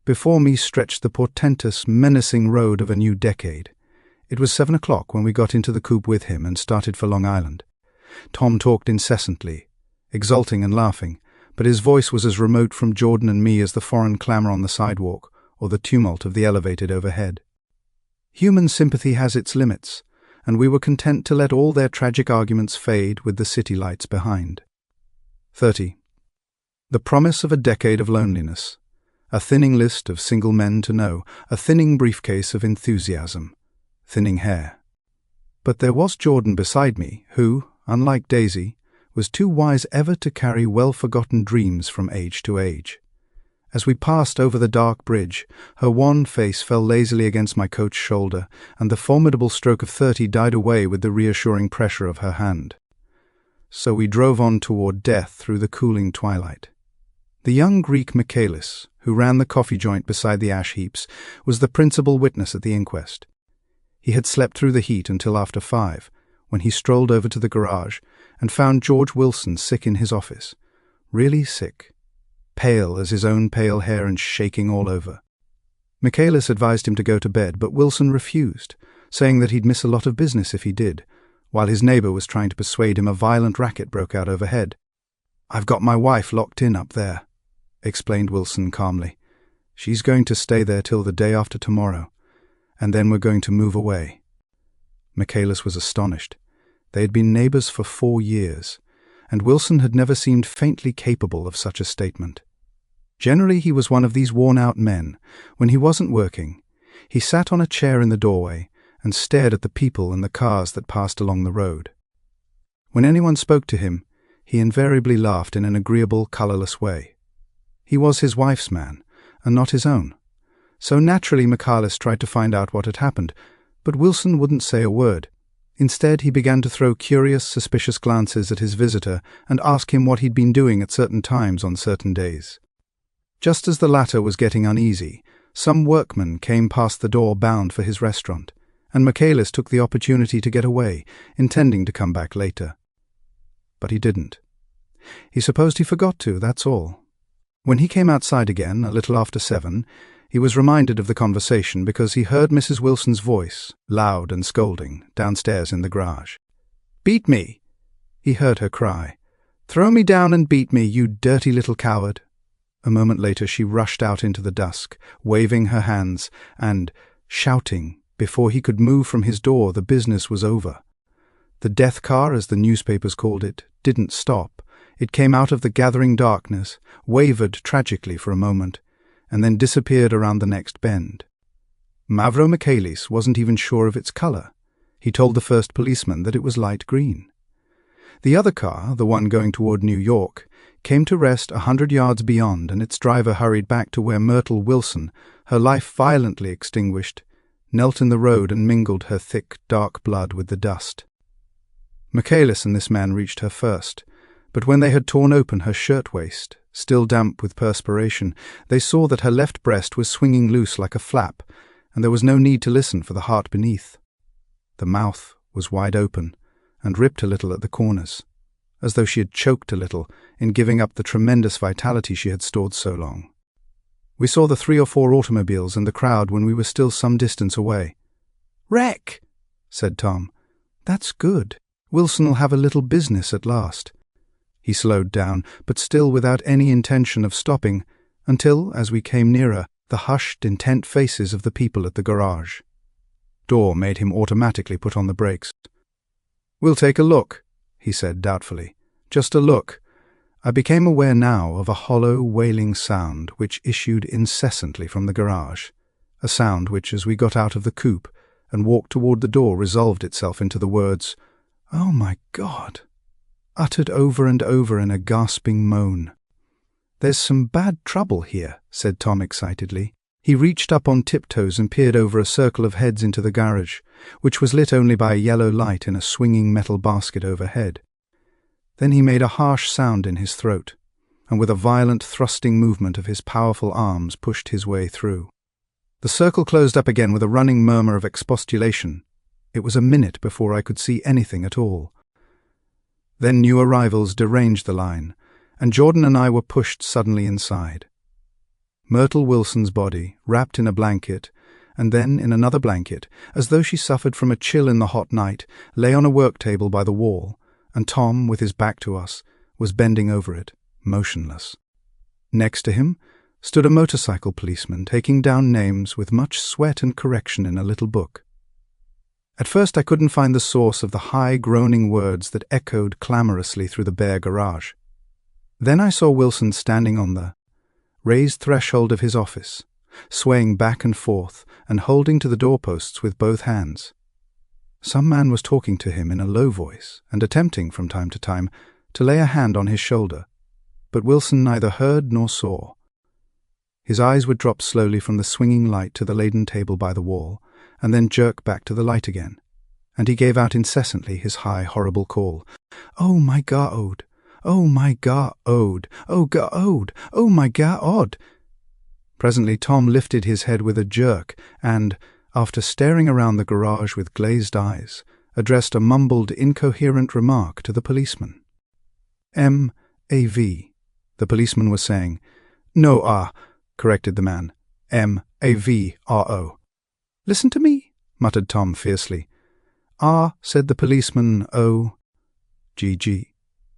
Before me stretched the portentous, menacing road of a new decade. It was 7 o'clock when we got into the coupe with him and started for Long Island. Tom talked incessantly, exulting and laughing, but his voice was as remote from Jordan and me as the foreign clamour on the sidewalk or the tumult of the elevated overhead. Human sympathy has its limits, and we were content to let all their tragic arguments fade with the city lights behind. 30. The promise of a decade of loneliness. A thinning list of single men to know, a thinning briefcase of enthusiasm, thinning hair. But there was Jordan beside me, who, unlike Daisy, was too wise ever to carry well-forgotten dreams from age to age. As we passed over the dark bridge, her wan face fell lazily against my coat's shoulder, and the formidable stroke of 30 died away with the reassuring pressure of her hand. So we drove on toward death through the cooling twilight. The young Greek Michaelis, who ran the coffee joint beside the ash heaps, was the principal witness at the inquest. He had slept through the heat until after 5, when he strolled over to the garage and found George Wilson sick in his office, really sick, pale as his own pale hair and shaking all over. Michaelis advised him to go to bed, but Wilson refused, saying that he'd miss a lot of business if he did, while his neighbour was trying to persuade him a violent racket broke out overhead. "I've got my wife locked in up there," explained Wilson calmly. "She's going to stay there till the day after tomorrow, and then we're going to move away." Michaelis was astonished. They had been neighbours for 4 years, and Wilson had never seemed faintly capable of such a statement. Generally he was one of these worn-out men. When he wasn't working, he sat on a chair in the doorway and stared at the people and the cars that passed along the road. When anyone spoke to him, he invariably laughed in an agreeable, colourless way. He was his wife's man, and not his own. So naturally Michaelis tried to find out what had happened, but Wilson wouldn't say a word. Instead he began to throw curious, suspicious glances at his visitor and ask him what he'd been doing at certain times on certain days. Just as the latter was getting uneasy, some workman came past the door bound for his restaurant, and Michaelis took the opportunity to get away, intending to come back later. But he didn't. He supposed he forgot to, that's all. When he came outside again, a little after 7, he was reminded of the conversation because he heard Mrs. Wilson's voice, loud and scolding, downstairs in the garage. "Beat me!" he heard her cry. "Throw me down and beat me, you dirty little coward!" A moment later she rushed out into the dusk, waving her hands and shouting. Before he could move from his door, the business was over. The death car, as the newspapers called it, didn't stop. It came out of the gathering darkness, wavered tragically for a moment, and then disappeared around the next bend. Mavro Michaelis wasn't even sure of its color. He told the first policeman that it was light green. The other car, the one going toward New York, came to rest 100 yards beyond, and its driver hurried back to where Myrtle Wilson, her life violently extinguished, knelt in the road and mingled her thick, dark blood with the dust. Michaelis and this man reached her first, but when they had torn open her shirtwaist, still damp with perspiration, they saw that her left breast was swinging loose like a flap, and there was no need to listen for the heart beneath. The mouth was wide open and ripped a little at the corners, as though she had choked a little in giving up the tremendous vitality she had stored so long. We saw the 3 or 4 automobiles and the crowd when we were still some distance away. "Wreck!" said Tom. "That's good. Wilson'll have a little business at last." He slowed down, but still without any intention of stopping, until, as we came nearer, the hushed, intent faces of the people at the garage. Door made him automatically put on the brakes. "We'll take a look," he said doubtfully. "Just a look." I became aware now of a hollow, wailing sound which issued incessantly from the garage, a sound which, as we got out of the coupe and walked toward the door, resolved itself into the words, "Oh my God," uttered over and over in a gasping moan. "There's some bad trouble here," said Tom excitedly. He reached up on tiptoes and peered over a circle of heads into the garage, which was lit only by a yellow light in a swinging metal basket overhead. Then he made a harsh sound in his throat, and with a violent thrusting movement of his powerful arms pushed his way through. The circle closed up again with a running murmur of expostulation. It was a minute before I could see anything at all. Then new arrivals deranged the line, and Jordan and I were pushed suddenly inside. Myrtle Wilson's body, wrapped in a blanket, and then in another blanket, as though she suffered from a chill in the hot night, lay on a work table by the wall, and Tom, with his back to us, was bending over it, motionless. Next to him stood a motorcycle policeman taking down names with much sweat and correction in a little book. At first I couldn't find the source of the high, groaning words that echoed clamorously through the bare garage. Then I saw Wilson standing on the raised threshold of his office, swaying back and forth and holding to the doorposts with both hands. Some man was talking to him in a low voice and attempting, from time to time, to lay a hand on his shoulder, but Wilson neither heard nor saw. His eyes would drop slowly from the swinging light to the laden table by the wall, and then jerk back to the light again, and he gave out incessantly his high, horrible call, "Oh my God! Oh my God! Oh God! Oh my God!" Presently Tom lifted his head with a jerk and, after staring around the garage with glazed eyes, addressed a mumbled, incoherent remark to the policeman. "M-A-V," the policeman was saying. "No, R," corrected the man. "M-A-V-R-O." "Listen to me," muttered Tom fiercely. "R," said the policeman. "O, G-G."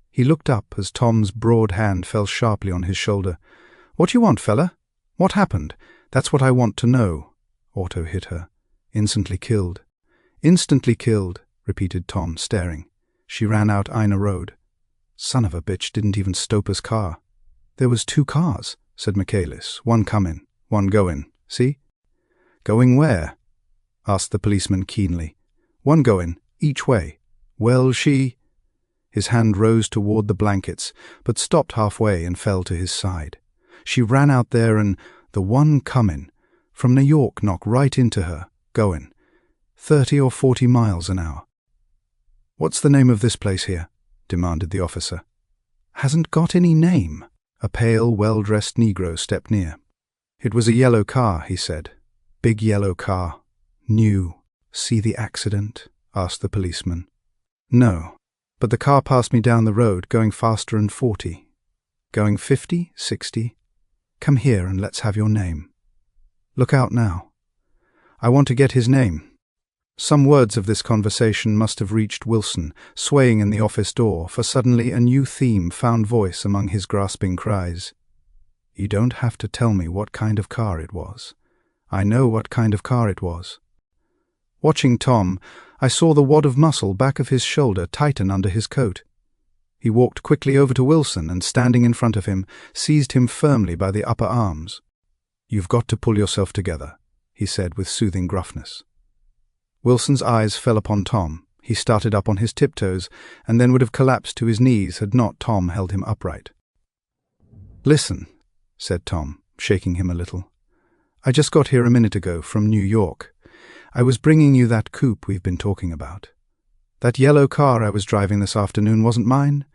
He looked up as Tom's broad hand fell sharply on his shoulder. "What you want, fella? What happened? That's what I want to know." Otto hit her. "Instantly killed." "Instantly killed," repeated Tom, staring. "She ran out Ina Road." "Son of a bitch didn't even stope his car." "There was 2 cars," said Michaelis. "One comin', one goin'. See?" "Going where?" asked the policeman keenly. "One goin', each way." "Well, she—" His hand rose toward the blankets, but stopped halfway and fell to his side. "She ran out there and the one comin' from New York knocked right into her, goin' 30 or 40 miles an hour." "What's the name of this place here?" demanded the officer. "Hasn't got any name." A pale, well-dressed Negro stepped near. "It was a yellow car," he said. "Big yellow car. New. See the accident?" asked the policeman. "No. But the car passed me down the road, going faster than 40. Going 50, 60. Come here and let's have your name. Look out now. I want to get his name." Some words of this conversation must have reached Wilson, swaying in the office door, for suddenly a new theme found voice among his grasping cries. "You don't have to tell me what kind of car it was. I know what kind of car it was." Watching Tom, I saw the wad of muscle back of his shoulder tighten under his coat. He walked quickly over to Wilson and, standing in front of him, seized him firmly by the upper arms. "You've got to pull yourself together," he said with soothing gruffness. Wilson's eyes fell upon Tom. He started up on his tiptoes and then would have collapsed to his knees had not Tom held him upright. "Listen," said Tom, shaking him a little. "I just got here a minute ago from New York. I was bringing you that coupe we've been talking about. That yellow car I was driving this afternoon wasn't mine.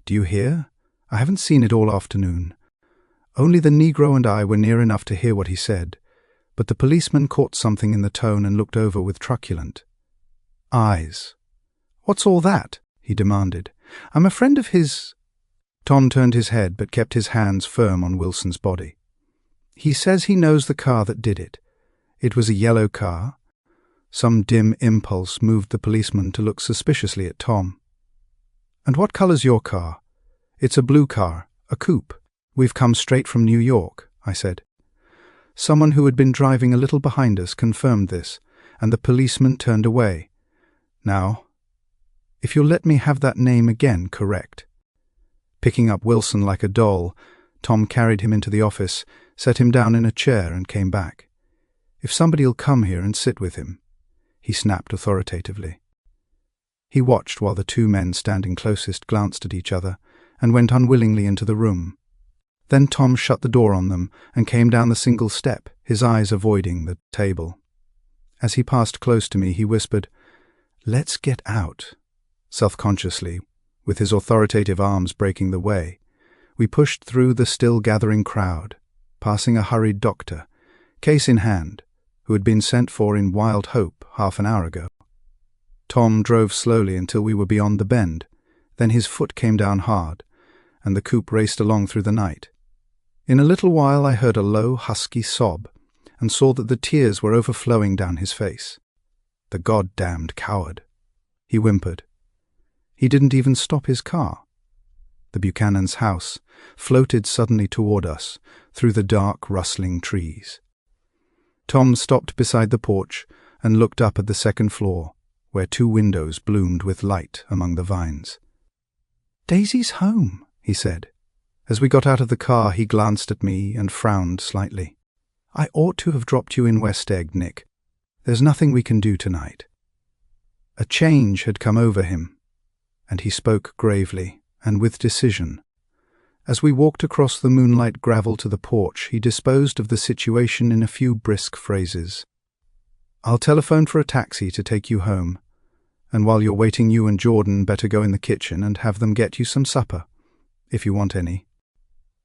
Do you hear? I haven't seen it all afternoon. Only the Negro and I were near enough to hear what he said, but the policeman caught something in the tone and looked over with truculent eyes. 'What's all that?' he demanded. 'I'm a friend of his—' Tom turned his head but kept his hands firm on Wilson's body. 'He says he knows the car that did it. It was a yellow car.' Some dim impulse moved the policeman to look suspiciously at Tom. 'And what color's your car?' 'It's a blue car, a coupe. We've come straight from New York,' I said. Someone who had been driving a little behind us confirmed this, and the policeman turned away. 'Now, if you'll let me have that name again correct.' Picking up Wilson like a doll, Tom carried him into the office, set him down in a chair, and came back. 'If somebody'll come here and sit with him,' he snapped authoritatively. He watched while the two men standing closest glanced at each other and went unwillingly into the room. Then Tom shut the door on them and came down the single step, his eyes avoiding the table. As he passed close to me, he whispered, "Let's get out." Self-consciously, with his authoritative arms breaking the way, we pushed through the still-gathering crowd, passing a hurried doctor, case in hand, who had been sent for in wild hope half an hour ago. Tom drove slowly until we were beyond the bend, then his foot came down hard, and the coupe raced along through the night. In a little while I heard a low, husky sob, and saw that the tears were overflowing down his face. "The goddamned coward," he whimpered. He didn't even stop his car. The Buchanan's house floated suddenly toward us through the dark, rustling trees. Tom stopped beside the porch and looked up at the second floor, where two windows bloomed with light among the vines. "Daisy's home," he said. As we got out of the car, he glanced at me and frowned slightly. "I ought to have dropped you in West Egg, Nick. There's nothing we can do tonight." A change had come over him, and he spoke gravely and with decision. As we walked across the moonlight gravel to the porch, he disposed of the situation in a few brisk phrases. "I'll telephone for a taxi to take you home, and while you're waiting, you and Jordan better go in the kitchen and have them get you some supper, if you want any."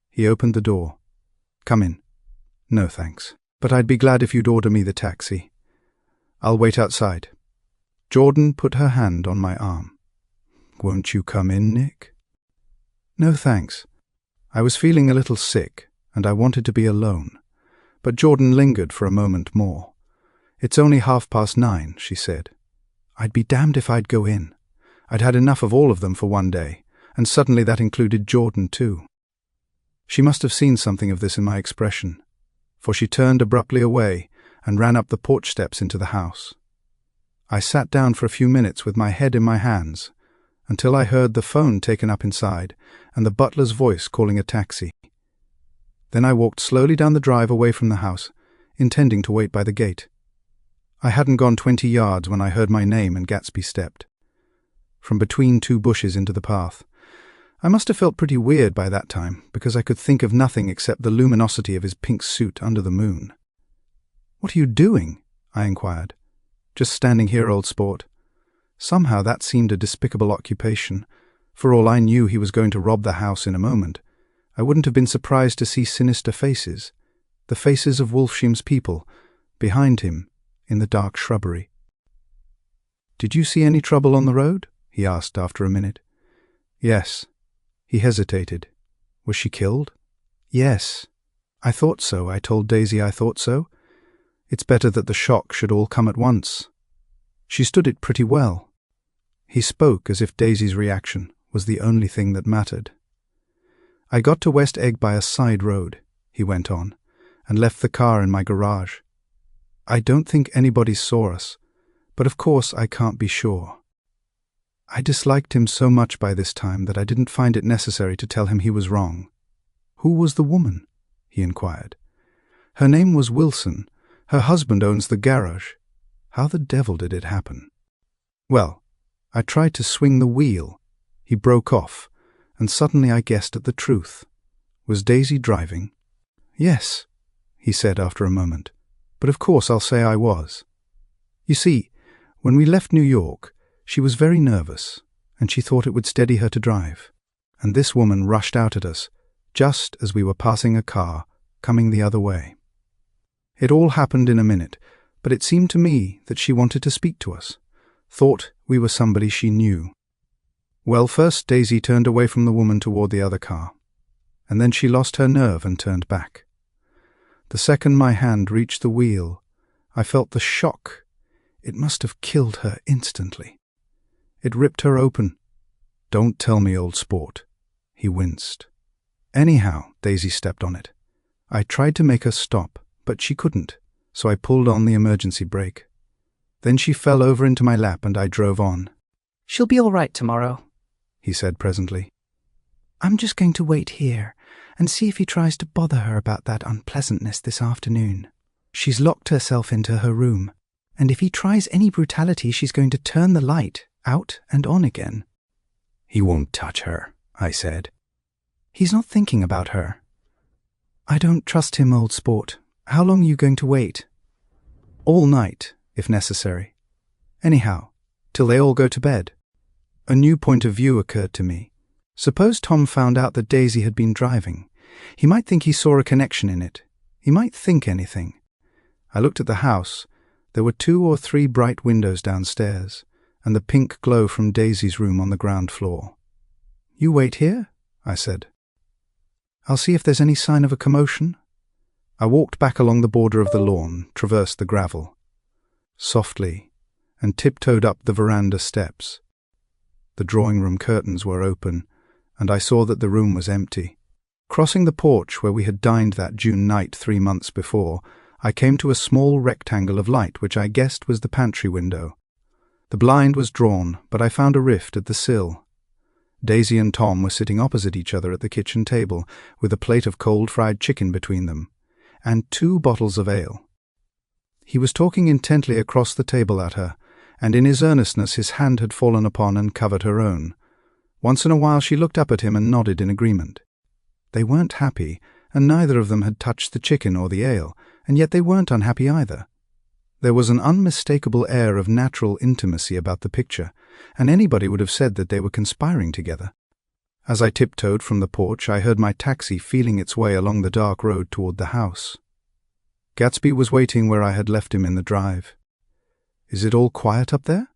He opened the door. "Come in." "No, thanks. But I'd be glad if you'd order me the taxi. I'll wait outside." Jordan put her hand on my arm. "Won't you come in, Nick?" "No, thanks. I was feeling a little sick, and I wanted to be alone." But Jordan lingered for a moment more. "It's only 9:30, she said. "I'd be damned if I'd go in. I'd had enough of all of them for one day, and suddenly that included Jordan too." She must have seen something of this in my expression, for she turned abruptly away and ran up the porch steps into the house. I sat down for a few minutes with my head in my hands, until I heard the phone taken up inside and the butler's voice calling a taxi. Then I walked slowly down the drive away from the house, intending to wait by the gate. I hadn't gone 20 yards when I heard my name and Gatsby stepped from between two bushes into the path. I must have felt pretty weird by that time, because I could think of nothing except the luminosity of his pink suit under the moon. "What are you doing?" I inquired. "Just standing here, old sport." Somehow that seemed a despicable occupation. For all I knew, he was going to rob the house in a moment. I wouldn't have been surprised to see sinister faces, the faces of Wolfsheim's people, behind him in the dark shrubbery. "Did you see any trouble on the road?" he asked after a minute. "Yes." He hesitated. "Was she killed?" "Yes." "I thought so. I told Daisy I thought so. It's better that the shock should all come at once. She stood it pretty well." He spoke as if Daisy's reaction was the only thing that mattered. "I got to West Egg by a side road," he went on, "and left the car in my garage. I don't think anybody saw us, but of course I can't be sure. I disliked him so much by this time that I didn't find it necessary to tell him he was wrong." "Who was the woman?" he inquired. "Her name was Wilson, Her husband owns the garage. How the devil did it happen? Well, I tried to swing the wheel. He broke off, and suddenly I guessed at the truth. Was Daisy driving? Yes, he said after a moment, but of course I'll say I was. You see, when we left New York, she was very nervous, and she thought it would steady her to drive. And this woman rushed out at us, just as we were passing a car, coming the other way. It all happened in a minute, but it seemed to me that she wanted to speak to us, thought we were somebody she knew. Well, first Daisy turned away from the woman toward the other car, and then she lost her nerve and turned back. The second my hand reached the wheel, I felt the shock. It must have killed her instantly. It ripped her open. Don't tell me, old sport. He winced. Anyhow, Daisy stepped on it. I tried to make her stop, but she couldn't, so I pulled on the emergency brake. Then she fell over into my lap and I drove on. "She'll be all right tomorrow," he said presently. "I'm just going to wait here and see if he tries to bother her about that unpleasantness this afternoon. She's locked herself into her room, and if he tries any brutality, she's going to turn the light out and on again." "He won't touch her," I said. "He's not thinking about her." "I don't trust him, old sport. How long are you going to wait?" "All night, if necessary. Anyhow, till they all go to bed." A new point of view occurred to me. Suppose Tom found out that Daisy had been driving. He might think he saw a connection in it. He might think anything. I looked at the house. There were 2 or 3 bright windows downstairs, and the pink glow from Daisy's room on the ground floor. "You wait here," I said. "I'll see if there's any sign of a commotion." I walked back along the border of the lawn, traversed the gravel, softly, and tiptoed up the veranda steps. The drawing-room curtains were open, and I saw that the room was empty. Crossing the porch where we had dined that June night 3 months before, I came to a small rectangle of light which I guessed was the pantry window. The blind was drawn, but I found a rift at the sill. Daisy and Tom were sitting opposite each other at the kitchen table, with a plate of cold fried chicken between them, and 2 bottles of ale. He was talking intently across the table at her, and in his earnestness his hand had fallen upon and covered her own. Once in a while she looked up at him and nodded in agreement. They weren't happy, and neither of them had touched the chicken or the ale, and yet they weren't unhappy either. There was an unmistakable air of natural intimacy about the picture, and anybody would have said that they were conspiring together. As I tiptoed from the porch, I heard my taxi feeling its way along the dark road toward the house. Gatsby was waiting where I had left him in the drive. "Is it all quiet up there?"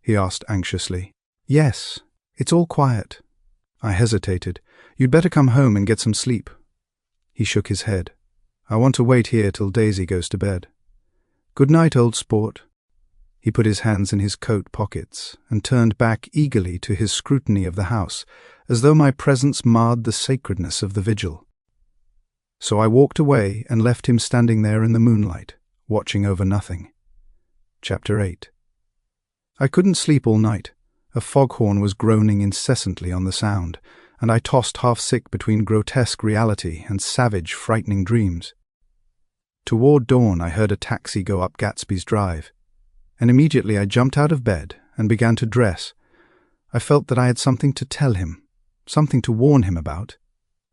he asked anxiously. "Yes, it's all quiet." I hesitated. "You'd better come home and get some sleep." He shook his head. "I want to wait here till Daisy goes to bed." "Good night, old sport." He put his hands in his coat pockets and turned back eagerly to his scrutiny of the house, as though my presence marred the sacredness of the vigil. So I walked away and left him standing there in the moonlight, watching over nothing. Chapter 8. I couldn't sleep all night. A foghorn was groaning incessantly on the sound, and I tossed half-sick between grotesque reality and savage, frightening dreams. Toward dawn I heard a taxi go up Gatsby's drive, and immediately I jumped out of bed and began to dress. I felt that I had something to tell him, something to warn him about,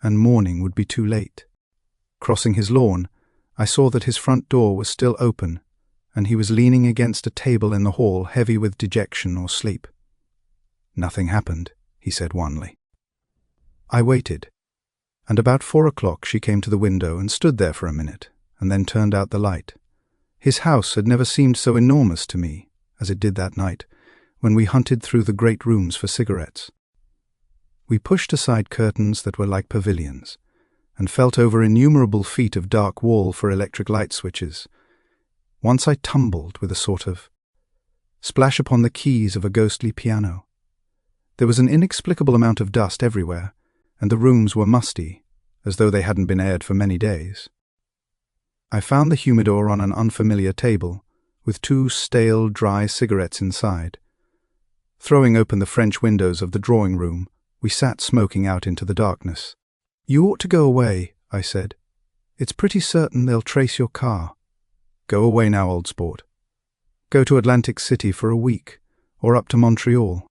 and morning would be too late. Crossing his lawn, I saw that his front door was still open, and he was leaning against a table in the hall, heavy with dejection or sleep. "Nothing happened," he said wanly. I waited, and about 4 o'clock she came to the window and stood there for a minute, and then turned out the light. His house had never seemed so enormous to me as it did that night, when we hunted through the great rooms for cigarettes. We pushed aside curtains that were like pavilions, and felt over innumerable feet of dark wall for electric light switches. Once I tumbled with a sort of splash upon the keys of a ghostly piano. There was an inexplicable amount of dust everywhere, and the rooms were musty, as though they hadn't been aired for many days. I found the humidor on an unfamiliar table, with 2 stale, dry cigarettes inside. Throwing open the French windows of the drawing room, we sat smoking out into the darkness. "You ought to go away," I said. "It's pretty certain they'll trace your car." Go away now, old sport. Go to Atlantic City for a week, or up to Montreal.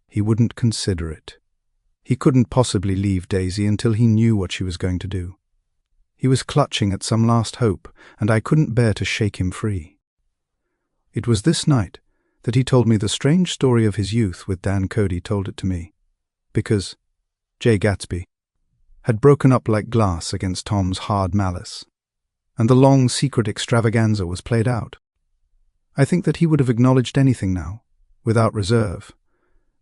He wouldn't consider it. He couldn't possibly leave Daisy until he knew what she was going to do. He was clutching at some last hope, and I couldn't bear to shake him free. It was this night that he told me the strange story of his youth with Dan Cody told it to me, because Jay Gatsby had broken up like glass against Tom's hard malice, and the long secret extravaganza was played out. I think that he would have acknowledged anything now, without reserve,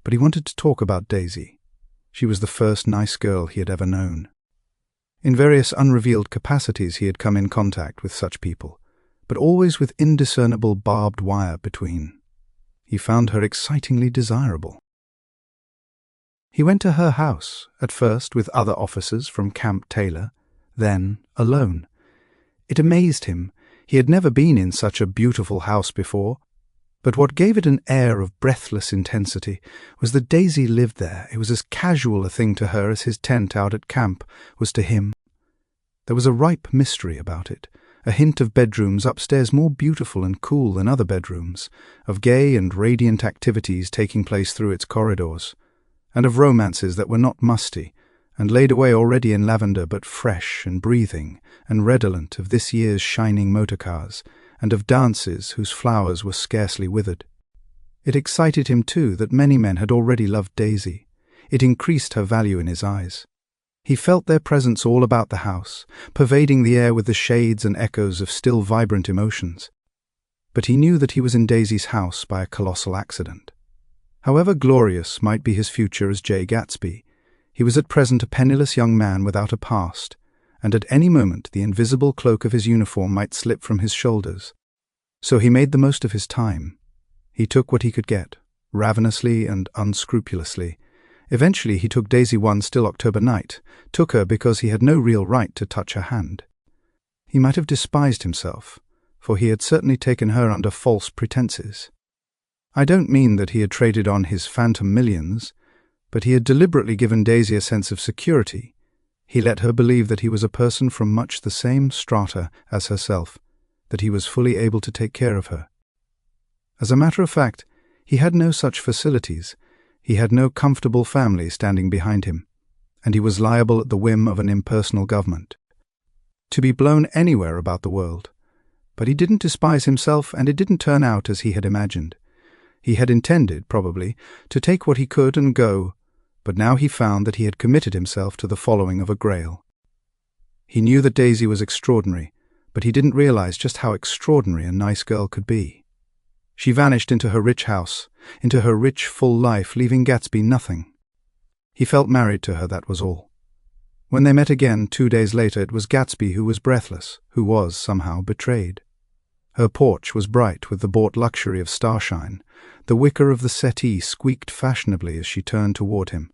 but he wanted to talk about Daisy. She was the first nice girl he had ever known. In various unrevealed capacities he had come in contact with such people, but always with indiscernible barbed wire between. He found her excitingly desirable. He went to her house, at first with other officers from Camp Taylor, then alone. It amazed him. He had never been in such a beautiful house before, but what gave it an air of breathless intensity was that Daisy lived there. It was as casual a thing to her as his tent out at camp was to him. There was a ripe mystery about it, a hint of bedrooms upstairs more beautiful and cool than other bedrooms, of gay and radiant activities taking place through its corridors, and of romances that were not musty, and laid away already in lavender but fresh and breathing and redolent of this year's shining motorcars, and of dances whose flowers were scarcely withered. It excited him, too, that many men had already loved Daisy. It increased her value in his eyes. He felt their presence all about the house, pervading the air with the shades and echoes of still vibrant emotions. But he knew that he was in Daisy's house by a colossal accident. However glorious might be his future as Jay Gatsby, he was at present a penniless young man without a past, and at any moment the invisible cloak of his uniform might slip from his shoulders. So he made the most of his time. He took what he could get, ravenously and unscrupulously. Eventually he took Daisy one still October night, took her because he had no real right to touch her hand. He might have despised himself, for he had certainly taken her under false pretenses. I don't mean that he had traded on his phantom millions, but he had deliberately given Daisy a sense of security. He let her believe that he was a person from much the same strata as herself, that he was fully able to take care of her. As a matter of fact, he had no such facilities. He had no comfortable family standing behind him, and he was liable at the whim of an impersonal government, to be blown anywhere about the world. But he didn't despise himself, and it didn't turn out as he had imagined. He had intended, probably, to take what he could and go, but now he found that he had committed himself to the following of a grail. He knew that Daisy was extraordinary, but he didn't realize just how extraordinary a nice girl could be. She vanished into her rich house, into her rich, full life, leaving Gatsby nothing. He felt married to her, that was all. When they met again 2 days later, it was Gatsby who was breathless, who was, somehow, betrayed. Her porch was bright with the bought luxury of starshine. The wicker of the settee squeaked fashionably as she turned toward him,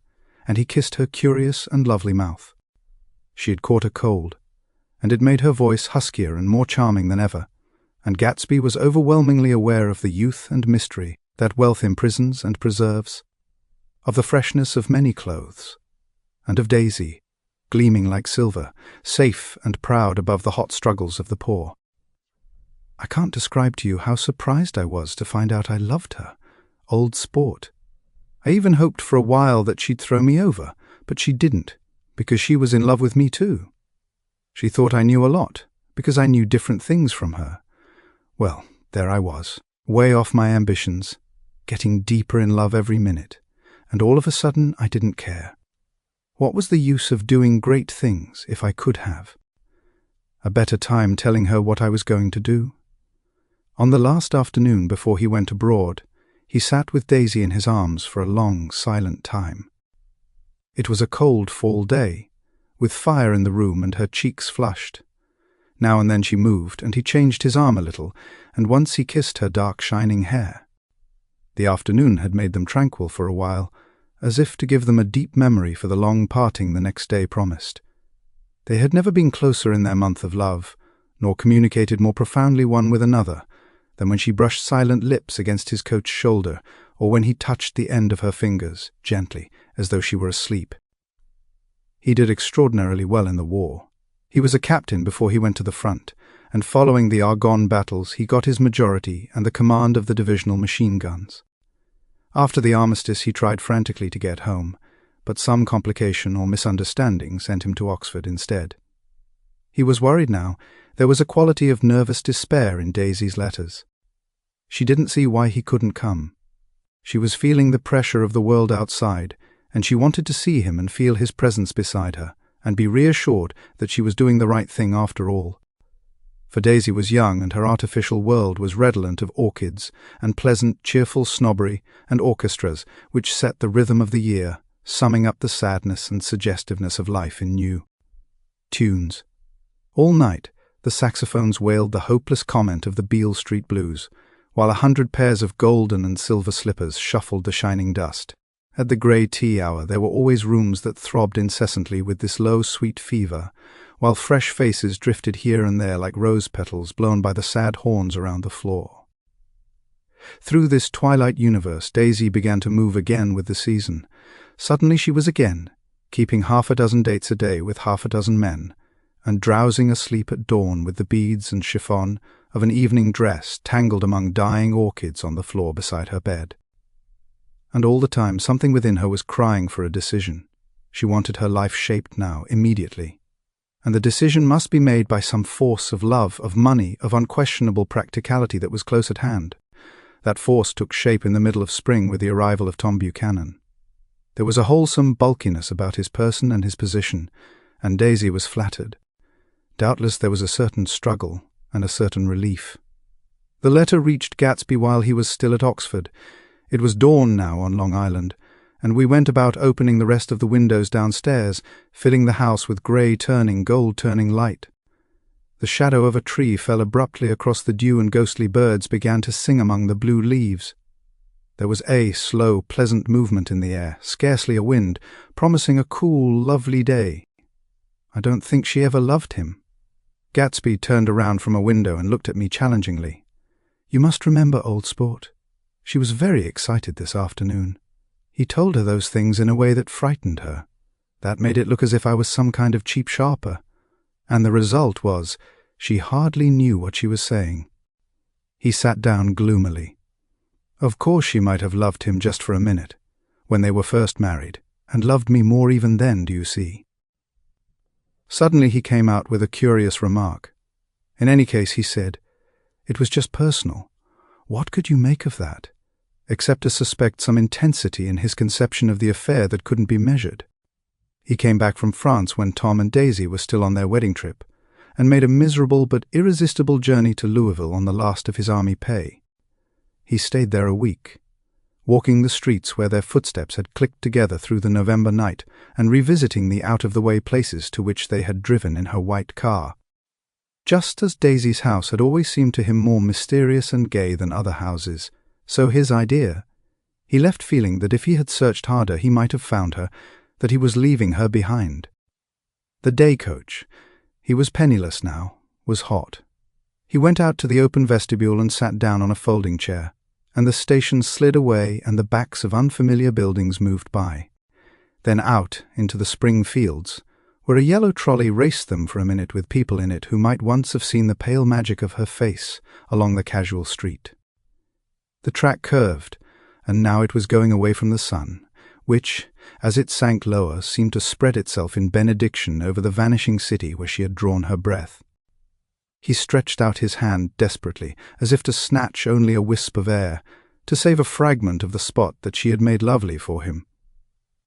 and he kissed her curious and lovely mouth. She had caught a cold, and it made her voice huskier and more charming than ever, and Gatsby was overwhelmingly aware of the youth and mystery that wealth imprisons and preserves, of the freshness of many clothes, and of Daisy, gleaming like silver, safe and proud above the hot struggles of the poor. I can't describe to you how surprised I was to find out I loved her, old sport. I even hoped for a while that she'd throw me over, but she didn't, because she was in love with me too. She thought I knew a lot, because I knew different things from her. Well, there I was, way off my ambitions, getting deeper in love every minute, and all of a sudden I didn't care. What was the use of doing great things if I could have? A better time telling her what I was going to do? On the last afternoon before he went abroad, he sat with Daisy in his arms for a long, silent time. It was a cold fall day, with fire in the room and her cheeks flushed. Now and then she moved, and he changed his arm a little, and once he kissed her dark shining hair. The afternoon had made them tranquil for a while, as if to give them a deep memory for the long parting the next day promised. They had never been closer in their month of love, nor communicated more profoundly one with another, than when she brushed silent lips against his coat's shoulder, or when he touched the end of her fingers, gently, as though she were asleep. He did extraordinarily well in the war. He was a captain before he went to the front, and following the Argonne battles he got his majority and the command of the divisional machine guns. After the armistice he tried frantically to get home, but some complication or misunderstanding sent him to Oxford instead. He was worried now. There was a quality of nervous despair in Daisy's letters. She didn't see why he couldn't come. She was feeling the pressure of the world outside, and she wanted to see him and feel his presence beside her, and be reassured that she was doing the right thing after all. For Daisy was young, and her artificial world was redolent of orchids and pleasant, cheerful snobbery and orchestras which set the rhythm of the year, summing up the sadness and suggestiveness of life in new tunes. All night, the saxophones wailed the hopeless comment of the Beale Street Blues, while 100 pairs of golden and silver slippers shuffled the shining dust. At the grey tea hour there were always rooms that throbbed incessantly with this low, sweet fever, while fresh faces drifted here and there like rose petals blown by the sad horns around the floor. Through this twilight universe Daisy began to move again with the season. Suddenly she was again, keeping 6 dates a day with 6 men, and drowsing asleep at dawn with the beads and chiffon of an evening dress tangled among dying orchids on the floor beside her bed. And all the time something within her was crying for a decision. She wanted her life shaped now, immediately. And the decision must be made by some force of love, of money, of unquestionable practicality that was close at hand. That force took shape in the middle of spring with the arrival of Tom Buchanan. There was a wholesome bulkiness about his person and his position, and Daisy was flattered. Doubtless there was a certain struggle and a certain relief. The letter reached Gatsby while he was still at Oxford. It was dawn now on Long Island, and we went about opening the rest of the windows downstairs, filling the house with grey-turning, gold-turning light. The shadow of a tree fell abruptly across the dew, and ghostly birds began to sing among the blue leaves. There was a slow, pleasant movement in the air, scarcely a wind, promising a cool, lovely day. I don't think she ever loved him. Gatsby turned around from a window and looked at me challengingly. "You must remember, old sport. She was very excited this afternoon. He told her those things in a way that frightened her. That made it look as if I was some kind of cheap sharper. And the result was, she hardly knew what she was saying." He sat down gloomily. "Of course she might have loved him just for a minute, when they were first married, and loved me more even then, do you see?" Suddenly he came out with a curious remark. "In any case," he said, "it was just personal. What could you make of that, except to suspect some intensity in his conception of the affair that couldn't be measured? He came back from France when Tom and Daisy were still on their wedding trip, and made a miserable but irresistible journey to Louisville on the last of his army pay. He stayed there a week, walking the streets where their footsteps had clicked together through the November night, and revisiting the out-of-the-way places to which they had driven in her white car. Just as Daisy's house had always seemed to him more mysterious and gay than other houses, so his idea. He left feeling that if he had searched harder he might have found her, that he was leaving her behind. The day coach, he was penniless now, was hot. He went out to the open vestibule and sat down on a folding chair, and the station slid away and the backs of unfamiliar buildings moved by. Then out into the spring fields, where a yellow trolley raced them for a minute with people in it who might once have seen the pale magic of her face along the casual street. The track curved, and now it was going away from the sun, which, as it sank lower, seemed to spread itself in benediction over the vanishing city where she had drawn her breath. He stretched out his hand desperately, as if to snatch only a wisp of air, to save a fragment of the spot that she had made lovely for him.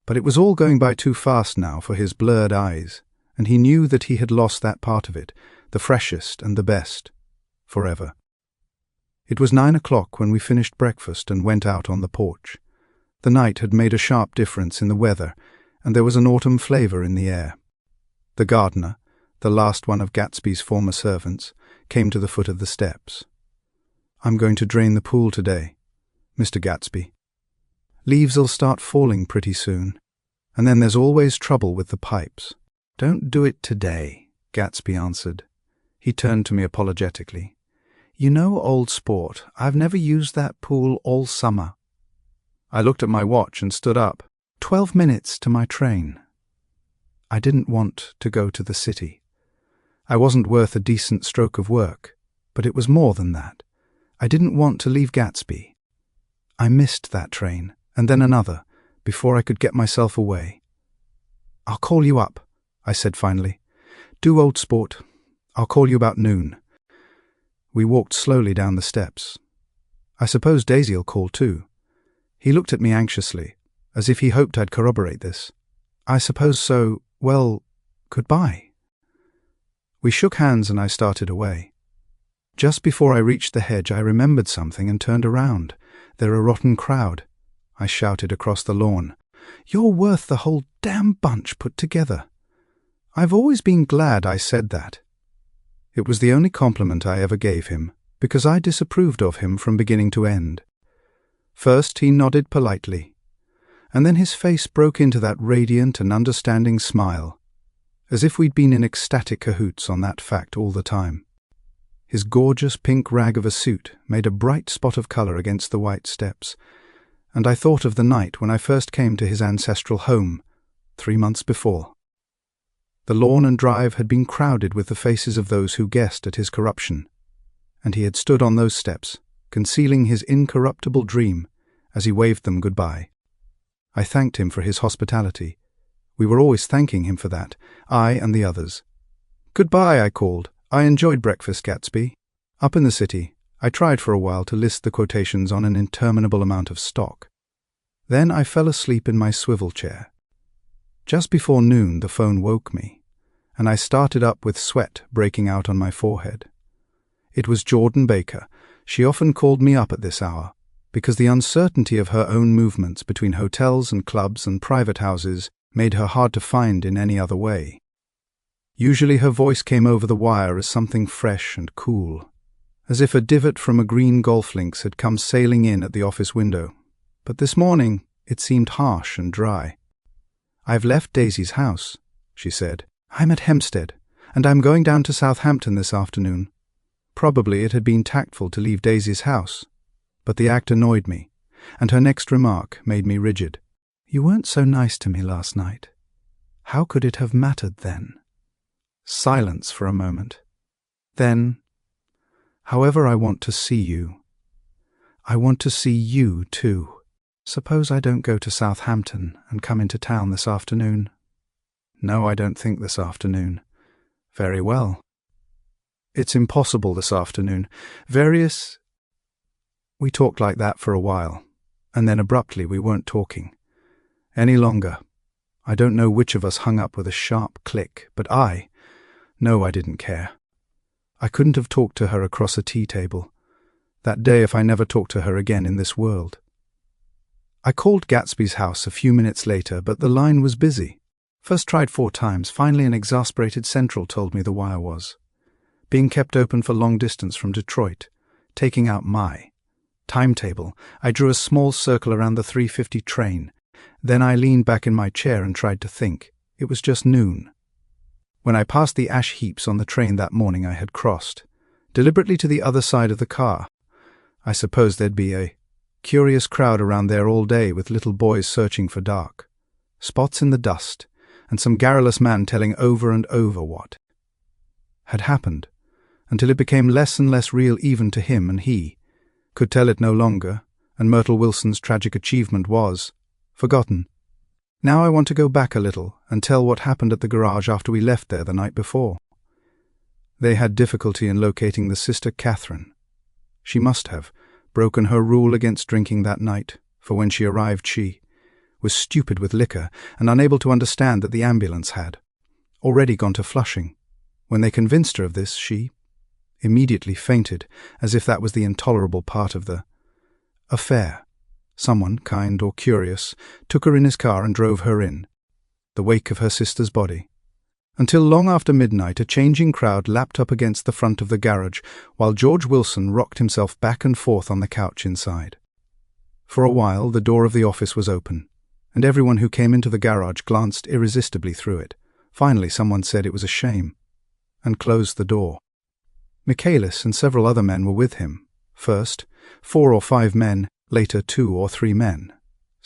But it was all going by too fast now for his blurred eyes, and he knew that he had lost that part of it, the freshest and the best, forever. It was 9 o'clock when we finished breakfast and went out on the porch. The night had made a sharp difference in the weather, and there was an autumn flavour in the air. The gardener, the last one of Gatsby's former servants, came to the foot of the steps. "I'm going to drain the pool today, Mr. Gatsby. Leaves'll start falling pretty soon, and then there's always trouble with the pipes." "Don't do it today," Gatsby answered. He turned to me apologetically. "You know, old sport, I've never used that pool all summer." I looked at my watch and stood up. 12 minutes to my train. I didn't want to go to the city. I wasn't worth a decent stroke of work, but it was more than that. I didn't want to leave Gatsby. I missed that train, and then another, before I could get myself away. "I'll call you up," I said finally. "Do old sport. I'll call you about noon." We walked slowly down the steps. "I suppose Daisy'll call too." He looked at me anxiously, as if he hoped I'd corroborate this. "I suppose so. Well, goodbye." We shook hands and I started away. Just before I reached the hedge, I remembered something and turned around. "They're a rotten crowd," I shouted across the lawn. "You're worth the whole damn bunch put together." I've always been glad I said that. It was the only compliment I ever gave him, because I disapproved of him from beginning to end. First he nodded politely, and then his face broke into that radiant and understanding smile, as if we'd been in ecstatic cahoots on that fact all the time. His gorgeous pink rag of a suit made a bright spot of colour against the white steps, and I thought of the night when I first came to his ancestral home, 3 months before. The lawn and drive had been crowded with the faces of those who guessed at his corruption, and he had stood on those steps, concealing his incorruptible dream as he waved them goodbye. I thanked him for his hospitality. We were always thanking him for that, I and the others. "Goodbye," I called. "I enjoyed breakfast, Gatsby." Up in the city, I tried for a while to list the quotations on an interminable amount of stock. Then I fell asleep in my swivel chair. Just before noon the phone woke me, and I started up with sweat breaking out on my forehead. It was Jordan Baker. She often called me up at this hour, because the uncertainty of her own movements between hotels and clubs and private houses made her hard to find in any other way. Usually her voice came over the wire as something fresh and cool, as if a divot from a green golf links had come sailing in at the office window. But this morning it seemed harsh and dry. "I've left Daisy's house," she said. "I'm at Hempstead, and I'm going down to Southampton this afternoon." Probably it had been tactful to leave Daisy's house, but the act annoyed me, and her next remark made me rigid. "You weren't so nice to me last night. How could it have mattered then?" Silence for a moment. Then, "However, I want to see you. I want to see you too. Suppose I don't go to Southampton and come into town this afternoon?" "No, I don't think this afternoon." "Very well. It's impossible this afternoon. We talked like that for a while, and then abruptly we weren't talking any longer. I don't know which of us hung up with a sharp click, but No, I didn't care. I couldn't have talked to her across a tea table that day if I never talked to her again in this world. I called Gatsby's house a few minutes later, but the line was busy. First tried 4 times, finally an exasperated central told me the wire was being kept open for long distance from Detroit. Taking out my timetable, I drew a small circle around the 3:50 train. Then I leaned back in my chair and tried to think. It was just noon. When I passed the ash heaps on the train that morning, I had crossed, deliberately to the other side of the car. I suppose there'd be a curious crowd around there all day with little boys searching for dark spots in the dust, and some garrulous man telling over and over what had happened, until it became less and less real even to him, and he could tell it no longer, and Myrtle Wilson's tragic achievement was forgotten. Now I want to go back a little and tell what happened at the garage after we left there the night before. They had difficulty in locating the sister Catherine. She must have broken her rule against drinking that night, for when she arrived she was stupid with liquor and unable to understand that the ambulance had already gone to Flushing. When they convinced her of this, she immediately fainted, as if that was the intolerable part of the affair. Someone, kind or curious, took her in his car and drove her in the wake of her sister's body. Until long after midnight, a changing crowd lapped up against the front of the garage, while George Wilson rocked himself back and forth on the couch inside. For a while, the door of the office was open, and everyone who came into the garage glanced irresistibly through it. Finally, someone said it was a shame, and closed the door. Michaelis and several other men were with him. First, 4 or 5 men, later 2 or 3 men.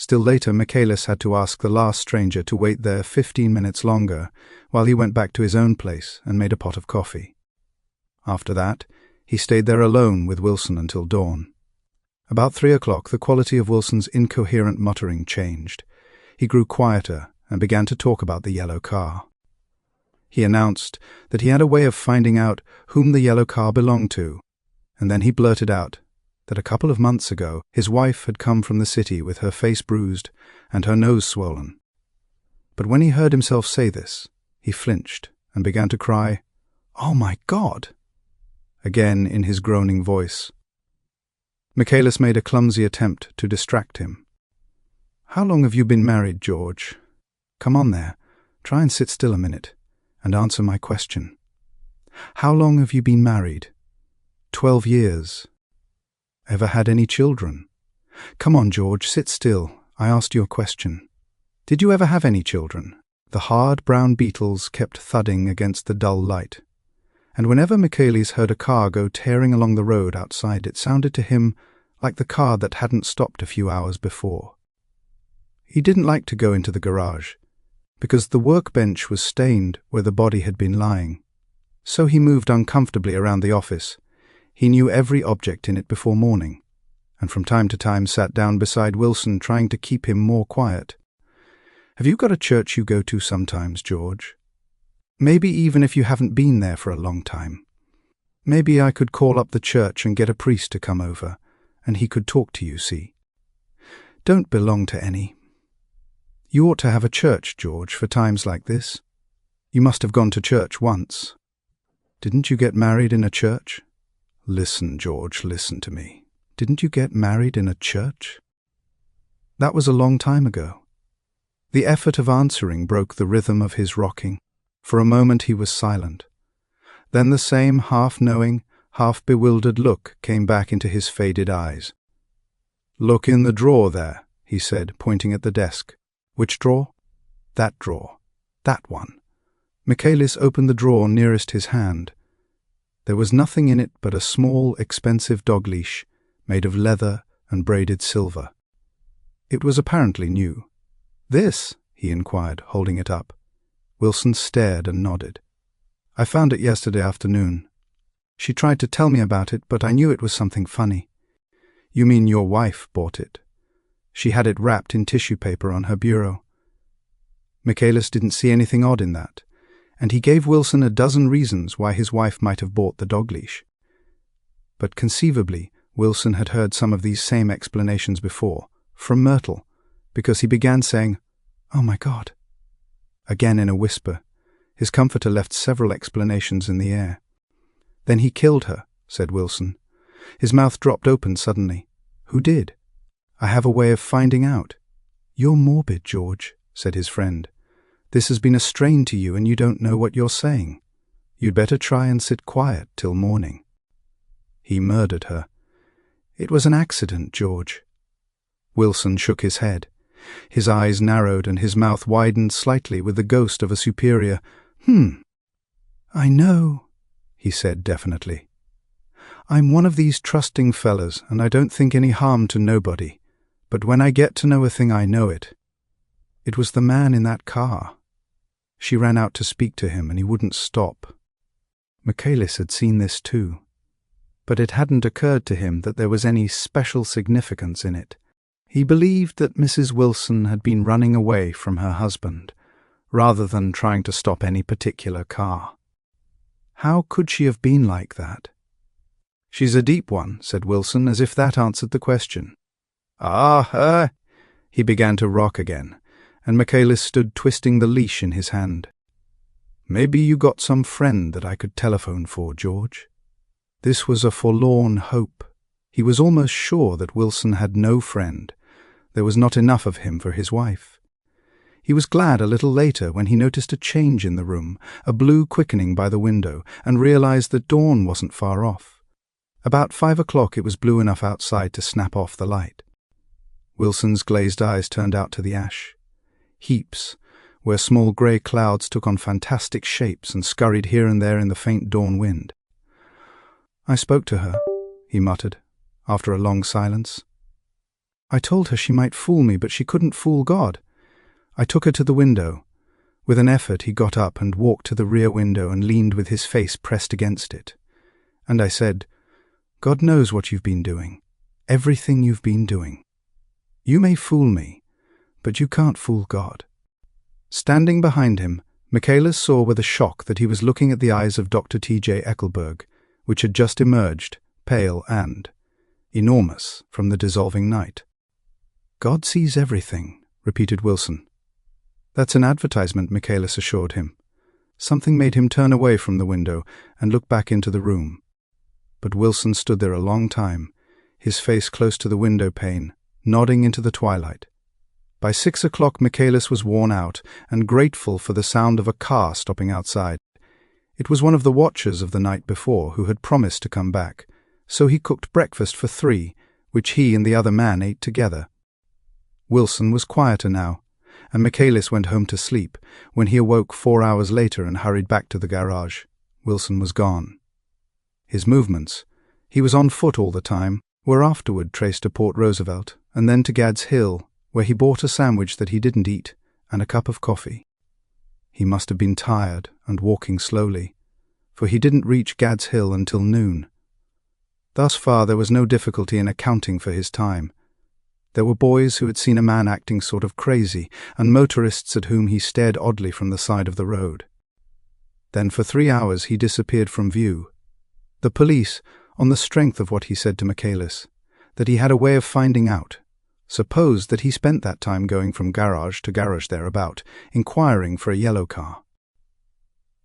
Still later, Michaelis had to ask the last stranger to wait there 15 minutes longer while he went back to his own place and made a pot of coffee. After that, he stayed there alone with Wilson until dawn. About 3 o'clock, the quality of Wilson's incoherent muttering changed. He grew quieter and began to talk about the yellow car. He announced that he had a way of finding out whom the yellow car belonged to, and then he blurted out that a couple of months ago his wife had come from the city with her face bruised and her nose swollen. But when he heard himself say this, he flinched and began to cry, "Oh my God!" again in his groaning voice. Michaelis made a clumsy attempt to distract him. "How long have you been married, George? Come on there, try and sit still a minute and answer my question. How long have you been married? 12 years. Ever had any children? Come on, George, sit still. I asked you a question. Did you ever have any children?" The hard brown beetles kept thudding against the dull light, and whenever Michaelis heard a car go tearing along the road outside, it sounded to him like the car that hadn't stopped a few hours before. He didn't like to go into the garage, because the workbench was stained where the body had been lying. So he moved uncomfortably around the office. He knew every object in it before morning, and from time to time sat down beside Wilson, trying to keep him more quiet. "Have you got a church you go to sometimes, George? Maybe even if you haven't been there for a long time. Maybe I could call up the church and get a priest to come over, and he could talk to you, see? Don't belong to any. You ought to have a church, George, for times like this. You must have gone to church once. Didn't you get married in a church? Listen, George, listen to me. Didn't you get married in a church?" That was a long time ago. The effort of answering broke the rhythm of his rocking. For a moment he was silent. Then the same half-knowing, half-bewildered look came back into his faded eyes. "Look in the drawer there," he said, pointing at the desk. "Which drawer?" "That drawer. That one." Michaelis opened the drawer nearest his hand. There was nothing in it but a small, expensive dog leash made of leather and braided silver. It was apparently new. "This?" he inquired, holding it up. Wilson stared and nodded. "I found it yesterday afternoon. She tried to tell me about it, but I knew it was something funny." "You mean your wife bought it?" "She had it wrapped in tissue paper on her bureau." Michaelis didn't see anything odd in that, and he gave Wilson a dozen reasons why his wife might have bought the dog leash. But conceivably, Wilson had heard some of these same explanations before, from Myrtle, because he began saying, "Oh my God," again in a whisper. His comforter left several explanations in the air. "Then he killed her," said Wilson. His mouth dropped open suddenly. "Who did?" "I have a way of finding out." "You're morbid, George," said his friend. "This has been a strain to you and you don't know what you're saying. You'd better try and sit quiet till morning." "He murdered her." "It was an accident, George." Wilson shook his head. His eyes narrowed and his mouth widened slightly with the ghost of a superior "I know," he said definitely. "I'm one of these trusting fellas, and I don't think any harm to nobody. But when I get to know a thing, I know it. It was the man in that car. She ran out to speak to him, and he wouldn't stop." Michaelis had seen this too, but it hadn't occurred to him that there was any special significance in it. He believed that Mrs. Wilson had been running away from her husband, rather than trying to stop any particular car. How could she have been like that? "She's a deep one," said Wilson, as if that answered the question. He began to rock again, and Michaelis stood twisting the leash in his hand. "Maybe you got some friend that I could telephone for, George." This was a forlorn hope. He was almost sure that Wilson had no friend. There was not enough of him for his wife. He was glad a little later when he noticed a change in the room, a blue quickening by the window, and realized that dawn wasn't far off. About 5 o'clock it was blue enough outside to snap off the light. Wilson's glazed eyes turned out to the ash. Heaps, where small grey clouds took on fantastic shapes and scurried here and there in the faint dawn wind. "I spoke to her," he muttered, after a long silence. I told her she might fool me, but she couldn't fool God. I took her to the window. With an effort, he got up and walked to the rear window and leaned with his face pressed against it. And I said, God knows what you've been doing. Everything you've been doing. You may fool me, but you can't fool God. Standing behind him, Michaelis saw with a shock that he was looking at the eyes of Dr. T.J. Eckelberg, which had just emerged, pale and enormous, from the dissolving night. God sees everything, repeated Wilson. That's an advertisement, Michaelis assured him. Something made him turn away from the window and look back into the room. But Wilson stood there a long time, his face close to the window pane, nodding into the twilight. By 6 o'clock Michaelis was worn out and grateful for the sound of a car stopping outside. It was one of the watchers of the night before who had promised to come back, so he cooked breakfast for 3, which he and the other man ate together. Wilson was quieter now, and Michaelis went home to sleep. When he awoke 4 hours later and hurried back to the garage, Wilson was gone. His movements, he was on foot all the time, were afterward traced to Port Roosevelt and then to Gad's Hill, where he bought a sandwich that he didn't eat and a cup of coffee. He must have been tired and walking slowly, for he didn't reach Gad's Hill until noon. Thus far there was no difficulty in accounting for his time. There were boys who had seen a man acting sort of crazy, and motorists at whom he stared oddly from the side of the road. Then for 3 hours he disappeared from view. The police, on the strength of what he said to Michaelis, that he had a way of finding out, supposed that he spent that time going from garage to garage thereabout, inquiring for a yellow car.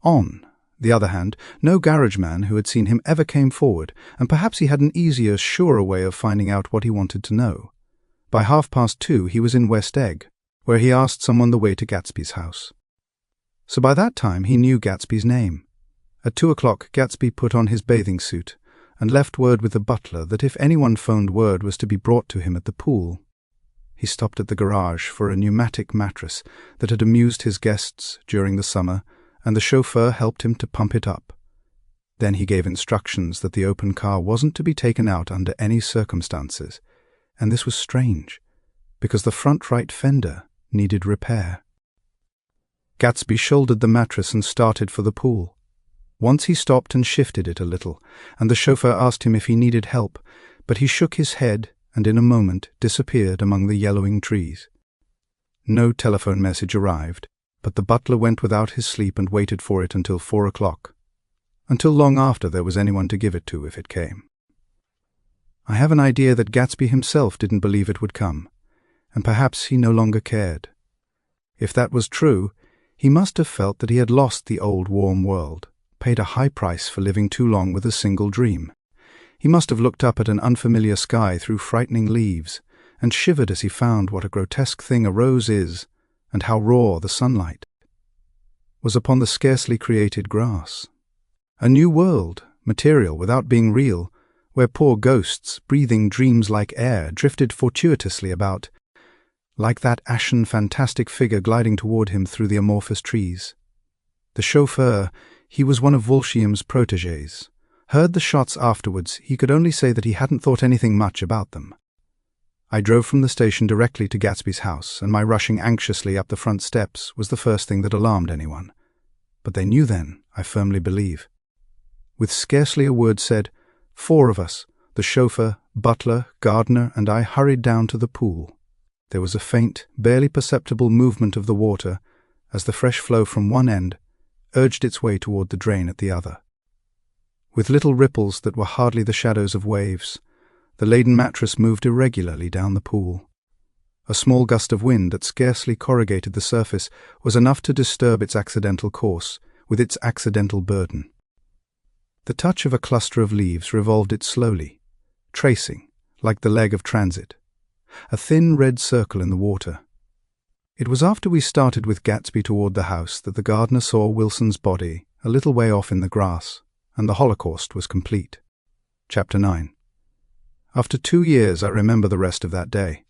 On the other hand, no garageman who had seen him ever came forward, and perhaps he had an easier, surer way of finding out what he wanted to know. By 2:30 he was in West Egg, where he asked someone the way to Gatsby's house. So by that time he knew Gatsby's name. At 2 o'clock Gatsby put on his bathing suit and left word with the butler that if anyone phoned word was to be brought to him at the pool. He stopped at the garage for a pneumatic mattress that had amused his guests during the summer, and the chauffeur helped him to pump it up. Then he gave instructions that the open car wasn't to be taken out under any circumstances, and this was strange, because the front right fender needed repair. Gatsby shouldered the mattress and started for the pool. Once he stopped and shifted it a little, and the chauffeur asked him if he needed help, but he shook his head and in a moment disappeared among the yellowing trees. No telephone message arrived, but the butler went without his sleep and waited for it until 4 o'clock, until long after there was anyone to give it to if it came. I have an idea that Gatsby himself didn't believe it would come, and perhaps he no longer cared. If that was true, he must have felt that he had lost the old warm world, paid a high price for living too long with a single dream. He must have looked up at an unfamiliar sky through frightening leaves, and shivered as he found what a grotesque thing a rose is, and how raw the sunlight was upon the scarcely created grass. A new world, material without being real, where poor ghosts, breathing dreams like air, drifted fortuitously about, like that ashen fantastic figure gliding toward him through the amorphous trees. The chauffeur, he was one of Wolshiam's protégés, heard the shots afterwards. He could only say that he hadn't thought anything much about them. I drove from the station directly to Gatsby's house, and my rushing anxiously up the front steps was the first thing that alarmed anyone. But they knew then, I firmly believe. With scarcely a word said, 4 of us, the chauffeur, butler, gardener, and I, hurried down to the pool. There was a faint, barely perceptible movement of the water as the fresh flow from one end urged its way toward the drain at the other. With little ripples that were hardly the shadows of waves, the laden mattress moved irregularly down the pool. A small gust of wind that scarcely corrugated the surface was enough to disturb its accidental course with its accidental burden. The touch of a cluster of leaves revolved it slowly, tracing, like the leg of transit, a thin red circle in the water. It was after we started with Gatsby toward the house that the gardener saw Wilson's body a little way off in the grass, and the Holocaust was complete. Chapter 9. After 2 years I remember the rest of that day,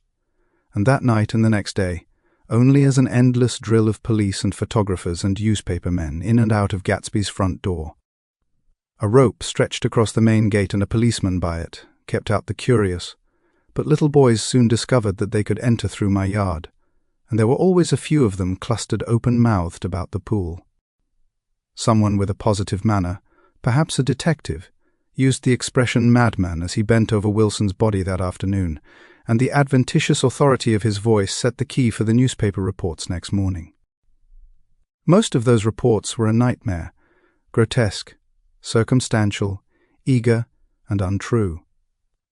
and that night and the next day, only as an endless drill of police and photographers and newspaper men in and out of Gatsby's front door. A rope stretched across the main gate and a policeman by it kept out the curious, but little boys soon discovered that they could enter through my yard, and there were always a few of them clustered open-mouthed about the pool. Someone with a positive manner, perhaps a detective, used the expression madman as he bent over Wilson's body that afternoon, and the adventitious authority of his voice set the key for the newspaper reports next morning. Most of those reports were a nightmare, grotesque, circumstantial, eager, and untrue.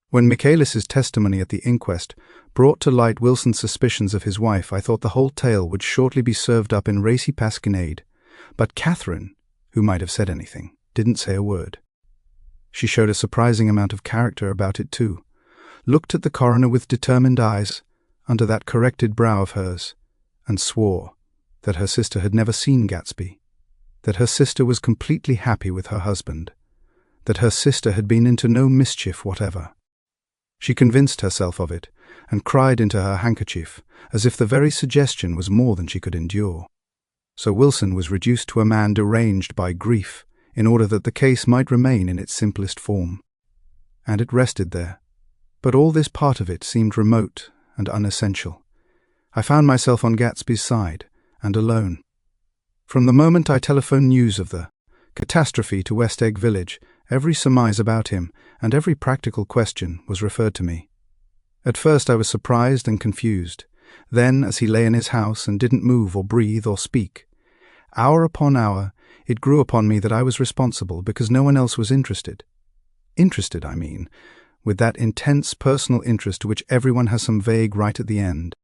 When Michaelis's testimony at the inquest brought to light Wilson's suspicions of his wife, I thought the whole tale would shortly be served up in racy pasquinade, but Catherine, who might have said anything, didn't say a word. She showed a surprising amount of character about it too, looked at the coroner with determined eyes under that corrected brow of hers, and swore that her sister had never seen Gatsby, that her sister was completely happy with her husband, that her sister had been into no mischief whatever. She convinced herself of it, and cried into her handkerchief, as if the very suggestion was more than she could endure. So Wilson was reduced to a man deranged by grief, in order that the case might remain in its simplest form. And it rested there. But all this part of it seemed remote and unessential. I found myself on Gatsby's side, and alone. From the moment I telephoned news of the catastrophe to West Egg Village, every surmise about him and every practical question was referred to me. At first I was surprised and confused. Then, as he lay in his house and didn't move or breathe or speak, hour upon hour, it grew upon me that I was responsible because no one else was interested. Interested, I mean, with that intense personal interest to which everyone has some vague right at the end.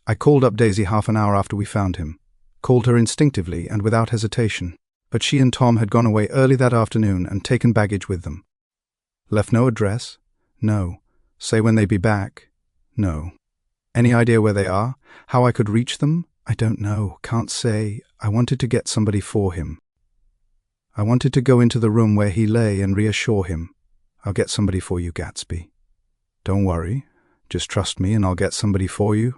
I called up Daisy half an hour after we found him, called her instinctively and without hesitation, but she and Tom had gone away early that afternoon and taken baggage with them. Left no address? No. Say when they'd be back? No. Any idea where they are? How I could reach them? I don't know, can't say. I wanted to get somebody for him. I wanted to go into the room where he lay and reassure him. I'll get somebody for you, Gatsby. Don't worry. Just trust me and I'll get somebody for you.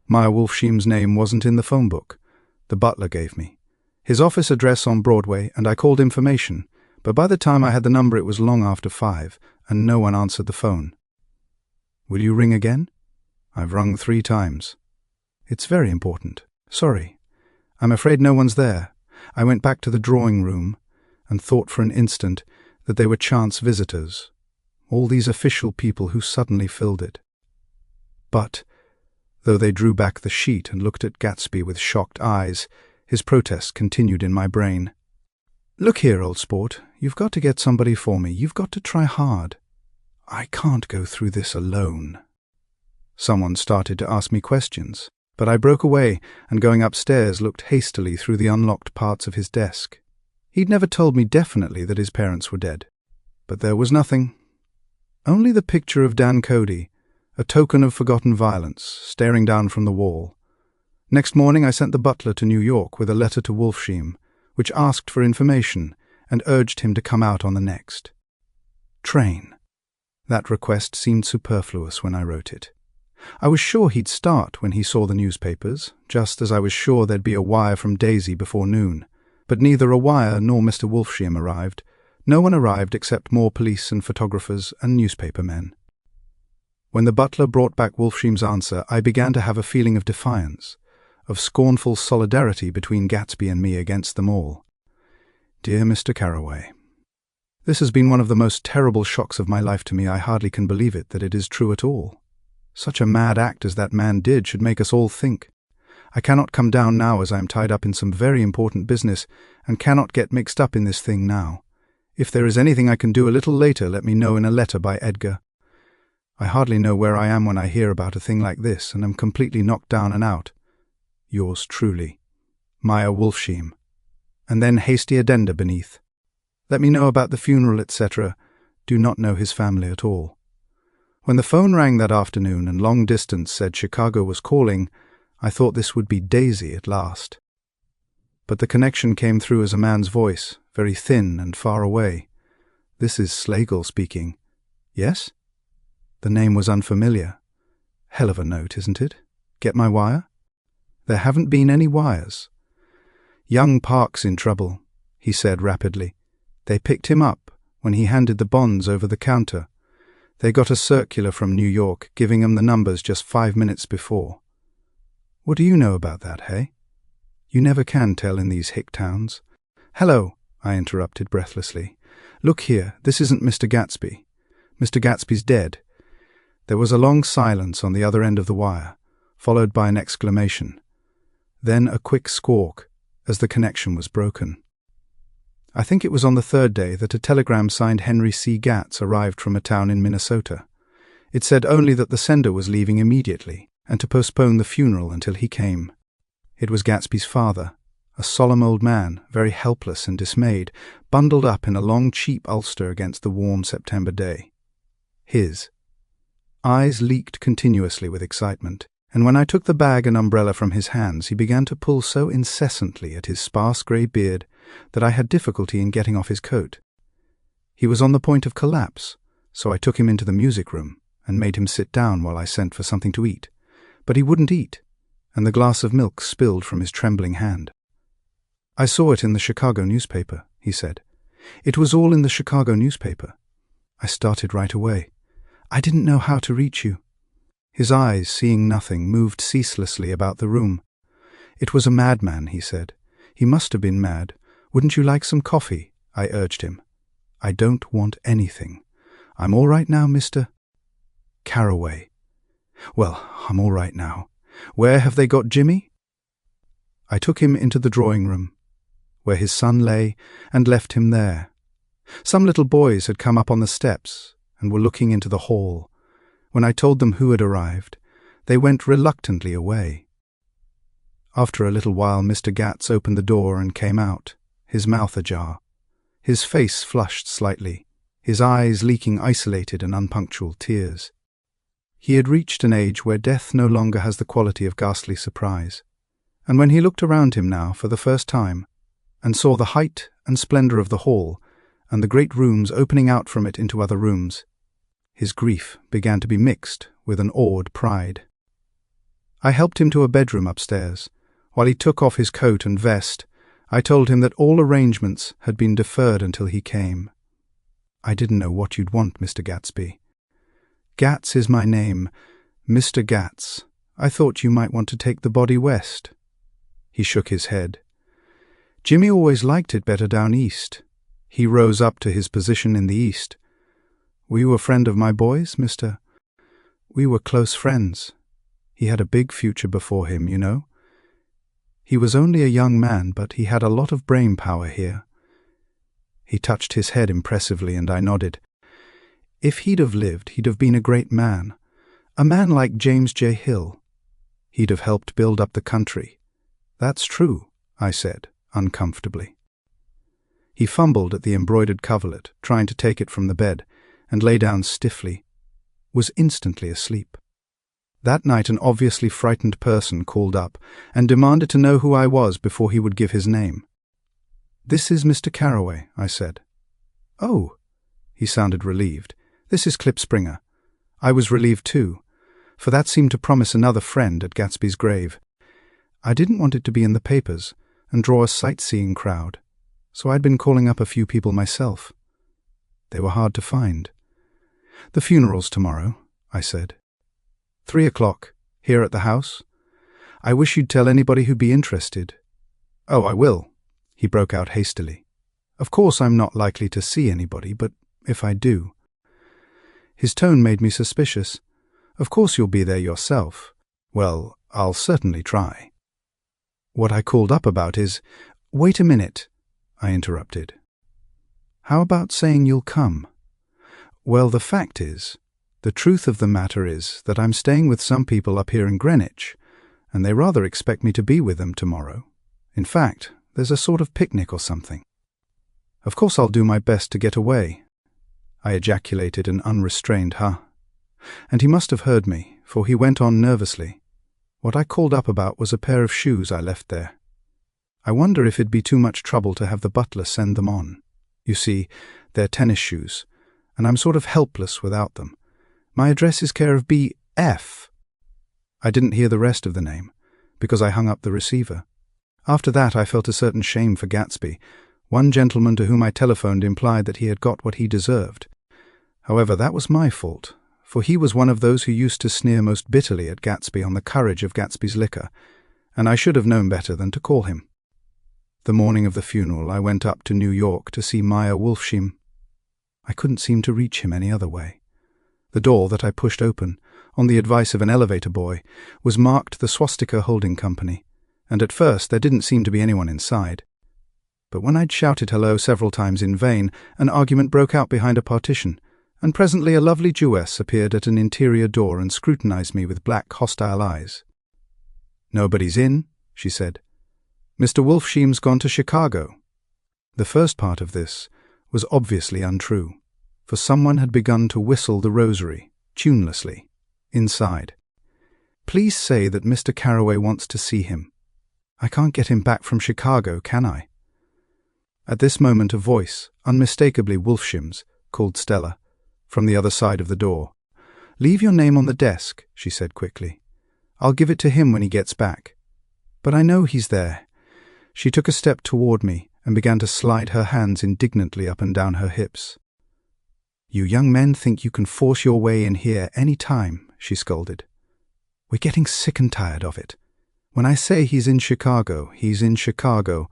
Meyer Wolfsheim's name wasn't in the phone book. The butler gave me his office address on Broadway, and I called information, but by the time I had the number it was long after 5, and no one answered the phone. Will you ring again? I've rung 3 times. It's very important. Sorry. I'm afraid no one's there. I went back to the drawing room and thought for an instant that they were chance visitors, all these official people who suddenly filled it. But, though they drew back the sheet and looked at Gatsby with shocked eyes, his protest continued in my brain. Look here, old sport, you've got to get somebody for me. You've got to try hard. I can't go through this alone. Someone started to ask me questions, but I broke away and going upstairs looked hastily through the unlocked parts of his desk. He'd never told me definitely that his parents were dead, but there was nothing. Only the picture of Dan Cody, a token of forgotten violence, staring down from the wall. Next morning I sent the butler to New York with a letter to Wolfsheim, which asked for information and urged him to come out on the next train. That request seemed superfluous when I wrote it. I was sure he'd start when he saw the newspapers, just as I was sure there'd be a wire from Daisy before noon. But neither a wire nor Mr. Wolfsheim arrived. No one arrived except more police and photographers and newspaper men. When the butler brought back Wolfsheim's answer, I began to have a feeling of defiance, of scornful solidarity between Gatsby and me against them all. Dear Mr. Carraway, this has been one of the most terrible shocks of my life to me. I hardly can believe it, that it is true at all. Such a mad act as that man did should make us all think. I cannot come down now as I am tied up in some very important business and cannot get mixed up in this thing now. If there is anything I can do a little later, let me know in a letter by Edgar. I hardly know where I am when I hear about a thing like this and am completely knocked down and out. Yours truly, Meyer Wolfsheim. And then hasty addenda beneath. Let me know about the funeral, etc. Do not know his family at all. When the phone rang that afternoon and long distance said Chicago was calling, I thought this would be Daisy at last. But the connection came through as a man's voice, very thin and far away. This is Slagle speaking. Yes? The name was unfamiliar. Hell of a note, isn't it? Get my wire? There haven't been any wires. Young Park's in trouble, he said rapidly. They picked him up when he handed the bonds over the counter. They got a circular from New York giving them the numbers just 5 minutes before. What do you know about that, hey? You never can tell in these hick towns. Hello, I interrupted breathlessly. Look here, this isn't Mr. Gatsby. Mr. Gatsby's dead. There was a long silence on the other end of the wire, followed by an exclamation. Then a quick squawk, as the connection was broken. I think it was on the third day that a telegram signed Henry C. Gatz arrived from a town in Minnesota. It said only that the sender was leaving immediately, and to postpone the funeral until he came. It was Gatsby's father, a solemn old man, very helpless and dismayed, bundled up in a long cheap ulster against the warm September day. His eyes leaked continuously with excitement, and when I took the bag and umbrella from his hands, he began to pull so incessantly at his sparse grey beard that I had difficulty in getting off his coat. He was on the point of collapse, so I took him into the music room and made him sit down while I sent for something to eat. But he wouldn't eat, and the glass of milk spilled from his trembling hand. I saw it in the Chicago newspaper, he said. It was all in the Chicago newspaper. I started right away. I didn't know how to reach you. His eyes, seeing nothing, moved ceaselessly about the room. It was a madman, he said. He must have been mad. Wouldn't you like some coffee? I urged him. I don't want anything. I'm all right now, Mr. Carraway. Well, I'm all right now. Where have they got Jimmy? I took him into the drawing room, where his son lay, and left him there. Some little boys had come up on the steps and were looking into the hall. When I told them who had arrived, they went reluctantly away. After a little while, Mr. Gatz opened the door and came out, his mouth ajar, his face flushed slightly, his eyes leaking isolated and unpunctual tears. He had reached an age where death no longer has the quality of ghastly surprise, and when he looked around him now for the first time, and saw the height and splendor of the hall, and the great rooms opening out from it into other rooms, his grief began to be mixed with an awed pride. I helped him to a bedroom upstairs. While he took off his coat and vest, I told him that all arrangements had been deferred until he came. I didn't know what you'd want, Mr. Gatsby. Gatz is my name, Mr. Gatz. I thought you might want to take the body west. He shook his head. Jimmy always liked it better down east. He rose up to his position in the east. Were you a friend of my boy's, Mr.? We were close friends. He had a big future before him, you know. He was only a young man, but he had a lot of brain power here. He touched his head impressively, and I nodded. If he'd have lived, he'd have been a great man. A man like James J. Hill. He'd have helped build up the country. That's true, I said, uncomfortably. He fumbled at the embroidered coverlet, trying to take it from the bed, and lay down stiffly, was instantly asleep. That night an obviously frightened person called up and demanded to know who I was before he would give his name. This is Mr. Carraway, I said. Oh, he sounded relieved. This is Clip Springer. I was relieved too, for that seemed to promise another friend at Gatsby's grave. I didn't want it to be in the papers and draw a sightseeing crowd, so I'd been calling up a few people myself. They were hard to find. The funeral's tomorrow, I said. 3 o'clock, here at the house. I wish you'd tell anybody who'd be interested. Oh, I will, he broke out hastily. Of course I'm not likely to see anybody, but if I do. His tone made me suspicious. Of course you'll be there yourself. Well, I'll certainly try. What I called up about is— Wait a minute, I interrupted. How about saying you'll come? Well, the fact is, the truth of the matter is that I'm staying with some people up here in Greenwich, and they rather expect me to be with them tomorrow. In fact, there's a sort of picnic or something. Of course I'll do my best to get away. I ejaculated an unrestrained huh. And he must have heard me, for he went on nervously. What I called up about was a pair of shoes I left there. I wonder if it'd be too much trouble to have the butler send them on. You see, they're tennis shoes, and I'm sort of helpless without them. My address is care of B.F. I didn't hear the rest of the name, because I hung up the receiver. After that I felt a certain shame for Gatsby. One gentleman to whom I telephoned implied that he had got what he deserved. However, that was my fault, for he was one of those who used to sneer most bitterly at Gatsby on the courage of Gatsby's liquor, and I should have known better than to call him. The morning of the funeral, I went up to New York to see Meyer Wolfsheim. I couldn't seem to reach him any other way. The door that I pushed open, on the advice of an elevator boy, was marked the Swastika Holding Company, and at first there didn't seem to be anyone inside. But when I'd shouted hello several times in vain, an argument broke out behind a partition, and presently a lovely Jewess appeared at an interior door and scrutinized me with black, hostile eyes. "Nobody's in," she said. "Mr. Wolfsheim's gone to Chicago." The first part of this was obviously untrue, for someone had begun to whistle the rosary, tunelessly, inside. "Please say that Mr. Carraway wants to see him. I can't get him back from Chicago, can I?" At this moment a voice, unmistakably Wolfsheim's, called Stella, from the other side of the door. "Leave your name on the desk," she said quickly. "I'll give it to him when he gets back. But I know he's there." She took a step toward me and began to slide her hands indignantly up and down her hips. "You young men think you can force your way in here any time," she scolded. "We're getting sick and tired of it. When I say he's in Chicago, he's in Chicago."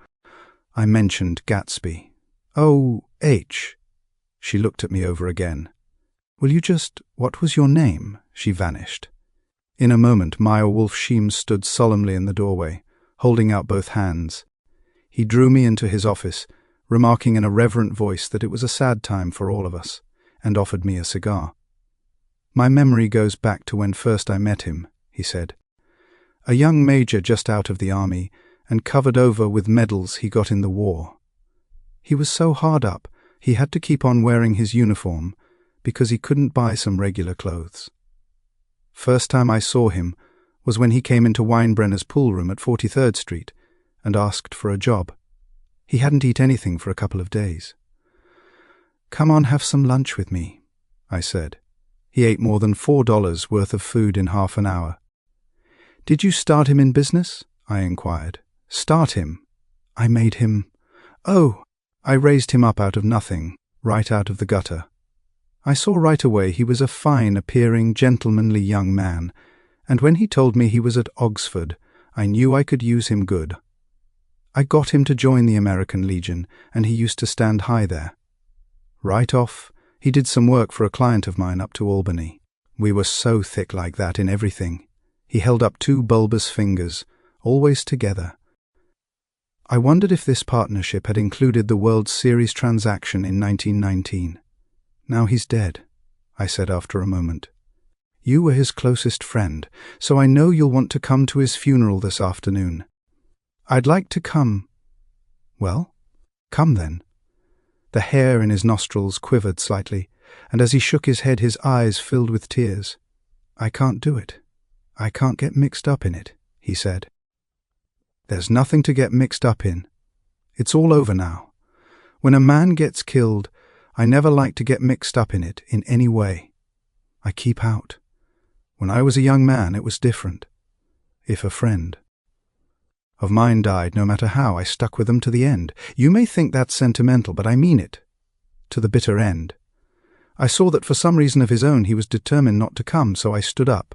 I mentioned Gatsby. "Oh, H." She looked at me over again. "Will you just— what was your name?" She vanished. In a moment, Meyer Wolfsheim stood solemnly in the doorway, holding out both hands. He drew me into his office, remarking in a reverent voice that it was a sad time for all of us, and offered me a cigar. "My memory goes back to when first I met him," he said. "A young major just out of the army, and covered over with medals he got in the war. He was so hard up, he had to keep on wearing his uniform, because he couldn't buy some regular clothes. First time I saw him was when he came into Weinbrenner's pool room at 43rd Street and asked for a job. He hadn't eaten anything for a couple of days. 'Come on, have some lunch with me,' I said. He ate more than $4 worth of food in half an hour. 'Did you start him in business?' I inquired. 'Start him? I made him— oh, I raised him up out of nothing, right out of the gutter. I saw right away he was a fine-appearing, gentlemanly young man, and when he told me he was at Oxford, I knew I could use him good. I got him to join the American Legion, and he used to stand high there. Right off, he did some work for a client of mine up to Albany. We were so thick like that in everything. He held up 2 bulbous fingers, always together. I wondered if this partnership had included the World Series transaction in 1919. Now he's dead, I said after a moment. You were his closest friend, so I know you'll want to come to his funeral this afternoon. I'd like to come. Well, come then. The hair in his nostrils quivered slightly, and as he shook his head his eyes filled with tears. I can't do it. I can't get mixed up in it, he said. There's nothing to get mixed up in. It's all over now. When a man gets killed, I never like to get mixed up in it in any way. I keep out. When I was a young man, it was different. If a friend of mine died, no matter how, I stuck with them to the end. You may think that's sentimental, but I mean it. To the bitter end. I saw that for some reason of his own he was determined not to come, so I stood up.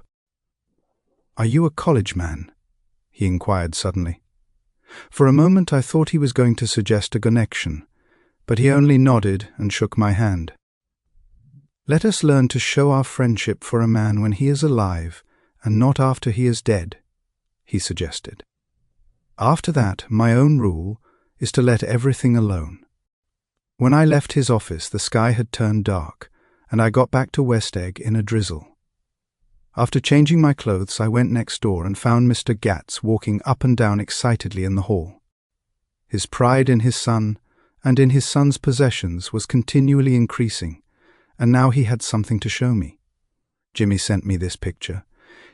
Are you a college man? He inquired suddenly. For a moment I thought he was going to suggest a connection, but he only nodded and shook my hand. Let us learn to show our friendship for a man when he is alive, and not after he is dead, he suggested. After that, my own rule is to let everything alone. When I left his office, the sky had turned dark, and I got back to West Egg in a drizzle. After changing my clothes, I went next door and found Mr. Gatz walking up and down excitedly in the hall. His pride in his son and in his son's possessions was continually increasing, and now he had something to show me. Jimmy sent me this picture.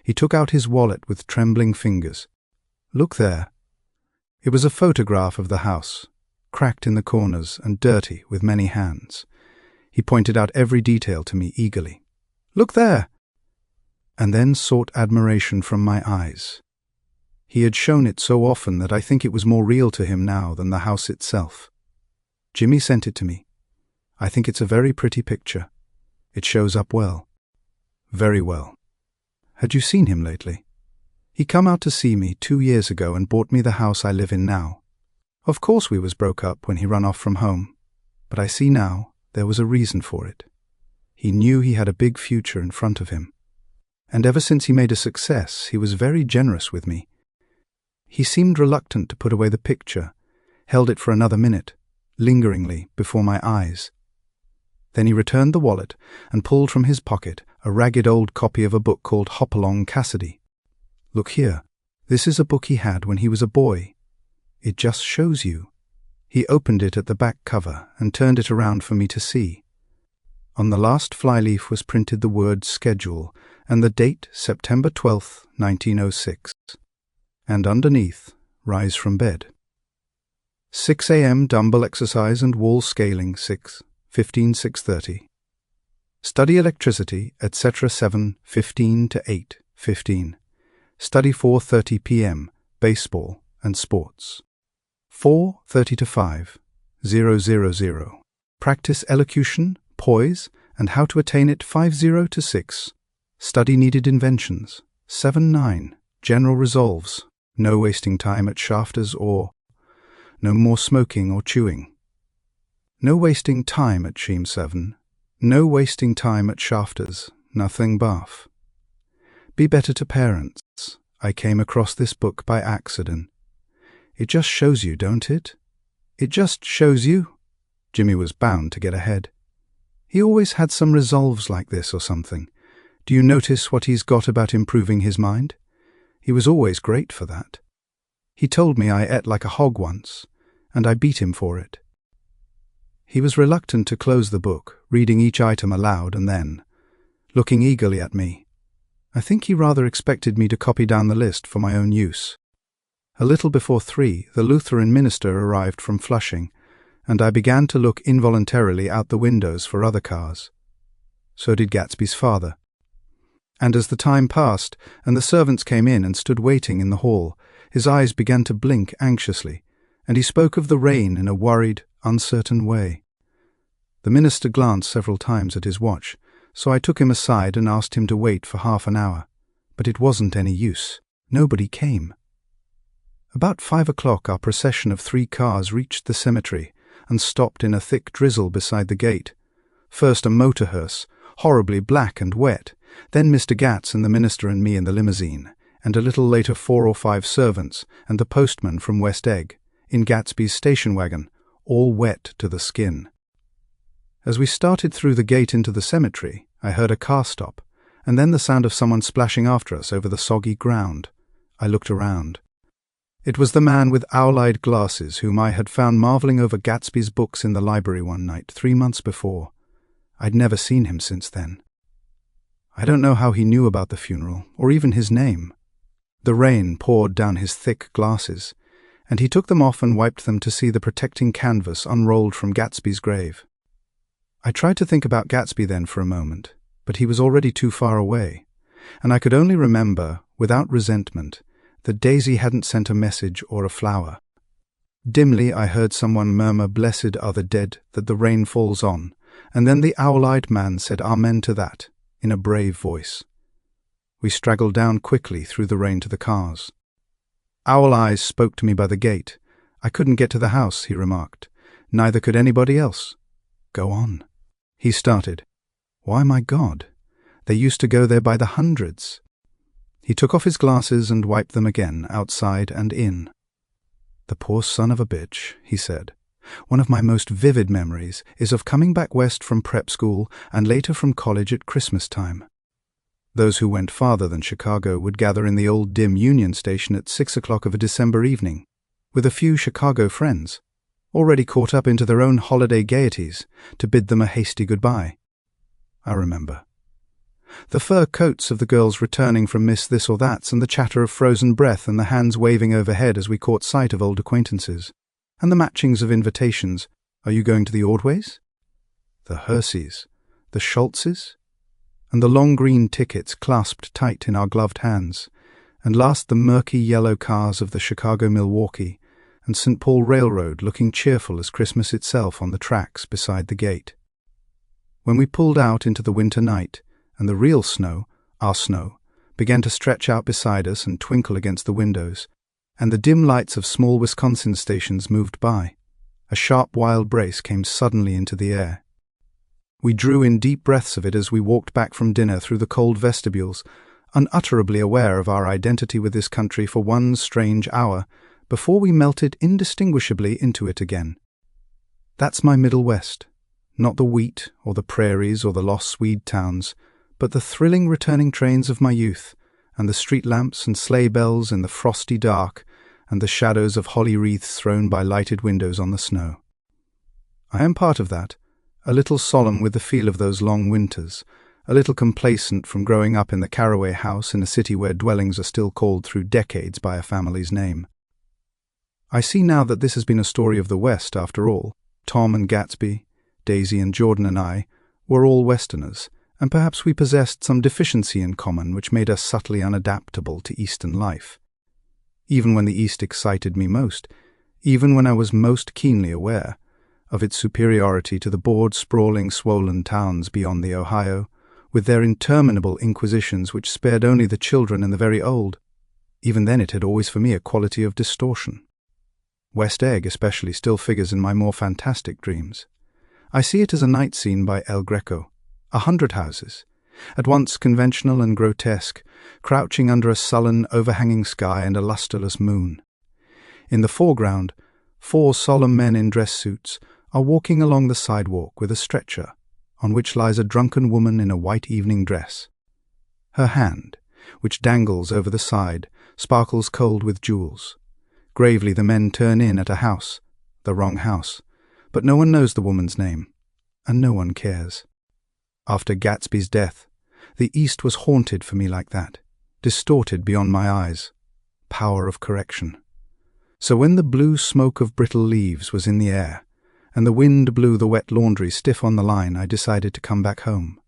He took out his wallet with trembling fingers. Look there. It was a photograph of the house, cracked in the corners and dirty with many hands. He pointed out every detail to me eagerly. Look there! And then sought admiration from my eyes. He had shown it so often that I think it was more real to him now than the house itself. Jimmy sent it to me. I think it's a very pretty picture. It shows up well. Very well. Had you seen him lately? He come out to see me 2 years ago and bought me the house I live in now. Of course we was broke up when he run off from home, but I see now there was a reason for it. He knew he had a big future in front of him, and ever since he made a success, he was very generous with me. He seemed reluctant to put away the picture, held it for another minute, lingeringly before my eyes. Then he returned the wallet and pulled from his pocket a ragged old copy of a book called Hopalong Cassidy. Look here, this is a book he had when he was a boy. It just shows you. He opened it at the back cover and turned it around for me to see. On the last flyleaf was printed the word schedule and the date September 12th, 1906. And underneath, rise from bed. 6 a.m. dumbbell exercise and wall scaling 6:15, 6:30. Study electricity, etc. 7:15 to 8:15. Study 4:30 p.m. baseball and sports. 4:30 to 5:000. Practice elocution, poise, and how to attain it 5:0 to 6. Study needed inventions. 7:9. General resolves. No wasting time at shafters or no more smoking or chewing. No wasting time at Sheem 7. No wasting time at shafters. Nothing bath. Be better to parents. I came across this book by accident. It just shows you, don't it? It just shows you. Jimmy was bound to get ahead. He always had some resolves like this or something. Do you notice what he's got about improving his mind? He was always great for that. He told me I ate like a hog once, and I beat him for it. He was reluctant to close the book, reading each item aloud and then, looking eagerly at me. I think he rather expected me to copy down the list for my own use. A little before 3, the Lutheran minister arrived from Flushing, and I began to look involuntarily out the windows for other cars. So did Gatsby's father. And as the time passed, and the servants came in and stood waiting in the hall, his eyes began to blink anxiously, and he spoke of the rain in a worried, uncertain way. The minister glanced several times at his watch, so I took him aside and asked him to wait for half an hour. But it wasn't any use. Nobody came. About 5 o'clock our procession of 3 cars reached the cemetery and stopped in a thick drizzle beside the gate. First a motor hearse, horribly black and wet, then Mr. Gats and the minister and me in the limousine, and a little later 4 or 5 servants and the postman from West Egg, in Gatsby's station wagon, all wet to the skin. As we started through the gate into the cemetery, I heard a car stop, and then the sound of someone splashing after us over the soggy ground. I looked around. It was the man with owl-eyed glasses whom I had found marvelling over Gatsby's books in the library one night 3 months before. I'd never seen him since then. I don't know how he knew about the funeral, or even his name. The rain poured down his thick glasses, and he took them off and wiped them to see the protecting canvas unrolled from Gatsby's grave. I tried to think about Gatsby then for a moment, but he was already too far away, and I could only remember, without resentment, that Daisy hadn't sent a message or a flower. Dimly I heard someone murmur, "Blessed are the dead that the rain falls on," and then the owl-eyed man said amen to that, in a brave voice. We straggled down quickly through the rain to the cars. Owl Eyes spoke to me by the gate. I couldn't get to the house, he remarked. Neither could anybody else. Go on. He started. Why, my God, they used to go there by the hundreds. He took off his glasses and wiped them again, outside and in. The poor son of a bitch, he said. One of my most vivid memories is of coming back west from prep school and later from college at Christmas time. Those who went farther than Chicago would gather in the old dim Union Station at 6 o'clock of a December evening, with a few Chicago friends, already caught up into their own holiday gaieties, to bid them a hasty goodbye. I remember. The fur coats of the girls returning from Miss This or That's, and the chatter of frozen breath and the hands waving overhead as we caught sight of old acquaintances, and the matchings of invitations. Are you going to the Ordways? The Herseys, the Schultzes, and the long green tickets clasped tight in our gloved hands, and last the murky yellow cars of the Chicago-Milwaukee and St. Paul Railroad looking cheerful as Christmas itself on the tracks beside the gate. when we pulled out into the winter night, and the real snow, our snow, began to stretch out beside us and twinkle against the windows, and the dim lights of small Wisconsin stations moved by, a sharp wild brace came suddenly into the air. We drew in deep breaths of it as we walked back from dinner through the cold vestibules, unutterably aware of our identity with this country for one strange hour, before we melted indistinguishably into it again. That's my Middle West, not the wheat or the prairies or the lost Swede towns, but the thrilling returning trains of my youth, and the street lamps and sleigh bells in the frosty dark, and the shadows of holly wreaths thrown by lighted windows on the snow. I am part of that, a little solemn with the feel of those long winters, a little complacent from growing up in the Carraway house in a city where dwellings are still called through decades by a family's name. I see now that this has been a story of the West after all. Tom and Gatsby, Daisy and Jordan and I were all Westerners, and perhaps we possessed some deficiency in common which made us subtly unadaptable to Eastern life. Even when the East excited me most, even when I was most keenly aware of its superiority to the bored, sprawling, swollen towns beyond the Ohio, with their interminable inquisitions which spared only the children and the very old, even then it had always for me a quality of distortion. West Egg especially still figures in my more fantastic dreams. I see it as a night scene by El Greco, 100 houses, at once conventional and grotesque, crouching under a sullen, overhanging sky and a lustreless moon. In the foreground, 4 solemn men in dress suits are walking along the sidewalk with a stretcher, on which lies a drunken woman in a white evening dress. Her hand, which dangles over the side, sparkles cold with jewels. Gravely the men turn in at a house, the wrong house, but no one knows the woman's name, and no one cares. After Gatsby's death, the East was haunted for me like that, distorted beyond my eyes. Power of correction. So when the blue smoke of brittle leaves was in the air, and the wind blew the wet laundry stiff on the line, I decided to come back home.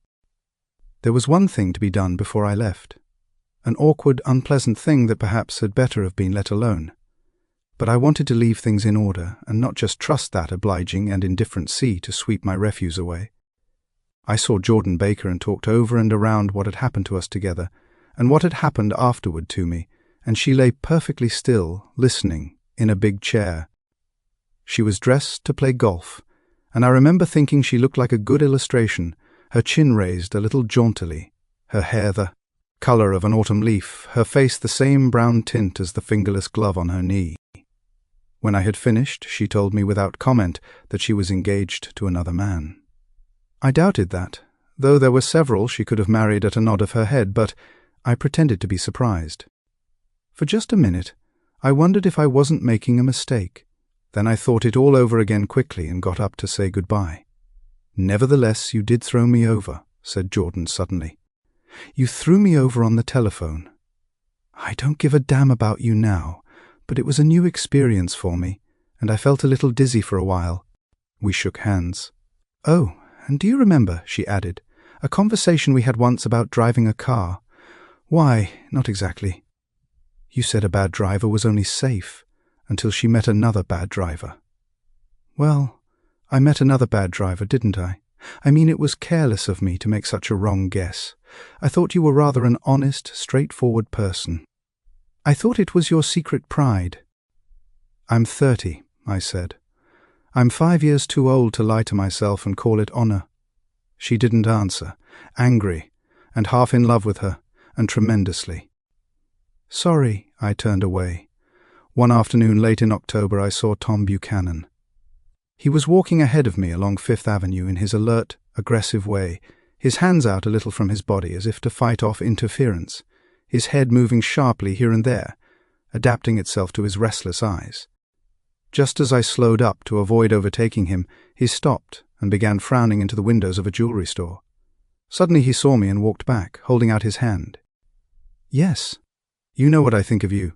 There was one thing to be done before I left, an awkward, unpleasant thing that perhaps had better have been let alone. But I wanted to leave things in order and not just trust that obliging and indifferent sea to sweep my refuse away. I saw Jordan Baker and talked over and around what had happened to us together, and what had happened afterward to me, and she lay perfectly still, listening, in a big chair. She was dressed to play golf, and I remember thinking she looked like a good illustration, her chin raised a little jauntily, her hair the colour of an autumn leaf, her face the same brown tint as the fingerless glove on her knee. When I had finished, she told me without comment that she was engaged to another man. I doubted that, though there were several she could have married at a nod of her head, but I pretended to be surprised. For just a minute, I wondered if I wasn't making a mistake. Then I thought it all over again quickly and got up to say goodbye. "Nevertheless, you did throw me over," said Jordan suddenly. "You threw me over on the telephone. I don't give a damn about you now, but it was a new experience for me, and I felt a little dizzy for a while." We shook hands. "Oh, and do you remember," she added, "a conversation we had once about driving a car?" "Why, not exactly." "You said a bad driver was only safe, until she met another bad driver." "Well, I met another bad driver, didn't I? I mean, it was careless of me to make such a wrong guess. I thought you were rather an honest, straightforward person. I thought it was your secret pride." "I'm 30, I said. "I'm 5 years too old to lie to myself and call it honor." She didn't answer, angry, and half in love with her, and tremendously. "Sorry," I turned away. One afternoon late in October I saw Tom Buchanan. He was walking ahead of me along Fifth Avenue in his alert, aggressive way, his hands out a little from his body as if to fight off interference, his head moving sharply here and there, adapting itself to his restless eyes. Just as I slowed up to avoid overtaking him, he stopped and began frowning into the windows of a jewelry store. Suddenly he saw me and walked back, holding out his hand. "Yes, you know what I think of you.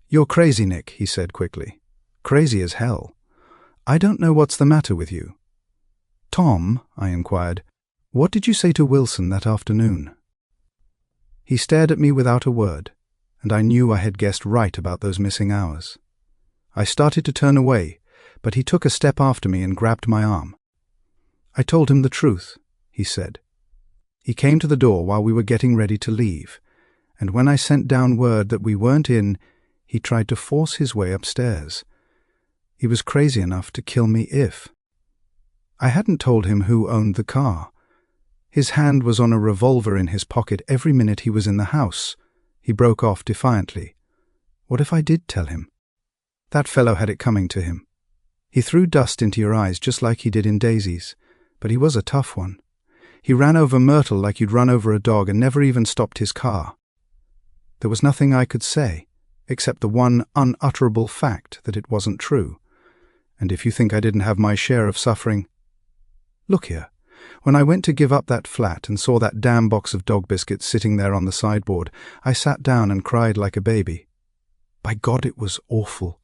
You're crazy, Nick," he said quickly. "Crazy as hell. I don't know what's the matter with you." "Tom," I inquired, "what did you say to Wilson that afternoon?" He stared at me without a word, and I knew I had guessed right about those missing hours. I started to turn away, but he took a step after me and grabbed my arm. I told him the truth. he said. He came to the door while we were getting ready to leave, and when I sent down word that we weren't in, he tried to force his way upstairs. He was crazy enough to kill me if. I hadn't told him who owned the car. His hand was on a revolver in his pocket every minute he was in the house. He broke off defiantly. What if I did tell him? That fellow had it coming to him. He threw dust into your eyes just like he did in Daisy's, but he was a tough one. He ran over Myrtle like you'd run over a dog and never even stopped his car. There was nothing I could say, except the one unutterable fact that it wasn't true. And if you think I didn't have my share of suffering... Look here, when I went to give up that flat and saw that damn box of dog biscuits sitting there on the sideboard, I sat down and cried like a baby. By God, it was awful.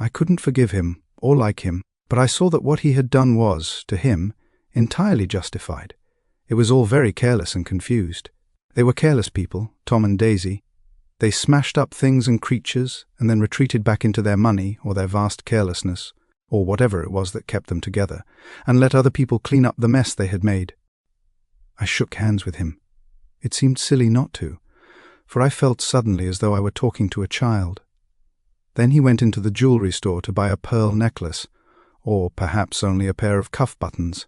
I couldn't forgive him or like him, but I saw that what he had done was, to him, entirely justified. It was all very careless and confused. They were careless people, Tom and Daisy. They smashed up things and creatures and then retreated back into their money or their vast carelessness, or whatever it was that kept them together, and let other people clean up the mess they had made. I shook hands with him. It seemed silly not to, for I felt suddenly as though I were talking to a child. Then he went into the jewelry store to buy a pearl necklace, or perhaps only a pair of cuff buttons,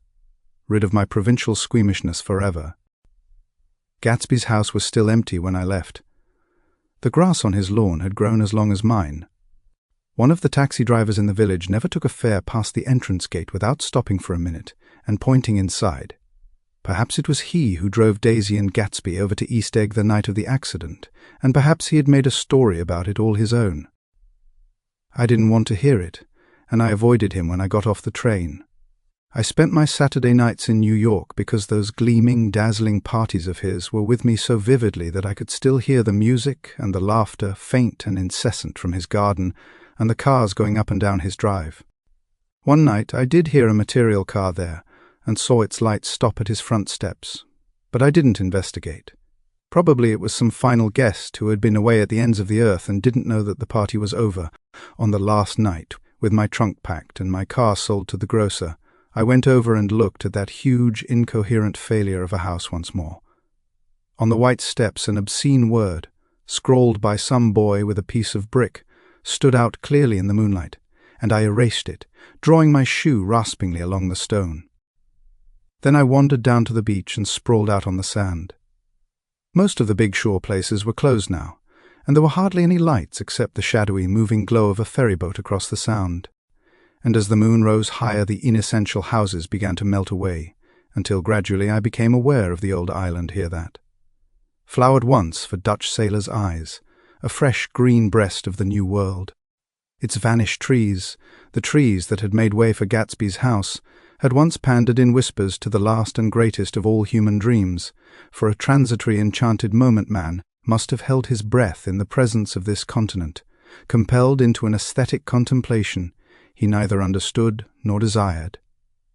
rid of my provincial squeamishness forever. Gatsby's house was still empty when I left. The grass on his lawn had grown as long as mine. One of the taxi drivers in the village never took a fare past the entrance gate without stopping for a minute and pointing inside. Perhaps it was he who drove Daisy and Gatsby over to East Egg the night of the accident, and perhaps he had made a story about it all his own. I didn't want to hear it, and I avoided him when I got off the train. I spent my Saturday nights in New York because those gleaming, dazzling parties of his were with me so vividly that I could still hear the music and the laughter faint and incessant from his garden and the cars going up and down his drive. One night I did hear a material car there and saw its lights stop at his front steps, but I didn't investigate. Probably it was some final guest who had been away at the ends of the earth and didn't know that the party was over. On the last night, with my trunk packed and my car sold to the grocer, I went over and looked at that huge, incoherent failure of a house once more. On the white steps, an obscene word, scrawled by some boy with a piece of brick, stood out clearly in the moonlight, and I erased it, drawing my shoe raspingly along the stone. Then I wandered down to the beach and sprawled out on the sand. Most of the big shore places were closed now, and there were hardly any lights except the shadowy, moving glow of a ferryboat across the Sound. And as the moon rose higher, the inessential houses began to melt away, until gradually I became aware of the old island here that. Flowered once for Dutch sailors' eyes, a fresh green breast of the new world. Its vanished trees, the trees that had made way for Gatsby's house, had once pandered in whispers to the last and greatest of all human dreams, for a transitory enchanted moment man must have held his breath in the presence of this continent, compelled into an aesthetic contemplation he neither understood nor desired,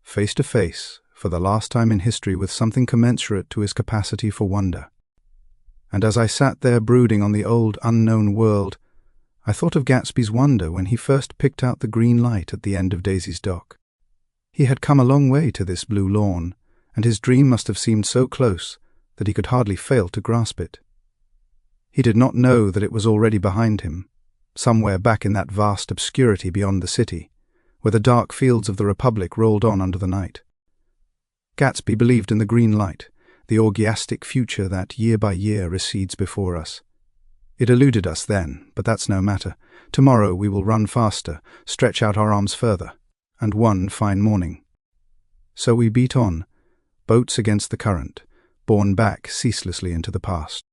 face to face, for the last time in history, with something commensurate to his capacity for wonder. And as I sat there brooding on the old unknown world, I thought of Gatsby's wonder when he first picked out the green light at the end of Daisy's dock. He had come a long way to this blue lawn, and his dream must have seemed so close that he could hardly fail to grasp it. He did not know that it was already behind him, somewhere back in that vast obscurity beyond the city, where the dark fields of the Republic rolled on under the night. Gatsby believed in the green light, the orgiastic future that year by year recedes before us. It eluded us then, but that's no matter. Tomorrow we will run faster, stretch out our arms further, and one fine morning. So we beat on, boats against the current, borne back ceaselessly into the past.